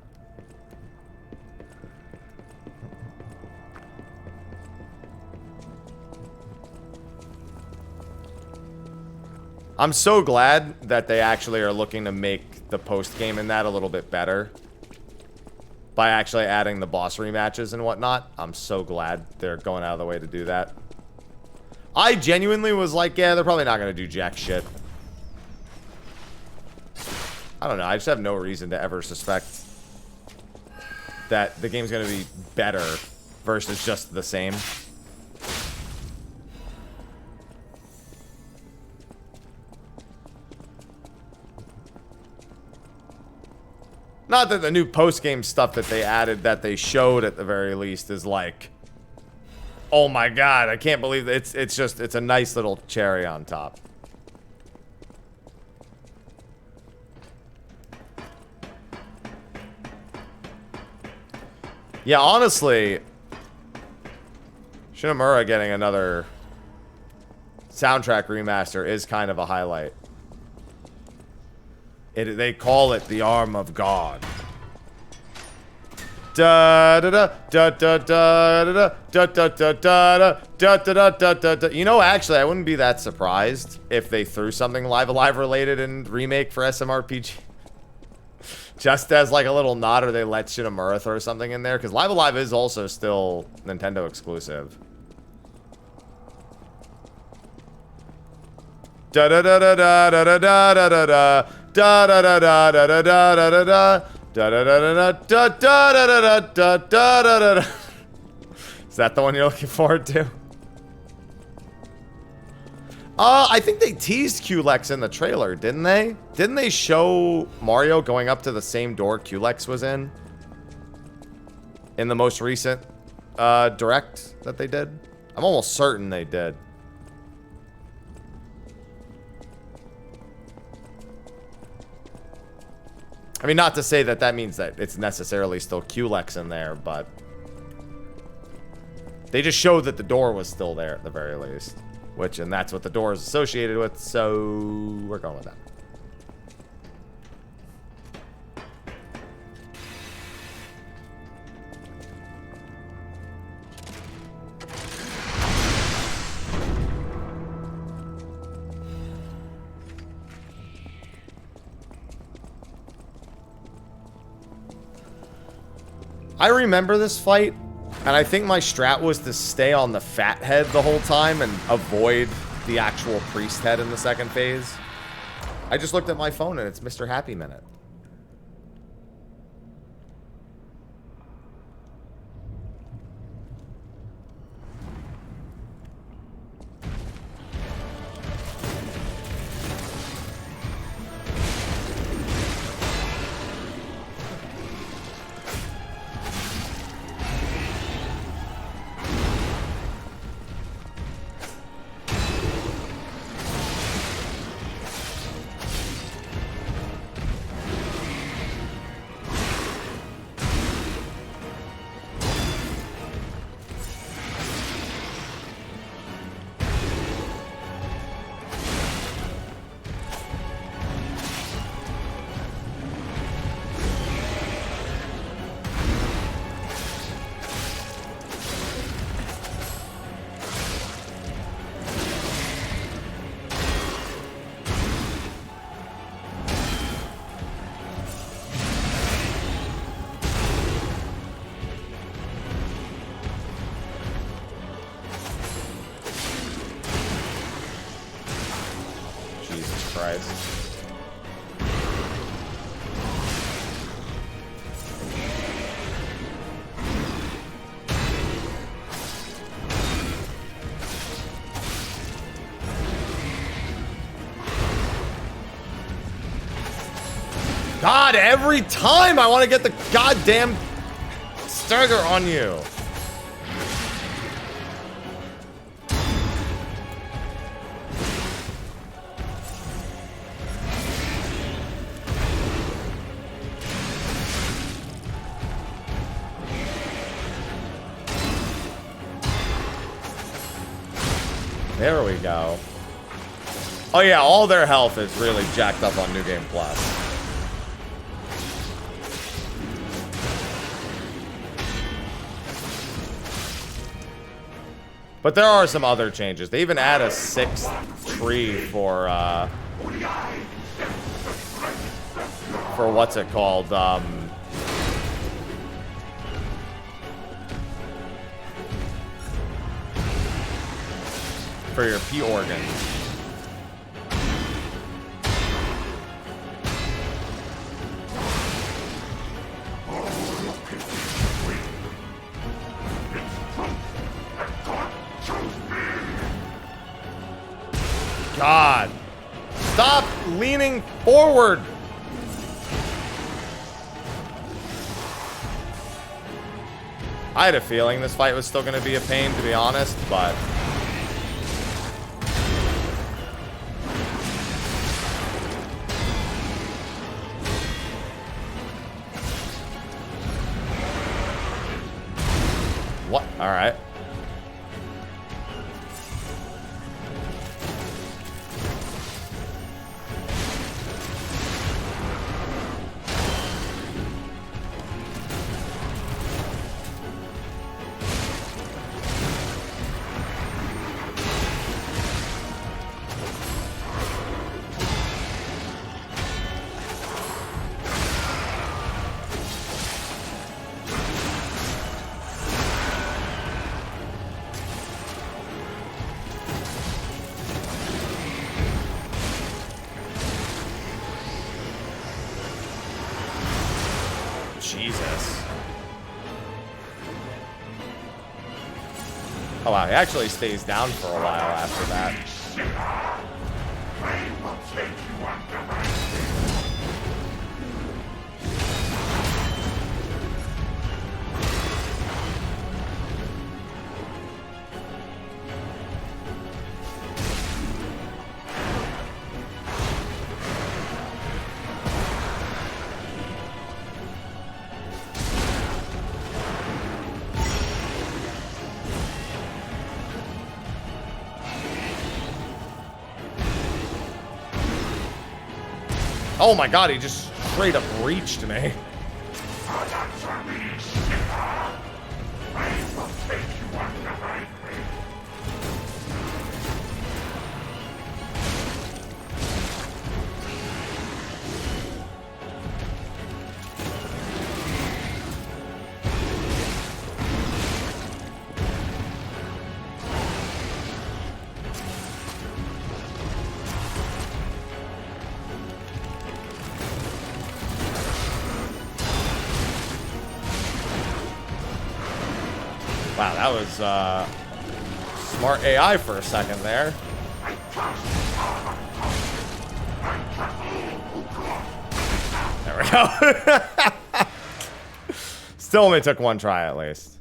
I'm so glad that they actually are looking to make the post-game in that a little bit better. By actually adding the boss rematches and whatnot. I'm so glad they're going out of the way to do that. I genuinely was like, yeah, they're probably not going to do jack shit. I don't know. I just have no reason to ever suspect that the game's going to be better versus just the same. Not that the new post-game stuff that they added, that they showed at the very least, is like, oh my god, I can't believe that. It's a nice little cherry on top. Yeah, honestly, Shinamura getting another soundtrack remaster is kind of a highlight. They call it the Arm of God. Da da da da da da da da da da da da da da da. You know, actually, I wouldn't be that surprised if they threw something Live Alive related in remake for SMRPG. Just as like a little nod, or they let Shinamura throw something in there, because Live Alive is also still Nintendo exclusive. Da da da da da da da da da da. Da da da da da da da da da da da da da da da da da da. Is that the one you're looking forward to? I think they teased Culex in the trailer, didn't they? Didn't they show Mario going up to the same door Culex was in the most recent direct that they did? I'm almost certain they did. I mean, not to say that that means that it's necessarily still Culex in there, but they just showed that the door was still there at the very least. And that's what the door is associated with, so we're going with that. I remember this fight, and I think my strat was to stay on the fat head the whole time and avoid the actual priest head in the second phase. I just looked at my phone and it's Mr. Happy Minute. God, every time I want to get the goddamn stagger on you. There we go. Oh yeah, all their health is really jacked up on New Game Plus. But there are some other changes. They even add a 6th tree for what's it called? For your P organ. God. Stop leaning forward. I had a feeling this fight was still going to be a pain, to be honest, but... What? All right. Oh wow, he actually stays down for a while after that. Oh my god, he just straight up reached me. Wow, that was smart AI for a second there. There we go. Still only took one try at least.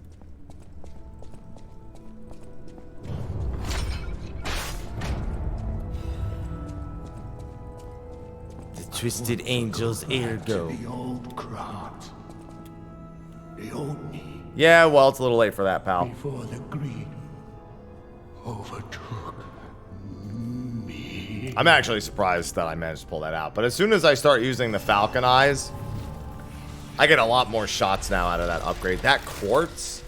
The Twisted Angel's ergo. The old Krat. The old me. Yeah, well, it's a little late for that, pal. Before the greed overtook me. I'm actually surprised that I managed to pull that out. But as soon as I start using the Falcon Eyes, I get a lot more shots now out of that upgrade. That quartz,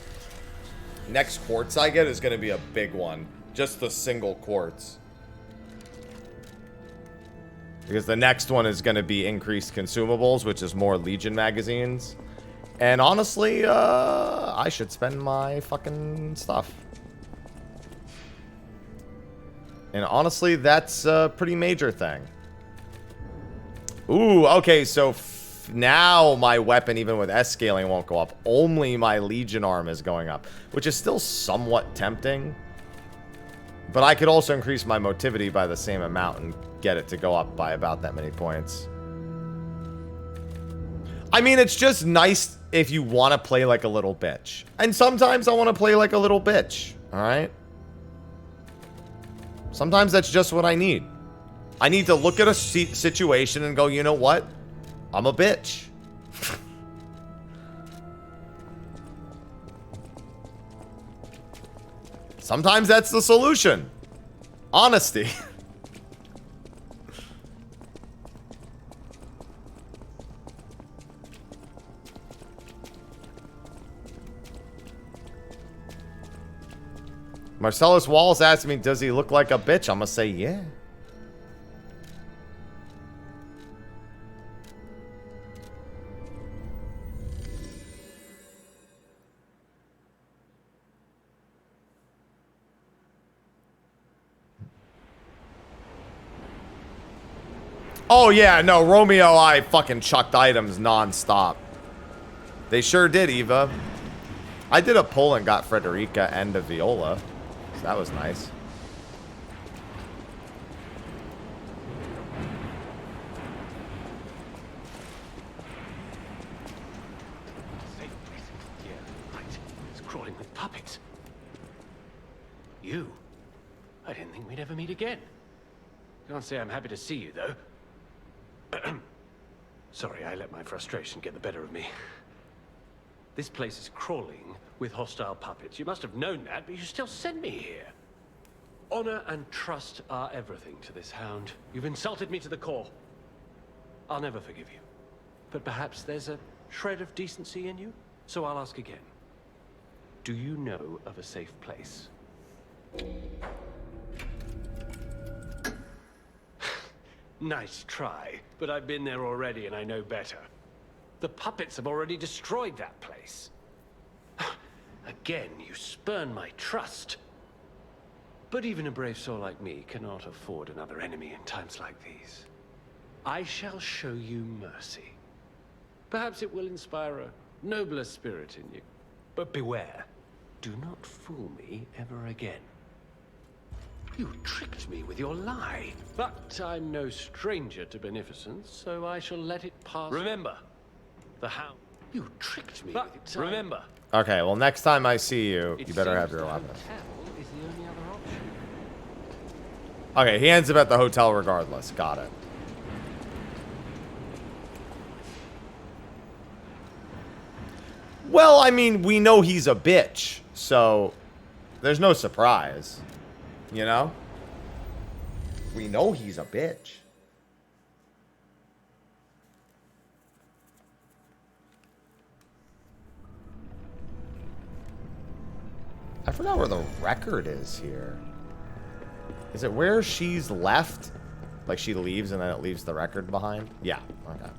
next quartz I get is going to be a big one. Just the single quartz. Because the next one is going to be increased consumables, which is more Legion magazines. And honestly, I should spend my fucking stuff. And honestly, that's a pretty major thing. Ooh, okay, so now my weapon, even with S scaling, won't go up. Only my Legion arm is going up, which is still somewhat tempting. But I could also increase my motivity by the same amount and get it to go up by about that many points. I mean, it's just nice if you want to play like a little bitch. And sometimes I want to play like a little bitch, alright? Sometimes that's just what I need. I need to look at a situation and go, you know what? I'm a bitch. Sometimes that's the solution. Honesty. Marcellus Walls asked me, does he look like a bitch? I'm gonna say, yeah. Oh, yeah, no, Romeo, I fucking chucked items non-stop. They sure did, Eva. I did a pull and got Frederica and a Viola. So that was nice. It's crawling with puppets. You? I didn't think we'd ever meet again. Can't say I'm happy to see you, though. Sorry, I let my frustration get the better of me. This place is crawling with hostile puppets. You must have known that, but you still sent me here. Honor and trust are everything to this hound. You've insulted me to the core. I'll never forgive you. But perhaps there's a shred of decency in you? So I'll ask again. Do you know of a safe place? Nice try, but I've been there already and I know better. The puppets have already destroyed that place. Again, you spurn my trust. But even a brave soul like me cannot afford another enemy in times like these. I shall show you mercy. Perhaps it will inspire a nobler spirit in you. But beware, do not fool me ever again. You tricked me with your lie. But I'm no stranger to beneficence, so I shall let it pass. Remember, the hound. You tricked me. But remember. Okay, well, next time I see you, you better have your weapon. Is the only other option. Okay, he ends up at the hotel regardless. Got it. Well, I mean, we know he's a bitch, so there's no surprise. You know? We know he's a bitch. I forgot where the record is here. Is it where she's left? Like she leaves and then it leaves the record behind? Yeah, okay.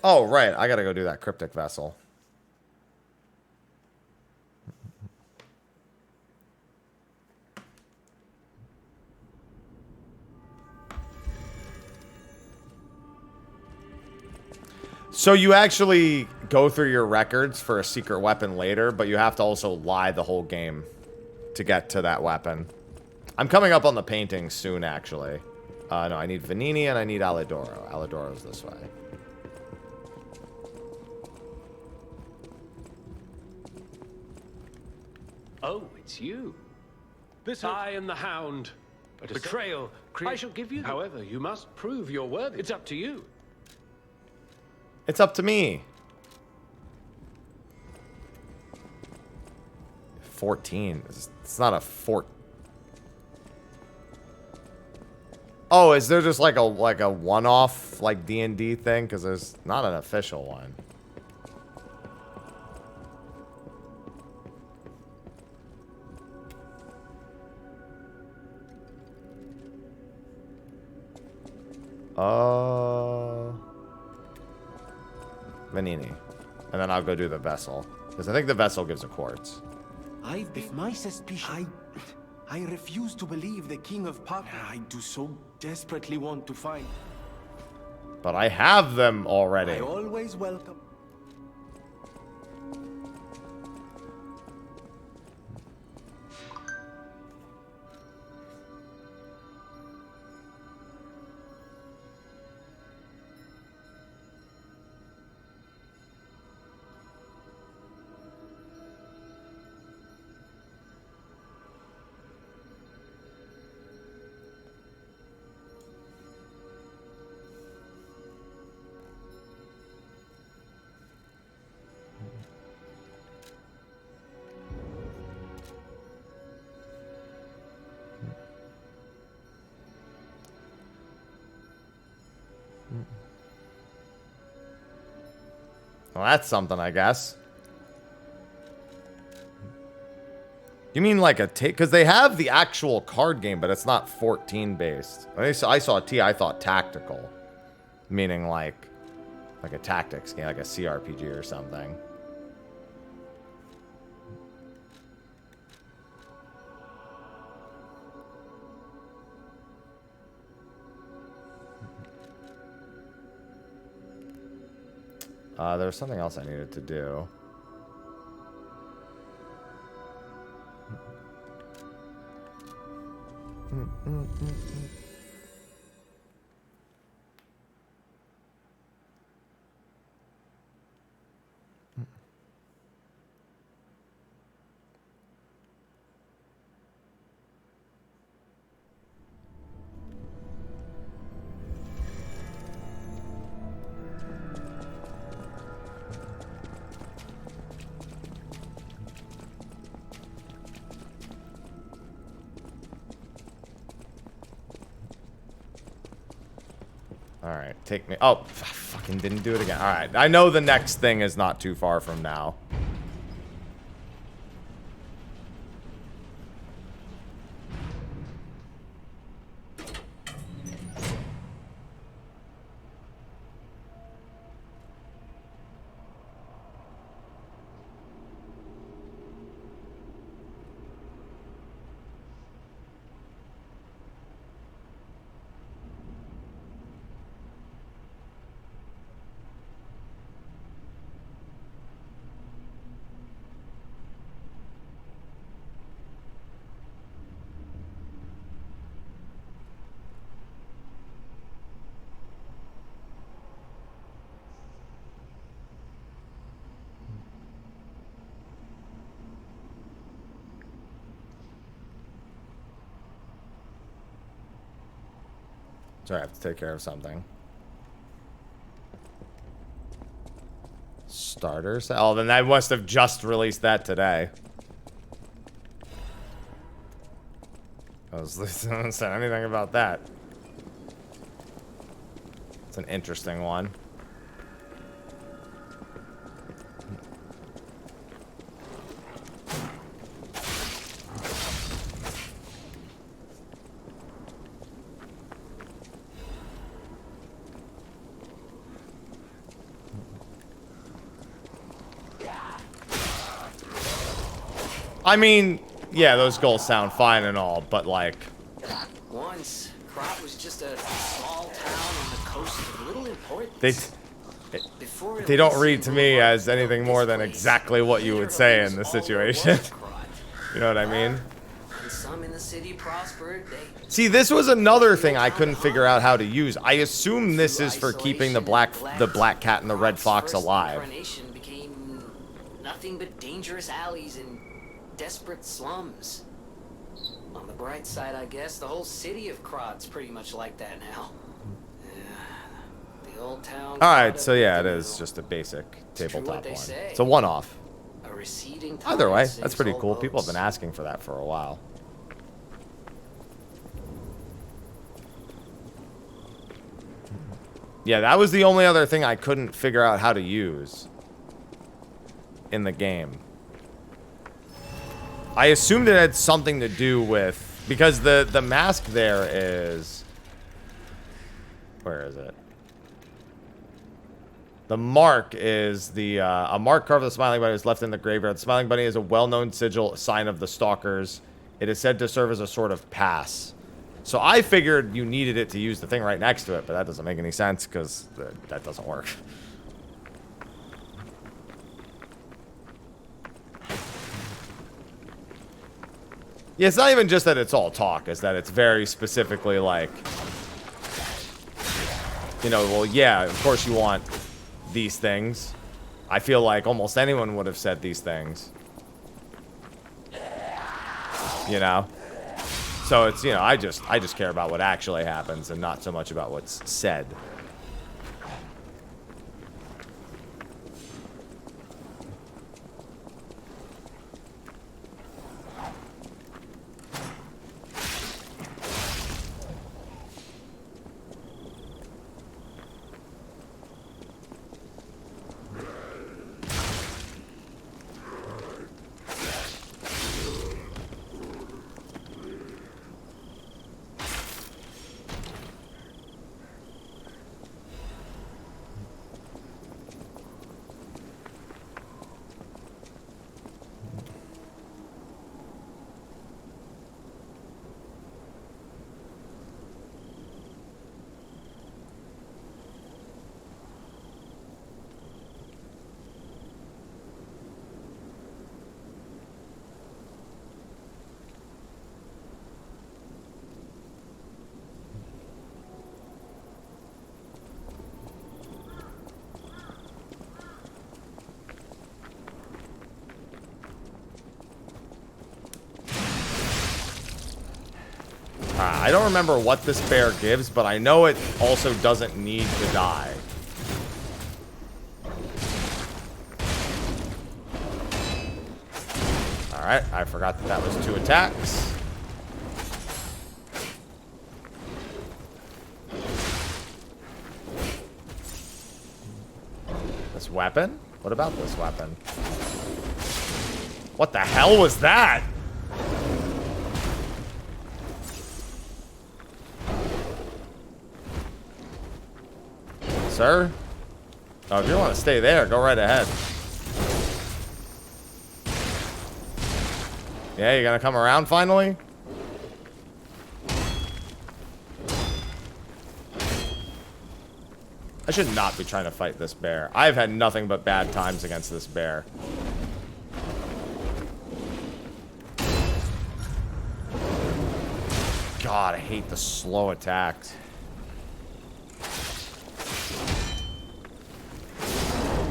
Oh, right. I gotta go do that cryptic vessel. So you actually go through your records for a secret weapon later, but you have to also lie the whole game to get to that weapon. I'm coming up on the painting soon, actually. No, I need Venini and I need Alidoro. Alidoro's this way. Oh, it's you. This I and the Hound. A betrayal. I shall give you. However, you must prove you're worthy. It's up to you. It's up to me. 14. It's not a fort. Oh, is there just like a one-off like D&D thing? Because there's not an official one. Venini. And then I'll go do the vessel. Because I think the vessel gives a quartz. If my suspicion... I refuse to believe the King of Pop. I do so desperately want to find... But I have them already. I always welcome... Well, that's something, I guess. You mean like a take? Because they have the actual card game, but it's not 14 based. When I saw T, I thought tactical, meaning like a tactics game, like a CRPG or something. There was something else I needed to do. Alright, take me. Oh, I fucking didn't do it again. Alright, I know the next thing is not too far from now. Sorry, I have to take care of something. Starters? Oh, then I must have just released that today. I haven't said anything about that. It's an interesting one. I mean, yeah, those goals sound fine and all, but like... Once, Krat was just a small town on the coast of little importance. They don't read to me as anything more than exactly what you would say in this situation. You know what I mean? And some in the city prospered. They See, this was another thing I couldn't figure out how to use. I assume this is for keeping the black cat and the red fox alive. Incarnation became nothing but dangerous alleys and desperate slums. On the bright side, I guess, the whole city of Crod's pretty much like that now. The old town. Alright, so yeah, it is just a basic tabletop one. It's a one-off. A receding Either way, tide that's sinks pretty all cool. People have boats. been asking for that for a while. Yeah, that was the only other thing I couldn't figure out how to use in the game. I assumed it had something to do with, because the mask there is, where is it? The mark is the a mark carved of the Smiling Bunny is left in the graveyard. The Smiling Bunny is a well-known sigil, a sign of the Stalkers. It is said to serve as a sort of pass. So I figured you needed it to use the thing right next to it, but that doesn't make any sense because that doesn't work. Yeah, it's not even just that it's all talk, it's that it's very specifically like, you know, well, yeah, of course you want these things. I feel like almost anyone would have said these things. You know? So it's, you know, I just care about what actually happens and not so much about what's said. I don't remember what this bear gives, but I know it also doesn't need to die. Alright, I forgot that that was 2 attacks. This weapon? What about this weapon? What the hell was that? Sir? Oh, if you want to stay there, go right ahead. Yeah, you gonna come around finally? I should not be trying to fight this bear. I've had nothing but bad times against this bear. God, I hate the slow attacks.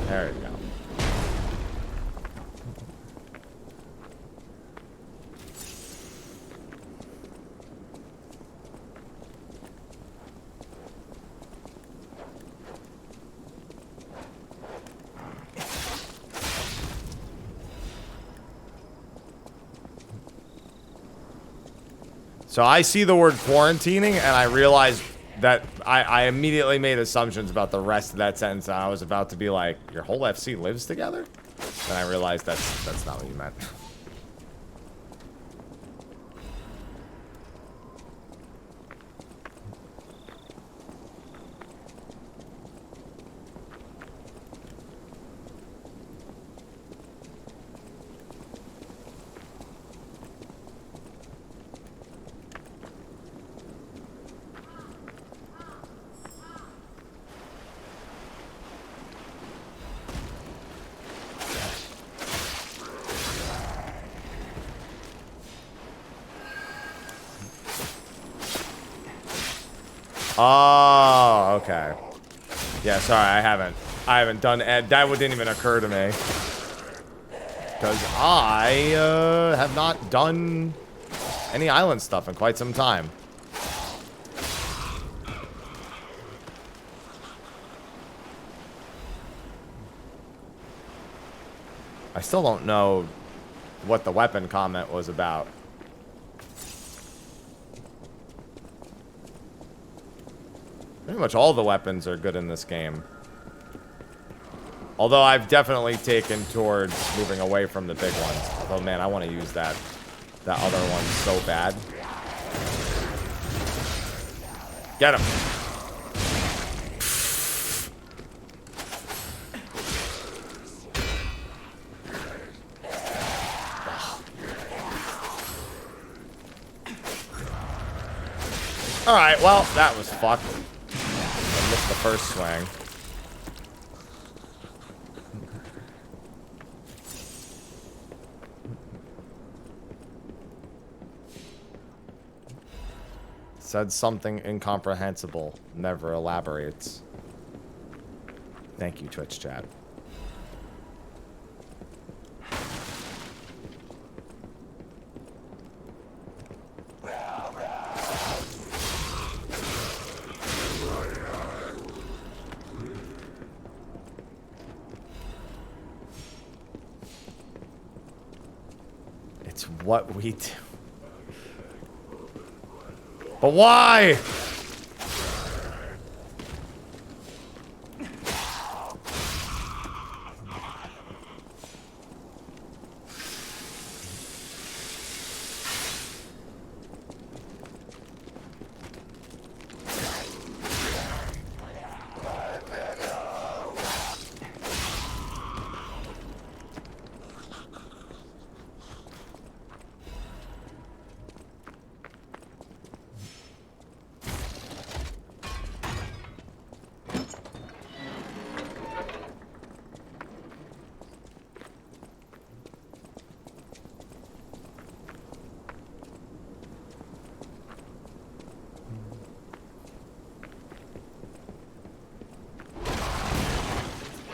There you go. So I see the word quarantining, and I realize that I immediately made assumptions about the rest of that sentence, and I was about to be like, your whole FC lives together? And I realized that's not what you meant. Oh, okay. Yeah, sorry, I haven't done that didn't even occur to me. Because I have not done any island stuff in quite some time. I still don't know what the weapon comment was about. Pretty much all the weapons are good in this game. Although I've definitely taken towards moving away from the big ones. Oh man, I want to use that other one so bad. Get him. Alright, well, that was fucked. I missed the first swing. Said something incomprehensible. Never elaborates. Thank you, Twitch chat. It's what we do. But why?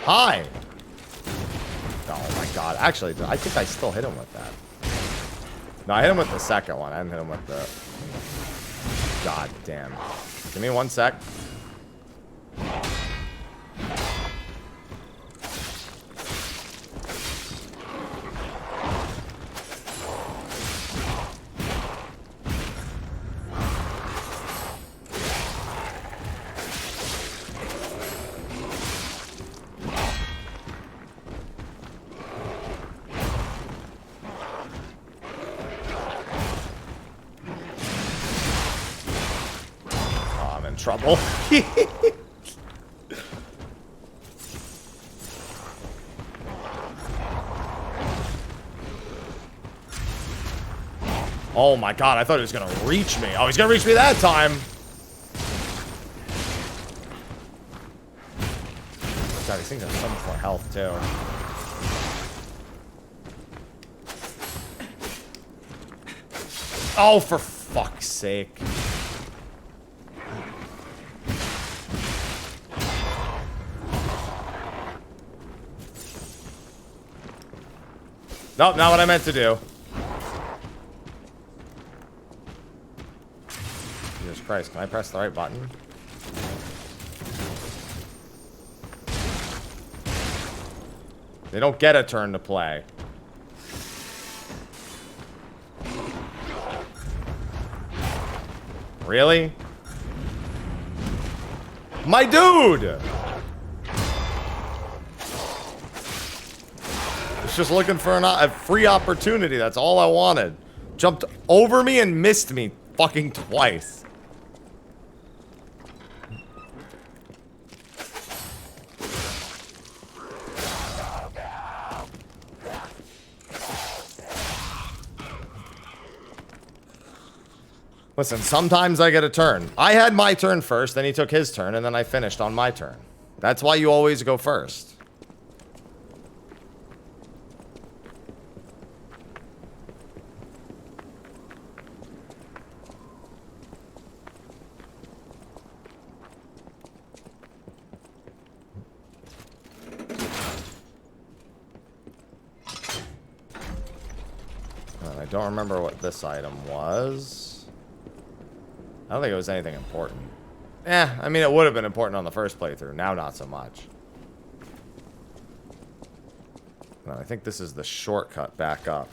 Hi! Oh my god. Actually, I think I still hit him with that. No, I hit him with the second one. I didn't hit him with the... God damn. Give me 1 sec. Trouble. Oh my god, I thought he was gonna reach me. Oh, he's gonna reach me that time. God, these things have so much more health too. Oh, for fuck's sake. Nope, not what I meant to do. Jesus Christ, can I press the right button? They don't get a turn to play. Really? My dude! Just looking for a free opportunity. That's all I wanted. Jumped over me and missed me fucking twice. Listen, sometimes I get a turn. I had my turn first, then he took his turn, and then I finished on my turn. That's why you always go first. And I don't remember what this item was. I don't think it was anything important. I mean, it would have been important on the first playthrough. Now, not so much. No, I think this is the shortcut back up.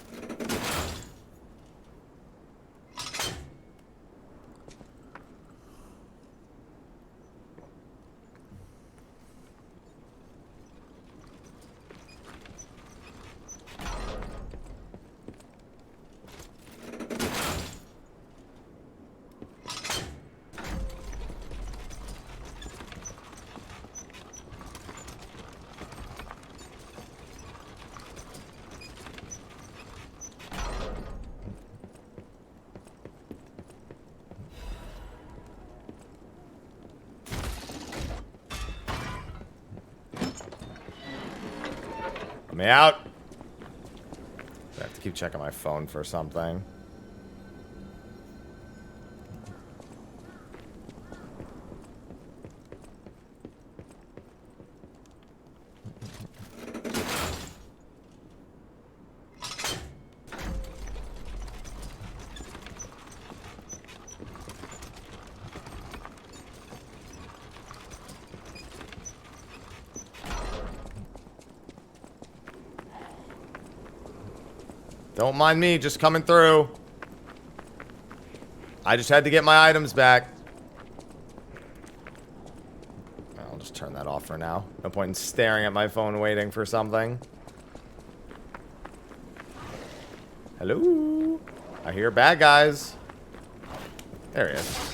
Let me out. I have to keep checking my phone for something. Don't mind me, just coming through. I just had to get my items back. I'll just turn that off for now. No point in staring at my phone waiting for something. Hello? I hear bad guys. There he is.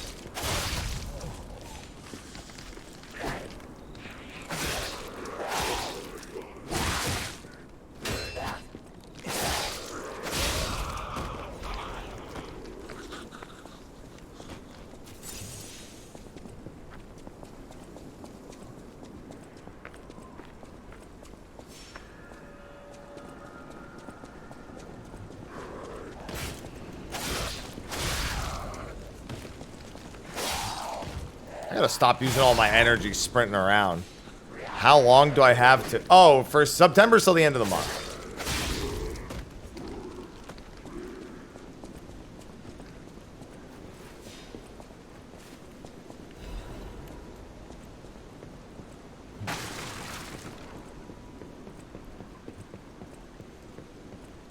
I gotta stop using all my energy sprinting around. How long do I have to... Oh, for September till the end of the month.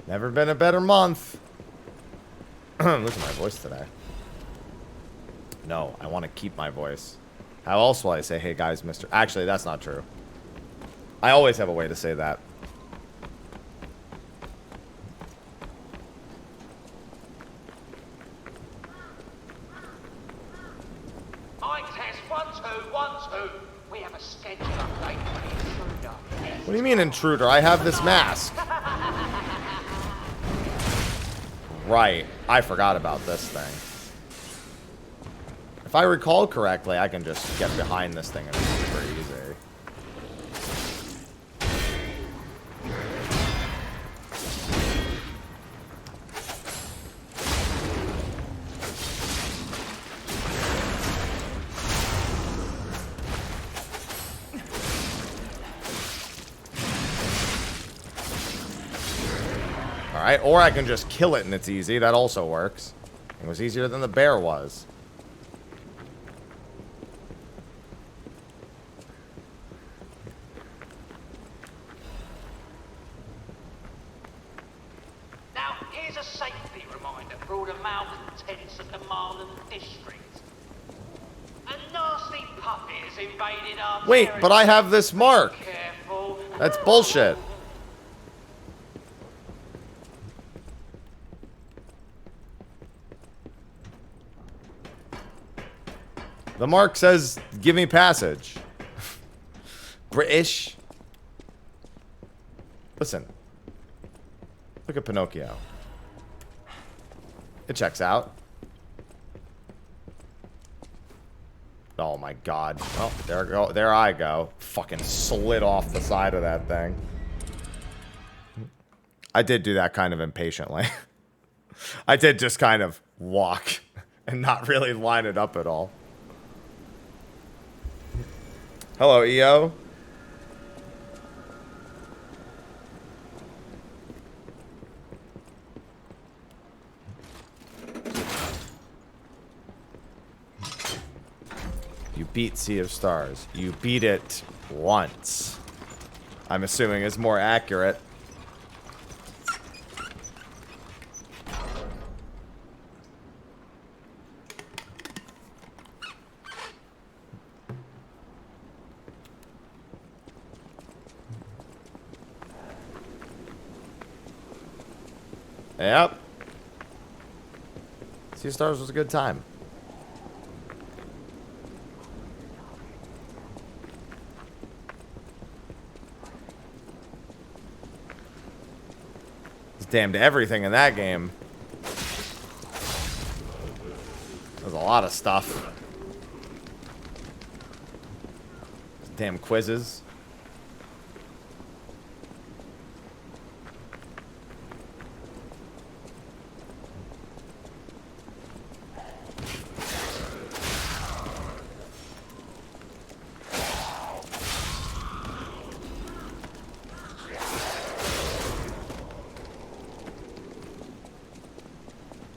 Never been a better month. Look at my voice today. No, I want to keep my voice. How else will I say, hey guys, Mr. Actually, that's not true. I always have a way to say that. I test 1 2 1 2. We have a schedule update for the intruder. What do you mean intruder? I have this mask. Right. I forgot about this thing. If I recall correctly, I can just get behind this thing and it's super easy. Alright, or I can just kill it and it's easy. That also works. It was easier than the bear was. Now, here's a safety reminder for all the malcontents of the Marlin district. A nasty puppet has invaded our Wait, but I have this mark. Careful. That's bullshit. The mark says, give me passage. British. Listen. Look at Pinocchio. It checks out. Oh my god. Oh, there I go. Fucking slid off the side of that thing. I did do that kind of impatiently. I did just kind of walk and not really line it up at all. Hello, EO. beat Sea of Stars. You beat it once. I'm assuming is more accurate. Yep. Sea of Stars was a good time. It's damn to everything in that game. There's a lot of stuff. Damn quizzes.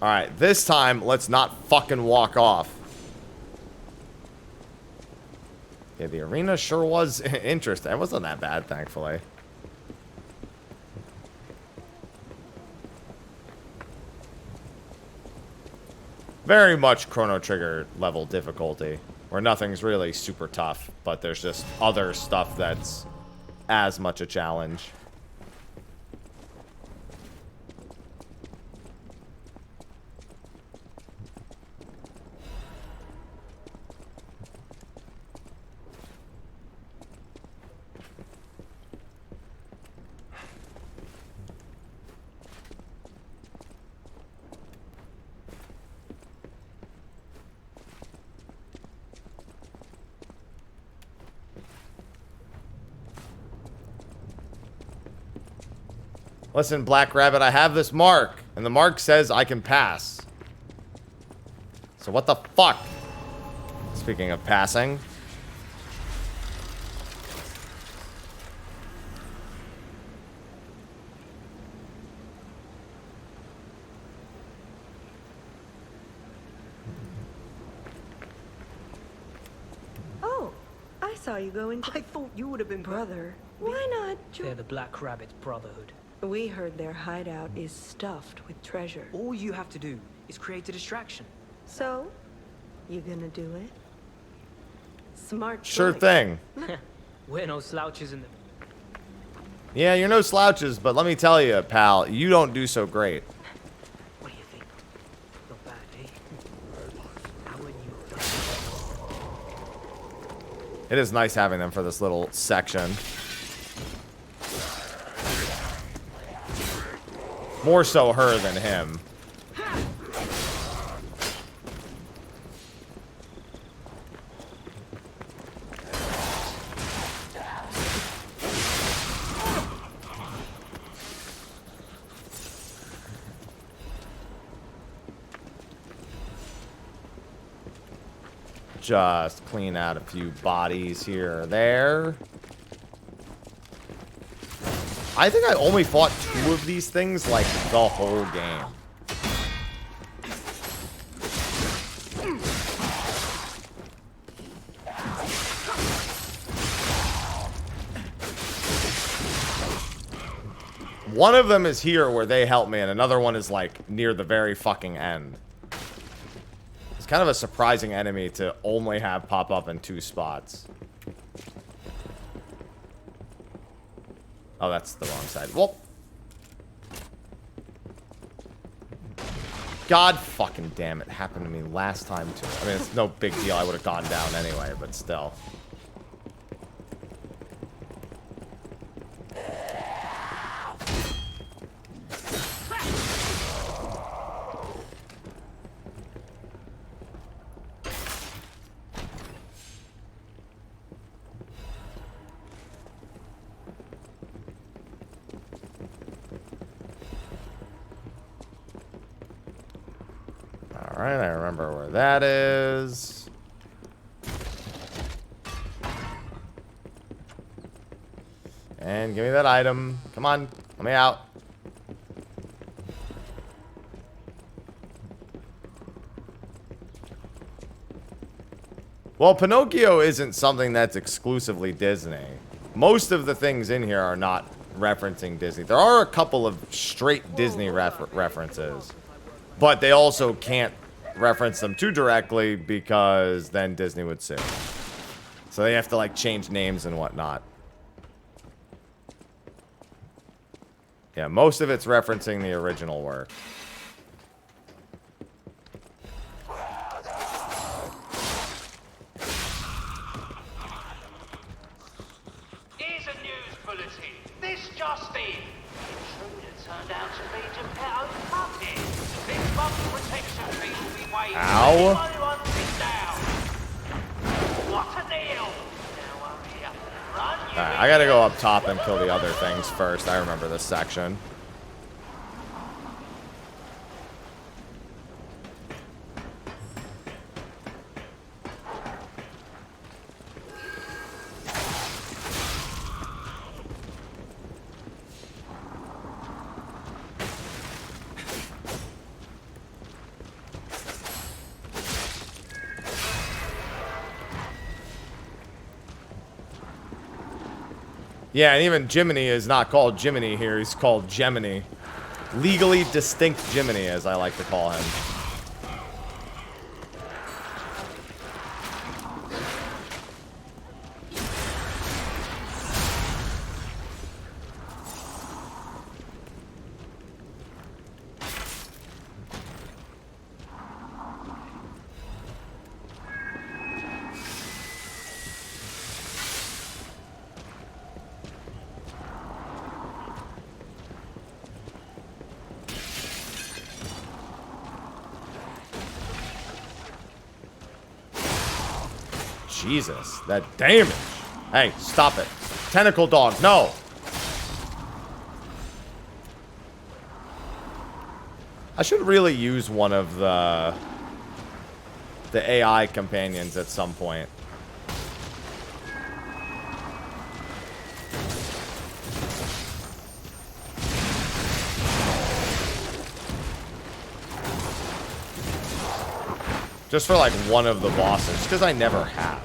Alright, this time, let's not fucking walk off. Yeah, the arena sure was interesting. It wasn't that bad, thankfully. Very much Chrono Trigger level difficulty, where nothing's really super tough, but there's just other stuff that's as much a challenge. Listen, Black Rabbit, I have this mark, and the mark says I can pass. So what the fuck? Speaking of passing. Oh, I saw you go into... I thought you would have been Brother, why not They're the Black Rabbit's Brotherhood. We heard their hideout is stuffed with treasure. All you have to do is create a distraction. So, you gonna do it? Smart Sure choice. thing. We're no slouches in the... Yeah, you're no slouches, but let me tell you, pal, you don't do so great. What do you think? Not bad, eh? How would you... It is nice having them for this little section. More so her than him. Just clean out a few bodies here or there. I think I only fought 2 of these things, like, the whole game. One of them is here where they help me, and another one is, like, near the very fucking end. It's kind of a surprising enemy to only have pop up in 2 spots. Oh, that's the wrong side. Well. God fucking damn it. Happened to me last time, too. I mean, it's no big deal. I would have gone down anyway, but still. Alright, I remember where that is. And give me that item. Come on, let me out. Well, Pinocchio isn't something that's exclusively Disney. Most of the things in here are not referencing Disney. There are a couple of straight Disney references, but they also can't reference them too directly because then Disney would sue. So they have to like change names and whatnot. Yeah, most of it's referencing the original work. Here's a news bulletin. This just in. Intruder turned out to be Geppetto's puppet. This bubble protection fee will be waived. Ow. Anyone who hunts it down. What a deal. Now hurry up and run, you Alright, I gotta go up top and kill the other things first. I remember this section. Yeah, and even Jiminy is not called Jiminy here. He's called Gemini. Legally distinct Jiminy, as I like to call him. Jesus, that damage. Hey, stop it. Tentacle dog, no. I should really use one of the AI companions at some point. Just for like one of the bosses, because I never have.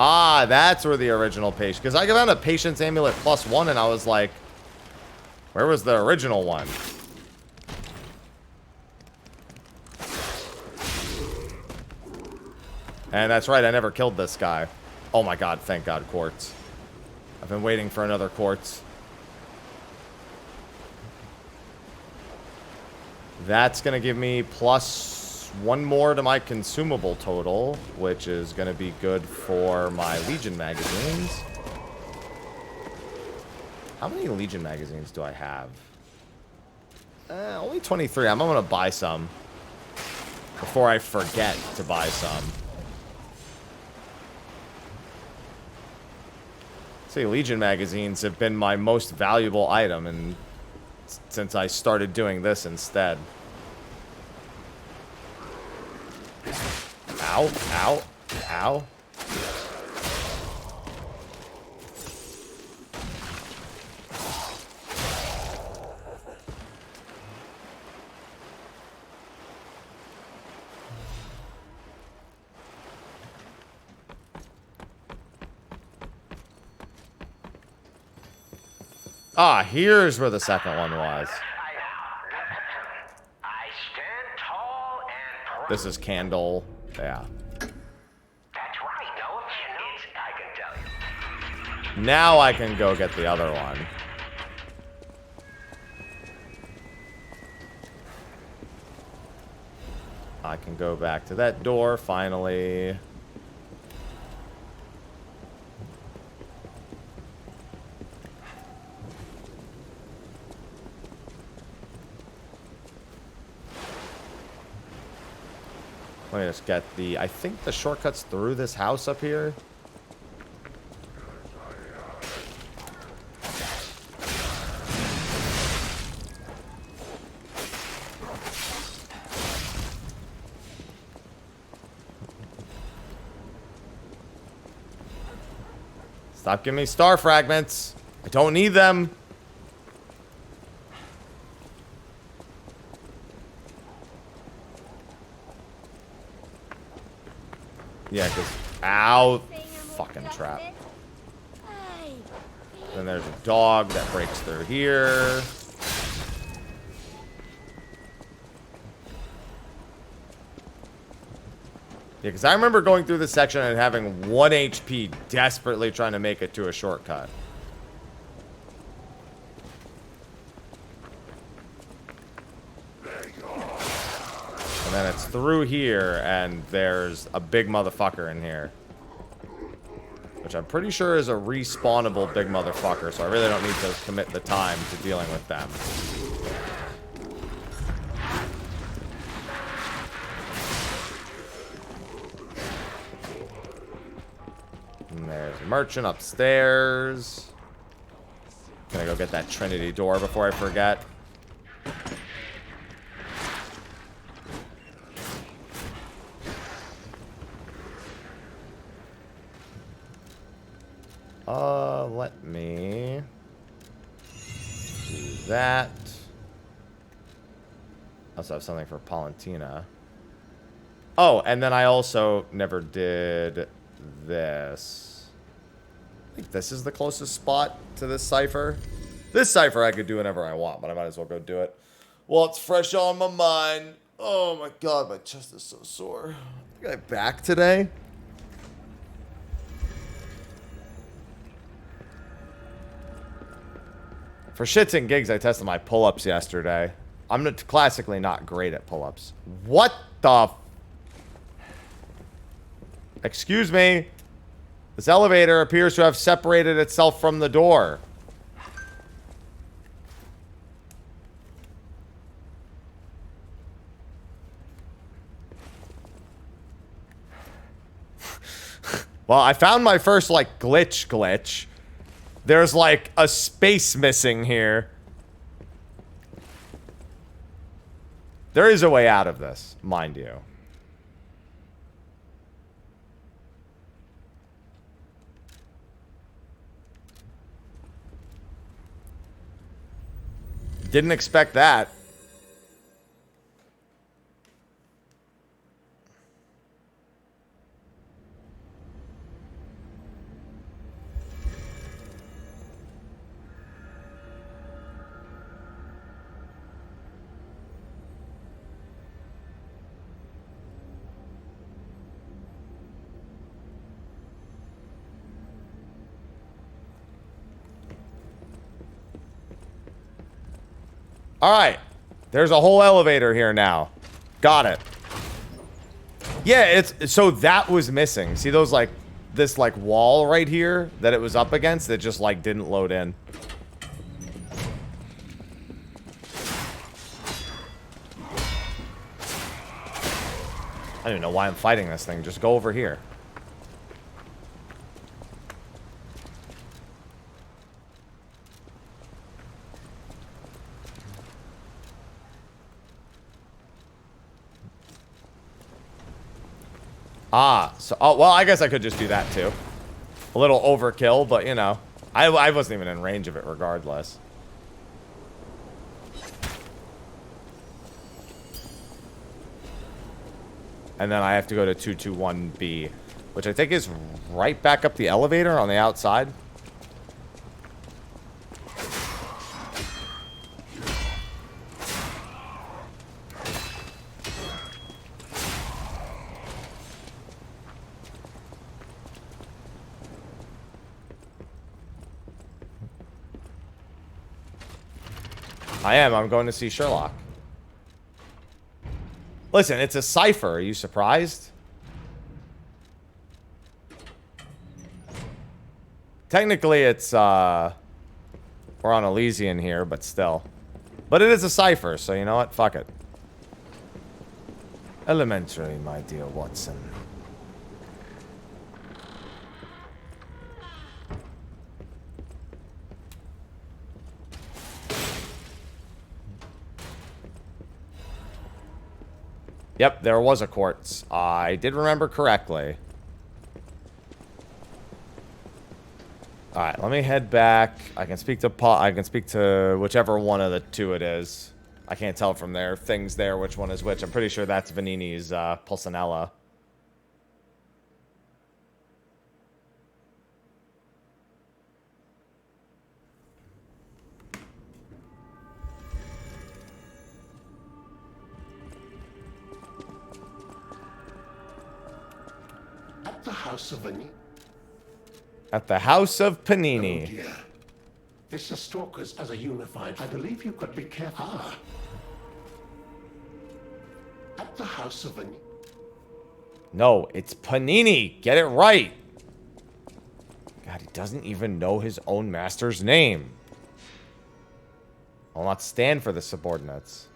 Ah, that's where the original patience... Because I found a patience amulet +1 and I was like... Where was the original one? And that's right, I never killed this guy. Oh my god, thank god, quartz. I've been waiting for another quartz. That's going to give me +1 more to my consumable total, which is going to be good for my Legion magazines. How many Legion magazines do I have? Only 23. I'm going to buy some before I forget to buy some. See, Legion magazines have been my most valuable item, and since I started doing this instead. Ow, ow, ow. Ah, here's where the second one was. This is Candle. Yeah. Now I can go get the other one. I can go back to that door finally. Let me just get the... I think the shortcut's through this house up here. Stop giving me star fragments. I don't need them. Yeah, because... Ow. Fucking trap. Then there's a dog that breaks through here. Yeah, because I remember going through this section and having 1 HP, desperately trying to make it to a shortcut. And then it's through here, and there's a big motherfucker in here. Which I'm pretty sure is a respawnable big motherfucker, so I really don't need to commit the time to dealing with them. And there's a merchant upstairs. Gonna go get that Trinity door before I forget. Let me do that. I also have something for Palantina. Oh, and then I also never did this. I think this is the closest spot to this cipher. This cipher I could do whenever I want, but I might as well go do it. Well, it's fresh on my mind. Oh my god, my chest is so sore. I think I'm back today. For shits and gigs, I tested my pull-ups yesterday. I'm classically not great at pull-ups. What the... Excuse me. This elevator appears to have separated itself from the door. Well, I found my first, like, glitch. There's, like, a space missing here. There is a way out of this, mind you. Didn't expect that. Alright. There's a whole elevator here now. Got it. Yeah, it's... So that was missing. See those, like... This, like, wall right here that it was up against that just, like, didn't load in. I don't even know why I'm fighting this thing. Just go over here. Ah, so, oh, well, I guess I could just do that too. A little overkill, but you know, I wasn't even in range of it regardless. And then I have to go to 221B, which I think is right back up the elevator on the outside. I'm going to see Sherlock. Listen, it's a cipher. Are you surprised? Technically, it's, we're on Elysian here, but still. But it is a cipher, so you know what? Fuck it. Elementary, my dear Watson. Yep, there was a quartz. I did remember correctly. All right, let me head back. I can speak to I can speak to whichever one of the two it is. I can't tell from their things there which one is which. I'm pretty sure that's Vanini's Pulcinella. At the House of Vanini. At the House of Panini. Oh dear. This is Stalkers as a unified. I believe you could be careful. Ah. At the House of Vanini. No, it's Panini. Get it right. God, he doesn't even know his own master's name. I'll not stand for the subordinates.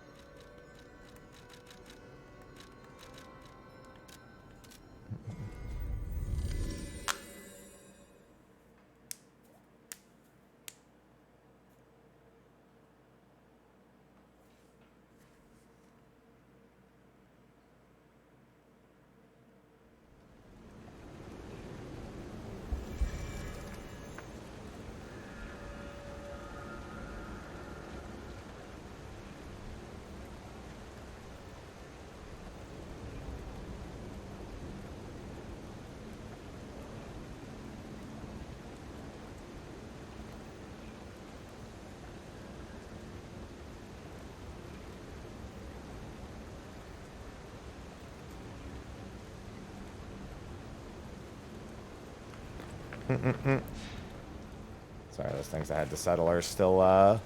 Sorry, those things I had to settle are still,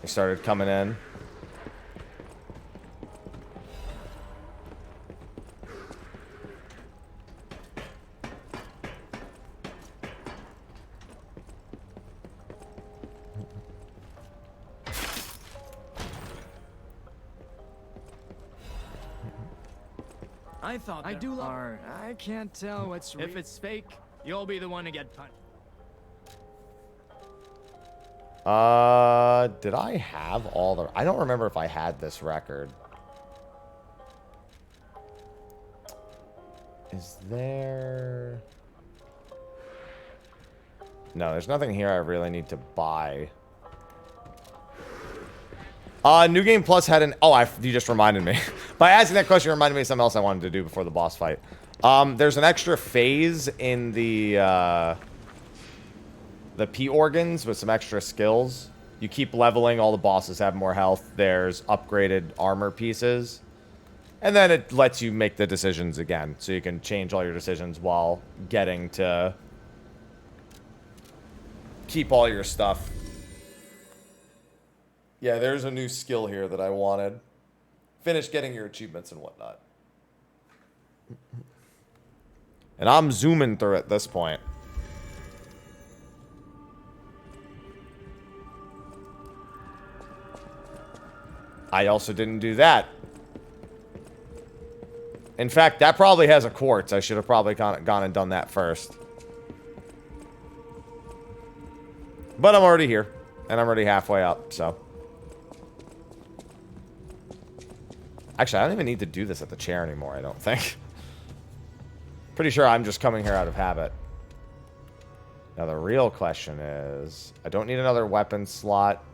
they started coming in. I thought I do art. I can't tell what's real. If it's fake, you'll be the one to get punched. Did I have all the... I don't remember if I had this record. Is there... No, there's nothing here I really need to buy. New Game Plus had an... Oh, you just reminded me. By asking that question, you reminded me of something else I wanted to do before the boss fight. There's an extra phase in the P organs with some extra skills. You keep leveling, all the bosses have more health. There's upgraded armor pieces. And then it lets you make the decisions again. So you can change all your decisions while getting to keep all your stuff. Yeah, there's a new skill here that I wanted. Finish getting your achievements and whatnot. And I'm zooming through at this point. I also didn't do that. In fact, that probably has a quartz. I should have probably gone and done that first. But I'm already here. And I'm already halfway up, so. Actually, I don't even need to do this at the chair anymore, I don't think. Pretty sure I'm just coming here out of habit. Now, the real question is... I don't need another weapon slot.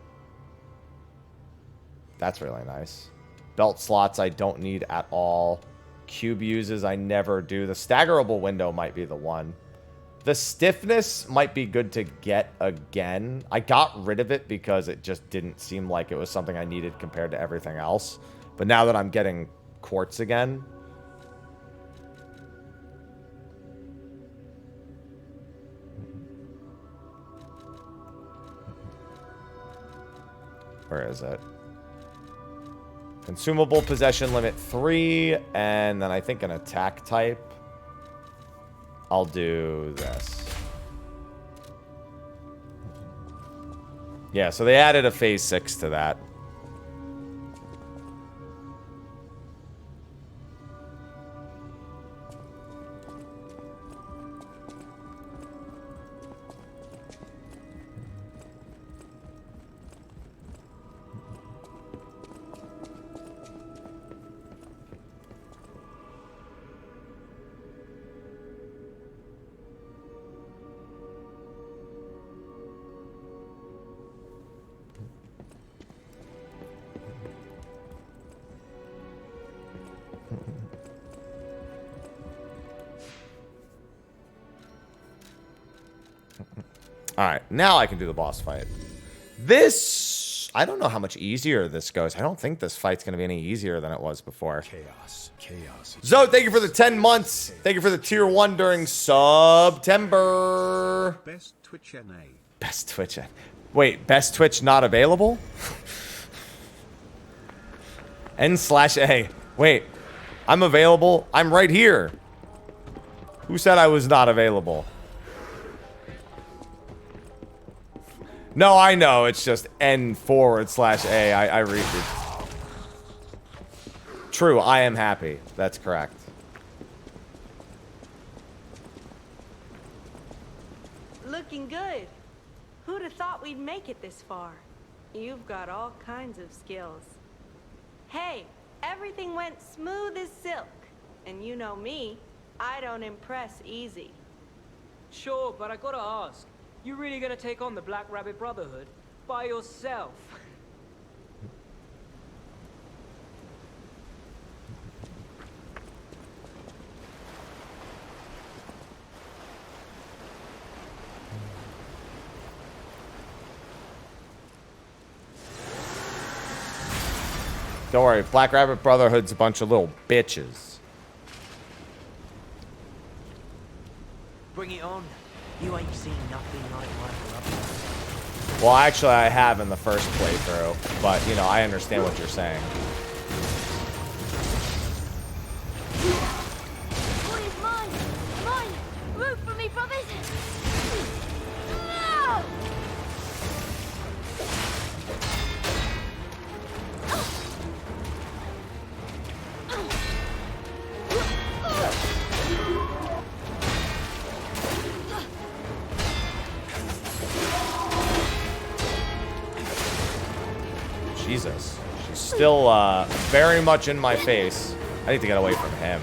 That's really nice. Belt slots I don't need at all. Cube uses I never do. The staggerable window might be the one. The stiffness might be good to get again. I got rid of it because it just didn't seem like it was something I needed compared to everything else. But now that I'm getting quartz again... Where is it? Consumable possession limit 3, and then I think an attack type. I'll do this. Yeah, so they added a phase 6 to that. All right, now I can do the boss fight. This, I don't know how much easier this goes. I don't think this fight's going to be any easier than it was before. Chaos. Zo, thank you for the 10 months. Thank you for the tier 1 during September. Best Twitch NA. Best Twitch. Wait, best Twitch not available? N/A. Wait, I'm available. I'm right here. Who said I was not available? No, I know. It's just N/A. I read it. True, I am happy. That's correct. Looking good. Who'd have thought we'd make it this far? You've got all kinds of skills. Hey, everything went smooth as silk. And you know me, I don't impress easy. Sure, but I gotta ask. You really gonna take on the Black Rabbit Brotherhood by yourself? Don't worry, Black Rabbit Brotherhood's a bunch of little bitches. Bring it on. You ain't seen nothing like my brother. Well, actually, I have in the first playthrough, but, you know, I understand what you're saying. Boys, mine! Mine! Root for me, brothers! No! Jesus. She's still very much in my face. I need to get away from him.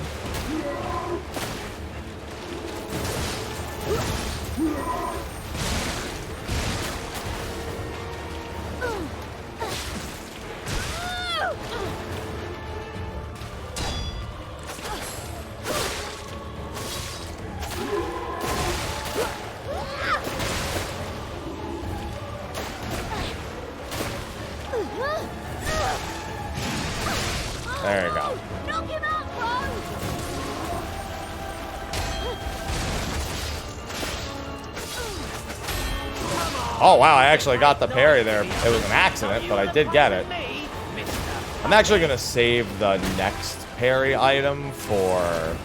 There you go. Knock him out, bro! Oh, wow, I actually got the parry there. It was an accident, but I did get it. I'm actually going to save the next parry item for...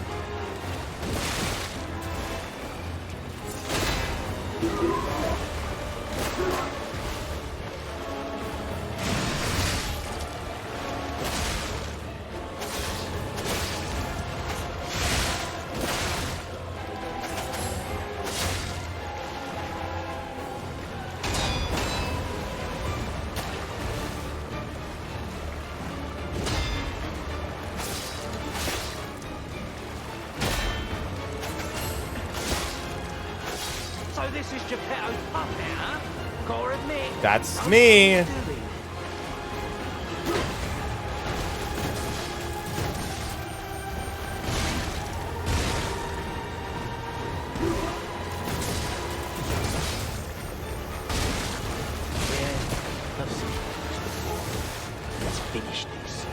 So this is Geppetto's puppet, huh? Gotta admit. That's me. Let's finish this.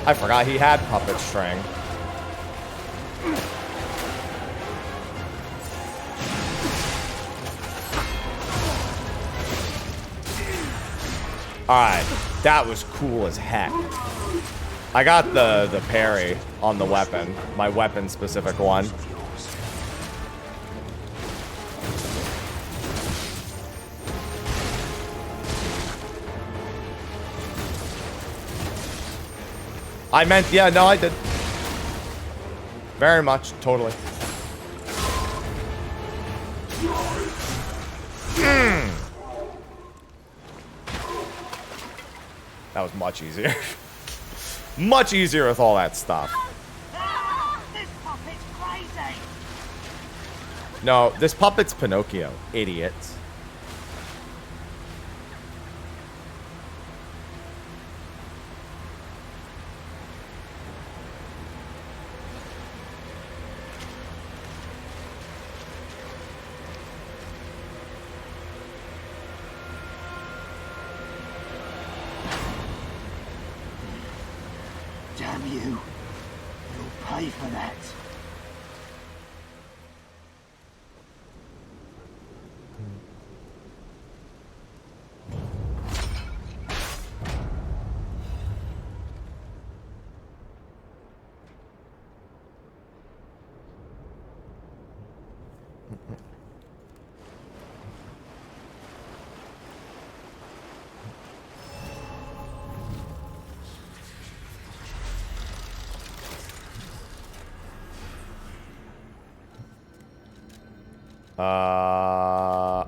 I forgot he had puppet string. Alright, that was cool as heck. I got the parry on the weapon, my weapon specific one. I meant, yeah, no, I did. Very much, totally. That was much easier. Much easier with all that stuff. This puppet's crazy! No, this puppet's Pinocchio. Idiot. Damn you. You'll pay for that.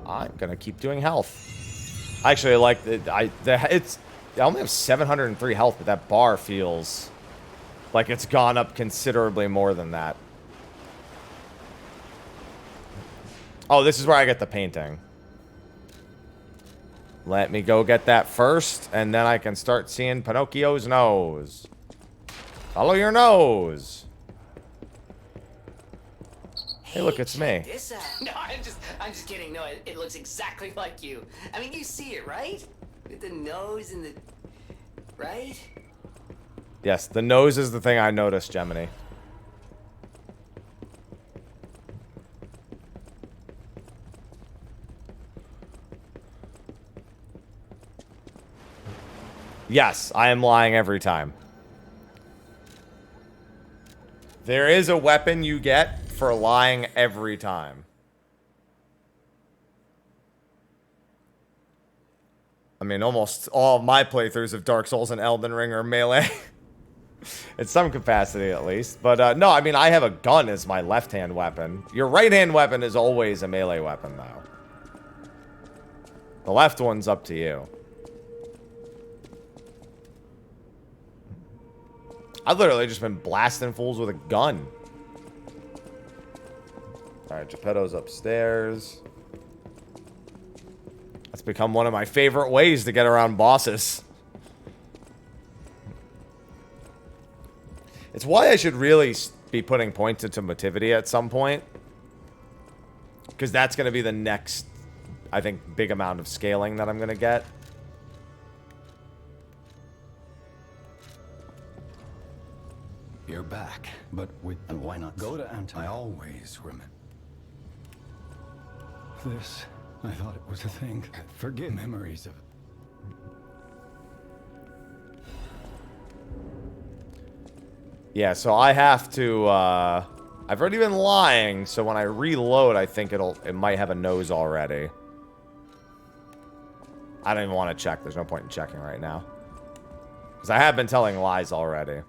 I'm gonna keep doing health. Actually, I like it. I only have 703 health, but that bar feels like it's gone up considerably more than that. Oh, this is where I get the painting. Let me go get that first, and then I can start seeing Pinocchio's nose. Follow your nose. Hey, look, it's me. This no, I'm just kidding. No, it looks exactly like you. I mean, you see it, right? With the nose and the... Right? Yes, the nose is the thing I noticed, Gemini. Yes, I am lying every time. There is a weapon you get for lying every time. I mean, almost all of my playthroughs of Dark Souls and Elden Ring are melee. In some capacity, at least. But, no, I mean, I have a gun as my left-hand weapon. Your right-hand weapon is always a melee weapon, though. The left one's up to you. I've literally just been blasting fools with a gun. Alright, Geppetto's upstairs. That's become one of my favorite ways to get around bosses. It's why I should really be putting points into motivity at some point. Because that's going to be the next, I think, big amount of scaling that I'm going to get. You're back, but with... And why not go to Anton? I always remember. This, I thought it was a thing. Forget memories of... Yeah, so I have to, I've already been lying, so when I reload, I think it might have a nose already. I don't even want to check. There's no point in checking right now. Because I have been telling lies already.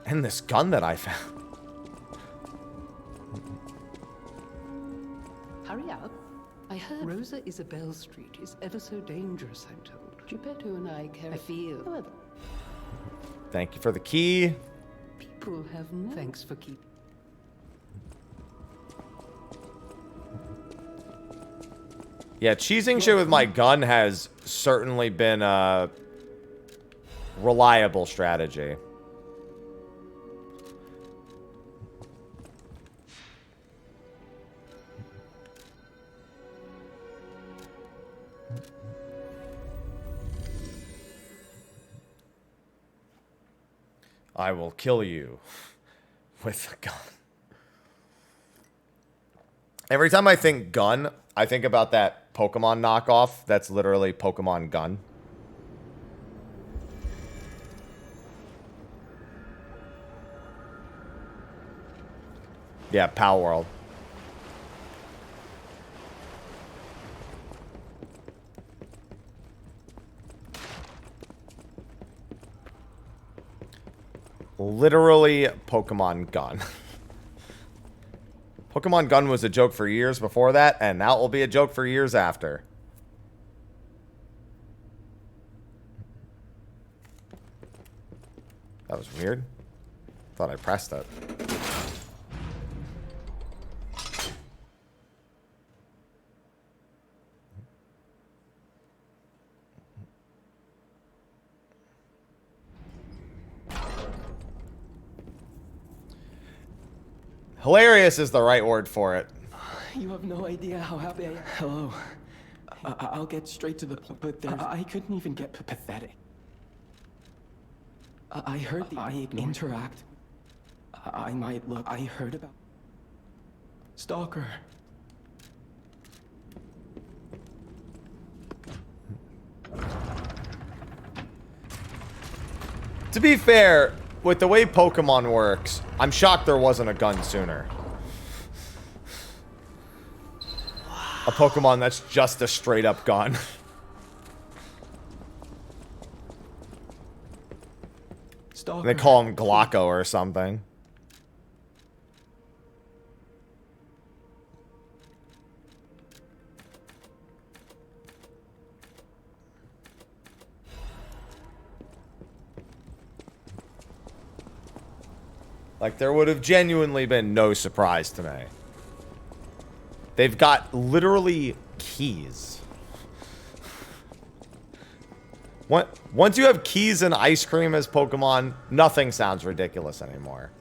And this gun that I found. Hurry up. I heard Rosa Isabel Street is ever so dangerous, I'm told. Geppetto and I carry... I feel... However... Thank you for the key. People have no... Thanks for keeping... Yeah, cheesing shit with my gun has certainly been a reliable strategy. I will kill you with a gun. Every time I think gun, I think about that Pokemon knockoff. That's literally Pokemon Gun. Yeah, Pal World. Literally Pokemon Gun. Pokemon Gun was a joke for years before that, and now it will be a joke for years after. That was weird. Thought I pressed it. Hilarious is the right word for it. You have no idea how happy I am. Hello. I'll get straight to the point, but I couldn't even get pathetic. I heard I interact. I might look. I heard about Stalker. To be fair, with the way Pokemon works, I'm shocked there wasn't a gun sooner. A Pokemon that's just a straight up gun. They call him Glocko or something. Like, there would have genuinely been no surprise to me. They've got literally keys. Once you have keys and ice cream as Pokemon, nothing sounds ridiculous anymore.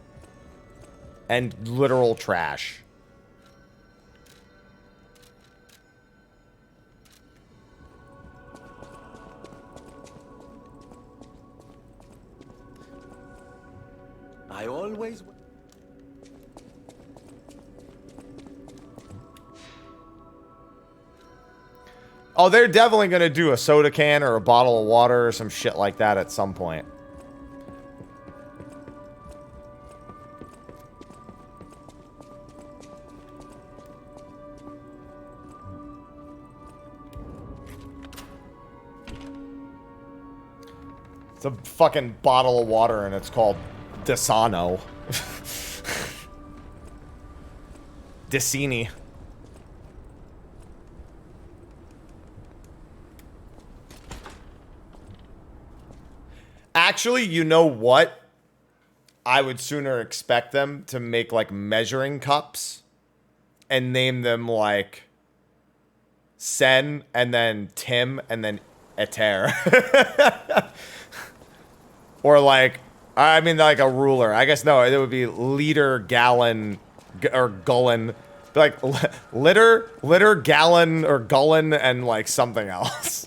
And literal trash. I always... Oh, they're definitely going to do a soda can or a bottle of water or some shit like that at some point. It's a fucking bottle of water and it's called Desano. Decini. Actually, you know what? I would sooner expect them to make like measuring cups and name them like Sen and then Tim and then Eter. Or like, I mean like a ruler. I guess no, it would be liter, gallon, or gullen. Like liter, gallon, or gullen, and like something else.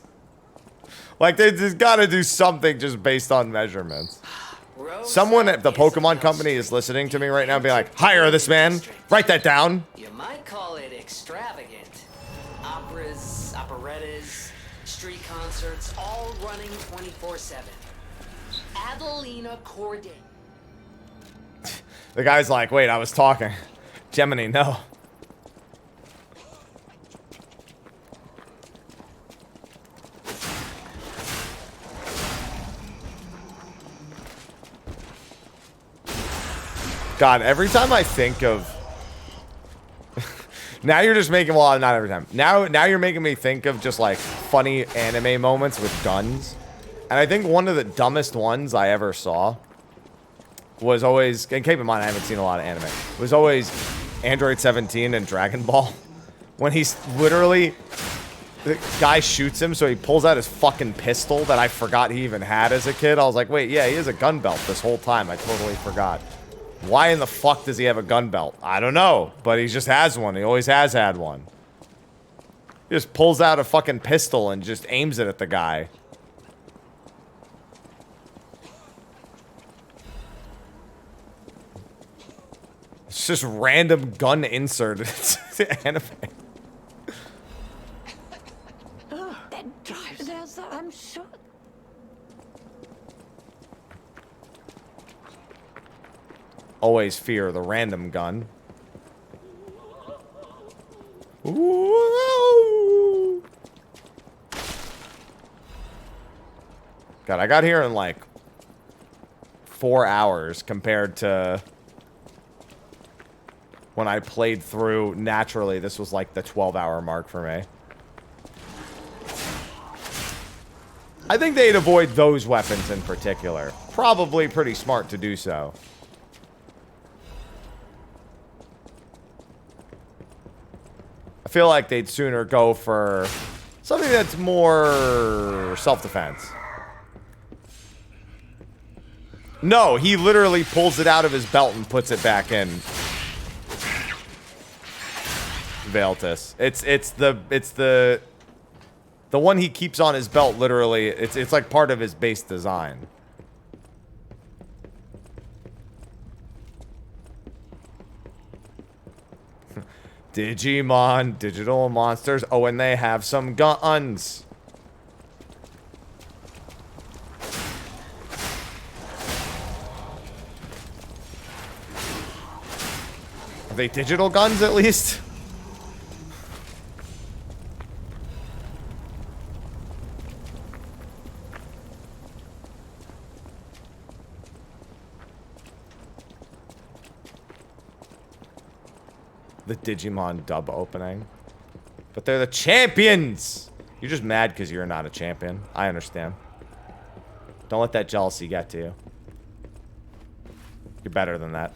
Like they just gotta do something just based on measurements. Someone at the Pokemon company is listening to me right now and be like, hire this man. Write that down. You might call it extravagant. Operas, operettas, street concerts, all running 24/7. Adelina Corday. The guy's like, wait, I was talking. Gemini, no. God, every time I think of... Now you're just making... Well, not every time. Now you're making me think of just, like, funny anime moments with guns. And I think one of the dumbest ones I ever saw was always... And keep in mind, I haven't seen a lot of anime. Was always Android 17 and Dragon Ball. When he's literally... The guy shoots him, so he pulls out his fucking pistol that I forgot he even had as a kid. I was like, wait, yeah, he has a gun belt this whole time. I totally forgot. Why in the fuck does he have a gun belt? I don't know, but he just has one. He always has had one. He just pulls out a fucking pistol and just aims it at the guy. It's just random gun insert. It's anime. That drives. I'm sure. Always fear the random gun. Ooh. God, I got here in like 4 hours compared to when I played through naturally. This was like the 12-hour mark for me. I think they'd avoid those weapons in particular. Probably pretty smart to do so. I feel like they'd sooner go for something that's more self-defense. No, he literally pulls it out of his belt and puts it back in. Veltus. It's the one he keeps on his belt. Literally, it's like part of his base design. Digimon, digital monsters. Oh, and they have some guns. Are they digital guns at least? The Digimon dub opening. But they're the champions! You're just mad because you're not a champion. I understand. Don't let that jealousy get to you. You're better than that.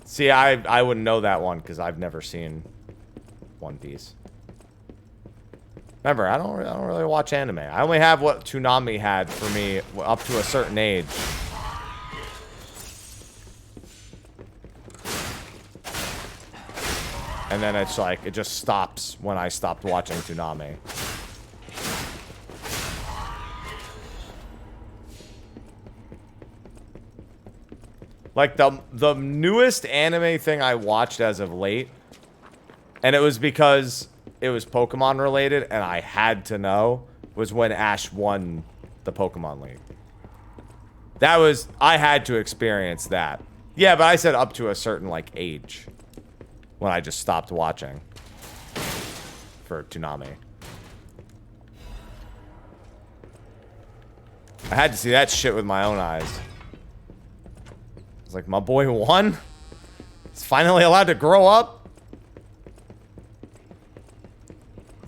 See, I wouldn't know that one because I've never seen One Piece. Remember, I don't really watch anime. I only have what Toonami had for me up to a certain age. And then it's like, it just stops when I stopped watching Toonami. Like, the newest anime thing I watched as of late, and it was because it was Pokemon related, and I had to know, was when Ash won the Pokemon League. That was, I had to experience that. Yeah, but I said up to a certain, like, age. When I just stopped watching. For Toonami. I had to see that shit with my own eyes. It's like, my boy won? He's finally allowed to grow up?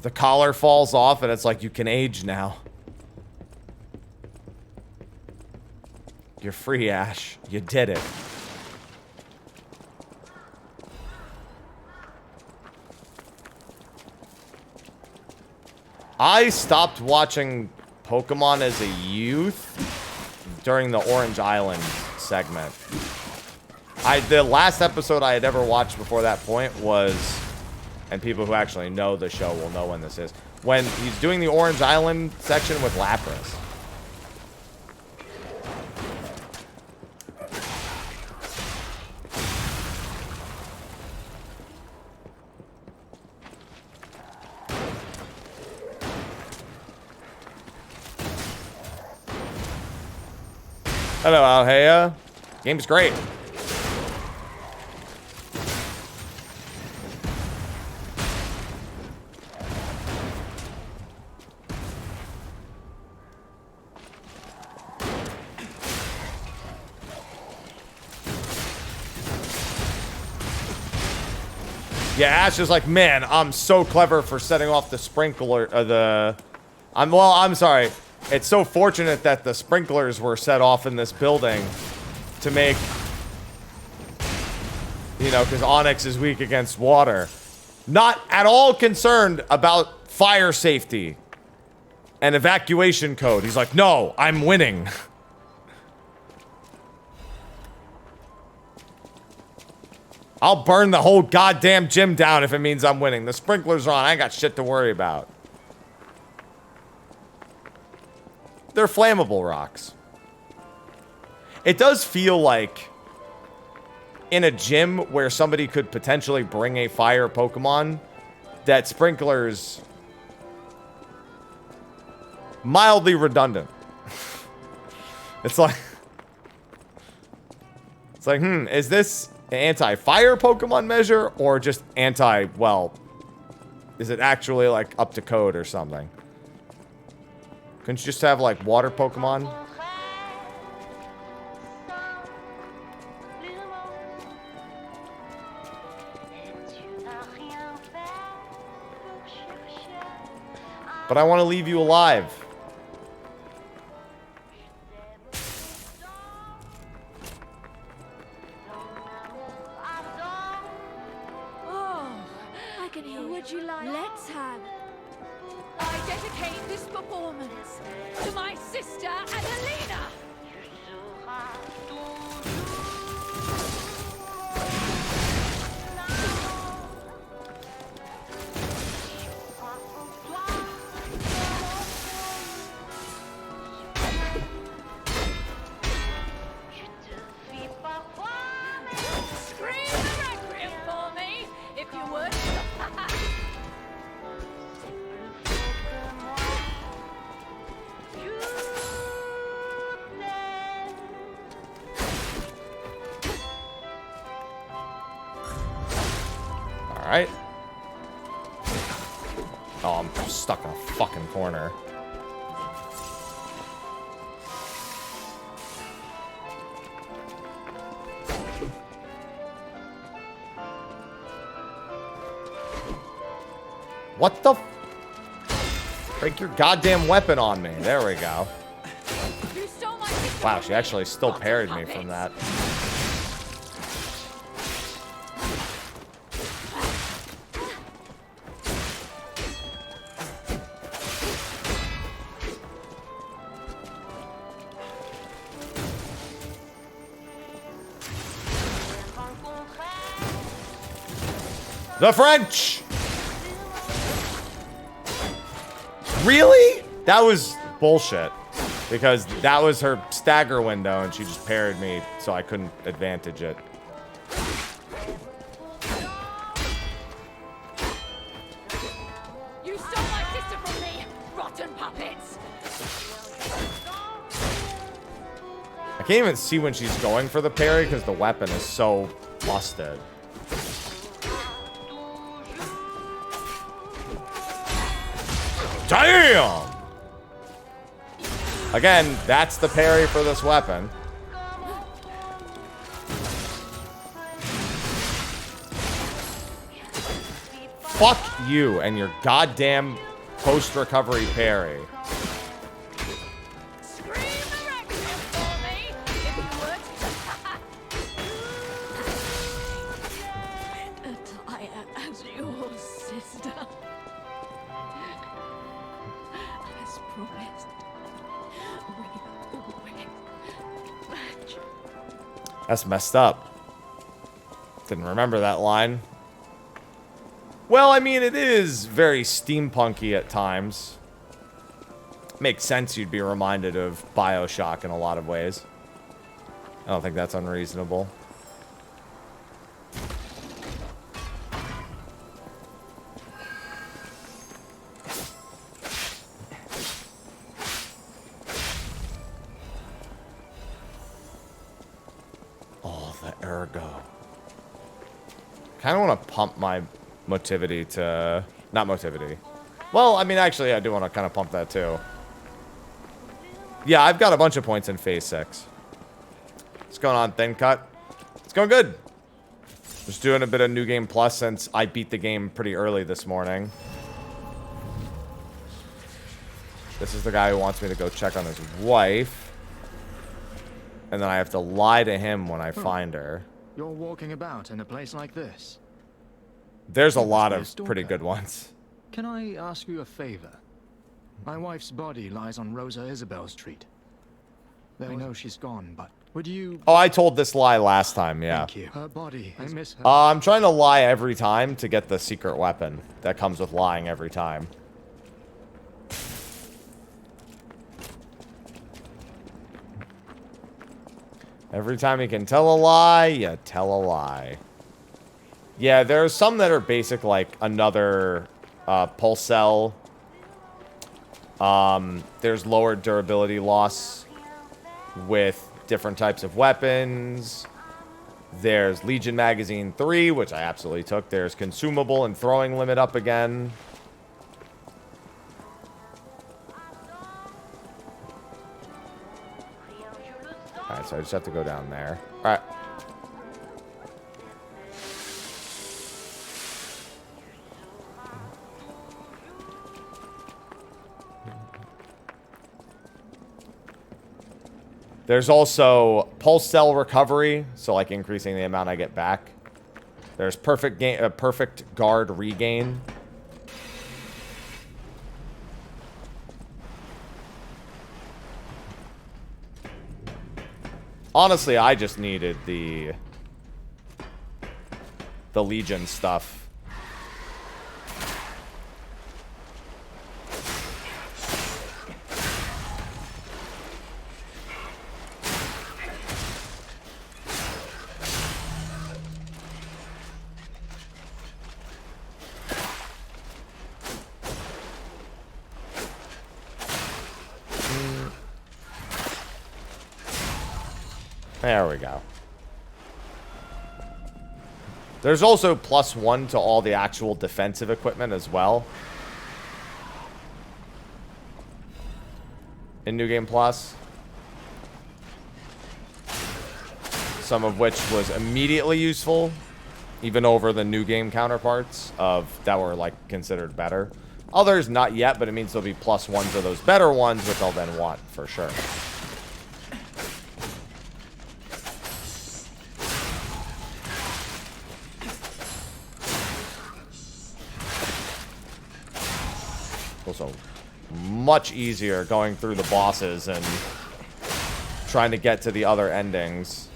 The collar falls off and it's like, you can age now. You're free, Ash. You did it. I stopped watching Pokemon as a youth during the Orange Island segment. The last episode I had ever watched before that point was, and people who actually know the show will know when this is, when he's doing the Orange Island section with Lapras. Hello, Alhea. Game's great. Yeah, Ash is like, man, I'm so clever for setting off the sprinkler, I'm sorry. It's so fortunate that the sprinklers were set off in this building to make, you know, because Onyx is weak against water. Not at all concerned about fire safety and evacuation code. He's like, no, I'm winning. I'll burn the whole goddamn gym down if it means I'm winning. The sprinklers are on. I ain't got shit to worry about. They're flammable rocks. It does feel like in a gym where somebody could potentially bring a fire Pokemon, that sprinklers mildly redundant. It's like, is this an anti-fire Pokemon measure or just anti, well, is it actually like up to code or something? Couldn't you just have, like, water Pokemon? But I want to leave you alive. Oh, I can hear. Would you like? Let's have. I dedicate this performance to my sister Adelina. Scream the requiem for me, if you would. Alright. Oh, I'm stuck in a fucking corner. What the f- Break your goddamn weapon on me. There we go. Wow, she actually still parried me from that. The French! Really? That was bullshit. Because that was her stagger window and she just parried me, so I couldn't advantage it. You stole my sister from me, rotten puppets. I can't even see when she's going for the parry because the weapon is so busted. Damn! Again, that's the parry for this weapon. Fuck you and your goddamn post-recovery parry. Attire as your sister. As promised. We always match. That's messed up. Didn't remember that line. Well, I mean, it is very steampunky at times. Makes sense you'd be reminded of BioShock in a lot of ways. I don't think that's unreasonable. Oh, the ergo. Kind of want to pump my motivity to... Not motivity. Well, I mean, actually, I do want to kind of pump that too. Yeah, I've got a bunch of points in Phase 6. What's going on, Thin Cut? It's going good. Just doing a bit of New Game Plus since I beat the game pretty early this morning. This is the guy who wants me to go check on his wife. And then I have to lie to him when I find her. You're walking about in a place like this. There's a lot of pretty good ones. Can I ask you a favor? My wife's body lies on Rosa Isabel Street. I know she's gone, but would you... Oh, I told this lie last time, yeah. Thank you. Her body, I miss her. I'm trying to lie every time to get the secret weapon that comes with lying every time. Every time you can tell a lie, you tell a lie. Yeah, there's some that are basic, like another pulse cell. There's lower durability loss with different types of weapons. There's Legion Magazine 3, which I absolutely took. There's consumable and throwing limit up again. Alright, so I just have to go down there. Alright. There's also pulse cell recovery, so like increasing the amount I get back. There's perfect guard regain. Honestly, I just needed the Legion stuff. There we go. There's also +1 to all the actual defensive equipment as well. In New Game Plus. Some of which was immediately useful. Even over the New Game counterparts of that were like considered better. Others not yet, but it means there'll be +1 to those better ones, which I'll then want for sure. Also, much easier going through the bosses and trying to get to the other endings.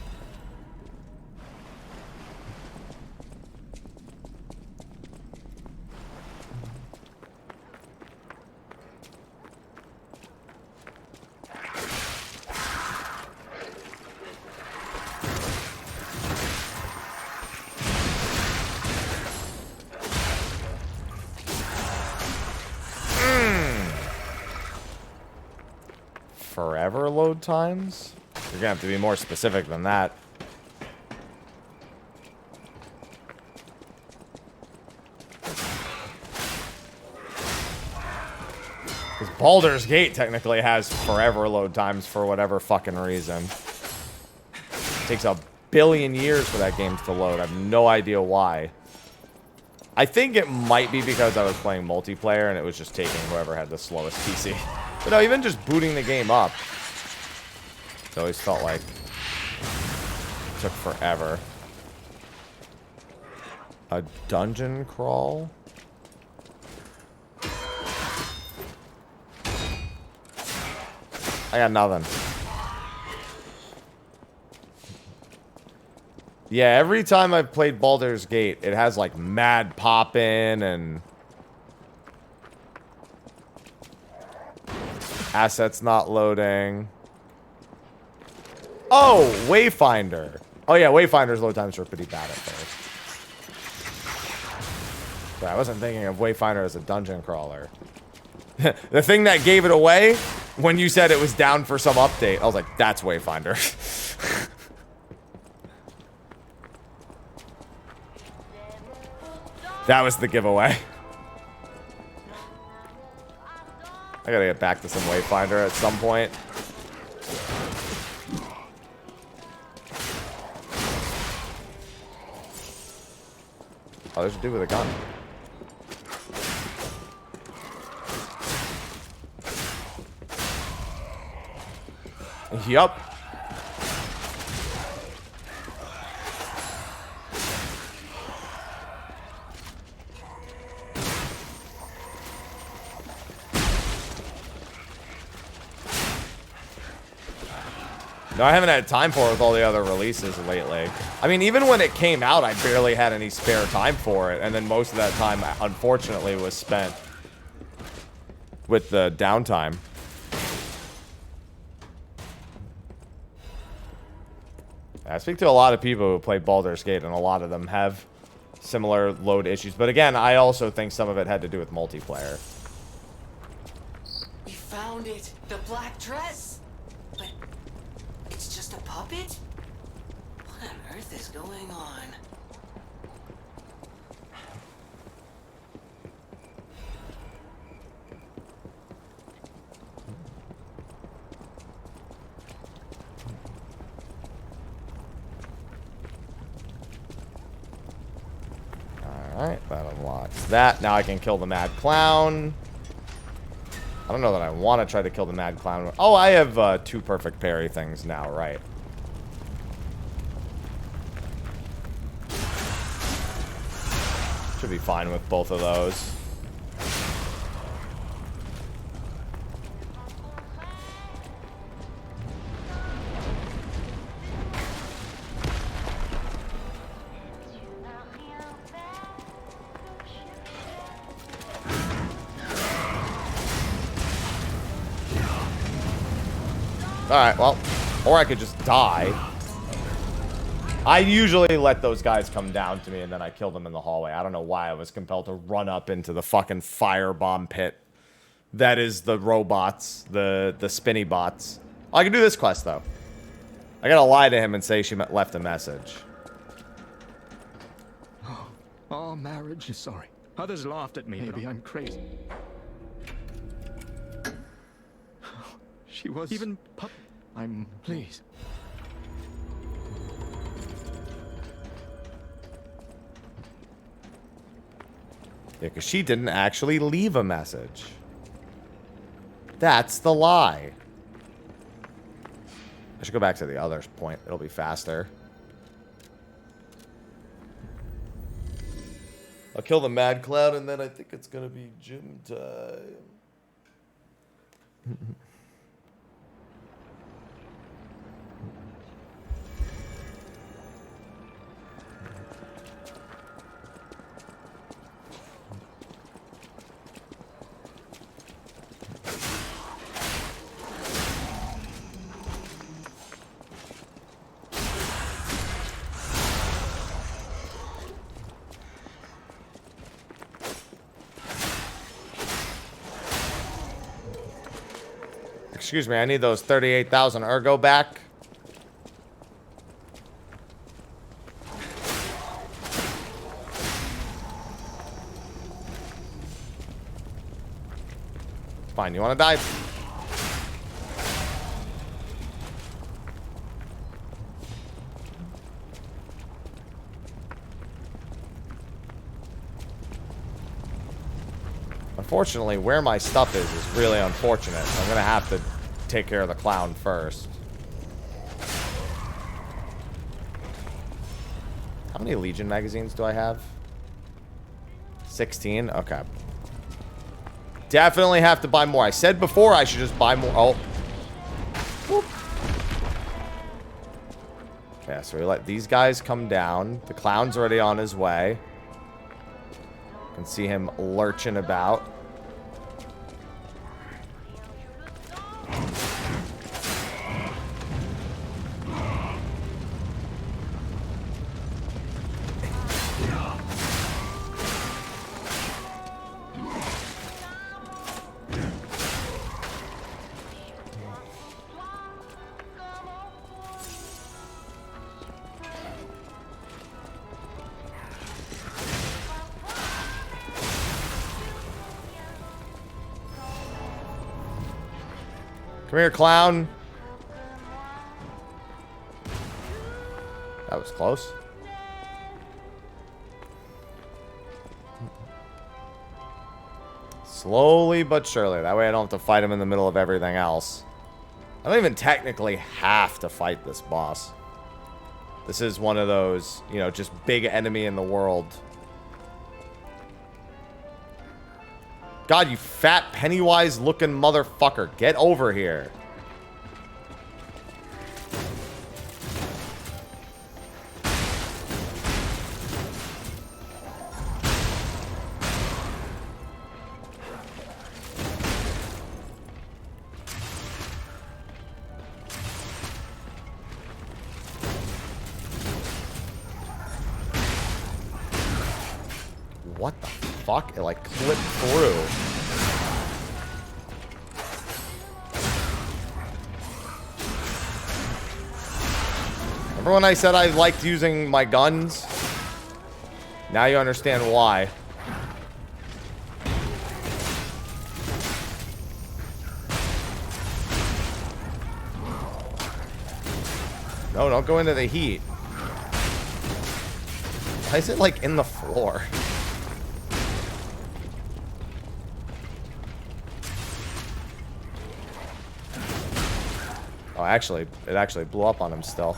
Forever load times? You're gonna have to be more specific than that. Because Baldur's Gate technically has forever load times for whatever fucking reason. It takes 1 billion years for that game to load. I have no idea why. I think it might be because I was playing multiplayer and it was just taking whoever had the slowest PC. But no, even just booting the game up, it always felt like it took forever. A dungeon crawl? I got nothing. Yeah, every time I've played Baldur's Gate, it has like mad pop-in and assets not loading. Oh, Wayfinder. Oh yeah, Wayfinder's load times were pretty bad at first. But I wasn't thinking of Wayfinder as a dungeon crawler. The thing that gave it away, when you said it was down for some update, I was like, that's Wayfinder. That was the giveaway. I gotta get back to some Wayfinder at some point. Oh, there's a dude with a gun. Yup. No, I haven't had time for it with all the other releases lately. I mean, even when it came out, I barely had any spare time for it. And then most of that time, unfortunately, was spent with the downtime. I speak to a lot of people who play Baldur's Gate, and a lot of them have similar load issues. But again, I also think some of it had to do with multiplayer. We found it! The black dress! But it's just a puppet? What on earth is going on? Alright, that unlocks that. Now I can kill the Mad Clown. I don't know that I want to try to kill the Mad Clown. Oh, I have 2 perfect parry things now, right? Should be fine with both of those. Alright, well, or I could just die. I usually let those guys come down to me and then I kill them in the hallway. I don't know why I was compelled to run up into the fucking firebomb pit. That is the robots, the spinny bots. Oh, I can do this quest, though. I gotta lie to him and say she left a message. Oh, our marriage is sorry. Others laughed at me. Maybe I'm crazy. She was even I'm pleased. Yeah, because she didn't actually leave a message. That's the lie. I should go back to the other point. It'll be faster. I'll kill the Mad Clown and then I think it's gonna be gym time. Excuse me, I need those 38,000 ergo back. Fine, you want to die? Unfortunately, where my stuff is really unfortunate. I'm gonna have to take care of the clown first. How many Legion magazines do I have? 16? Okay. Definitely have to buy more. I said before I should just buy more. Oh. Whoop. Okay, so we let these guys come down. The clown's already on his way. You can see him lurching about. Come here, clown. That was close. Slowly but surely. That way I don't have to fight him in the middle of everything else. I don't even technically have to fight this boss. This is one of those, you know, just big enemy in the world. God, you fat Pennywise looking motherfucker. Get over here. What the fuck? It like clipped through. Remember when I said I liked using my guns? Now you understand why. No, don't go into the heat. Why is it like in the floor? Oh, actually, it actually blew up on him still.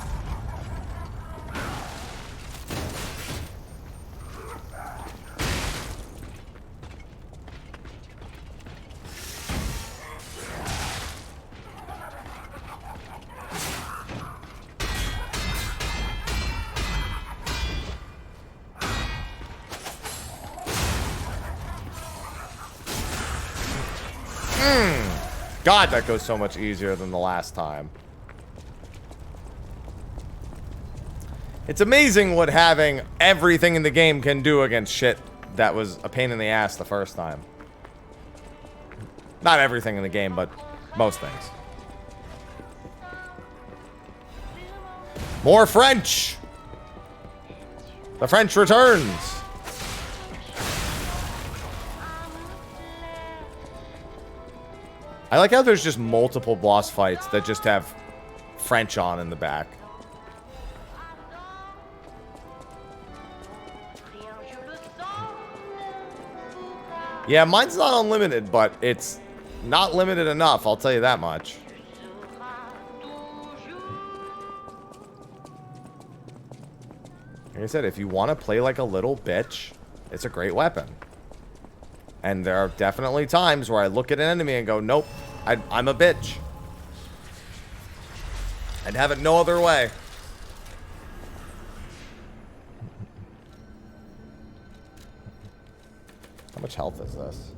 God, that goes so much easier than the last time. It's amazing what having everything in the game can do against shit that was a pain in the ass the first time. Not everything in the game, but most things. More French! The French returns! I like how there's just multiple boss fights that just have French on in the back. Yeah, mine's not unlimited, but it's not limited enough, I'll tell you that much. Like I said, if you want to play like a little bitch, it's a great weapon. And there are definitely times where I look at an enemy and go, nope, I'm a bitch. I'd have it no other way. How much health is this?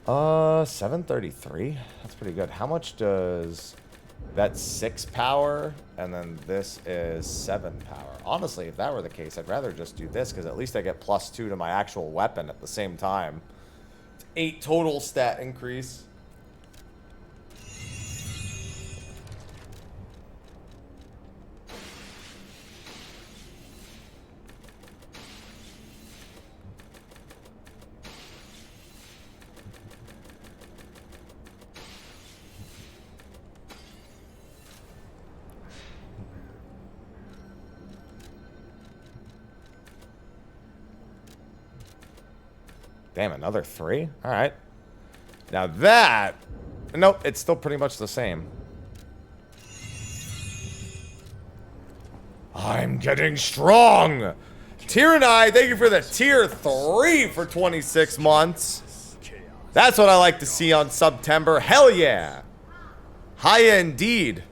733. That's pretty good. How much does... That's 6 power, and then this is 7 power. Honestly, if that were the case, I'd rather just do this, because at least I get +2 to my actual weapon at the same time. It's 8 total stat increase. Damn, another 3? Alright. Now that... Nope, it's still pretty much the same. I'm getting strong! Tyranni, thank you for the tier 3 for 26 months. That's what I like to see on September. Hell yeah! Hiya indeed.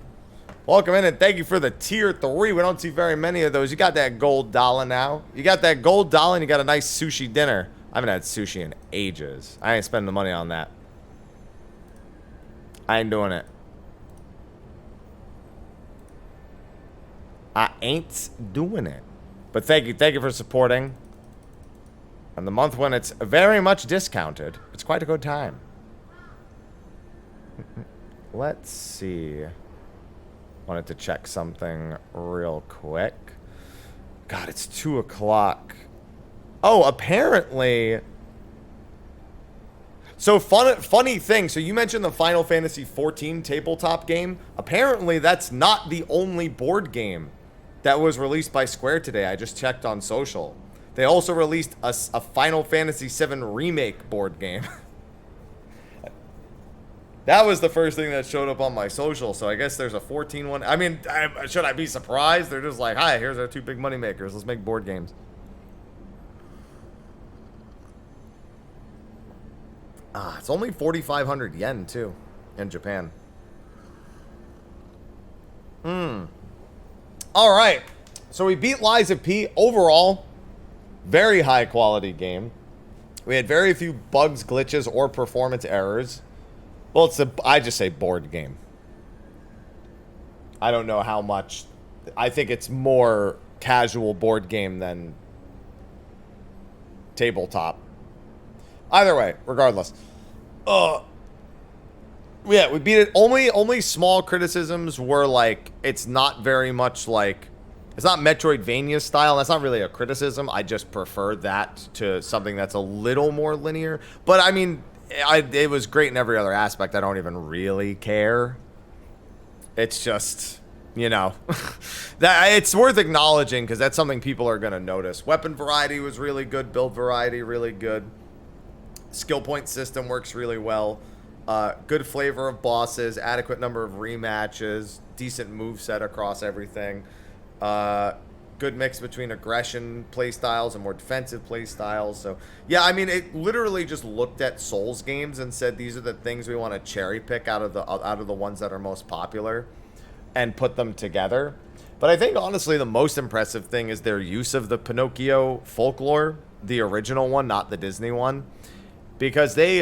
Welcome in and thank you for the tier 3. We don't see very many of those. You got that gold dollar now. You got that gold dollar and you got a nice sushi dinner. I haven't had sushi in ages. I ain't spending the money on that. I ain't doing it. I ain't doing it. But thank you for supporting. And the month when it's very much discounted, it's quite a good time. Let's see. Wanted to check something real quick. God, it's 2 o'clock. Oh, apparently... So, funny thing. So, you mentioned the Final Fantasy XIV tabletop game. Apparently, that's not the only board game that was released by Square today. I just checked on social. They also released a Final Fantasy VII Remake board game. That was the first thing that showed up on my social, so I guess there's a 14 one. I mean, should I be surprised? They're just like, hi, here's our 2 big money makers. Let's make board games. Ah, it's only 4,500 yen, too, in Japan. All right. So we beat Lies of P. Overall, very high quality game. We had very few bugs, glitches, or performance errors. Well, I just say board game. I don't know how much. I think it's more casual board game than tabletop. Either way, regardless. Yeah, we beat it. Only small criticisms were like, it's not very much like, it's not Metroidvania style. That's not really a criticism. I just prefer that to something that's a little more linear. But I mean, it was great in every other aspect. I don't even really care. It's just, you know, that it's worth acknowledging because that's something people are going to notice. Weapon variety was really good. Build variety, really good. Skill point system works really well. Good flavor of bosses, adequate number of rematches, decent moveset across everything. Good mix between aggression playstyles and more defensive playstyles. So, yeah, I mean, it literally just looked at Souls games and said these are the things we want to cherry pick out of the ones that are most popular and put them together. But I think, honestly, the most impressive thing is their use of the Pinocchio folklore, the original one, not the Disney one, because they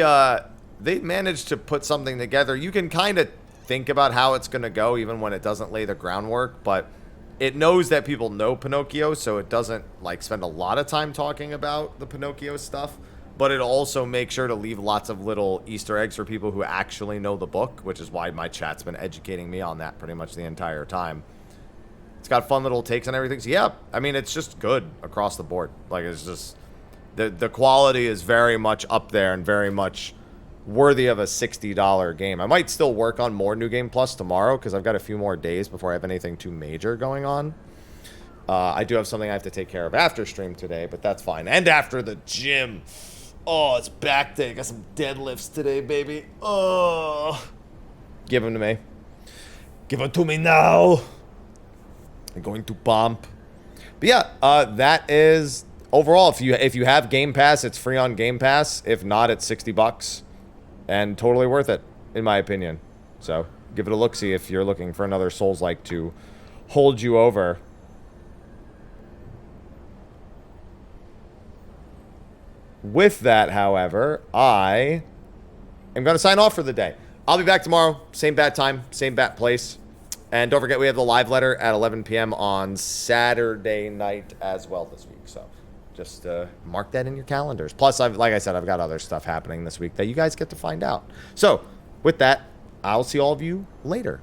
managed to put something together. You can kind of think about how it's going to go even when it doesn't lay the groundwork, but it knows that people know Pinocchio, so it doesn't like spend a lot of time talking about the Pinocchio stuff, but it also makes sure to leave lots of little Easter eggs for people who actually know the book, which is why my chat's been educating me on that pretty much the entire time. It's got fun little takes on everything. So yeah, I mean, it's just good across the board. Like, it's just the quality is very much up there and very much worthy of a $60 game. I might still work on more New Game Plus tomorrow because I've got a few more days before I have anything too major going on. I do have something I have to take care of after stream today, but that's fine. And after the gym. Oh, it's back day. Got some deadlifts today, baby. Oh, give them to me. Give them to me now. I'm going to bump. But yeah, that is overall. If you have Game Pass, it's free on Game Pass. If not, it's $60 and totally worth it, in my opinion. So give it a look-see if you're looking for another Souls-like to hold you over. With that, however, I am going to sign off for the day. I'll be back tomorrow. Same bat time, same bat place. And don't forget, we have the live letter at 11 p.m. on Saturday night as well this week. So just mark that in your calendars. Plus, like I said, I've got other stuff happening this week that you guys get to find out. So with that, I'll see all of you later.